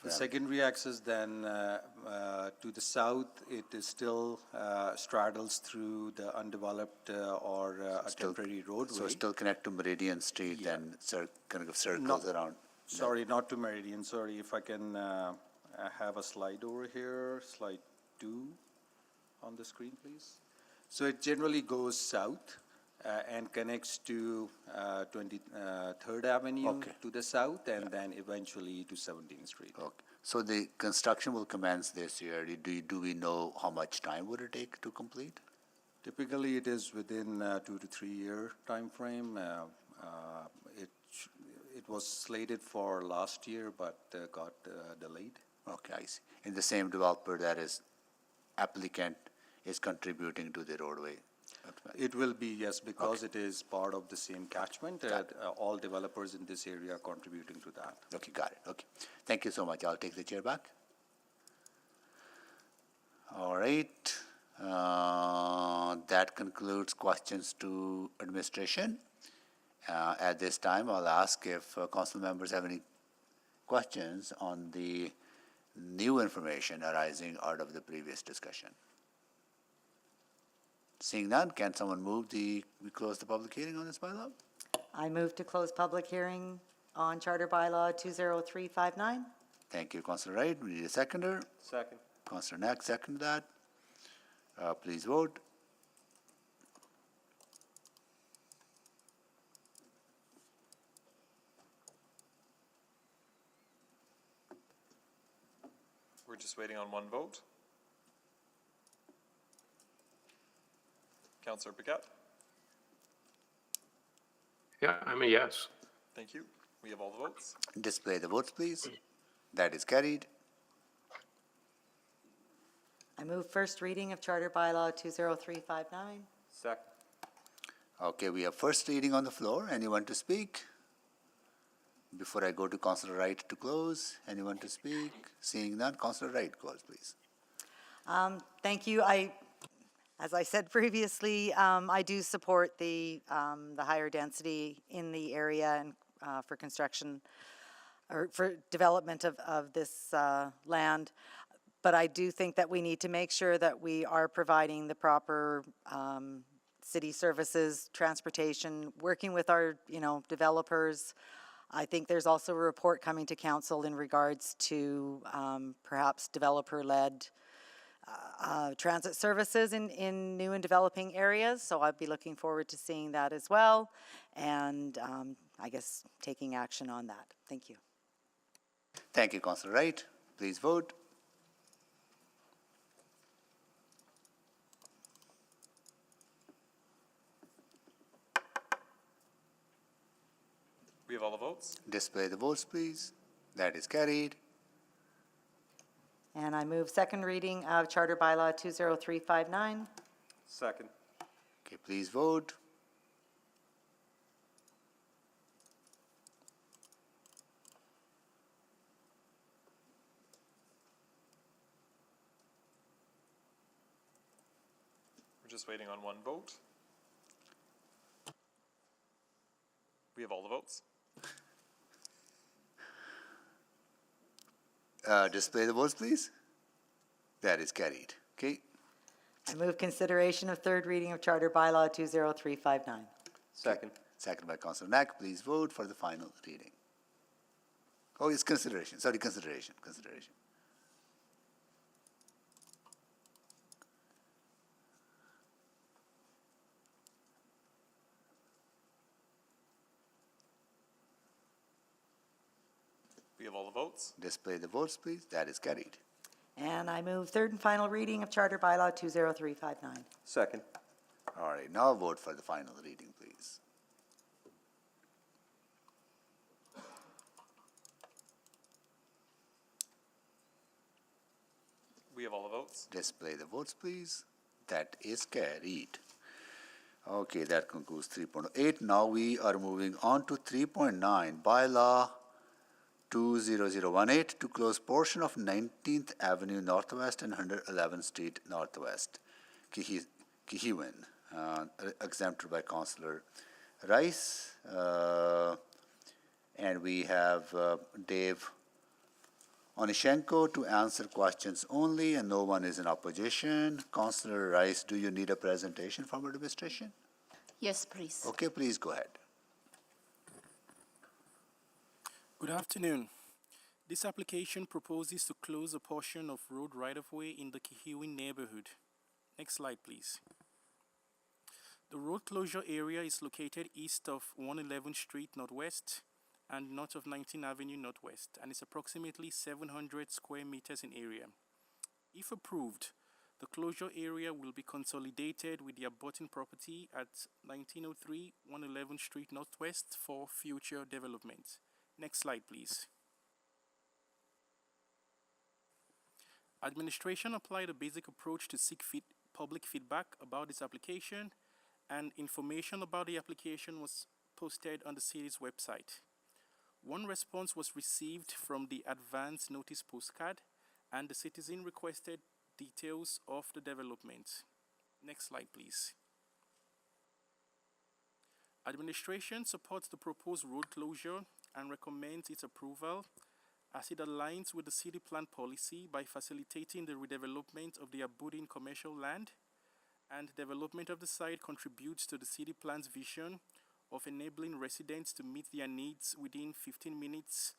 The secondary access then to the south, it is still straddles through the undeveloped or a temporary roadway. So still connect to Meridian Street, then kind of circles around. Sorry, not to Meridian, sorry, if I can have a slide over here, slide 2 on the screen, please. So it generally goes south and connects to 23rd Avenue to the south, and then eventually to 17th Street. Okay. So the construction will commence this year. Do we know how much time would it take to complete? Typically, it is within 2 to 3 year time frame. It was slated for last year, but got delayed. Okay, I see. And the same developer that is applicant is contributing to the roadway? It will be, yes, because it is part of the same catchment. All developers in this area are contributing to that. Okay, got it. Okay. Thank you so much. I'll take the chair back. All right. That concludes questions to administration. At this time, I'll ask if council members have any questions on the new information arising out of the previous discussion. Seeing none, can someone move we close the public hearing on this bylaw? I move to close public hearing on Charter Bylaw 20359. Thank you, Councillor Wright. We need a seconder. Second. Councillor Knack, second that. Please vote. We're just waiting on one vote. Councillor Paquette? Yeah, I'm a yes. Thank you. We have all the votes. Display the votes, please. That is carried. I move first reading of Charter Bylaw 20359. Second. Okay, we have first reading on the floor. Anyone to speak? Before I go to Councillor Wright to close, anyone to speak? Seeing none, Councillor Wright, close, please. Thank you. As I said previously, I do support the higher density in the area and for construction or for development of this land. But I do think that we need to make sure that we are providing the proper city services, transportation, working with our, developers. I think there's also a report coming to council in regards to perhaps developer-led transit services in new and developing areas. So I'd be looking forward to seeing that as well, and I guess taking action on that. Thank you. Thank you, Councillor Wright. Please vote. We have all the votes. Display the votes, please. That is carried. And I move second reading of Charter Bylaw 20359. Second. Okay, please vote. We're just waiting on one vote. We have all the votes. Display the votes, please. That is carried. Okay. I move consideration of third reading of Charter Bylaw 20359. Second. Second by Councillor Knack. Please vote for the final reading. Oh, it's consideration. Sorry, consideration. We have all the votes. Display the votes, please. That is carried. And I move third and final reading of Charter Bylaw 20359. Second. All right, now vote for the final reading, please. We have all the votes. Display the votes, please. That is carried. Okay, that concludes 3.8. Now we are moving on to 3.9, bylaw 20018 to close portion of 19th Avenue Northwest and 111th Street Northwest, Kihiwin, exempted by Councillor Rice. And we have Dave Onishenko to answer questions only, and no one is in opposition. Councillor Rice, do you need a presentation from administration? Yes, please. Okay, please go ahead. Good afternoon. This application proposes to close a portion of road right-of-way in the Kihiwin neighborhood. Next slide, please. The road closure area is located east of 111th Street Northwest and north of 19th Avenue Northwest, and is approximately 700 square meters in area. If approved, the closure area will be consolidated with the abutting property at 1903 111th Street Northwest for future development. Next slide, please. Administration applied a basic approach to seek public feedback about this application, and information about the application was posted on the city's website. One response was received from the advance notice postcard, and the citizen requested details of the development. Next slide, please. Administration supports the proposed road closure and recommends its approval as it aligns with the city plan policy by facilitating the redevelopment of the abutting commercial land, and development of the site contributes to the city plan's vision of enabling residents to meet their needs within 15 minutes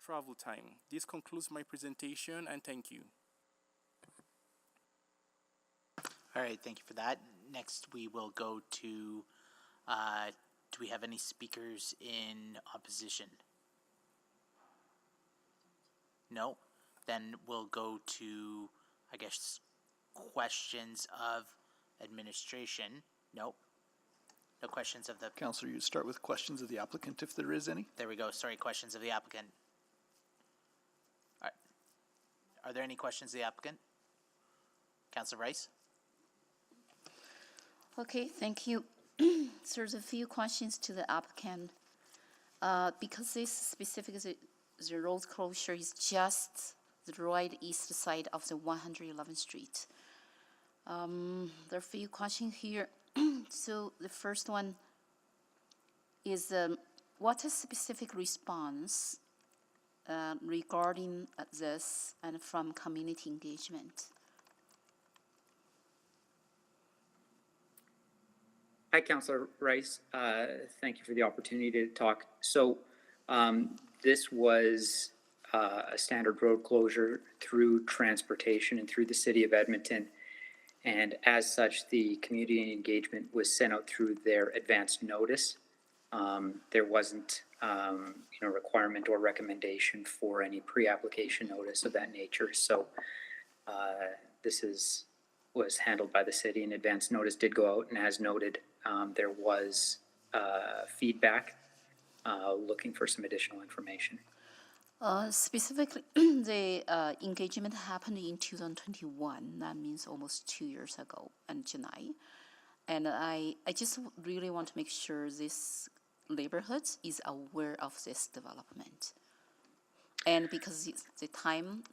travel time. This concludes my presentation, and thank you. All right, thank you for that. Next, we will go to, do we have any speakers in opposition? No? Then we'll go to, I guess, questions of administration. Nope. No questions of the... Councillor, you start with questions of the applicant if there is any. There we go. Sorry, questions of the applicant. All right. Are there any questions of the applicant? Councillor Rice? Okay, thank you. So there's a few questions to the applicant. Because this specific, the road closure is just the right east side of the 111th Street. There are a few questions here. So the first one is, what is specific response regarding this and from community engagement? Hi, Councillor Rice. Thank you for the opportunity to talk. So this was a standard road closure through transportation and through the city of Edmonton. And as such, the community engagement was sent out through their advance notice. There wasn't, requirement or recommendation for any pre-application notice of that nature. So this was handled by the city, and advance notice did go out. And as noted, there was feedback looking for some additional information. Specifically, the engagement happened in 2021. That means almost 2 years ago in July. And I just really want to make sure this neighborhood is aware of this development. And because the time,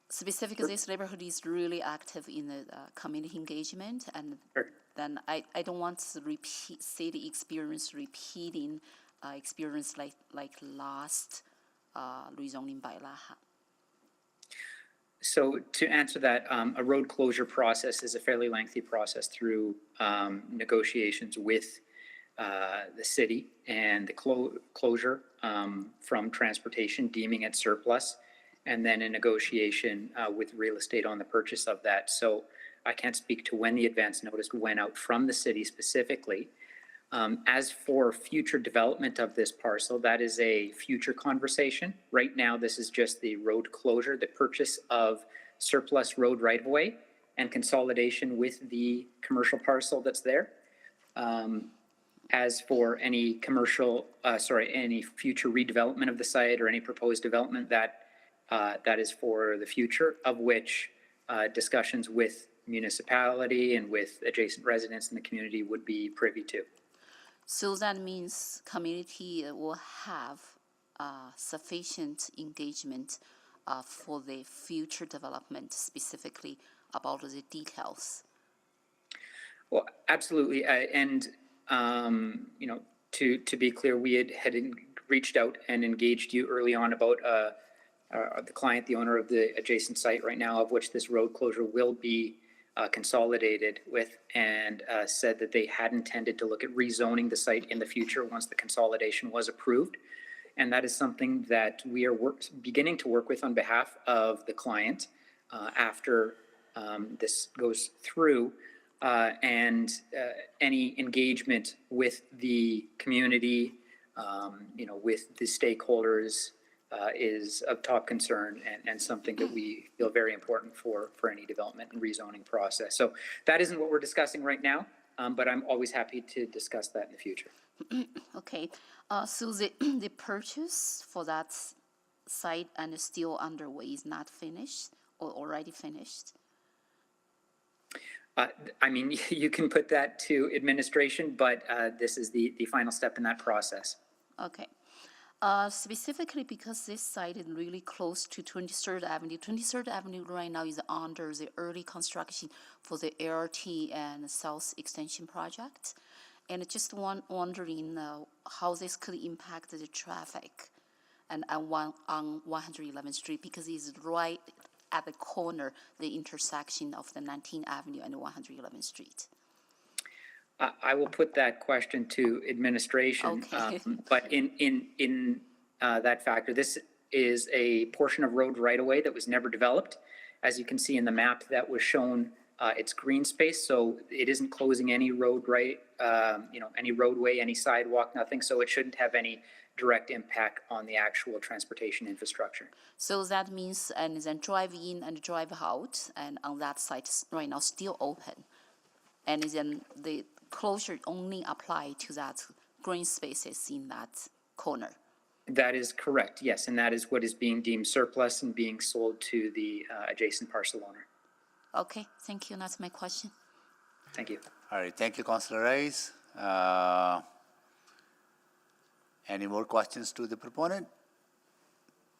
specifically this neighborhood is really active in the community engagement, and then I don't want to see the experience repeating experience like last rezoning bylaw. So to answer that, a road closure process is a fairly lengthy process through negotiations with the city and the closure from transportation, deeming it surplus, and then a negotiation with real estate on the purchase of that. So I can't speak to when the advance notice went out from the city specifically. As for future development of this parcel, that is a future conversation. Right now, this is just the road closure, the purchase of surplus road right-of-way and consolidation with the commercial parcel that's there. As for any any future redevelopment of the site or any proposed development, that that is for the future, of which discussions with municipality and with adjacent residents in the community would be privy to. So that means community will have sufficient engagement for the future development, specifically about the details. Well, absolutely, and to be clear, we had reached out and engaged you early on about the client, the owner of the adjacent site right now, of which this road closure will be consolidated with, and said that they had intended to look at rezoning the site in the future once the consolidation was approved. And that is something that we are beginning to work with on behalf of the client after this goes through. And any engagement with the community, with the stakeholders, is of top concern and something that we feel very important for any development and rezoning process. So that isn't what we're discussing right now, but I'm always happy to discuss that in the future. Okay, so the purchase for that site and still underway is not finished or already finished? I mean, you can put that to administration, but this is the final step in that process. Okay. Specifically because this site is really close to 23rd Avenue. 23rd Avenue right now is under the early construction for the LRT and South Extension project. And just wondering how this could impact the traffic and on 111th Street, because it's right at the corner, the intersection of the 19th Avenue and 111th Street. I will put that question to administration. Okay. But in that factor, this is a portion of road right-of-way that was never developed. As you can see in the map that was shown, it's green space, so it isn't closing any any roadway, any sidewalk, nothing. So it shouldn't have any direct impact on the actual transportation infrastructure. So that means, and then drive in and drive out, and on that site right now still open. And then the closure only apply to that green spaces in that corner. That is correct, yes, and that is what is being deemed surplus and being sold to the adjacent parcel owner. Okay, thank you. That's my question. Thank you. All right, thank you, Councillor Rice. Any more questions to the proponent?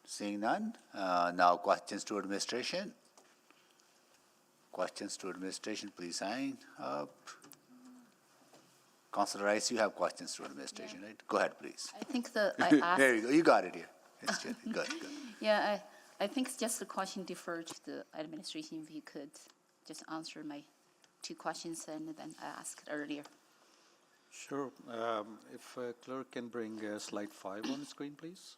Seeing none. Now questions to administration. Questions to administration, please sign up. Councillor Rice, you have questions to administration, right? Go ahead, please. I think I asked. There you go. You got it here. It's good. Good. Yeah, I think it's just a question deferred to the administration. If you could just answer my two questions and then I asked earlier. Sure. If clerk can bring slide 5 on the screen, please.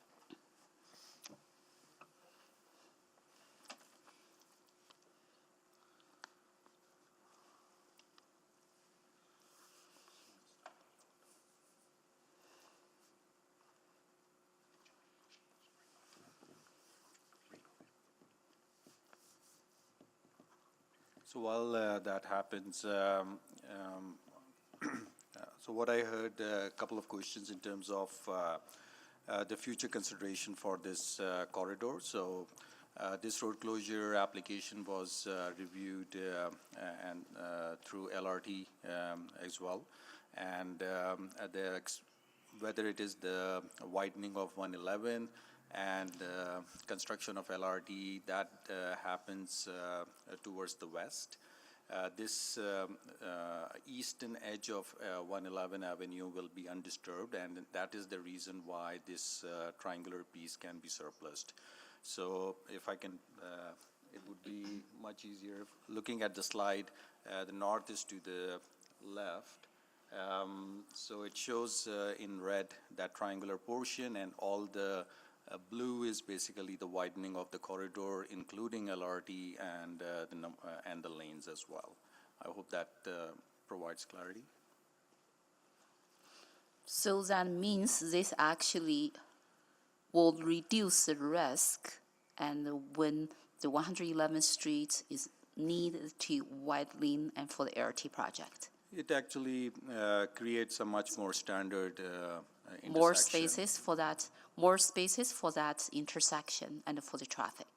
So while that happens, so what I heard, a couple of questions in terms of the future consideration for this corridor. So this road closure application was reviewed and through LRT as well. And whether it is the widening of 111 and construction of LRT, that happens towards the west. This eastern edge of 111 Avenue will be undisturbed, and that is the reason why this triangular piece can be surplused. So if I can, it would be much easier. Looking at the slide, the north is to the left. So it shows in red that triangular portion, and all the blue is basically the widening of the corridor, including LRT and the lanes as well. I hope that provides clarity. So that means this actually will reduce the risk, and when the 111th Street is needed to widen and for the LRT project. It actually creates a much more standard intersection. More spaces for that intersection and for the traffic.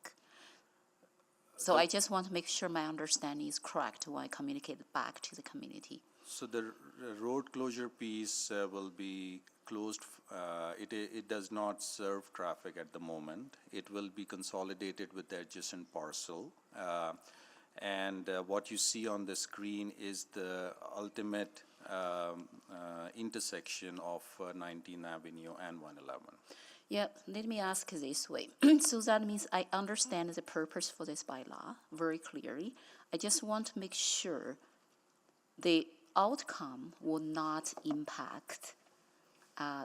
So I just want to make sure my understanding is correct when I communicate it back to the community. So the road closure piece will be closed. It does not serve traffic at the moment. It will be consolidated with the adjacent parcel. And what you see on the screen is the ultimate intersection of 19th Avenue and 111. Yeah, let me ask this way. So that means I understand the purpose for this bylaw very clearly. I just want to make sure the outcome will not impact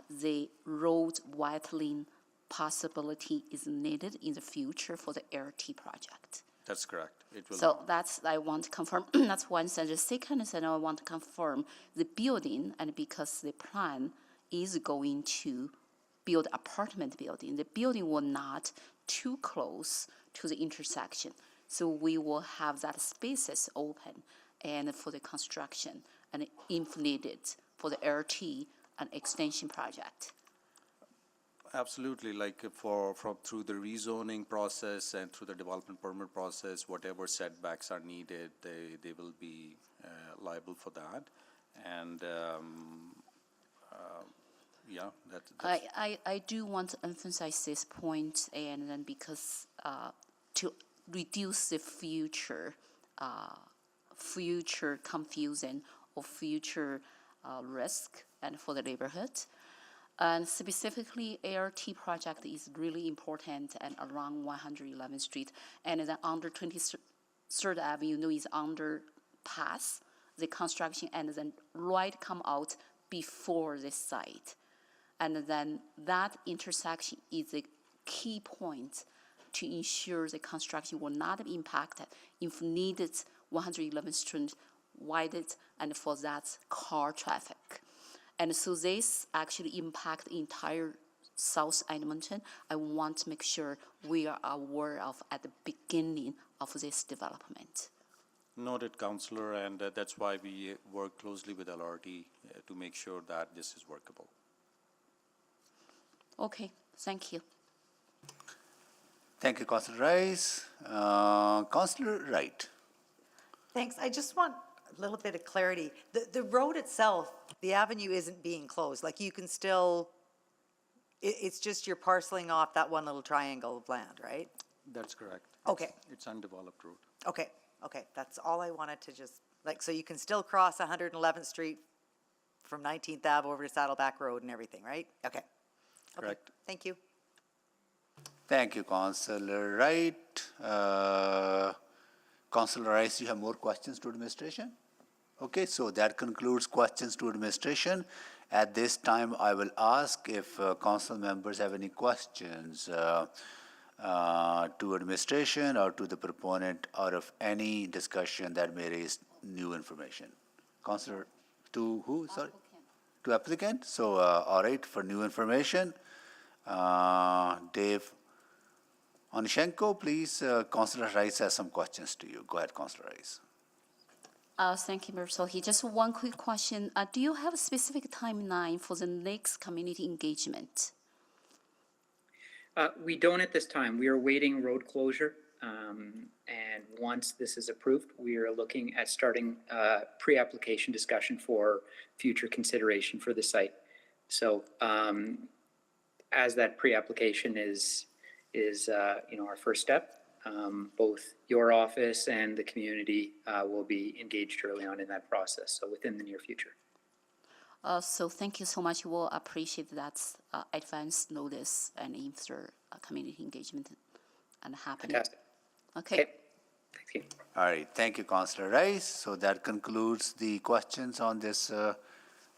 the road widening possibility is needed in the future for the LRT project. That's correct. It will. So that's, I want to confirm, that's one side. The second is that I want to confirm the building, and because the plan is going to build apartment building, the building will not too close to the intersection. So we will have that spaces open and for the construction and if needed for the LRT and extension project. Absolutely, like through the rezoning process and through the development permit process, whatever setbacks are needed, they will be liable for that. And yeah, that's I do want to emphasize this point, and then because to reduce the future confusion or future risk and for the neighborhood. And specifically, ART project is really important and around 111th Street. And then under 23rd Avenue is under pass, the construction, and then right come out before the site. And then that intersection is a key point to ensure the construction will not be impacted if needed 111th Street widened and for that car traffic. And so this actually impact the entire South Edmonton. I want to make sure we are aware of at the beginning of this development. noted, Councillor, and that's why we work closely with LRT to make sure that this is workable. Okay, thank you. Thank you, Councillor Rice. Councillor Wright. Thanks. I just want a little bit of clarity. The road itself, the avenue isn't being closed. Like you can still, it's just you're parceling off that one little triangle of land, right? That's correct. Okay. It's undeveloped road. Okay, okay. That's all I wanted to just, like, so you can still cross 111th Street from 19th Ave over to Saddleback Road and everything, right? Okay. Correct. Okay. Thank you. Thank you, Councillor Wright. Councillor Rice, you have more questions to administration? Okay, so that concludes questions to administration. At this time, I will ask if council members have any questions to administration or to the proponent out of any discussion that may raise new information. Councillor, to who, sorry? To applicant? So, all right, for new information, Dave Onishenko, please, Councillor Rice has some questions to you. Go ahead, Councillor Rice. Thank you, Mayor Sohi. Just one quick question. Do you have a specific timeline for the next community engagement? We don't at this time. We are awaiting road closure. And once this is approved, we are looking at starting pre-application discussion for future consideration for the site. So as that pre-application is our first step, both your office and the community will be engaged early on in that process, so within the near future. So thank you so much. We'll appreciate that advance notice and after community engagement and happening. Fantastic. Okay. Thank you. All right, thank you, Councillor Rice. So that concludes the questions on this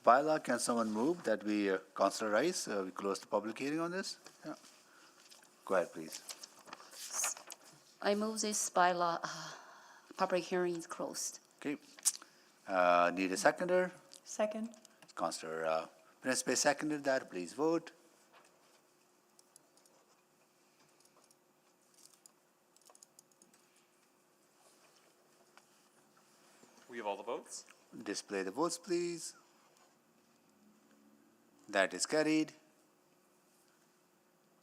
bylaw. Can someone move that we, Councillor Rice, we close the public hearing on this? Yeah. Go ahead, please. I move this bylaw, public hearing is closed. Okay. Need a seconder? Second. Councillor Principe seconded that. Please vote. We have all the votes. Display the votes, please. That is carried.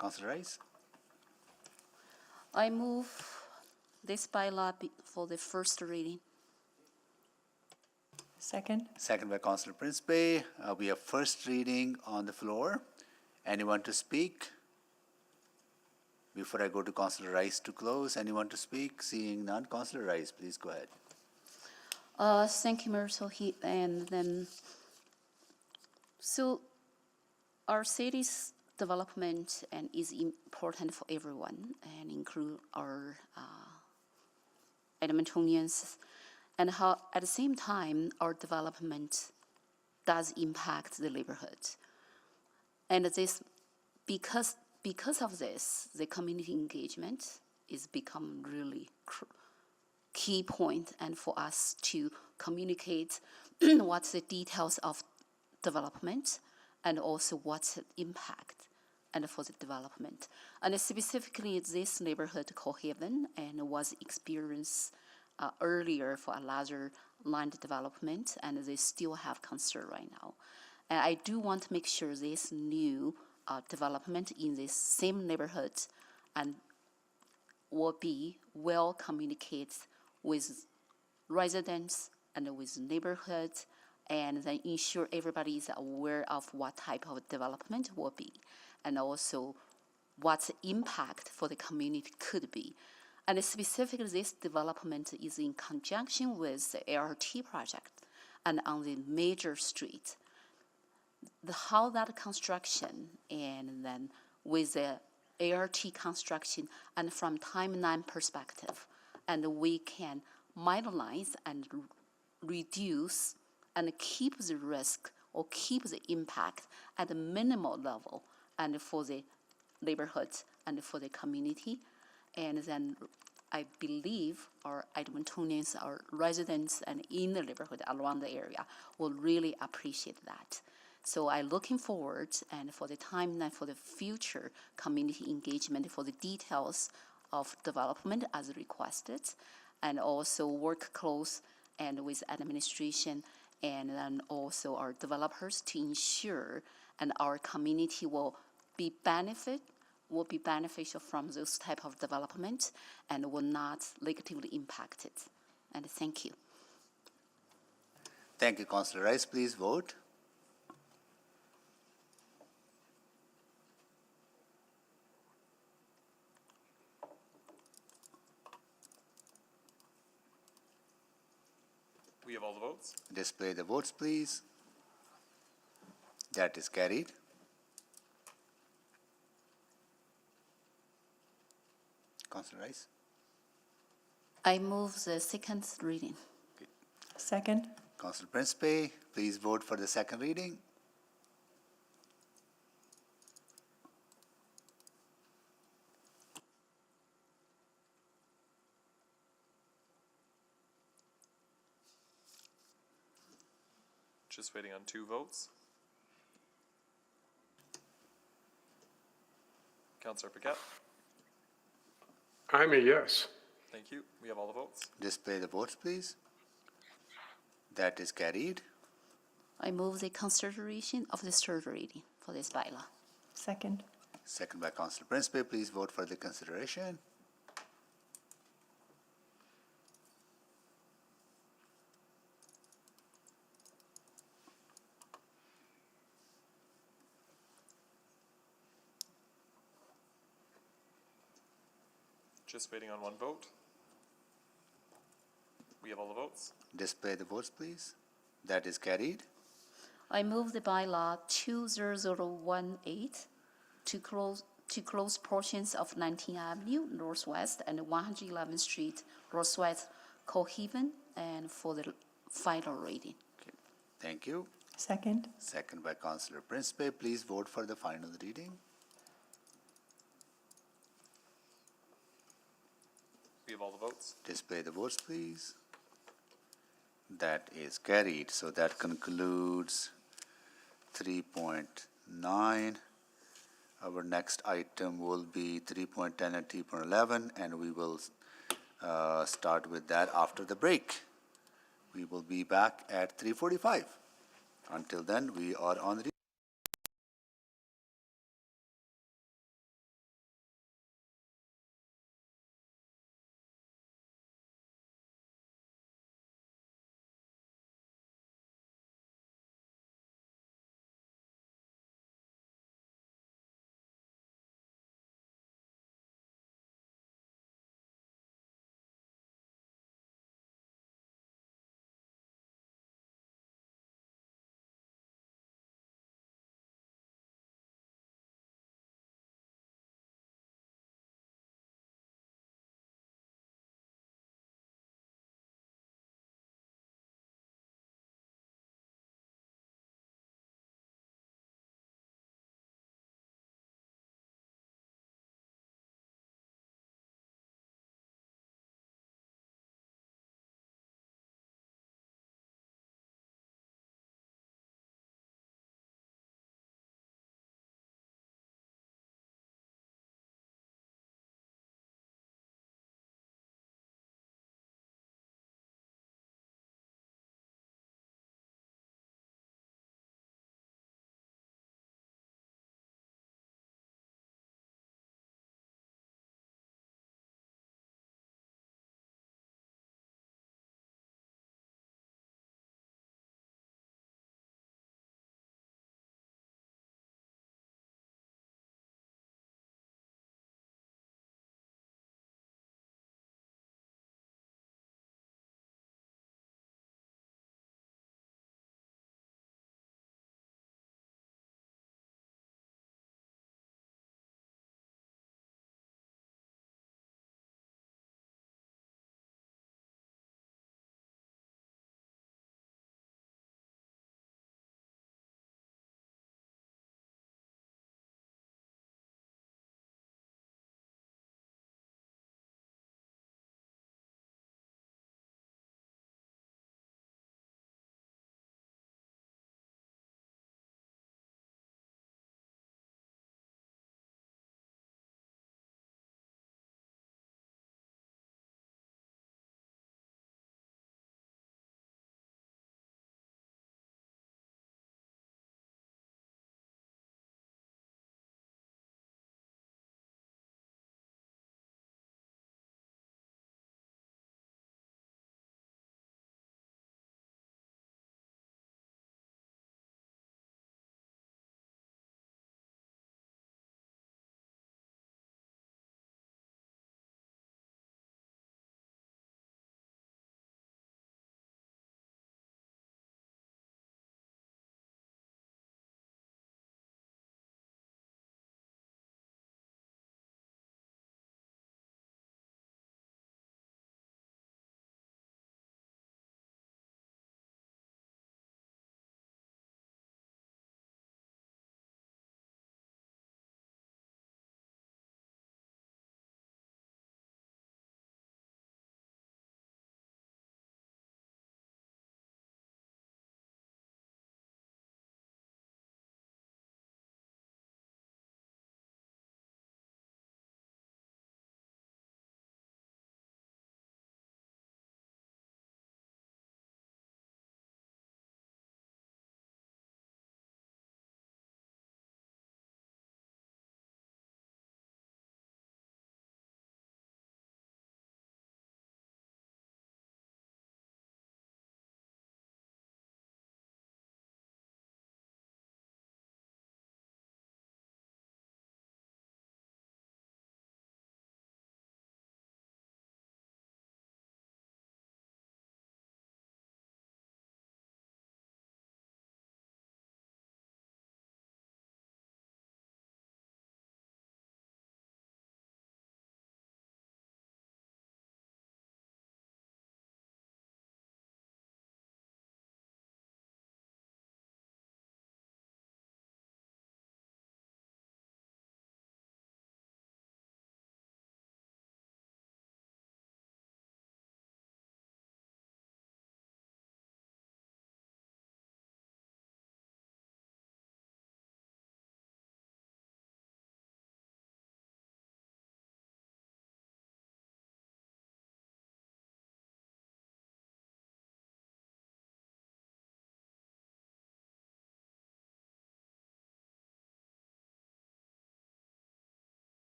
Councillor Rice? I move this bylaw for the first reading. Second. Second by Councillor Principe. We have first reading on the floor. Anyone to speak? Before I go to Councillor Rice to close, anyone to speak? Seeing none, Councillor Rice, please go ahead. Thank you, Mayor Sohi. And then, so our city's development and is important for everyone and include our Edmontonians, and how at the same time our development does impact the neighborhood. And this, because of this, the community engagement is become really key point, and for us to communicate what's the details of development and also what's the impact and for the development. And specifically this neighborhood called Haven and was experienced earlier for a larger land development, and they still have concern right now. And I do want to make sure this new development in this same neighborhood and will be well communicated with residents and with neighborhoods, and then ensure everybody is aware of what type of development will be, and also what the impact for the community could be. And specifically, this development is in conjunction with the LRT project and on the major street. How that construction and then with the ART construction and from timeline perspective, and we can minimize and reduce and keep the risk or keep the impact at a minimal level and for the neighborhoods and for the community. And then I believe our Edmontonians, our residents and in the neighborhood around the area will really appreciate that. So I'm looking forward and for the timeline for the future community engagement for the details of development as requested, and also work close and with administration and then also our developers to ensure and our community will be beneficial from those type of development and will not negatively impact it. And thank you. Thank you, Councillor Rice. Please vote. We have all the votes. Display the votes, please. That is carried. Councillor Rice? I move the second reading. Second. Councillor Principe, please vote for the second reading. Just waiting on 2 votes. Councillor Paquette? I'm a yes. Thank you. We have all the votes. Display the votes, please. That is carried. I move the consideration of the third reading for this bylaw. Second. Second by Councillor Principe. Please vote for the consideration. Just waiting on 1 vote. We have all the votes. Display the votes, please. That is carried. I move the bylaw 20018 to close portions of 19th Avenue Northwest and 111th Street Northwest Cohaven and for the final reading. Okay. Thank you. Second. Second by Councillor Principe. Please vote for the final reading. We have all the votes. Display the votes, please. That is carried. So that concludes 3.9. Our next item will be 3.10 and 3.11, and we will start with that after the break. We will be back at 3:45. Until then, we are on the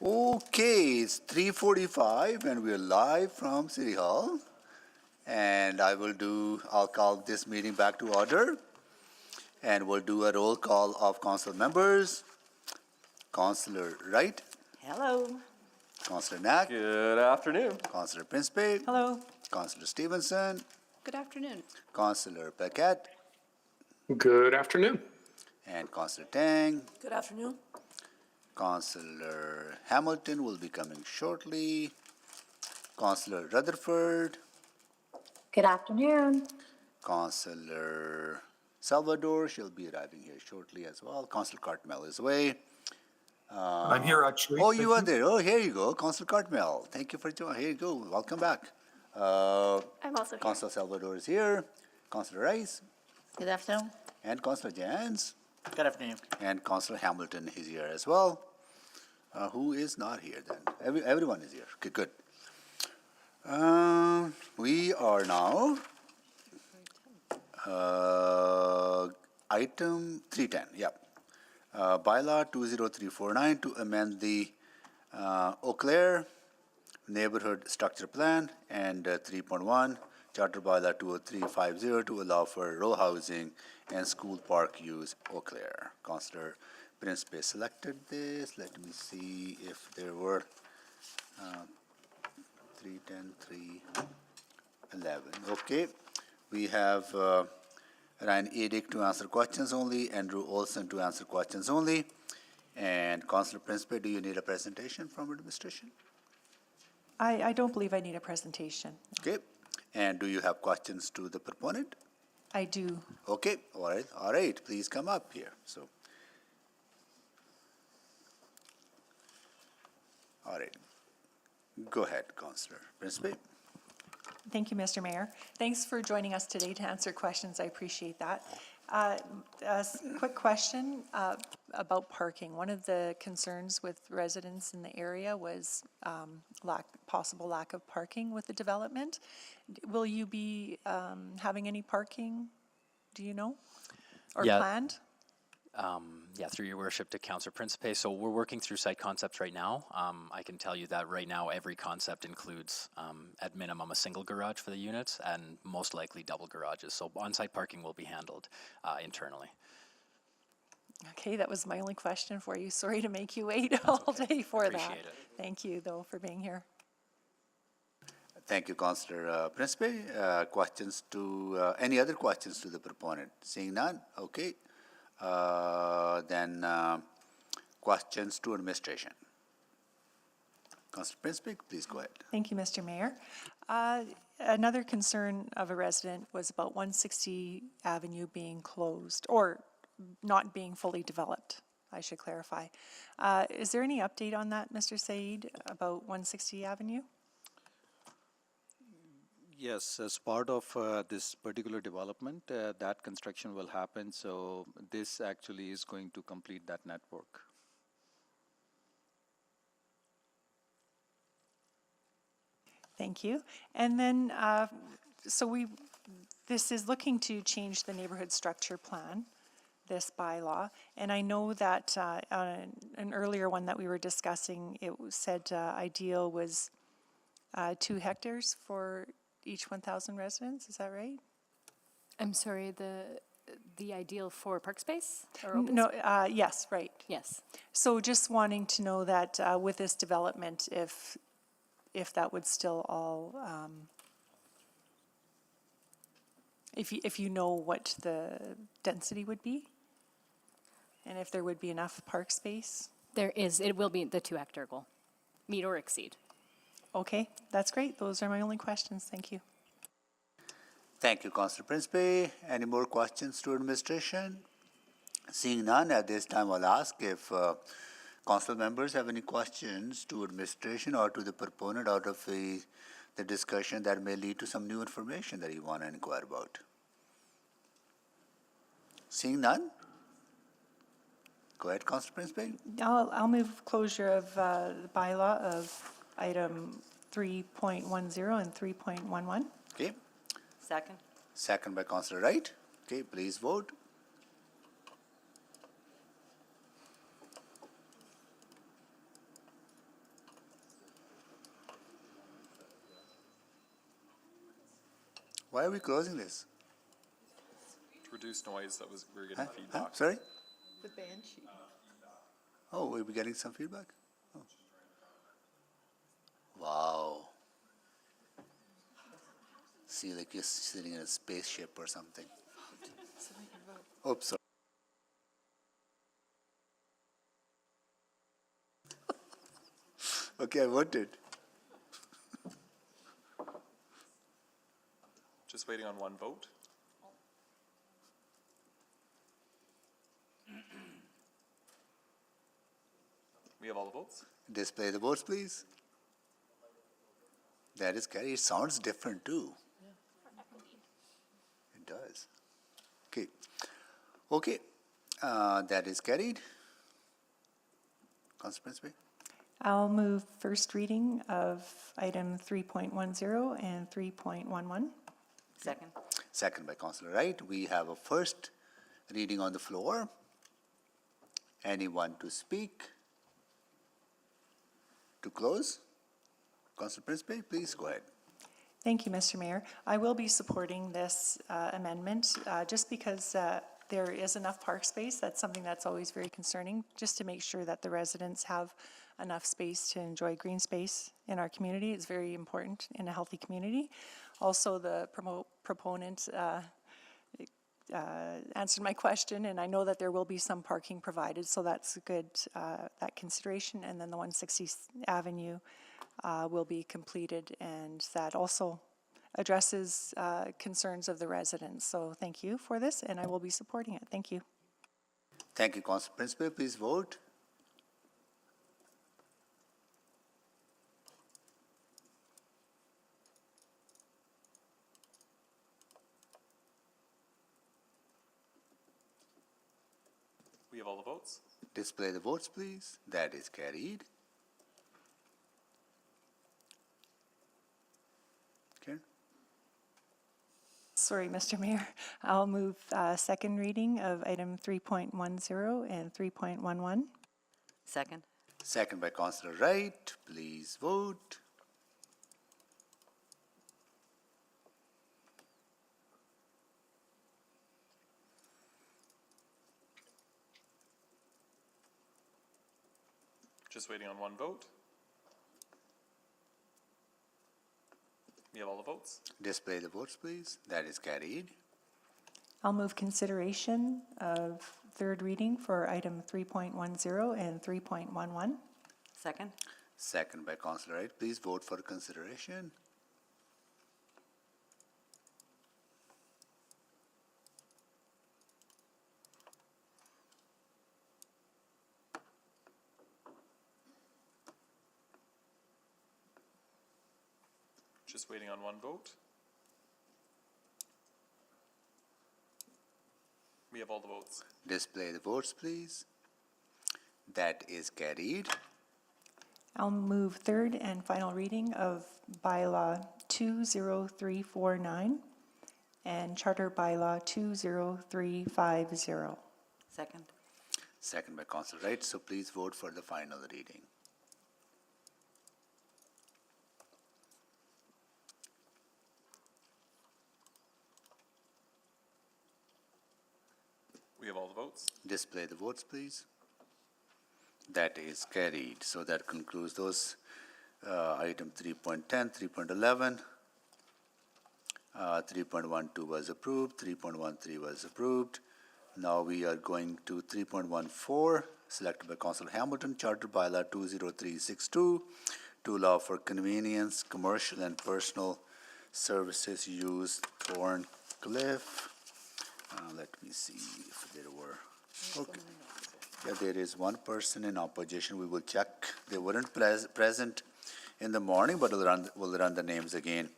Okay, it's 3:45 and we're live from City Hall. And I'll call this meeting back to order. And we'll do a roll call of council members. Councillor Wright, Hello. Councillor Knack, Good afternoon. Councillor Principe, Hello. Councillor Stevenson, Good afternoon. Councillor Paquette, Good afternoon. and Councillor Tang. Good afternoon. Councillor Hamilton will be coming shortly. Councillor Rutherford, Good afternoon. Councillor Salvador, she'll be arriving here shortly as well. Councillor Cartmel is away. I'm here actually. Oh, Thank you are there. Oh, here you go, Councillor Cartmel. Thank you for joining. Here you go. Welcome back. I'm also here. Councillor Salvador is here. Councillor Rice Good afternoon. and Councillor Jans Good afternoon. and Councillor Hamilton is here as well. Who is not here then? Everyone is here. Okay, good. We are now item 310. Yep. Bylaw 20349 to amend the Eau Claire Neighborhood Structure Plan and 3.1 Charter Bylaw 20350 to allow for row housing and school park use Eau Claire. Councillor Principe selected this. Let me see if there were 310, 311. Okay. We have Ryan Edick to answer questions only, Andrew Olson to answer questions only. And Councillor Principe, do you need a presentation from administration? I don't believe I need a presentation. Okay. And do you have questions to the proponent? I do. Okay. All right. Please come up here. So. All right. Go ahead, Councillor Principe. Thank you, Mr. Mayor. Thanks for joining us today to answer questions. I appreciate that. A quick question about parking. One of the concerns with residents in the area was possible lack of parking with the development. Will you be having any parking, do you know, or planned? Yeah, through your worship to Councillor Principe. So we're working through site concepts right now. I can tell you that right now every concept includes at minimum a single garage for the units and most likely double garages. So on-site parking will be handled internally. Okay, that was my only question for you. Sorry to make you wait all day for that. Appreciate it. Thank you, though, for being here. Thank you, Councillor Principe. Any other questions to the proponent? Seeing none? Okay. Then questions to administration. Councillor Principe, please go ahead. Thank you, Mr. Mayor. Another concern of a resident was about 160 Avenue being closed, or not being fully developed, I should clarify. Is there any update on that, Mr. Said, about 160 Avenue? Yes, as part of this particular development, that construction will happen. So this actually is going to complete that network. Thank you. And then, this is looking to change the neighborhood structure plan, this bylaw. And I know that on an earlier one that we were discussing, it said ideal was 2 hectares for each 1,000 residents. Is that right? I'm sorry, the ideal for park space or open No, space? yes, right. Yes. So just wanting to know that with this development, if that would still all, if you know what the density would be, and if there would be enough park space? There is, it will be the 2 hectare goal, meet or exceed. Okay, that's great. Those are my only questions. Thank you. Thank you, Councillor Principe. Any more questions to administration? Seeing none, at this time I'll ask if council members have any questions to administration or to the proponent out of the discussion that may lead to some new information that you want to inquire about. Seeing none? Go ahead, Councillor Principe. I'll move closure of the bylaw of item 3.10 and 3.11. Okay. Second. Second by Councillor Wright. Okay, please vote. Why are we closing this? To reduce noise, we were getting feedback. Sorry? The banshee. Oh, we'll be getting some feedback? Oh. Wow. See, like you're sitting in a spaceship or something. Oops, sorry. Okay, I voted. Just waiting on one vote. We have all the votes. Display the votes, please. That is carried. It sounds different too. It does. Okay. Okay. That is carried. Councillor Principe. I'll move first reading of item 3.10 and 3.11. Second. Second by Councillor Wright. We have a first reading on the floor. Anyone to speak? To close? Councillor Principe, please go ahead. Thank you, Mr. Mayor. I will be supporting this amendment just because there is enough park space. That's something that's always very concerning, just to make sure that the residents have enough space to enjoy green space in our community. It's very important in a healthy community. Also, the proponent answered my question, and I know that there will be some parking provided, so that's good, that consideration. And then the 160th Avenue will be completed, and that also addresses concerns of the residents. So thank you for this, and I will be supporting it. Thank you. Thank you, Councillor Principe. Please vote. We have all the votes. Display the votes, please. That is carried. Karen? Sorry, Mr. Mayor. I'll move second reading of item 3.10 and 3.11. Second. Second by Councillor Wright. Please vote. Just waiting on one vote. We have all the votes. Display the votes, please. That is carried. I'll move consideration of third reading for item 3.10 and 3.11. Second. Second by Councillor Wright. Please vote for consideration. Just waiting on one vote. We have all the votes. Display the votes, please. That is carried. I'll move third and final reading of bylaw 20349 and charter bylaw 20350. Second. Second by Councillor Wright. So please vote for the final reading. We have all the votes. Display the votes, please. That is carried. So that concludes those item 3.10, 3.11. 3.12 was approved. 3.13 was approved. Now we are going to 3.14, selected by Councillor Hamilton, Charter Bylaw 20362, to allow for convenience, commercial and personal services use Thorncliffe. Let me see if there were. Okay. Yeah, there is one person in opposition. We will check. They weren't present in the morning, but we'll run the names again.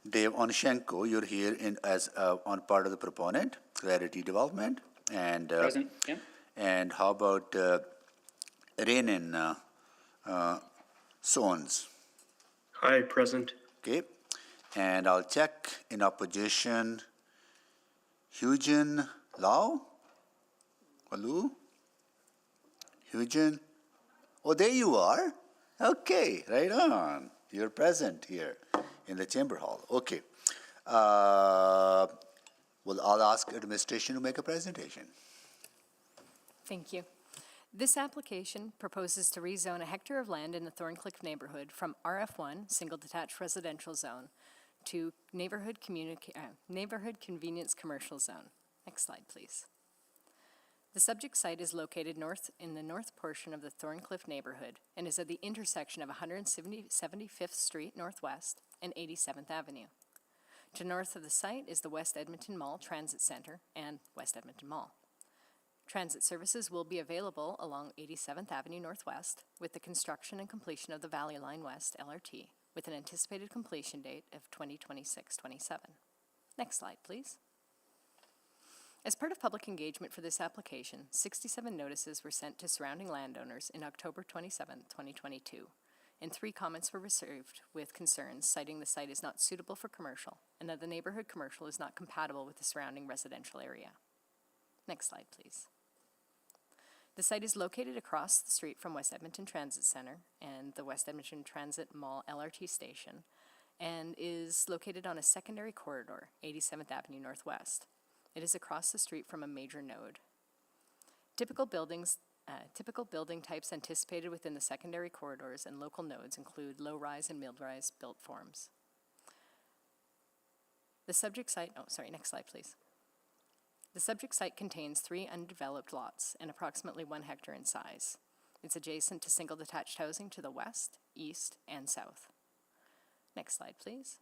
Dave Onshenko, you're here as on part of the proponent, Clarity Development, and Present, yeah. And how about Renan Sons? Hi, present. Okay, and I'll check in opposition. Hyujin Lau? Walu? Hyujin? Oh, there you are. Okay, right on. You're present here in the Chamber Hall. Okay. Well, I'll ask administration to make a presentation. Thank you. This application proposes to rezone a hectare of land in the Thorncliffe neighborhood from RF1, Single Detached Residential Zone, to Neighborhood Convenience Commercial Zone. Next slide, please. The subject site is located in the north portion of the Thorncliffe neighborhood and is at the intersection of 175th Street Northwest and 87th Avenue. To north of the site is the West Edmonton Mall Transit Center and West Edmonton Mall. Transit services will be available along 87th Avenue Northwest with the construction and completion of the Valley Line West LRT with an anticipated completion date of 2026-27. Next slide, please. As part of public engagement for this application, 67 notices were sent to surrounding landowners in October 27, 2022, and 3 comments were received with concerns citing the site is not suitable for commercial and that the neighborhood commercial is not compatible with the surrounding residential area. Next slide, please. The site is located across the street from West Edmonton Transit Center and the West Edmonton Transit Mall LRT station and is located on a secondary corridor, 87th Avenue Northwest. It is across the street from a major node. Typical building types anticipated within the secondary corridors and local nodes include low-rise and mid-rise built forms. The subject site, next slide, please. The subject site contains 3 undeveloped lots and approximately 1 hectare in size. It's adjacent to single detached housing to the west, east, and south. Next slide, please.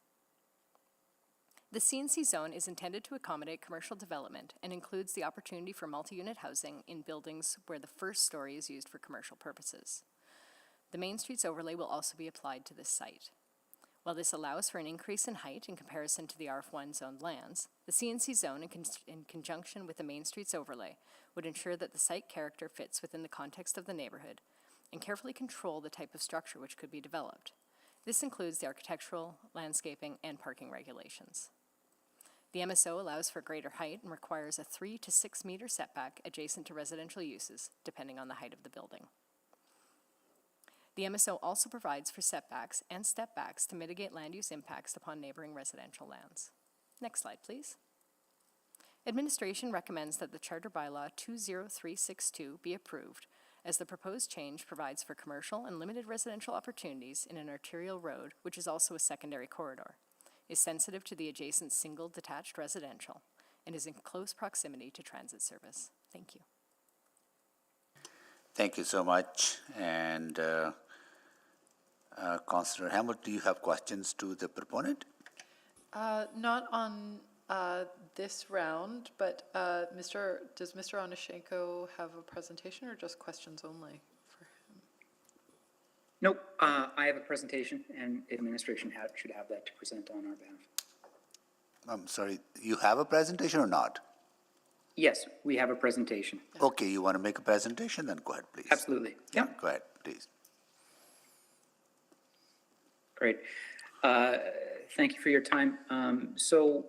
The CNC zone is intended to accommodate commercial development and includes the opportunity for multi-unit housing in buildings where the first story is used for commercial purposes. The Main Streets overlay will also be applied to this site. While this allows for an increase in height in comparison to the RF1 zoned lands, the CNC zone, in conjunction with the Main Streets overlay, would ensure that the site character fits within the context of the neighborhood and carefully control the type of structure which could be developed. This includes the architectural, landscaping, and parking regulations. The MSO allows for greater height and requires a 3 to 6 meter setback adjacent to residential uses, depending on the height of the building. The MSO also provides for setbacks and step-backs to mitigate land use impacts upon neighboring residential lands. Next slide, please. Administration recommends that the Charter Bylaw 20362 be approved, as the proposed change provides for commercial and limited residential opportunities in an arterial road, which is also a secondary corridor, is sensitive to the adjacent single detached residential, and is in close proximity to transit service. Thank you. Thank you so much. And Councillor Hamlet, do you have questions to the proponent? Not on this round, but does Mr. Onashenko have a presentation or just questions only for him? Nope, I have a presentation and administration should have that to present on our behalf. I'm sorry, you have a presentation or not? Yes, we have a presentation. Okay, you want to make a presentation? Then go ahead, please. Absolutely. Yeah, go ahead, please. Great. Thank you for your time. So,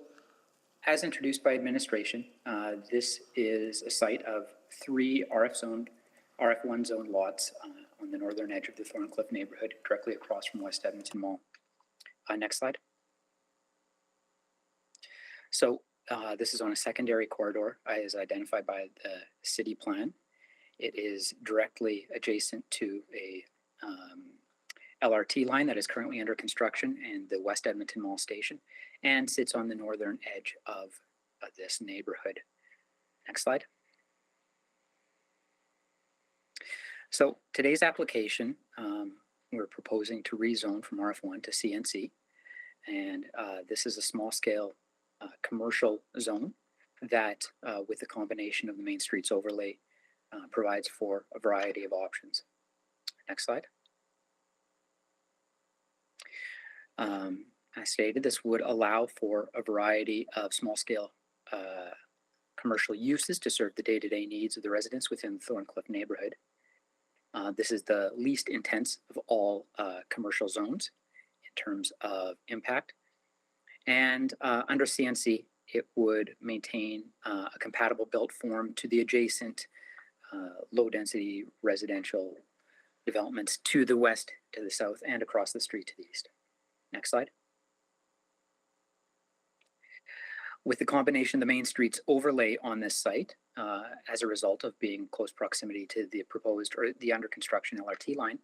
as introduced by administration, this is a site of 3 RF1 zone lots on the northern edge of the Thorncliffe neighborhood, directly across from West Edmonton Mall. Next slide. So, this is on a secondary corridor, as identified by the city plan. It is directly adjacent to a LRT line that is currently under construction in the West Edmonton Mall station and sits on the northern edge of this neighborhood. Next slide. So today's application, we're proposing to rezone from RF1 to CNC. And this is a small scale commercial zone that with the combination of the Main Streets overlay provides for a variety of options. Next slide. I stated this would allow for a variety of small-scale commercial uses to serve the day-to-day needs of the residents within the Thorncliffe neighborhood. This is the least intense of all commercial zones in terms of impact. And under CNC, it would maintain a compatible built form to the adjacent low-density residential developments to the west, to the south, and across the street to the east. Next slide. With the combination of the main streets overlay on this site, as a result of being close proximity to the proposed or the under construction LRT line,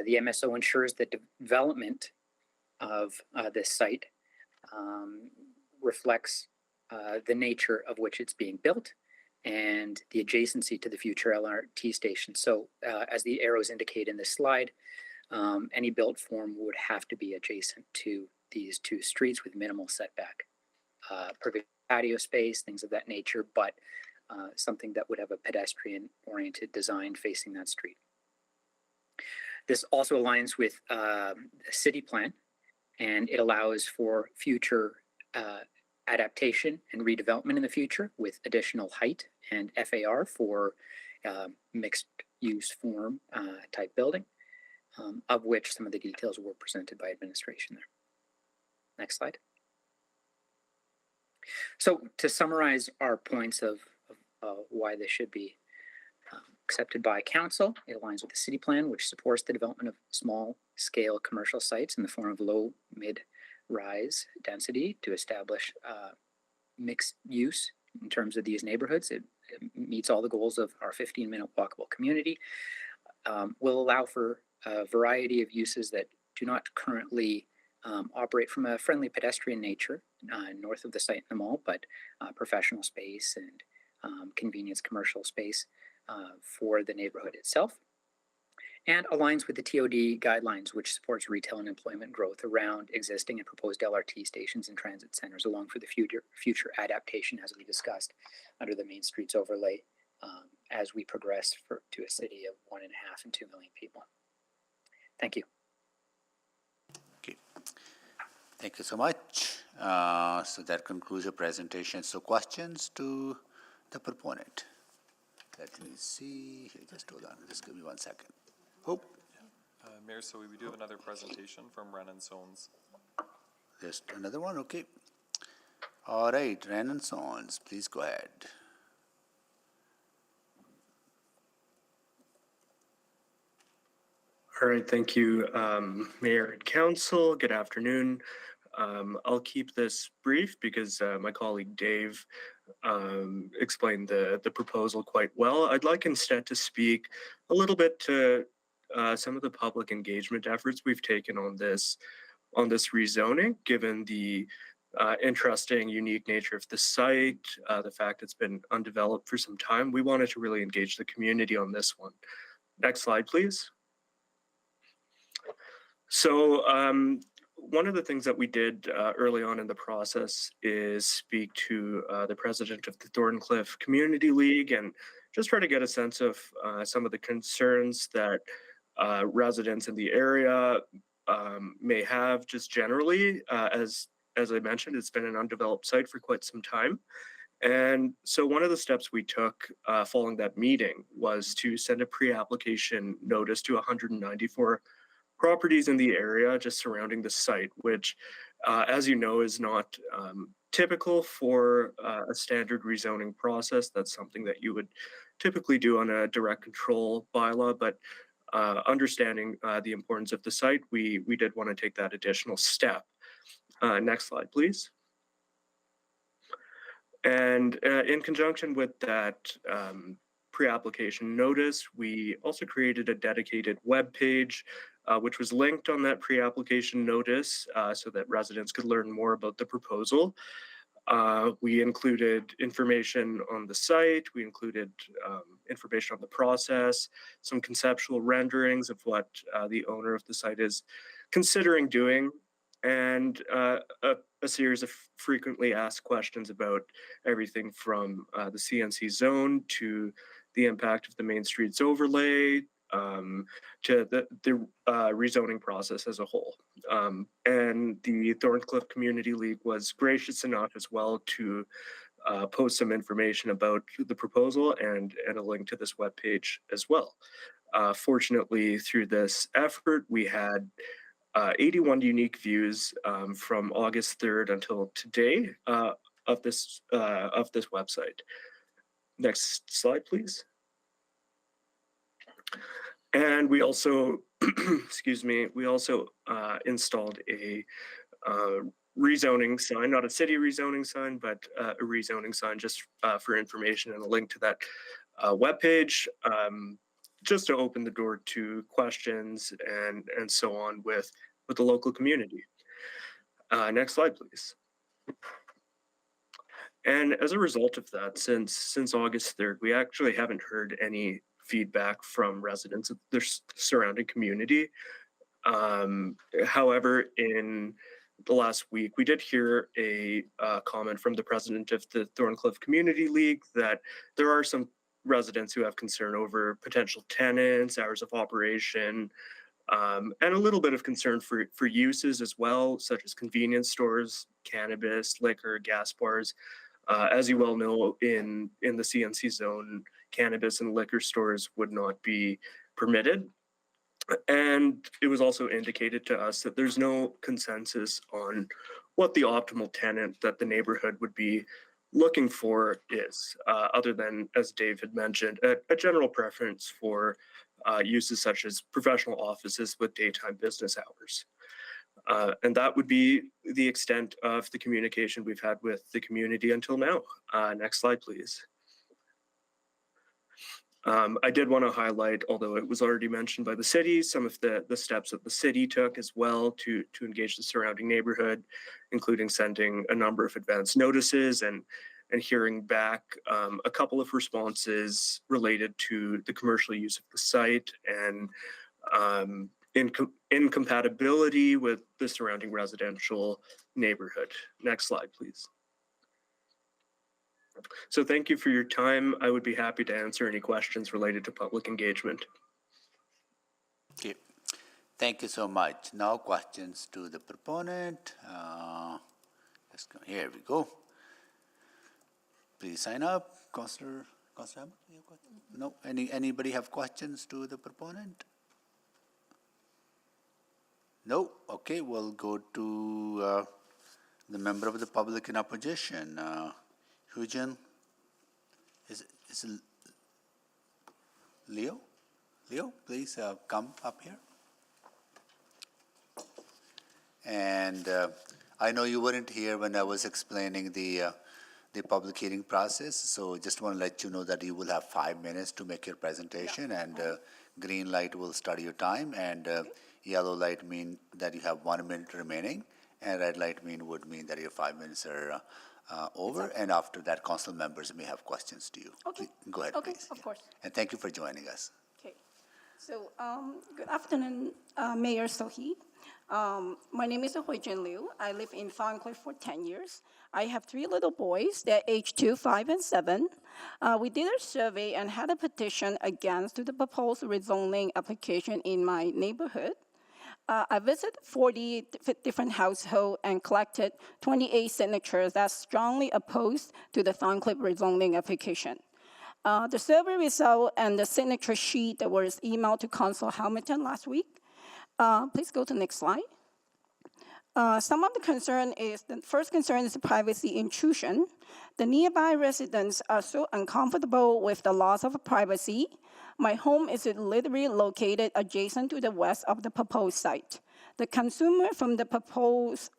the MSO ensures that development of this site reflects the nature of which it's being built and the adjacency to the future LRT station. So as the arrows indicate in this slide, any built form would have to be adjacent to these two streets with minimal setback. Perfect patio space, things of that nature, but something that would have a pedestrian-oriented design facing that street. This also aligns with the city plan, and it allows for future adaptation and redevelopment in the future with additional height and FAR for mixed use form type building, of which some of the details were presented by administration there. Next slide. So to summarize our points of why this should be accepted by council, it aligns with the city plan, which supports the development of small scale commercial sites in the form of low, mid, rise density to establish mixed use in terms of these neighborhoods. It meets all the goals of our 15-minute walkable community, will allow for a variety of uses that do not currently operate from a friendly pedestrian nature north of the site in the mall, but professional space and convenience commercial space for the neighborhood itself, and aligns with the TOD guidelines, which supports retail and employment growth around existing and proposed LRT stations and transit centers, along for the future adaptation, as we discussed, under the Main Streets overlay as we progress to a city of 1.5 and 2 million people. Thank you. Okay. Thank you so much. So that concludes your presentation. So questions to the proponent? Let me see. Just hold on. Just give me 1 second. Hope. Mayor, so we do have another presentation from Renan Sones. Just another one? Okay. All right, Renan Sones, please go ahead. All right, thank you, Mayor and Council. Good afternoon. I'll keep this brief because my colleague Dave explained the proposal quite well. I'd like instead to speak a little bit to some of the public engagement efforts we've taken on this rezoning, given the interesting, unique nature of the site, the fact it's been undeveloped for some time. We wanted to really engage the community on this one. Next slide, please. So one of the things that we did early on in the process is speak to the president of the Thorncliffe Community League and just try to get a sense of some of the concerns that residents in the area may have just generally. As I mentioned, it's been an undeveloped site for quite some time. And so one of the steps we took following that meeting was to send a pre-application notice to 194 properties in the area just surrounding the site, which, as you know, is not typical for a standard rezoning process. That's something that you would typically do on a direct control bylaw, but understanding the importance of the site, we did want to take that additional step. Next slide, please. And in conjunction with that pre-application notice, we also created a dedicated web page which was linked on that pre-application notice so that residents could learn more about the proposal. We included information on the site, we included information on the process, some conceptual renderings of what the owner of the site is considering doing, and a series of frequently asked questions about everything from the CNC zone to the impact of the Main Streets overlay, to the rezoning process as a whole. And the Thorncliffe Community League was gracious enough as well to post some information about the proposal and a link to this webpage as well. Fortunately, through this effort, we had 81 unique views from August 3rd until today of this website. Next slide, please. And we also, excuse me, we also installed a rezoning sign, not a city rezoning sign, but a rezoning sign just for information and a link to that webpage, just to open the door to questions and so on with the local community. Next slide, please. And as a result of that, since August 3rd, we actually haven't heard any feedback from residents of the surrounding community. However, in the last week, we did hear a comment from the president of the Thorncliffe Community League that there are some residents who have concern over potential tenants, hours of operation, and a little bit of concern for uses as well, such as convenience stores, cannabis, liquor, gas bars. As you well know, in the CNC zone, cannabis and liquor stores would not be permitted. And it was also indicated to us that there's no consensus on what the optimal tenant that the neighborhood would be looking for is, other than, as Dave had mentioned, a general preference for uses such as professional offices with daytime business hours. And that would be the extent of the communication we've had with the community until now. Next slide, please. I did want to highlight, although it was already mentioned by the city, some of the steps that the city took as well to engage the surrounding neighborhood, including sending a number of advance notices and hearing back a couple of responses related to the commercial use of the site and incompatibility with the surrounding residential neighborhood. Next slide, please. So thank you for your time. I would be happy to answer any questions related to public engagement. Okay. Thank you so much. Now questions to the proponent. Let's go. Here we go. Please sign up. Councillor Hammer, you have questions? No? Anybody have questions to the proponent? No? Okay, we'll go to the member of the public in opposition. Hujan, is it Leo? Leo, please come up here. And I know you weren't here when I was explaining the public hearing process, so just want to let you know that you will have 5 minutes to make your presentation, and green light will start your time, and yellow light mean that you have 1 minute remaining, and red light would mean that your 5 minutes are over, and after that, council members may have questions to you. Okay. Go ahead, okay, please. of course. And thank you for joining us. Okay. So, good afternoon, Mayor Sohi. My name is Huijin Liu. I live in Thorncliffe for 10 years. I have 3 little boys. They're age 2, 5, and 7. We did a survey and had a petition against the proposed rezoning application in my neighborhood. I visited 40 different households and collected 28 signatures that strongly opposed to the Thorncliffe rezoning application. The survey result and the signature sheet that was emailed to Council Hamilton last week. Please go to the next slide. Some of the the first concern is the privacy intrusion. The nearby residents are so uncomfortable with the loss of privacy. My home is literally located adjacent to the west of the proposed site. The consumer from the proposed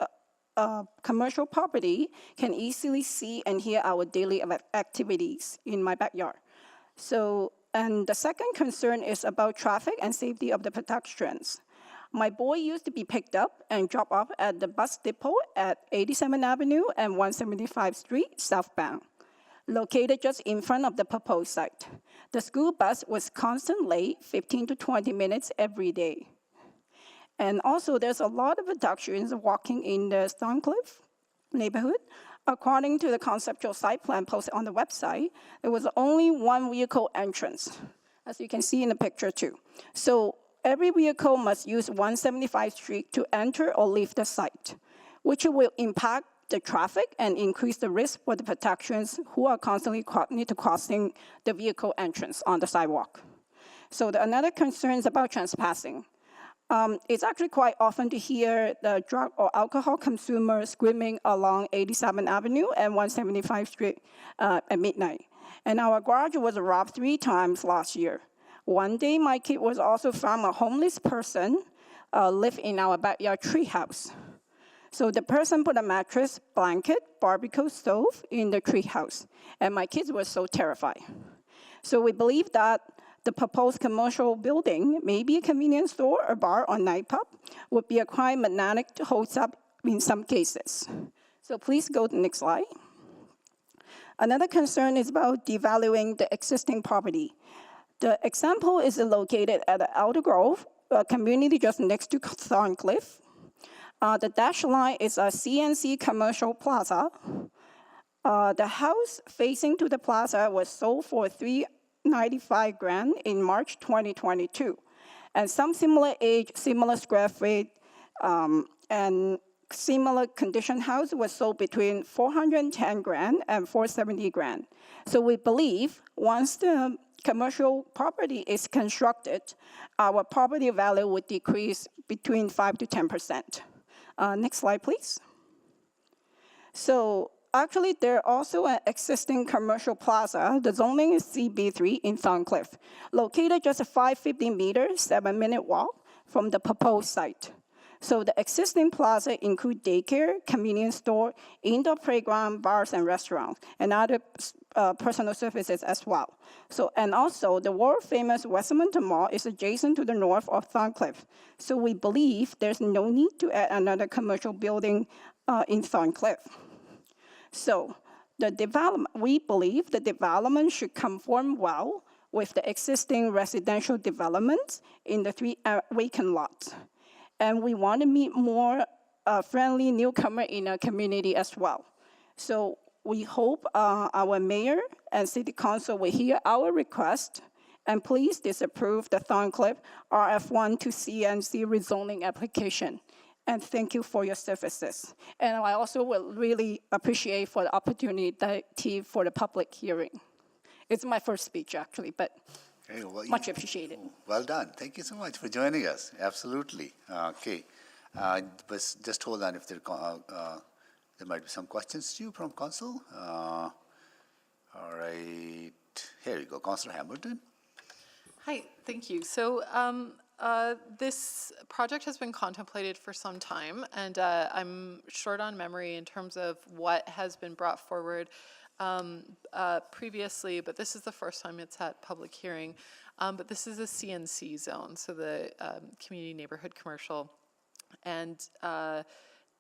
commercial property can easily see and hear our daily activities in my backyard. So, and the second concern is about traffic and safety of the pedestrians. My boy used to be picked up and dropped off at the bus depot at 87th Avenue and 175th Street southbound, located just in front of the proposed site. The school bus was constantly late, 15 to 20 minutes every day. And also, there's a lot of pedestrians walking in the Thorncliffe neighborhood. According to the conceptual site plan posted on the website, there was only 1 vehicle entrance, as you can see in the picture too. So every vehicle must use 175th Street to enter or leave the site, which will impact the traffic and increase the risk for the pedestrians who are constantly need to crossing the vehicle entrance on the sidewalk. So another concern is about trespassing. It's actually quite often to hear the drug or alcohol consumers screaming along 87th Avenue and 175th Street at midnight. And our garage was robbed 3 times last year. One day, my kid was also found a homeless person live in our backyard treehouse. So the person put a mattress, blanket, barbecue stove in the tree house, and my kids were so terrified. So we believe that the proposed commercial building, maybe a convenience store, a bar, or night pub, would be a crime magnetic to hold up in some cases. So please go to the next slide. Another concern is about devaluing the existing property. The example is located at the Elder Grove, a community just next to Thorncliffe. The dashed line is a CNC commercial plaza. The house facing to the plaza was sold for $395,000 in March 2022. And some similar age, similar square feet, and similar condition house was sold between $410,000 and $470,000. So we believe once the commercial property is constructed, our property value would decrease between 5 to 10%. Next slide, please. So actually, there are also an existing commercial plaza. The zoning is CB3 in Thorncliffe, located just a 550 meter, 7-minute walk from the proposed site. So the existing plaza include daycare, convenience store, indoor playground, bars and restaurants, and other personal services as well. So, and also the world-famous Edmonton Mall is adjacent to the north of Thorncliffe. So we believe there's no need to add another commercial building in Thorncliffe. So the development, we believe the development should conform well with the existing residential developments in the 3 vacant lots. And we want to meet more friendly newcomer in our community as well. So we hope our mayor and city council will hear our request and please disapprove the Thorncliffe RF1 to CNC rezoning application. And thank you for your services. And I also would really appreciate for the opportunity for the public hearing. It's my first speech actually, but Okay, well, much appreciated. Well done. Thank you so much for joining us. Absolutely. Okay. But just hold on if there might be some questions to you from Council. All right. Here you go. Councillor Hamilton. Hi, thank you. So this project has been contemplated for some time, and I'm short on memory in terms of what has been brought forward previously, but this is the first time it's at public hearing. But this is a CNC zone, so the community neighborhood commercial. And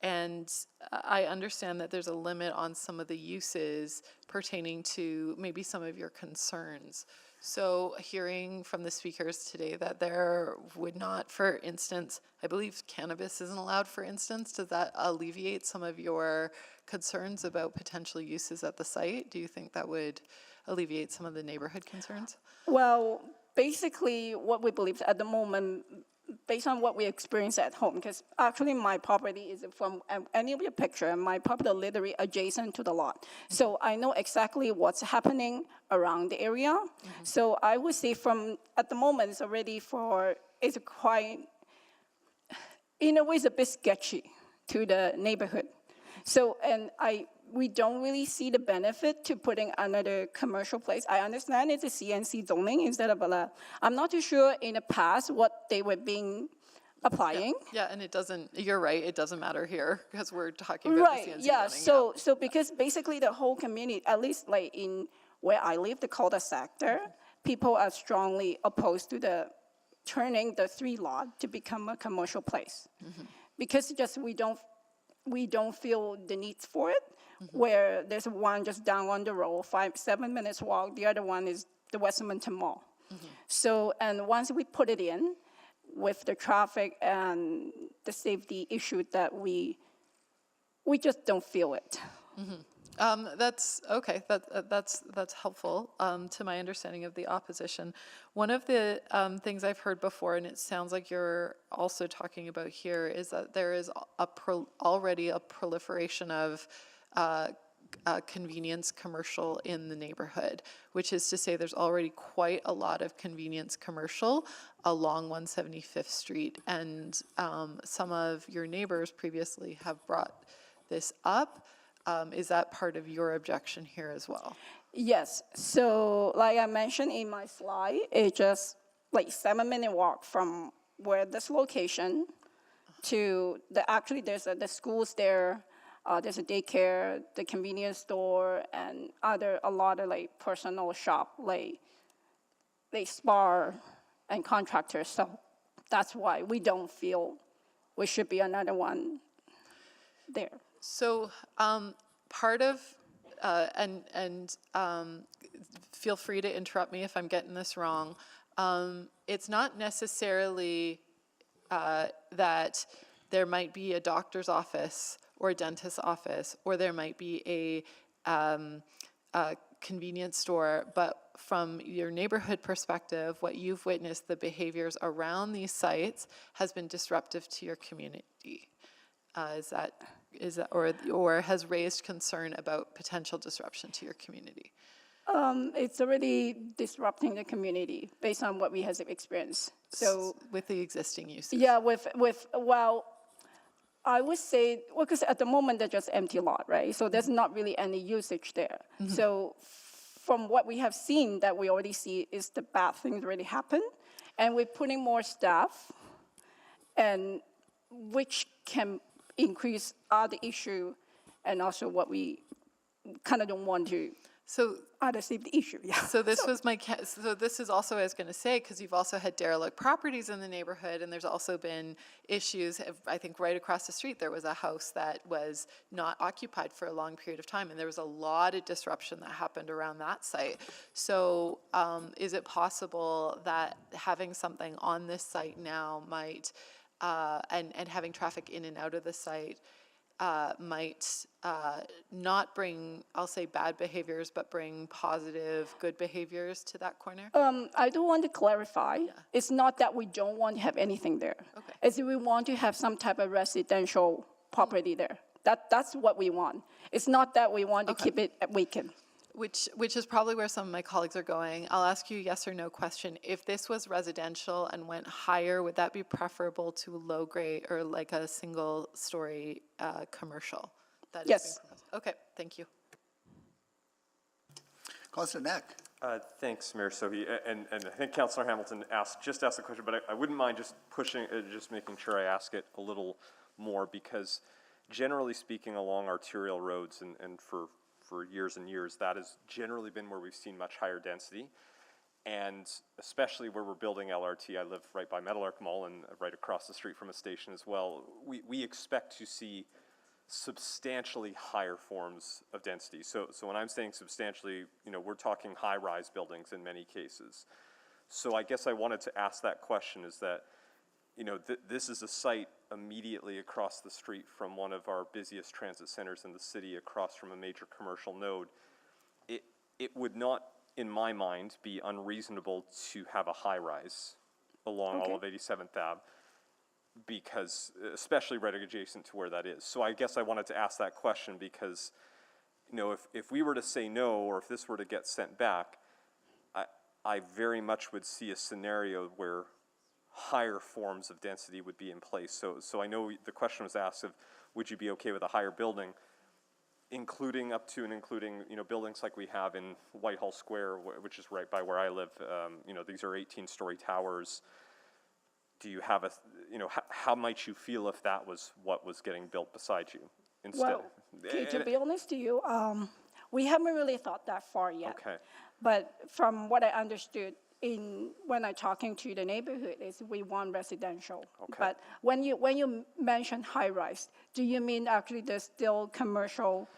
I understand that there's a limit on some of the uses pertaining to maybe some of your concerns. So hearing from the speakers today that there would not, for instance, I believe cannabis isn't allowed, for instance, does that alleviate some of your concerns about potential uses at the site? Do you think that would alleviate some of the neighborhood concerns? Well, basically what we believe at the moment, based on what we experience at home, because actually my property is from any of your picture, my property literally adjacent to the lot. So I know exactly what's happening around the area. So I would say from, at the moment, it's already it's quite, in a way, it's a bit sketchy to the neighborhood. So, and we don't really see the benefit to putting another commercial place. I understand it's a CNC zoning instead of I'm not too sure in the past what they were being applying. Yeah, and it doesn't, you're right, it doesn't matter here because we're talking about the CNC zoning. So because basically the whole community, at least like in where I live, the cul-de-sac there, people are strongly opposed to the turning the 3 lot to become a commercial place. Because just we don't feel the need for it. Where there's one just down on the road, 7 minutes walk. The other one is the Edmonton Mall. So, and once we put it in, with the traffic and the safety issue, that we just don't feel it. That's okay. That's helpful to my understanding of the opposition. One of the things I've heard before, and it sounds like you're also talking about here, is that there is already a proliferation of convenience commercial in the neighborhood, which is to say there's already quite a lot of convenience commercial along 175th Street. And some of your neighbors previously have brought this up. Is that part of your objection here as well? Yes. So like I mentioned in my slide, it's just like 7-minute walk from where this location to actually there's the schools there, there's a daycare, the convenience store, and a lot of like personal shop, like spa and contractors. So that's why we don't feel we should be another one there. So part of, and feel free to interrupt me if I'm getting this wrong. It's not necessarily that there might be a doctor's office or a dentist's office, or there might be a convenience store, but from your neighborhood perspective, what you've witnessed, the behaviors around these sites has been disruptive to your community. Is that, or has raised concern about potential disruption to your community? It's already disrupting the community based on what we have experienced. So with the existing uses? Yeah, well, I would say, well, because at the moment they're just empty lot, right? So there's not really any usage there. Mm-hmm. So from what we have seen, that we already see is the bad things already happen, and we're putting more staff, and which can increase other issue, and also what we kind of don't want to. So other safety issue, yeah. So this was so this is also what I was going to say, because you've also had derelict properties in the neighborhood, and there's also been issues. I think right across the street there was a house that was not occupied for a long period of time, and there was a lot of disruption that happened around that site. So is it possible that having something on this site now might, and having traffic in and out of the site, might not bring, I'll say, bad behaviors, but bring positive, good behaviors to that corner? I do want to clarify. Yeah. It's not that we don't want to have anything there. Okay. It's that we want to have some type of residential property there. That's what we want. It's not that we want to keep it vacant. Which is probably where some of my colleagues are going. I'll ask you a yes or no question. If this was residential and went higher, would that be preferable to low grade or like a single story commercial? Yes. Okay, thank you. Councilor Knack. Thanks, Mayor Sohi. And I think Councilor Hamilton asked the question, but I wouldn't mind just pushing, just making sure I ask it a little more, because generally speaking, along arterial roads and for years and years, that has generally been where we've seen much higher density. And especially where we're building LRT, I live right by Meadowlark Mall and right across the street from a station as well. We expect to see substantially higher forms of density. So when I'm saying substantially, we're talking high-rise buildings in many cases. So I guess I wanted to ask that question, is that, this is a site immediately across the street from one of our busiest transit centers in the city, across from a major commercial node. It would not, in my mind, be unreasonable to have a high-rise along all of 87th Ave, because, especially right adjacent to where that is. So I guess I wanted to ask that question because, if we were to say no, or if this were to get sent back, I very much would see a scenario where higher forms of density would be in place. So I know the question was asked of, would you be okay with a higher building, including up to and including, buildings like we have in Whitehall Square, which is right by where I live. These are 18-story towers. Do you have how might you feel if that was what was getting built beside you instead? Well, to be honest to you, we haven't really thought that far yet. Okay. But from what I understood, when I'm talking to the neighborhood, is we want residential. Okay. But when you mention high rise, do you mean actually there's still commercial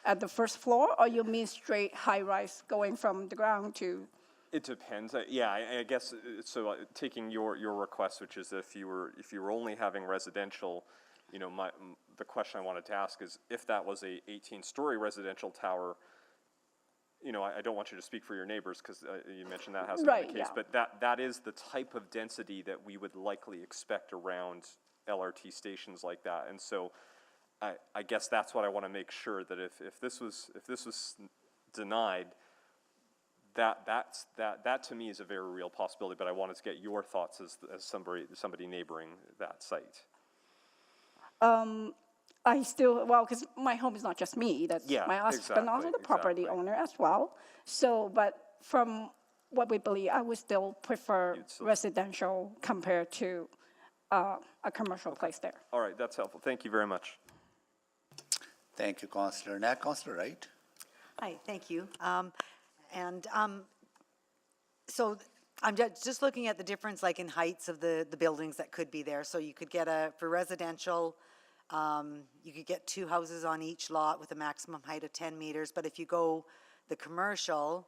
at the first floor, or you mean straight high rise going from the ground to? It depends. I guess so. Taking your request, which is if you were only having residential, the question I wanted to ask is, if that was a 18-story residential tower. I don't want you to speak for your neighbors, because you mentioned that hasn't been the case, but that is the type of density that we would likely expect around LRT stations like that. And so I guess that's what I want to make sure, that if this was denied, that to me is a very real possibility, but I wanted to get your thoughts as somebody neighboring that site. I still, because my home is not just me, that's my husband, also the property owner as well. So, but from what we believe, I would still prefer residential compared to a commercial place there. All right, that's helpful. Thank you very much. Thank you, Councillor. Now, Councillor Wright. Hi, thank you. So I'm just looking at the difference, like in heights of the buildings that could be there. So you could get for residential, you could get 2 houses on each lot with a maximum height of 10 meters. But if you go the commercial,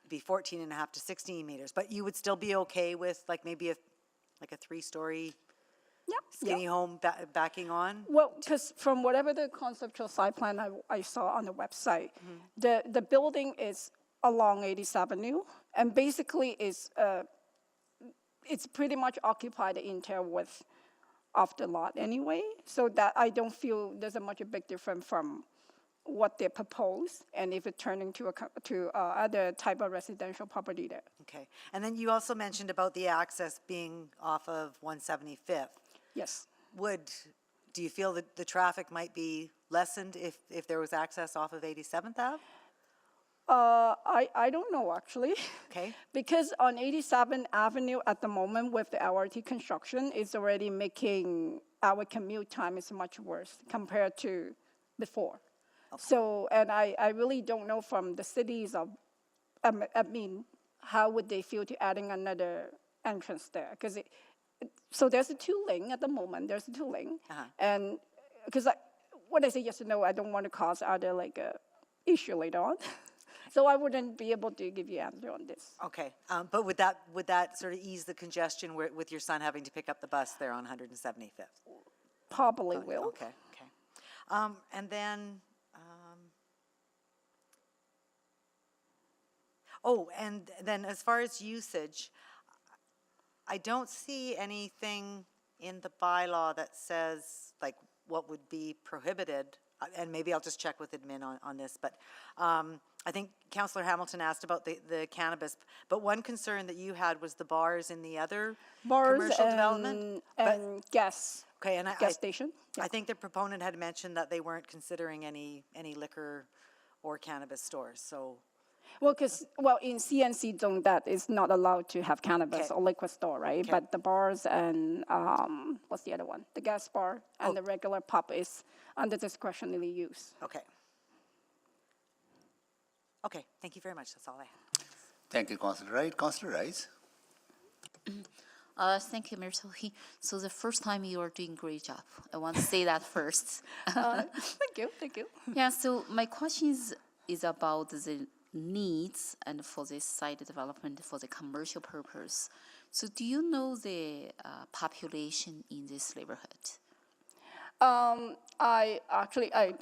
be 14 and a half to 16 meters. But you would still be okay with like maybe a 3-story skinny home backing on? Well, because from whatever the conceptual site plan I saw on the website, the building is along 80th Avenue, and basically it's pretty much occupied the entire width of the lot anyway, so that I don't feel there's a big difference from what they propose, and if it turned into other type of residential property there. Okay. And then you also mentioned about the access being off of 175th. Yes. Do you feel that the traffic might be lessened if there was access off of 87th Ave? I don't know actually. Okay. Because on 87th Avenue at the moment with the LRT construction, it's already making our commute time is much worse compared to before. Okay. So, and I really don't know from the cities of, I mean, how would they feel to adding another entrance there? Because so there's a 2-lane at the moment. There's a 2-lane, and because when I say yes or no, I don't want to cause other issue later on. So I wouldn't be able to give you an answer on this. Okay, but would that sort of ease the congestion with your son having to pick up the bus there on 175th? Probably will. Okay. And then, and then as far as usage, I don't see anything in the bylaw that says like what would be prohibited, and maybe I'll just check with admin on this, but I think Councillor Hamilton asked about the cannabis, but one concern that you had was the bars in the other commercial development? And gas. Okay, and gas station. I think the proponent had mentioned that they weren't considering any liquor or cannabis stores, so. Well, because, in CNC zone, that is not allowed to have cannabis or liquor store, right? Okay. But the bars and, what's the other one? The gas bar and the regular pub is under discretionary use. Okay. Okay, thank you very much. That's all I have. Thank you, Councillor Wright. Councillor Rice. Thank you, Mayor Sohi. So the first time you are doing a great job. I want to say that first. Thank you. Yeah, so my question is about the needs and for this site development for the commercial purpose. So do you know the population in this neighborhood? I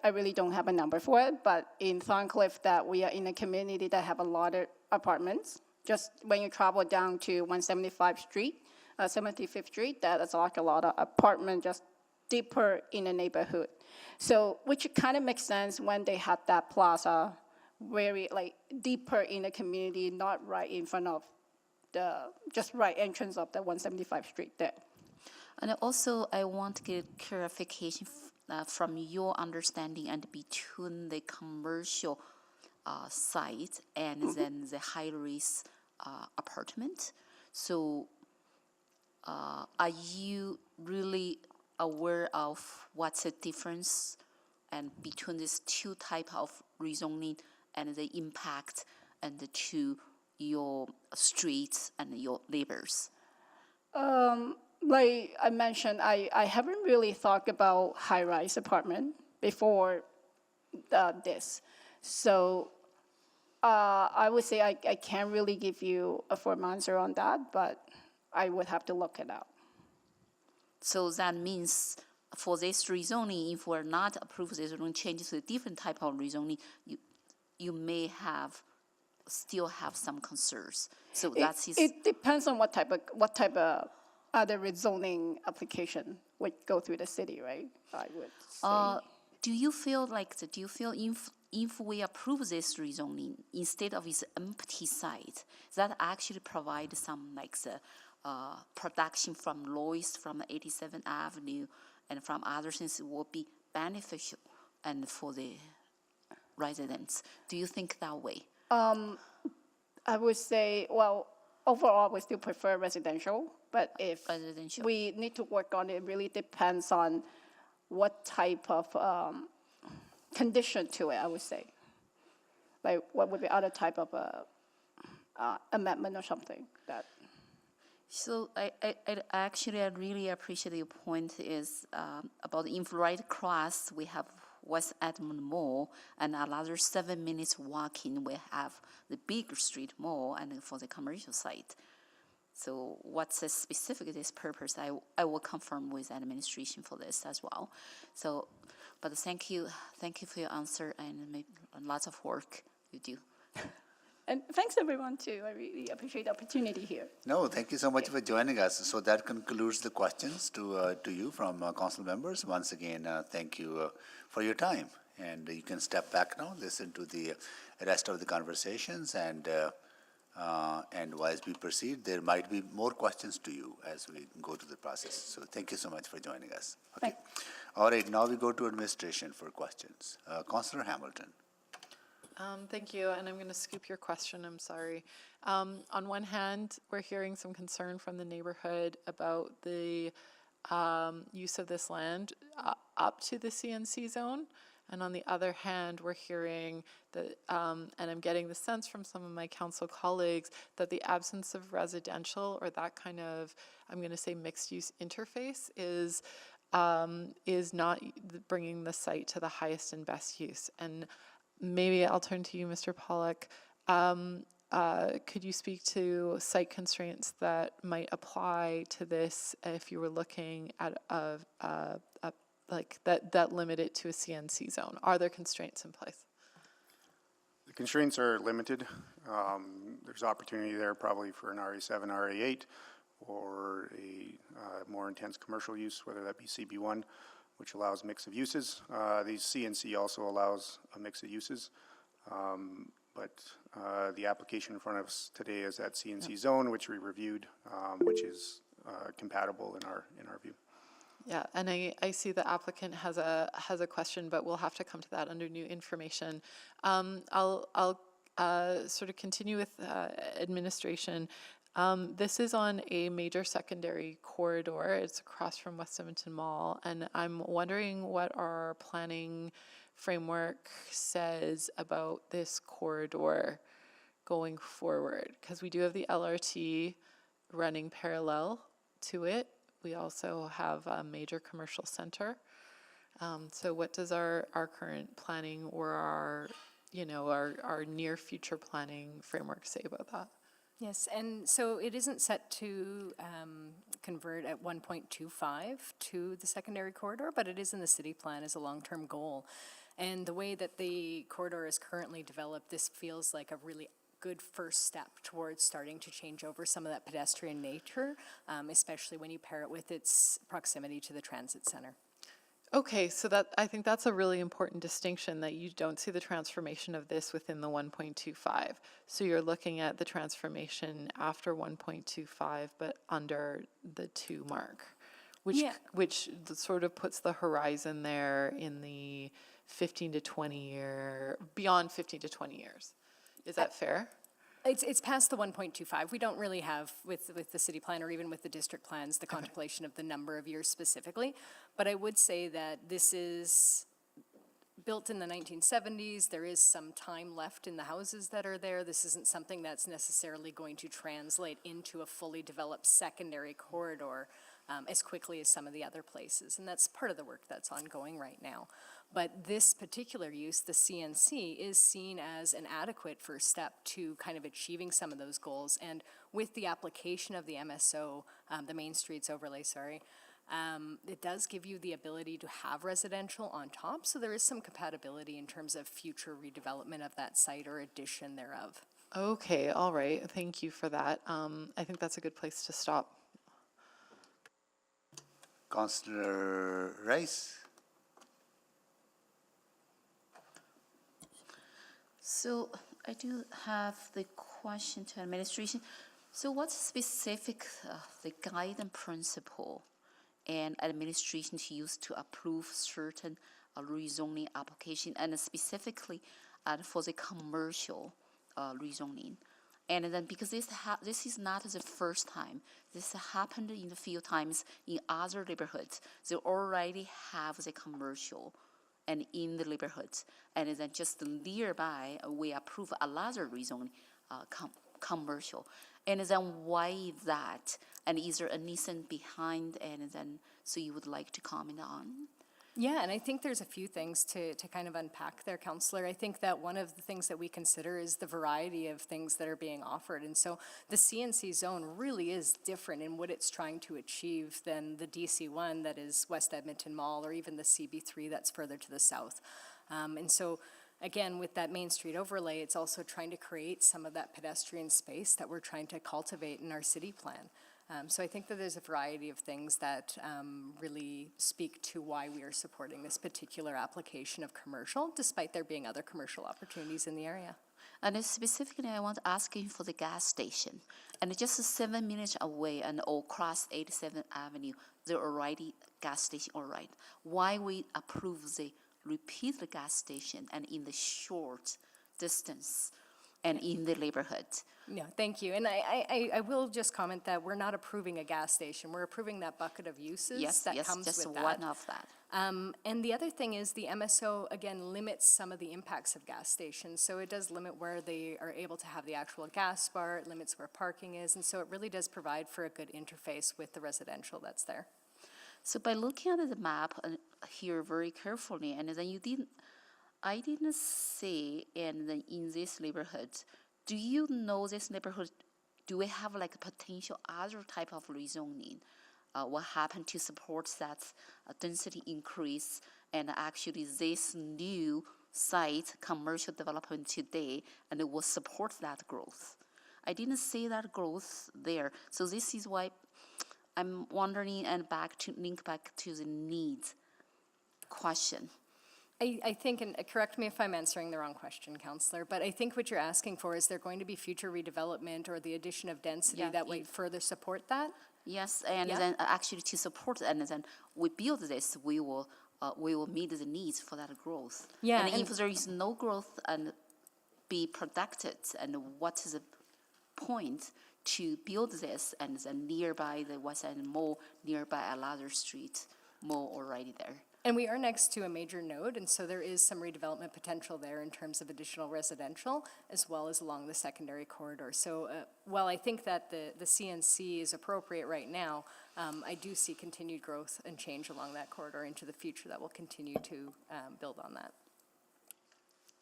really don't have a number for it, but in Thorncliffe that we are in a community that have a lot of apartments. Just when you travel down to 175th Street, 75th Street, that's like a lot of apartments just deeper in the neighborhood. So, which kind of makes sense when they had that plaza very deeper in the community, not right in front of just right entrance of the 175th Street there. And also, I want to get clarification from your understanding and between the commercial site and then the high-rise apartment. So, are you really aware of what's the difference and between these 2 types of rezoning and the impact and to your streets and your neighbors? Like I mentioned, I haven't really thought about high-rise apartment before this. So I would say I can't really give you a firm answer on that, but I would have to look it up. So that means for this rezoning, if we're not approve this rezoning changes to a different type of rezoning, you may still have some concerns. So it depends on what type of other rezoning application would go through the city, right? I would say. Do you feel if we approve this rezoning instead of this empty site, that actually provide some production from Lois, from 87th Avenue, and from other things will be beneficial and for the residents? Do you think that way? I would say, overall, we still prefer residential But if Residential. we need to work on it, it really depends on what type of condition to it, I would say. Like, what would be other type of amendment or something that. So I actually, I really appreciate your point is about the infrared class. We have West Edmonton Mall, and another 7 minutes walking, we have the big street mall and for the commercial site. So what's the specific this purpose? I will confirm with administration for this as well. So, but thank you for your answer and lots of work you do. And thanks everyone too. I really appreciate the opportunity here. No, thank you so much for joining us. So that concludes the questions to you from council members. Once again, thank you for your time. And you can step back now, listen to the rest of the conversations, and as we proceed, there might be more questions to you as we go to the process. So thank you so much for joining us. Okay. All right, now we go to administration for questions. Councillor Hamilton. Thank you, and I'm going to scoop your question, I'm sorry. On one hand, we're hearing some concern from the neighborhood about the use of this land up to the CNC zone, and on the other hand, we're hearing that, and I'm getting the sense from some of my council colleagues, that the absence of residential or that kind of, I'm going to say, mixed-use interface is not bringing the site to the highest and best use. And maybe I'll turn to you, Mr. Pollock. Could you speak to site constraints that might apply to this if you were looking at like that limit it to a CNC zone? Are there constraints in place? The constraints are limited. There's opportunity there probably for an RA7, RA8, or a more intense commercial use, whether that be CB1, which allows mix of uses. The CNC also allows a mix of uses, but the application in front of us today is that CNC zone, which we reviewed, which is compatible in our view. Yeah, and I see the applicant has a question, but we'll have to come to that under new information. I'll sort of continue with administration. This is on a major secondary corridor. It's across from West Edmonton Mall, and I'm wondering what our planning framework says about this corridor going forward, because we do have the LRT running parallel to it. We also have a major commercial center. So what does our current planning or our near future planning framework say about that? Yes, and so it isn't set to convert at 1.25 to the secondary corridor, but it is in the city plan as a long-term goal. And the way that the corridor is currently developed, this feels like a really good first step towards starting to change over some of that pedestrian nature, especially when you pair it with its proximity to the transit center. Okay, so I think that's a really important distinction, that you don't see the transformation of this within the 1.25. So you're looking at the transformation after 1.25, but under the 2 mark, which sort of puts the horizon there in the 15 to 20 year, beyond 15 to 20 years. Is that fair? It's past the 1.25. We don't really have, with the city plan or even with the district plans, the contemplation of the number of years specifically. But I would say that this is built in the 1970s. There is some time left in the houses that are there. This isn't something that's necessarily going to translate into a fully developed secondary corridor as quickly as some of the other places. And that's part of the work that's ongoing right now. But this particular use, the CNC, is seen as an adequate first step to kind of achieving some of those goals. And with the application of the MSO, the Main Streets overlay, it does give you the ability to have residential on top. So there is some compatibility in terms of future redevelopment of that site or addition thereof. Okay, all right. Thank you for that. I think that's a good place to stop. Councillor Rice. So I do have the question to administration. So what's specific, the guiding principle and administration to use to approve certain rezoning application, and specifically for the commercial rezoning? And then because this is not the first time, this happened in a few times in other neighborhoods. They already have the commercial and in the neighborhoods. And then just nearby, we approve another rezoning commercial. And then why is that? And is there a reason behind? And then, so you would like to comment on? Yeah, and I think there's a few things to kind of unpack there, Councillor. I think that one of the things that we consider is the variety of things that are being offered. And so the CNC zone really is different in what it's trying to achieve than the DC1 that is West Edmonton Mall, or even the CB3 that's further to the south. And so again, with that Main Street overlay, it's also trying to create some of that pedestrian space that we're trying to cultivate in our city plan. So I think that there's a variety of things that really speak to why we are supporting this particular application of commercial, despite there being other commercial opportunities in the area. And specifically, I want to ask you for the gas station. And just 7 minutes away and all across 87th Avenue, there already gas station, all right. Why we approve the repeat the gas station and in the short distance and in the neighborhood? No, thank you. And I will just comment that we're not approving a gas station. We're approving that bucket of uses that comes just with that. one of that. And the other thing is the MSO, again, limits some of the impacts of gas stations. So it does limit where they are able to have the actual gas bar, it limits where parking is, and so it really does provide for a good interface with the residential that's there. So by looking at the map here very carefully, and then I didn't see, and then in this neighborhood, do you know this neighborhood, do we have like a potential other type of rezoning? What happened to support that density increase, and actually this new site, commercial development today, and it will support that growth? I didn't see that growth there. So this is why I'm wondering, and link back to the needs question. I think, and correct me if I'm answering the wrong question, Councillor, but I think what you're asking for is there going to be future redevelopment or the addition of density that would further support that? Yes, and then actually to support, and then we build this, we will meet the needs for that growth. Yeah, and if there is no growth and be protected, and what is the point to build this, and then nearby the West End Mall, nearby another street mall already there? And we are next to a major node, and so there is some redevelopment potential there in terms of additional residential, as well as along the secondary corridor. So while I think that the CNC is appropriate right now, I do see continued growth and change along that corridor into the future that will continue to build on that.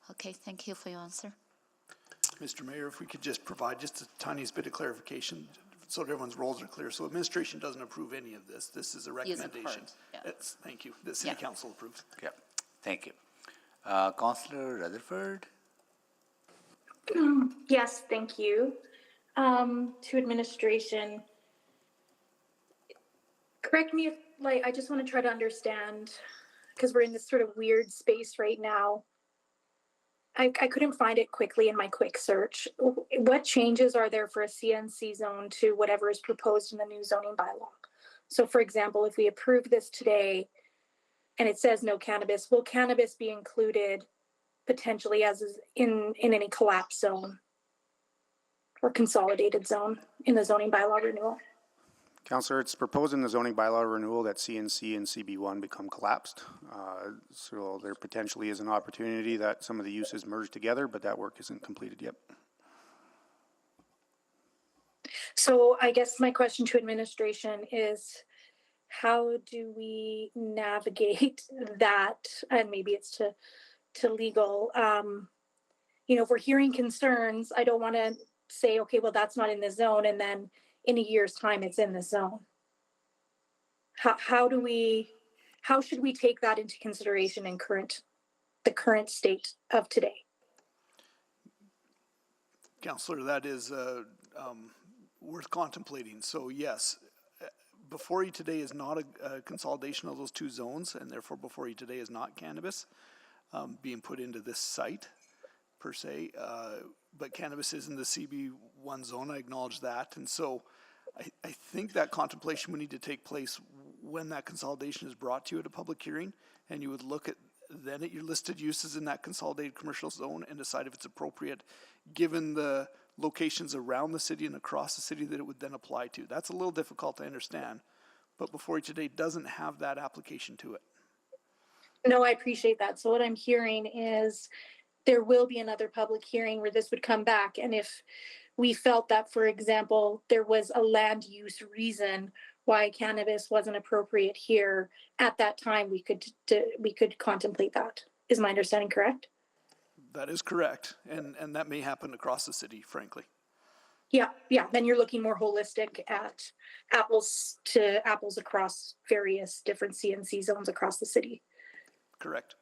Okay, thank you for your answer. Mr. Mayor, if we could just provide just a tiniest bit of clarification so everyone's roles are clear. So administration doesn't approve any of this. This is a recommendation. Thank you. The City Council approves. Yeah, thank you. Councillor Rutherford? Yes, thank you. To administration, correct me if, I just want to try to understand, because we're in this sort of weird space right now. I couldn't find it quickly in my quick search. What changes are there for a CNC zone to whatever is proposed in the new zoning bylaw? So for example, if we approve this today and it says no cannabis, will cannabis be included potentially as is in any collapse zone or consolidated zone in the zoning bylaw renewal? Councillor, it's proposed in the zoning bylaw renewal that CNC and CB1 become collapsed. So there potentially is an opportunity that some of the uses merge together, but that work isn't completed yet. So I guess my question to administration is, how do we navigate that? And maybe it's to legal. If we're hearing concerns, I don't want to say, okay, well, that's not in the zone, and then in a year's time, it's in the zone. How should we take that into consideration in the current state of today? Councillor, that is worth contemplating. So yes, before you today is not a consolidation of those two zones, and therefore before you today is not cannabis being put into this site per se, but cannabis is in the CB1 zone, I acknowledge that. And so I think that contemplation would need to take place when that consolidation is brought to you at a public hearing, and you would look at your listed uses in that consolidated commercial zone and decide if it's appropriate given the locations around the city and across the city that it would then apply to. That's a little difficult to understand, but before you today doesn't have that application to it. No, I appreciate that. So what I'm hearing is there will be another public hearing where this would come back. And if we felt that, for example, there was a land use reason why cannabis wasn't appropriate here, at that time, we could contemplate that. Is my understanding correct? That is correct, and that may happen across the city, frankly. Yeah, then you're looking more holistic at apples to apples across various different CNC zones across the city. Correct.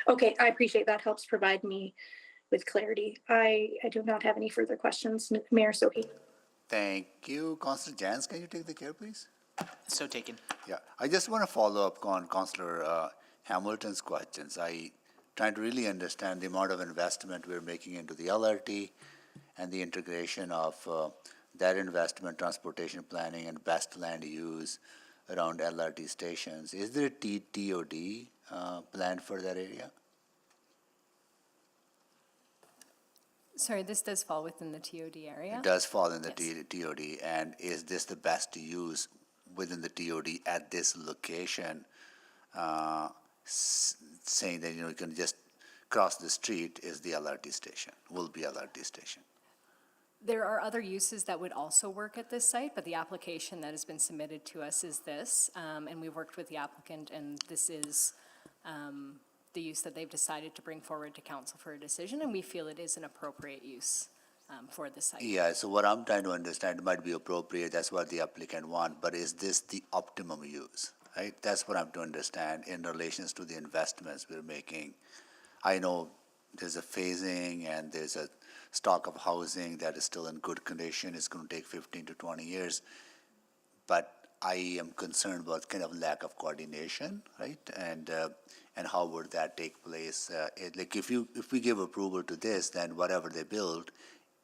Okay, I appreciate that. Helps provide me with clarity. I do not have any further questions. Mayor Sohi. Thank you. Councillor Jans, can you take the chair, please? So taken. Yeah, I just want to follow up on Councillor Hamilton's questions. I trying to really understand the amount of investment we're making into the LRT and the integration of that investment, transportation planning, and best land use around LRT stations. Is there a TOD planned for that area? Sorry, this does fall within the TOD area? It does fall in the TOD, and is this the best use within the TOD at this location? Saying that, you can just cross the street is the LRT station, will be LRT station. There are other uses that would also work at this site, but the application that has been submitted to us is this, and we've worked with the applicant, and this is the use that they've decided to bring forward to council for a decision, and we feel it is an appropriate use for the site. Yeah, so what I'm trying to understand, it might be appropriate, that's what the applicant want, but is this the optimum use, right? That's what I'm to understand in relations to the investments we're making. I know there's a phasing and there's a stock of housing that is still in good condition. It's going to take 15 to 20 years. But I am concerned about kind of lack of coordination, right? And how would that take place? Like if we give approval to this, then whatever they build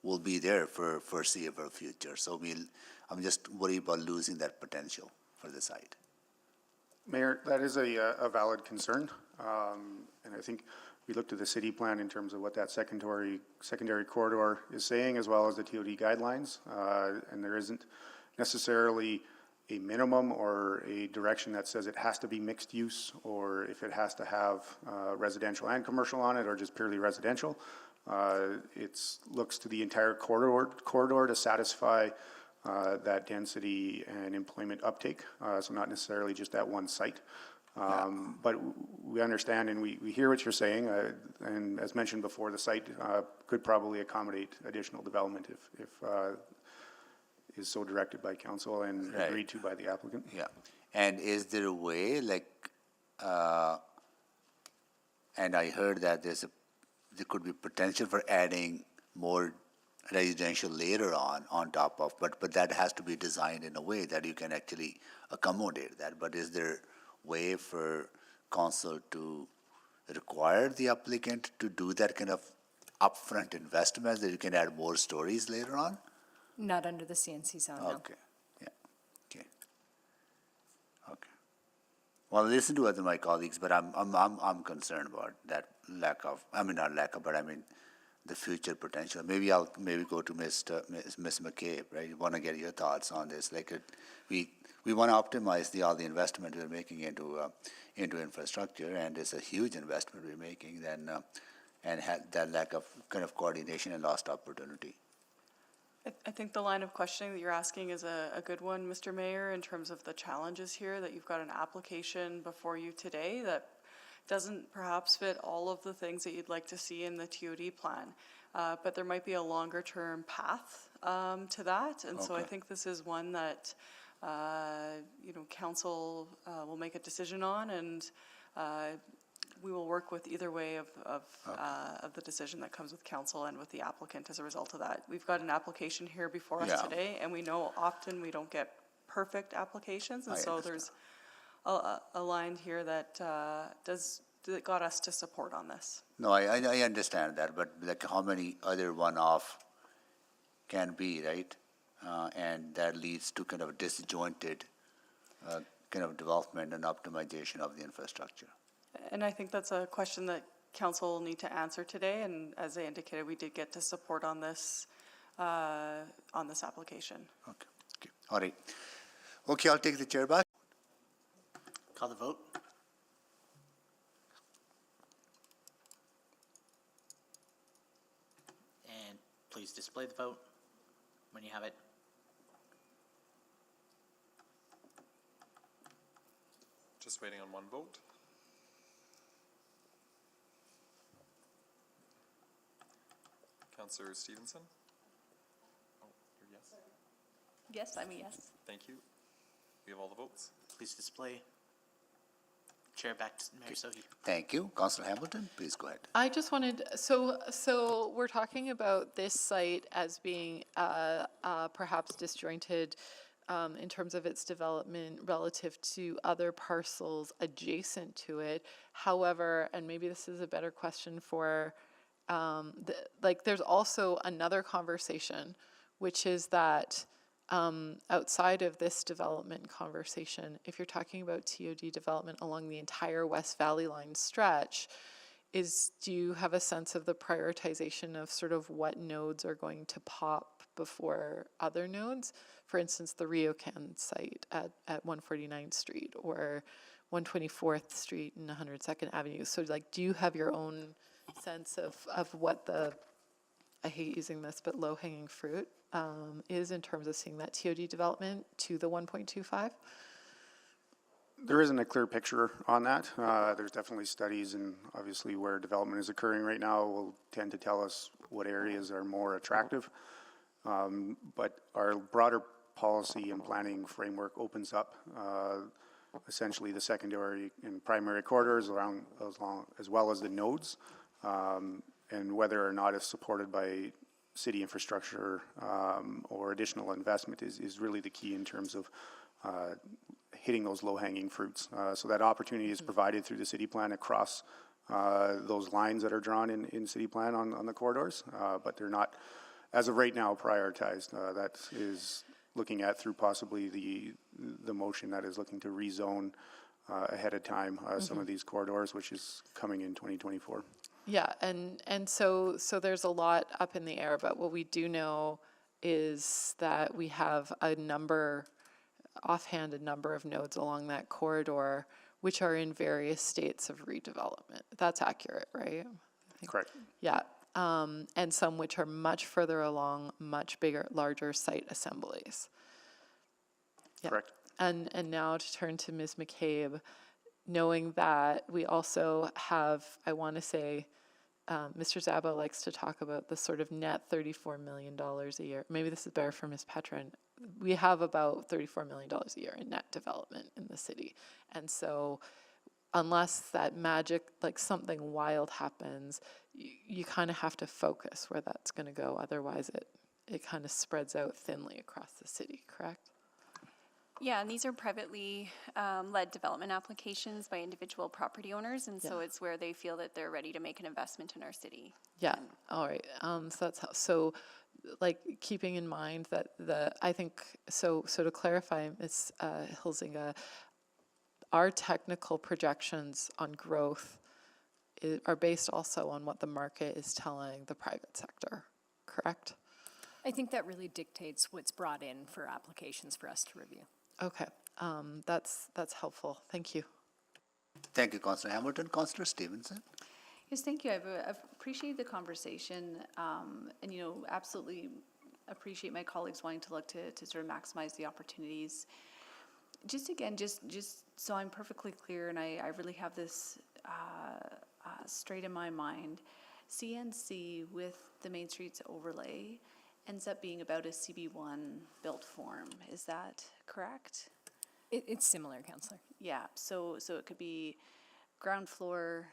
will be there for foreseeable future. So I'm just worried about losing that potential for the site. Mayor, that is a valid concern. And I think we looked at the city plan in terms of what that secondary corridor is saying, as well as the TOD guidelines. And there isn't necessarily a minimum or a direction that says it has to be mixed use, or if it has to have residential and commercial on it, or just purely residential. It looks to the entire corridor to satisfy that density and employment uptake, so not necessarily just at one site. But we understand and we hear what you're saying, and as mentioned before, the site could probably accommodate additional development if is so directed by council and agreed to by the applicant. Yeah, and is there a way, like, and I heard that there could be potential for adding more residential later on top of, but that has to be designed in a way that you can actually accommodate that. But is there a way for council to require the applicant to do that kind of upfront investment that you can add more stories later on? Not under the CNC zone, no. Okay, yeah, okay. Well, listen to other my colleagues, but I'm concerned about that not lack of, but I mean the future potential. Maybe I'll go to Miss McCabe, right? You want to get your thoughts on this? Like we want to optimize all the investment we're making into infrastructure, and it's a huge investment we're making. Then and had that lack of kind of coordination and lost opportunity. I think the line of questioning that you're asking is a good one, Mr. Mayor, in terms of the challenges here, that you've got an application before you today that doesn't perhaps fit all of the things that you'd like to see in the TOD plan. But there might be a longer term path to that. And so I think this is one that, council will make a decision on, and we will work with either way of the decision that comes with council and with the applicant as a result of that. We've got an application here before us today, and we know often we don't get perfect applications, and so there's a line here that that got us to support on this. No, I understand that, but like how many other one-off can be, right? And that leads to kind of a disjointed kind of development and optimization of the infrastructure. And I think that's a question that council will need to answer today. And as I indicated, we did get to support on this on this application. Okay, all right. Okay, I'll take the chair back. Call the vote. And please display the vote when you have it. Just waiting on one vote. Councillor Stevenson? Oh, you're yes? Yes, I'm a yes. Thank you. We have all the votes. Please display. Chair back to Mayor Sohi. Thank you. Councillor Hamilton, please go ahead. I just wanted, so we're talking about this site as being perhaps disjointed in terms of its development relative to other parcels adjacent to it. However, and maybe this is a better question for, there's also another conversation, which is that outside of this development conversation, if you're talking about TOD development along the entire West Valley Line stretch, do you have a sense of the prioritization of sort of what nodes are going to pop before other nodes? For instance, the RioCan site at 149th Street or 124th Street and 102nd Avenue. So like, do you have your own sense of what the, I hate using this, but low-hanging fruit is in terms of seeing that TOD development to the 1.25? There isn't a clear picture on that. There's definitely studies, and obviously where development is occurring right now will tend to tell us what areas are more attractive. But our broader policy and planning framework opens up essentially the secondary and primary corridors around as well as the nodes, and whether or not it's supported by city infrastructure or additional investment is really the key in terms of hitting those low-hanging fruits. So that opportunity is provided through the city plan across those lines that are drawn in city plan on the corridors, but they're not, as of right now, prioritized. That is looking at through possibly the motion that is looking to rezone ahead of time some of these corridors, which is coming in 2024. Yeah, and so there's a lot up in the air, but what we do know is that we have a number of nodes along that corridor which are in various states of redevelopment. That's accurate, right? Correct. Yeah, and some which are much further along, much bigger, larger site assemblies. Yeah. Correct. And now to turn to Ms. McCabe, knowing that we also have, I want to say, Mr. Zabo likes to talk about the sort of net $34 million a year. Maybe this is better for Ms. Petrin. We have about $34 million a year in net development in the city. And so unless that magic, like something wild happens, you kind of have to focus where that's going to go. Otherwise, it kind of spreads out thinly across the city, correct? Yeah, and these are privately led development applications by individual property owners, and so it's where they feel that they're ready to make an investment in our city. Yeah, all right. So that's how, so like keeping in mind that I think, so to clarify, Ms. Hilzinga, our technical projections on growth are based also on what the market is telling the private sector, correct? I think that really dictates what's brought in for applications for us to review. Okay, that's helpful. Thank you. Thank you, Councillor Hamilton. Councillor Stevenson. Yes, thank you. I've appreciated the conversation, and absolutely appreciate my colleagues wanting to look to sort of maximize the opportunities. Just again, just so I'm perfectly clear, and I really have this straight in my mind, CNC with the Main Streets overlay ends up being about a CB1 built form. Is that correct? It's similar, Councillor. Yeah, so it could be ground floor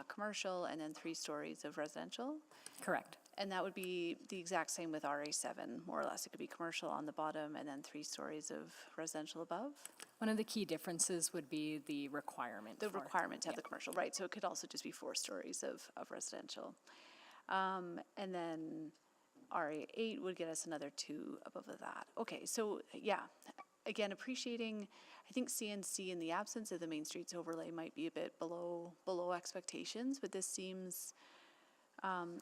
commercial and then 3 stories of residential? Correct. And that would be the exact same with RA7, more or less. It could be commercial on the bottom and then 3 stories of residential above? One of the key differences would be the requirement. The requirement to have the commercial, right. So it could also just be 4 stories of residential. And then RA8 would get us another 2 above of that. Okay, so yeah, again, appreciating, I think CNC in the absence of the Main Streets overlay might be a bit below expectations, but this seems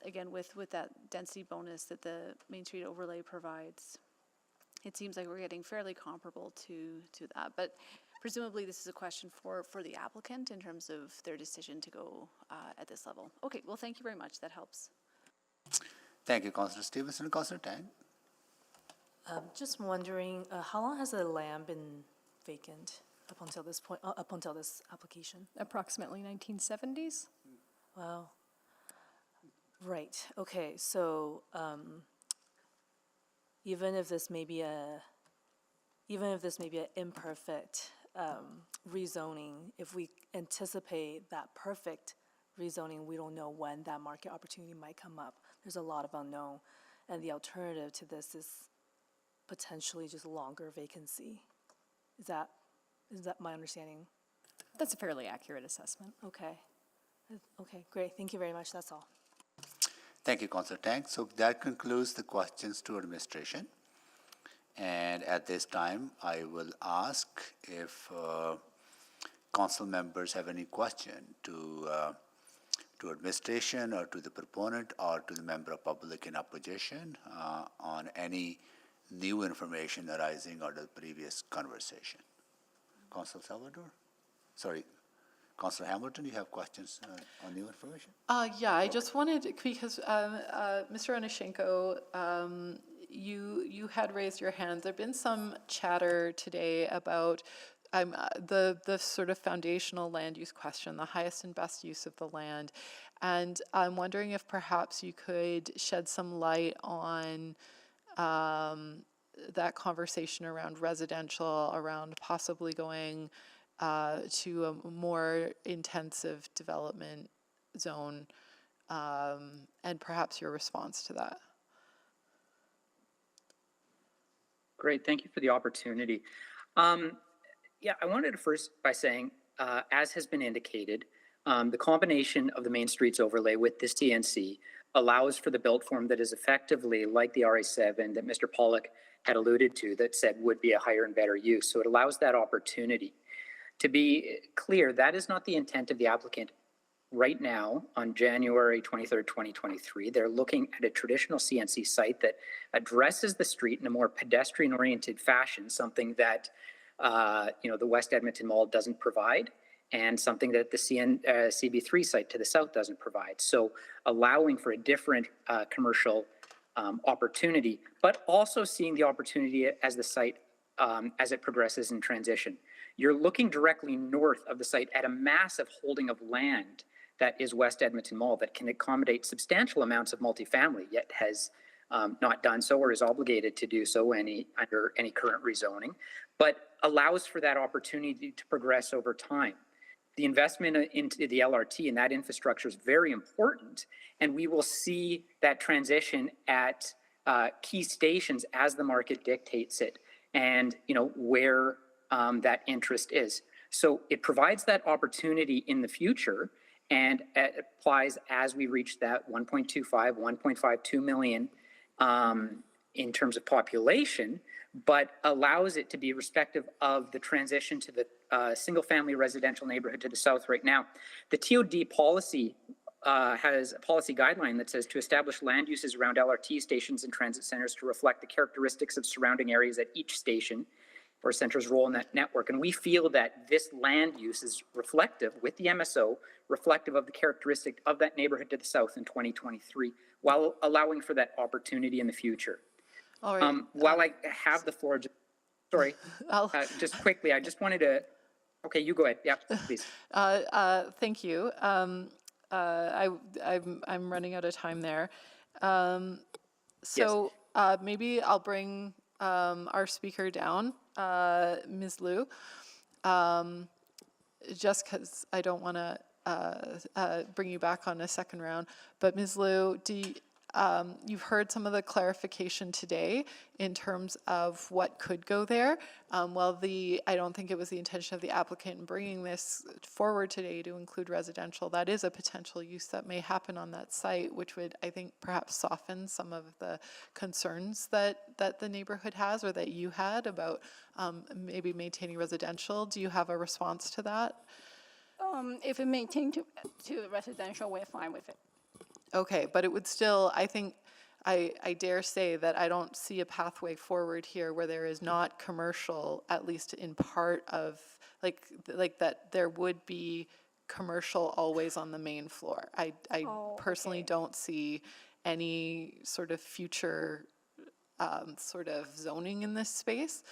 again, with that density bonus that the Main Street overlay provides, it seems like we're getting fairly comparable to that. But presumably this is a question for the applicant in terms of their decision to go at this level. Okay, well, thank you very much. That helps. Thank you, Councillor Stevenson. Councillor Tang? Just wondering, how long has the land been vacant up until this point, up until this application? Approximately 1970s. Wow. Right, okay, so, even if this may be an imperfect, rezoning, if we anticipate that perfect rezoning, we don't know when that market opportunity might come up. There's a lot of unknown, and the alternative to this is potentially just longer vacancy. Is that my understanding? That's a fairly accurate assessment. Okay. Okay, great. Thank you very much. That's all. Thank you, Councillor Tang. So that concludes the questions to administration. And at this time, I will ask if council members have any question to administration or to the proponent or to the member of public in opposition on any new information arising out of the previous conversation. Councillor Salvador? Sorry, Councillor Hamilton, you have questions on new information? Yeah, I just wanted, because Mr. Onashenko, you had raised your hand. There've been some chatter today about the sort of foundational land use question, the highest and best use of the land. And I'm wondering if perhaps you could shed some light on that conversation around residential, around possibly going to a more intensive development zone, and perhaps your response to that. Great, thank you for the opportunity. Yeah, I wanted to first by saying, as has been indicated, the combination of the Main Streets overlay with this TNC allows for the built form that is effectively like the RA7 that Mr. Pollock had alluded to, that said would be a higher and better use. So it allows that opportunity. To be clear, that is not the intent of the applicant. Right now, on January 23rd, 2023, they're looking at a traditional CNC site that addresses the street in a more pedestrian-oriented fashion, something that the West Edmonton Mall doesn't provide, and something that the CB3 site to the south doesn't provide. So allowing for a different commercial opportunity, but also seeing the opportunity as the site as it progresses in transition. You're looking directly north of the site at a massive holding of land that is West Edmonton Mall that can accommodate substantial amounts of multifamily, yet has not done so or is obligated to do so under any current rezoning, but allows for that opportunity to progress over time. The investment into the LRT and that infrastructure is very important, and we will see that transition at key stations as the market dictates it, and where that interest is. So it provides that opportunity in the future, and it applies as we reach that 1.25, 1.52 million in terms of population, but allows it to be respective of the transition to the single-family residential neighborhood to the south right now. The TOD policy has a policy guideline that says to establish land uses around LRT stations and transit centers to reflect the characteristics of surrounding areas at each station or center's role in that network. And we feel that this land use is reflective, with the MSO, reflective of the characteristic of that neighborhood to the south in 2023, while allowing for that opportunity in the future. All right. While I have the floor, sorry, just quickly, I just wanted to, okay, you go ahead. Yeah, please. Thank you. I'm running out of time there. Maybe I'll bring our speaker down, Ms. Liu, just because I don't want to bring you back on a second round. But Ms. Liu, you've heard some of the clarification today in terms of what could go there. I don't think it was the intention of the applicant in bringing this forward today to include residential. That is a potential use that may happen on that site, which would, I think, perhaps soften some of the concerns that the neighborhood has, or that you had about maybe maintaining residential. Do you have a response to that? If it maintained to residential, we're fine with it. Okay, but it would still, I think, I dare say that I don't see a pathway forward here where there is not commercial, at least in part of, like that there would be commercial always on the main floor. I personally don't see any sort of future sort of zoning in this space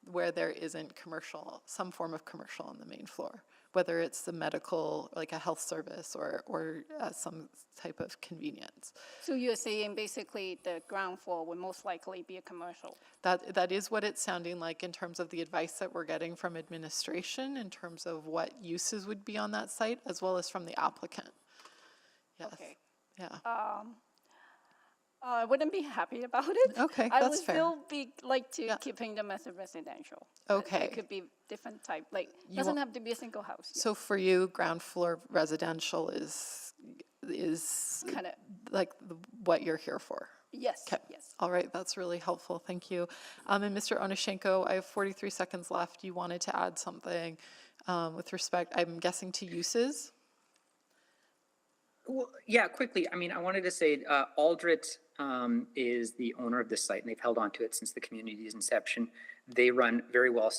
where there isn't commercial, some form of commercial on the main floor, whether it's the medical, like a health service or some type of convenience. So you're saying basically the ground floor would most likely be a commercial? That is what it's sounding like in terms of the advice that we're getting from administration, in terms of what uses would be on that site, as well as from the applicant. Yes. Okay. Yeah. I wouldn't be happy about it. Okay, I that's would fair. still be like to keeping them as a residential. Okay. It could be different type, like, You doesn't want- have to be a single house. So for you, ground floor residential is Kind of, like what you're here for? yes, Okay. yes. All right, that's really helpful, thank you. And Mr. Onishenko, I have 43 seconds left. You wanted to add something with respect, I'm guessing, to uses? Well, yeah, quickly. I mean, I wanted to say Aldrit is the owner of this site, and they've held on to it since the community's inception. They run very well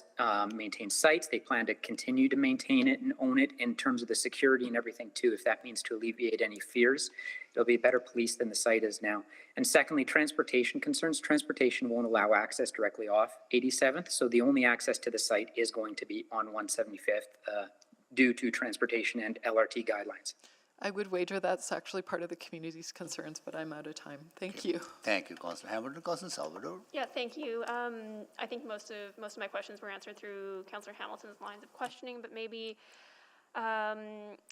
maintained sites. They plan to continue to maintain it and own it in terms of the security and everything too, if that means to alleviate any fears. It'll be better policed than the site is now. And secondly, transportation concerns. Transportation won't allow access directly off 87th, so the only access to the site is going to be on 175th due to transportation and LRT guidelines. I would wager that's actually part of the community's concerns, but I'm out of time. Thank you. Thank you, Councilor Hamilton. Councilor Salvador? Yeah, thank you. I think most of my questions were answered through Councillor Hamilton's lines of questioning, but maybe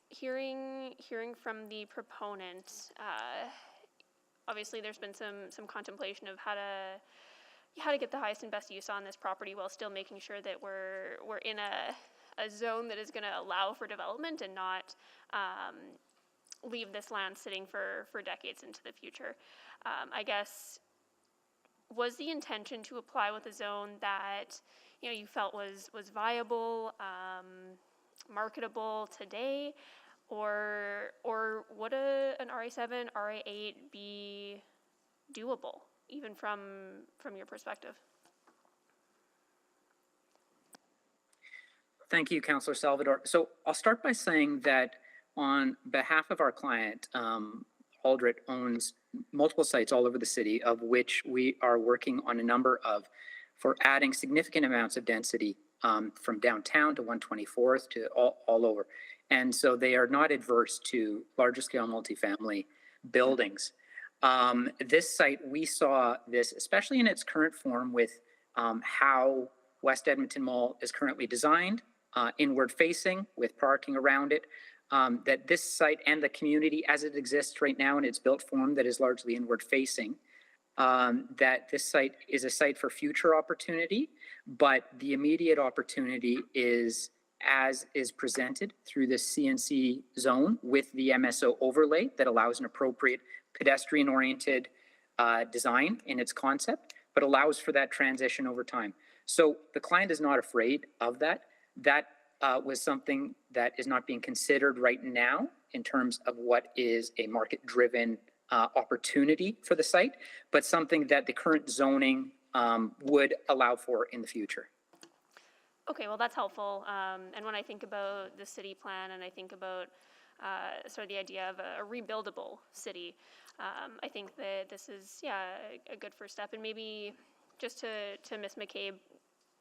hearing from the proponent, obviously there's been some contemplation of how to get the highest and best use on this property while still making sure that we're in a zone that is going to allow for development and not leave this land sitting for decades into the future. I guess, was the intention to apply with a zone that you felt was viable, marketable today, or would an RA7, RA8 be doable, even from your perspective? Thank you, Councillor Salvador. So I'll start by saying that on behalf of our client, Aldrit owns multiple sites all over the city, of which we are working on a number of for adding significant amounts of density from downtown to 124th to all over. And so they are not adverse to larger scale multifamily buildings. This site, we saw this, especially in its current form with how West Edmonton Mall is currently designed, inward facing with parking around it, that this site and the community as it exists right now in its built form that is largely inward facing, that this site is a site for future opportunity, but the immediate opportunity is as is presented through the CNC zone with the MSO overlay that allows an appropriate pedestrian-oriented design in its concept, but allows for that transition over time. So the client is not afraid of that. That was something that is not being considered right now in terms of what is a market-driven opportunity for the site, but something that the current zoning would allow for in the future. Okay, well, that's helpful. And when I think about the city plan and I think about sort of the idea of a rebuildable city, I think that this is, a good first step. And maybe just to Ms. McCabe,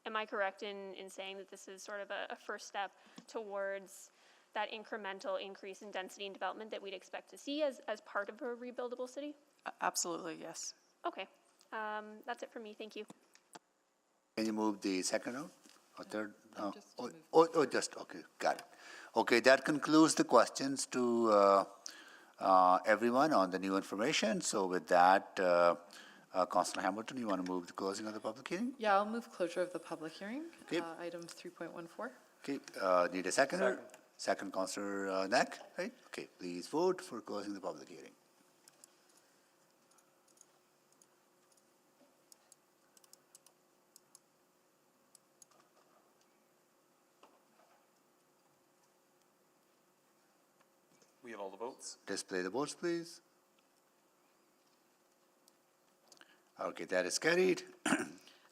am I correct in saying that this is sort of a first step towards that incremental increase in density and development that we'd expect to see as part of a rebuildable city? Absolutely, yes. Okay, that's it for me. Thank you. Can you move the second note or third? Just okay, got it. Okay, that concludes the questions to everyone on the new information. So with that, Councilor Hamilton, you want to move the closing of the public hearing? Yeah, I'll move closure of the public hearing. Okay. Item 3.14. Okay, need a seconder? Second, Councilor Neck, right? Okay, please vote for closing the public hearing. We have all the votes. Display the votes, please. Okay, that is carried.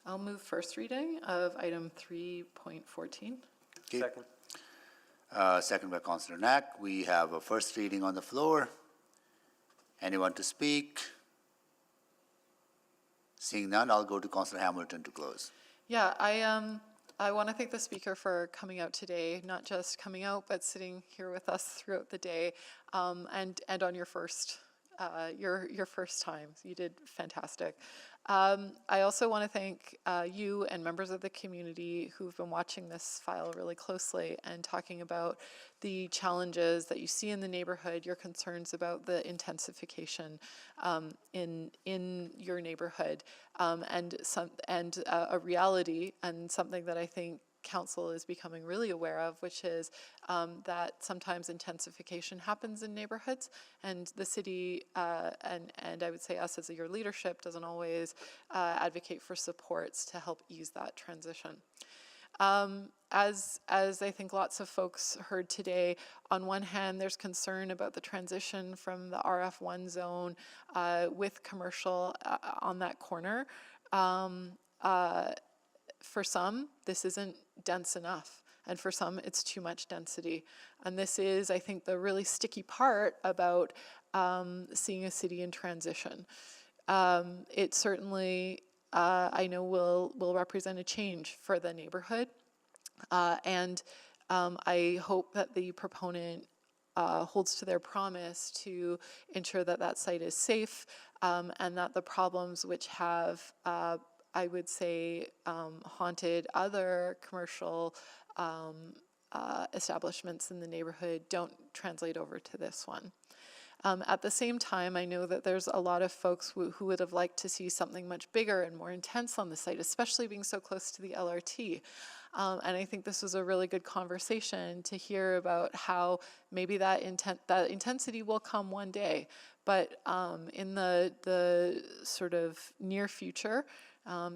I'll move first reading of item 3.14. Okay. Second by Councillor Knack. We have a first reading on the floor. Anyone to speak? Seeing none, I'll go to Councillor Hamilton to close. Yeah, I want to thank the speaker for coming out today, not just coming out, but sitting here with us throughout the day, and on your first time. You did fantastic. I also want to thank you and members of the community who've been watching this file really closely and talking about the challenges that you see in the neighborhood, your concerns about the intensification in your neighborhood, and a reality and something that I think council is becoming really aware of, which is that sometimes intensification happens in neighborhoods, and the city and I would say us as your leadership doesn't always advocate for supports to help ease that transition. As I think lots of folks heard today, on one hand, there's concern about the transition from the RF1 zone with commercial on that corner. For some, this isn't dense enough, and for some, it's too much density. And this is, I think, the really sticky part about seeing a city in transition. It certainly, I know, will represent a change for the neighborhood, and I hope that the proponent holds to their promise to ensure that that site is safe, and that the problems which have I would say haunted other commercial establishments in the neighborhood don't translate over to this one. At the same time, I know that there's a lot of folks who would have liked to see something much bigger and more intense on the site, especially being so close to the LRT. And I think this was a really good conversation to hear about how maybe that intensity will come one day, but in the sort of near future,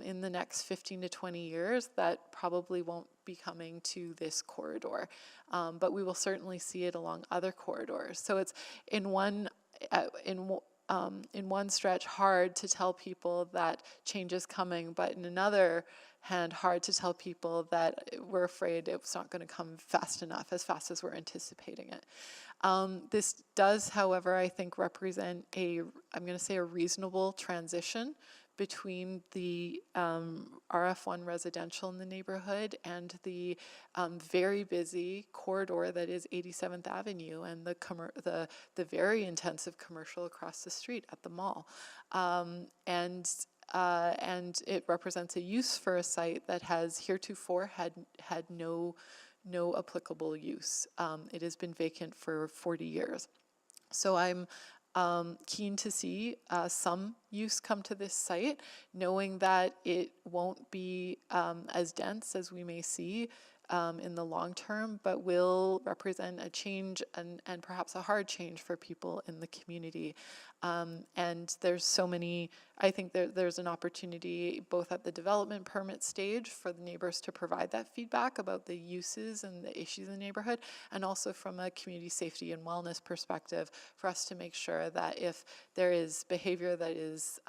in the next 15 to 20 years, that probably won't be coming to this corridor, but we will certainly see it along other corridors. So it's in one stretch hard to tell people that change is coming, but in another hand hard to tell people that we're afraid it's not going to come fast enough, as fast as we're anticipating it. This does, however, I think represent I'm going to say a reasonable transition between the RF1 residential in the neighborhood and the very busy corridor that is 87th Avenue and the very intensive commercial across the street at the mall. And it represents a use for a site that has heretofore had no applicable use. It has been vacant for 40 years. So I'm keen to see some use come to this site, knowing that it won't be as dense as we may see in the long term, but will represent a change and perhaps a hard change for people in the community. And there's so many, I think there's an opportunity both at the development permit stage for the neighbors to provide that feedback about the uses and the issues in the neighborhood, and also from a community safety and wellness perspective for us to make sure that if there is behavior that is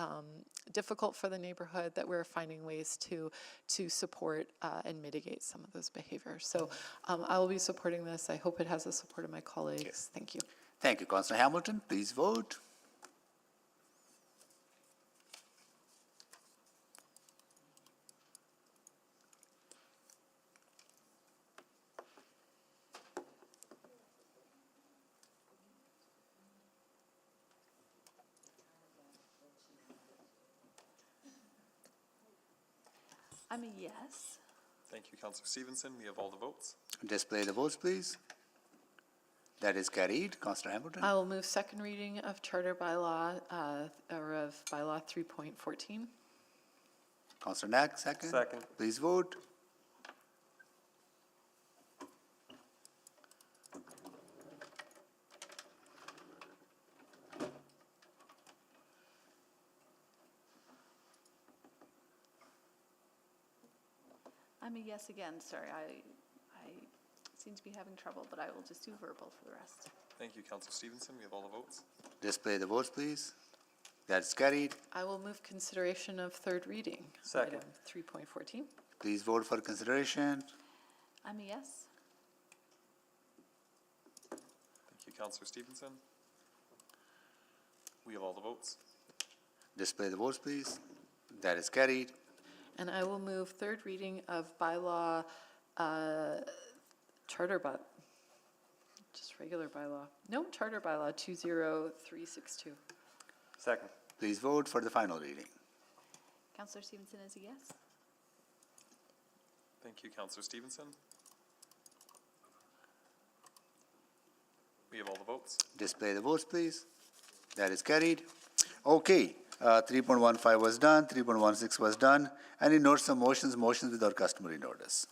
difficult for the neighborhood, that we're finding ways to support and mitigate some of those behaviors. So I will be supporting this. I hope it has the support of my colleagues. Thank you. Thank you, Councillor Hamilton. Please vote. I'm a yes. Thank you, Councillor Stevenson. We have all the votes. Display the votes, please. That is carried. Councillor Hamilton. I will move second reading of Charter Bylaw, or of Bylaw 3.14. Councillor Knack, second. Second. Please vote. I'm a yes again. Sorry, I seem to be having trouble, but I will just do verbal for the rest. Thank you, Councillor Stevenson. We have all the votes. Display the votes, please. That's carried. I will move consideration of third reading. Second. Item 3.14. Please vote for consideration. I'm a yes. Thank you, Councillor Stevenson. We have all the votes. Display the votes, please. That is carried. And I will move third reading of bylaw, just regular bylaw. No, charter bylaw 20362. Second. Please vote for the final reading. Councillor Stevenson is a yes. Thank you, Councillor Stevenson. We have all the votes. Display the votes, please. That is carried. Okay, 3.15 was done, 3.16 was done. Any notes or motions with our customary notice?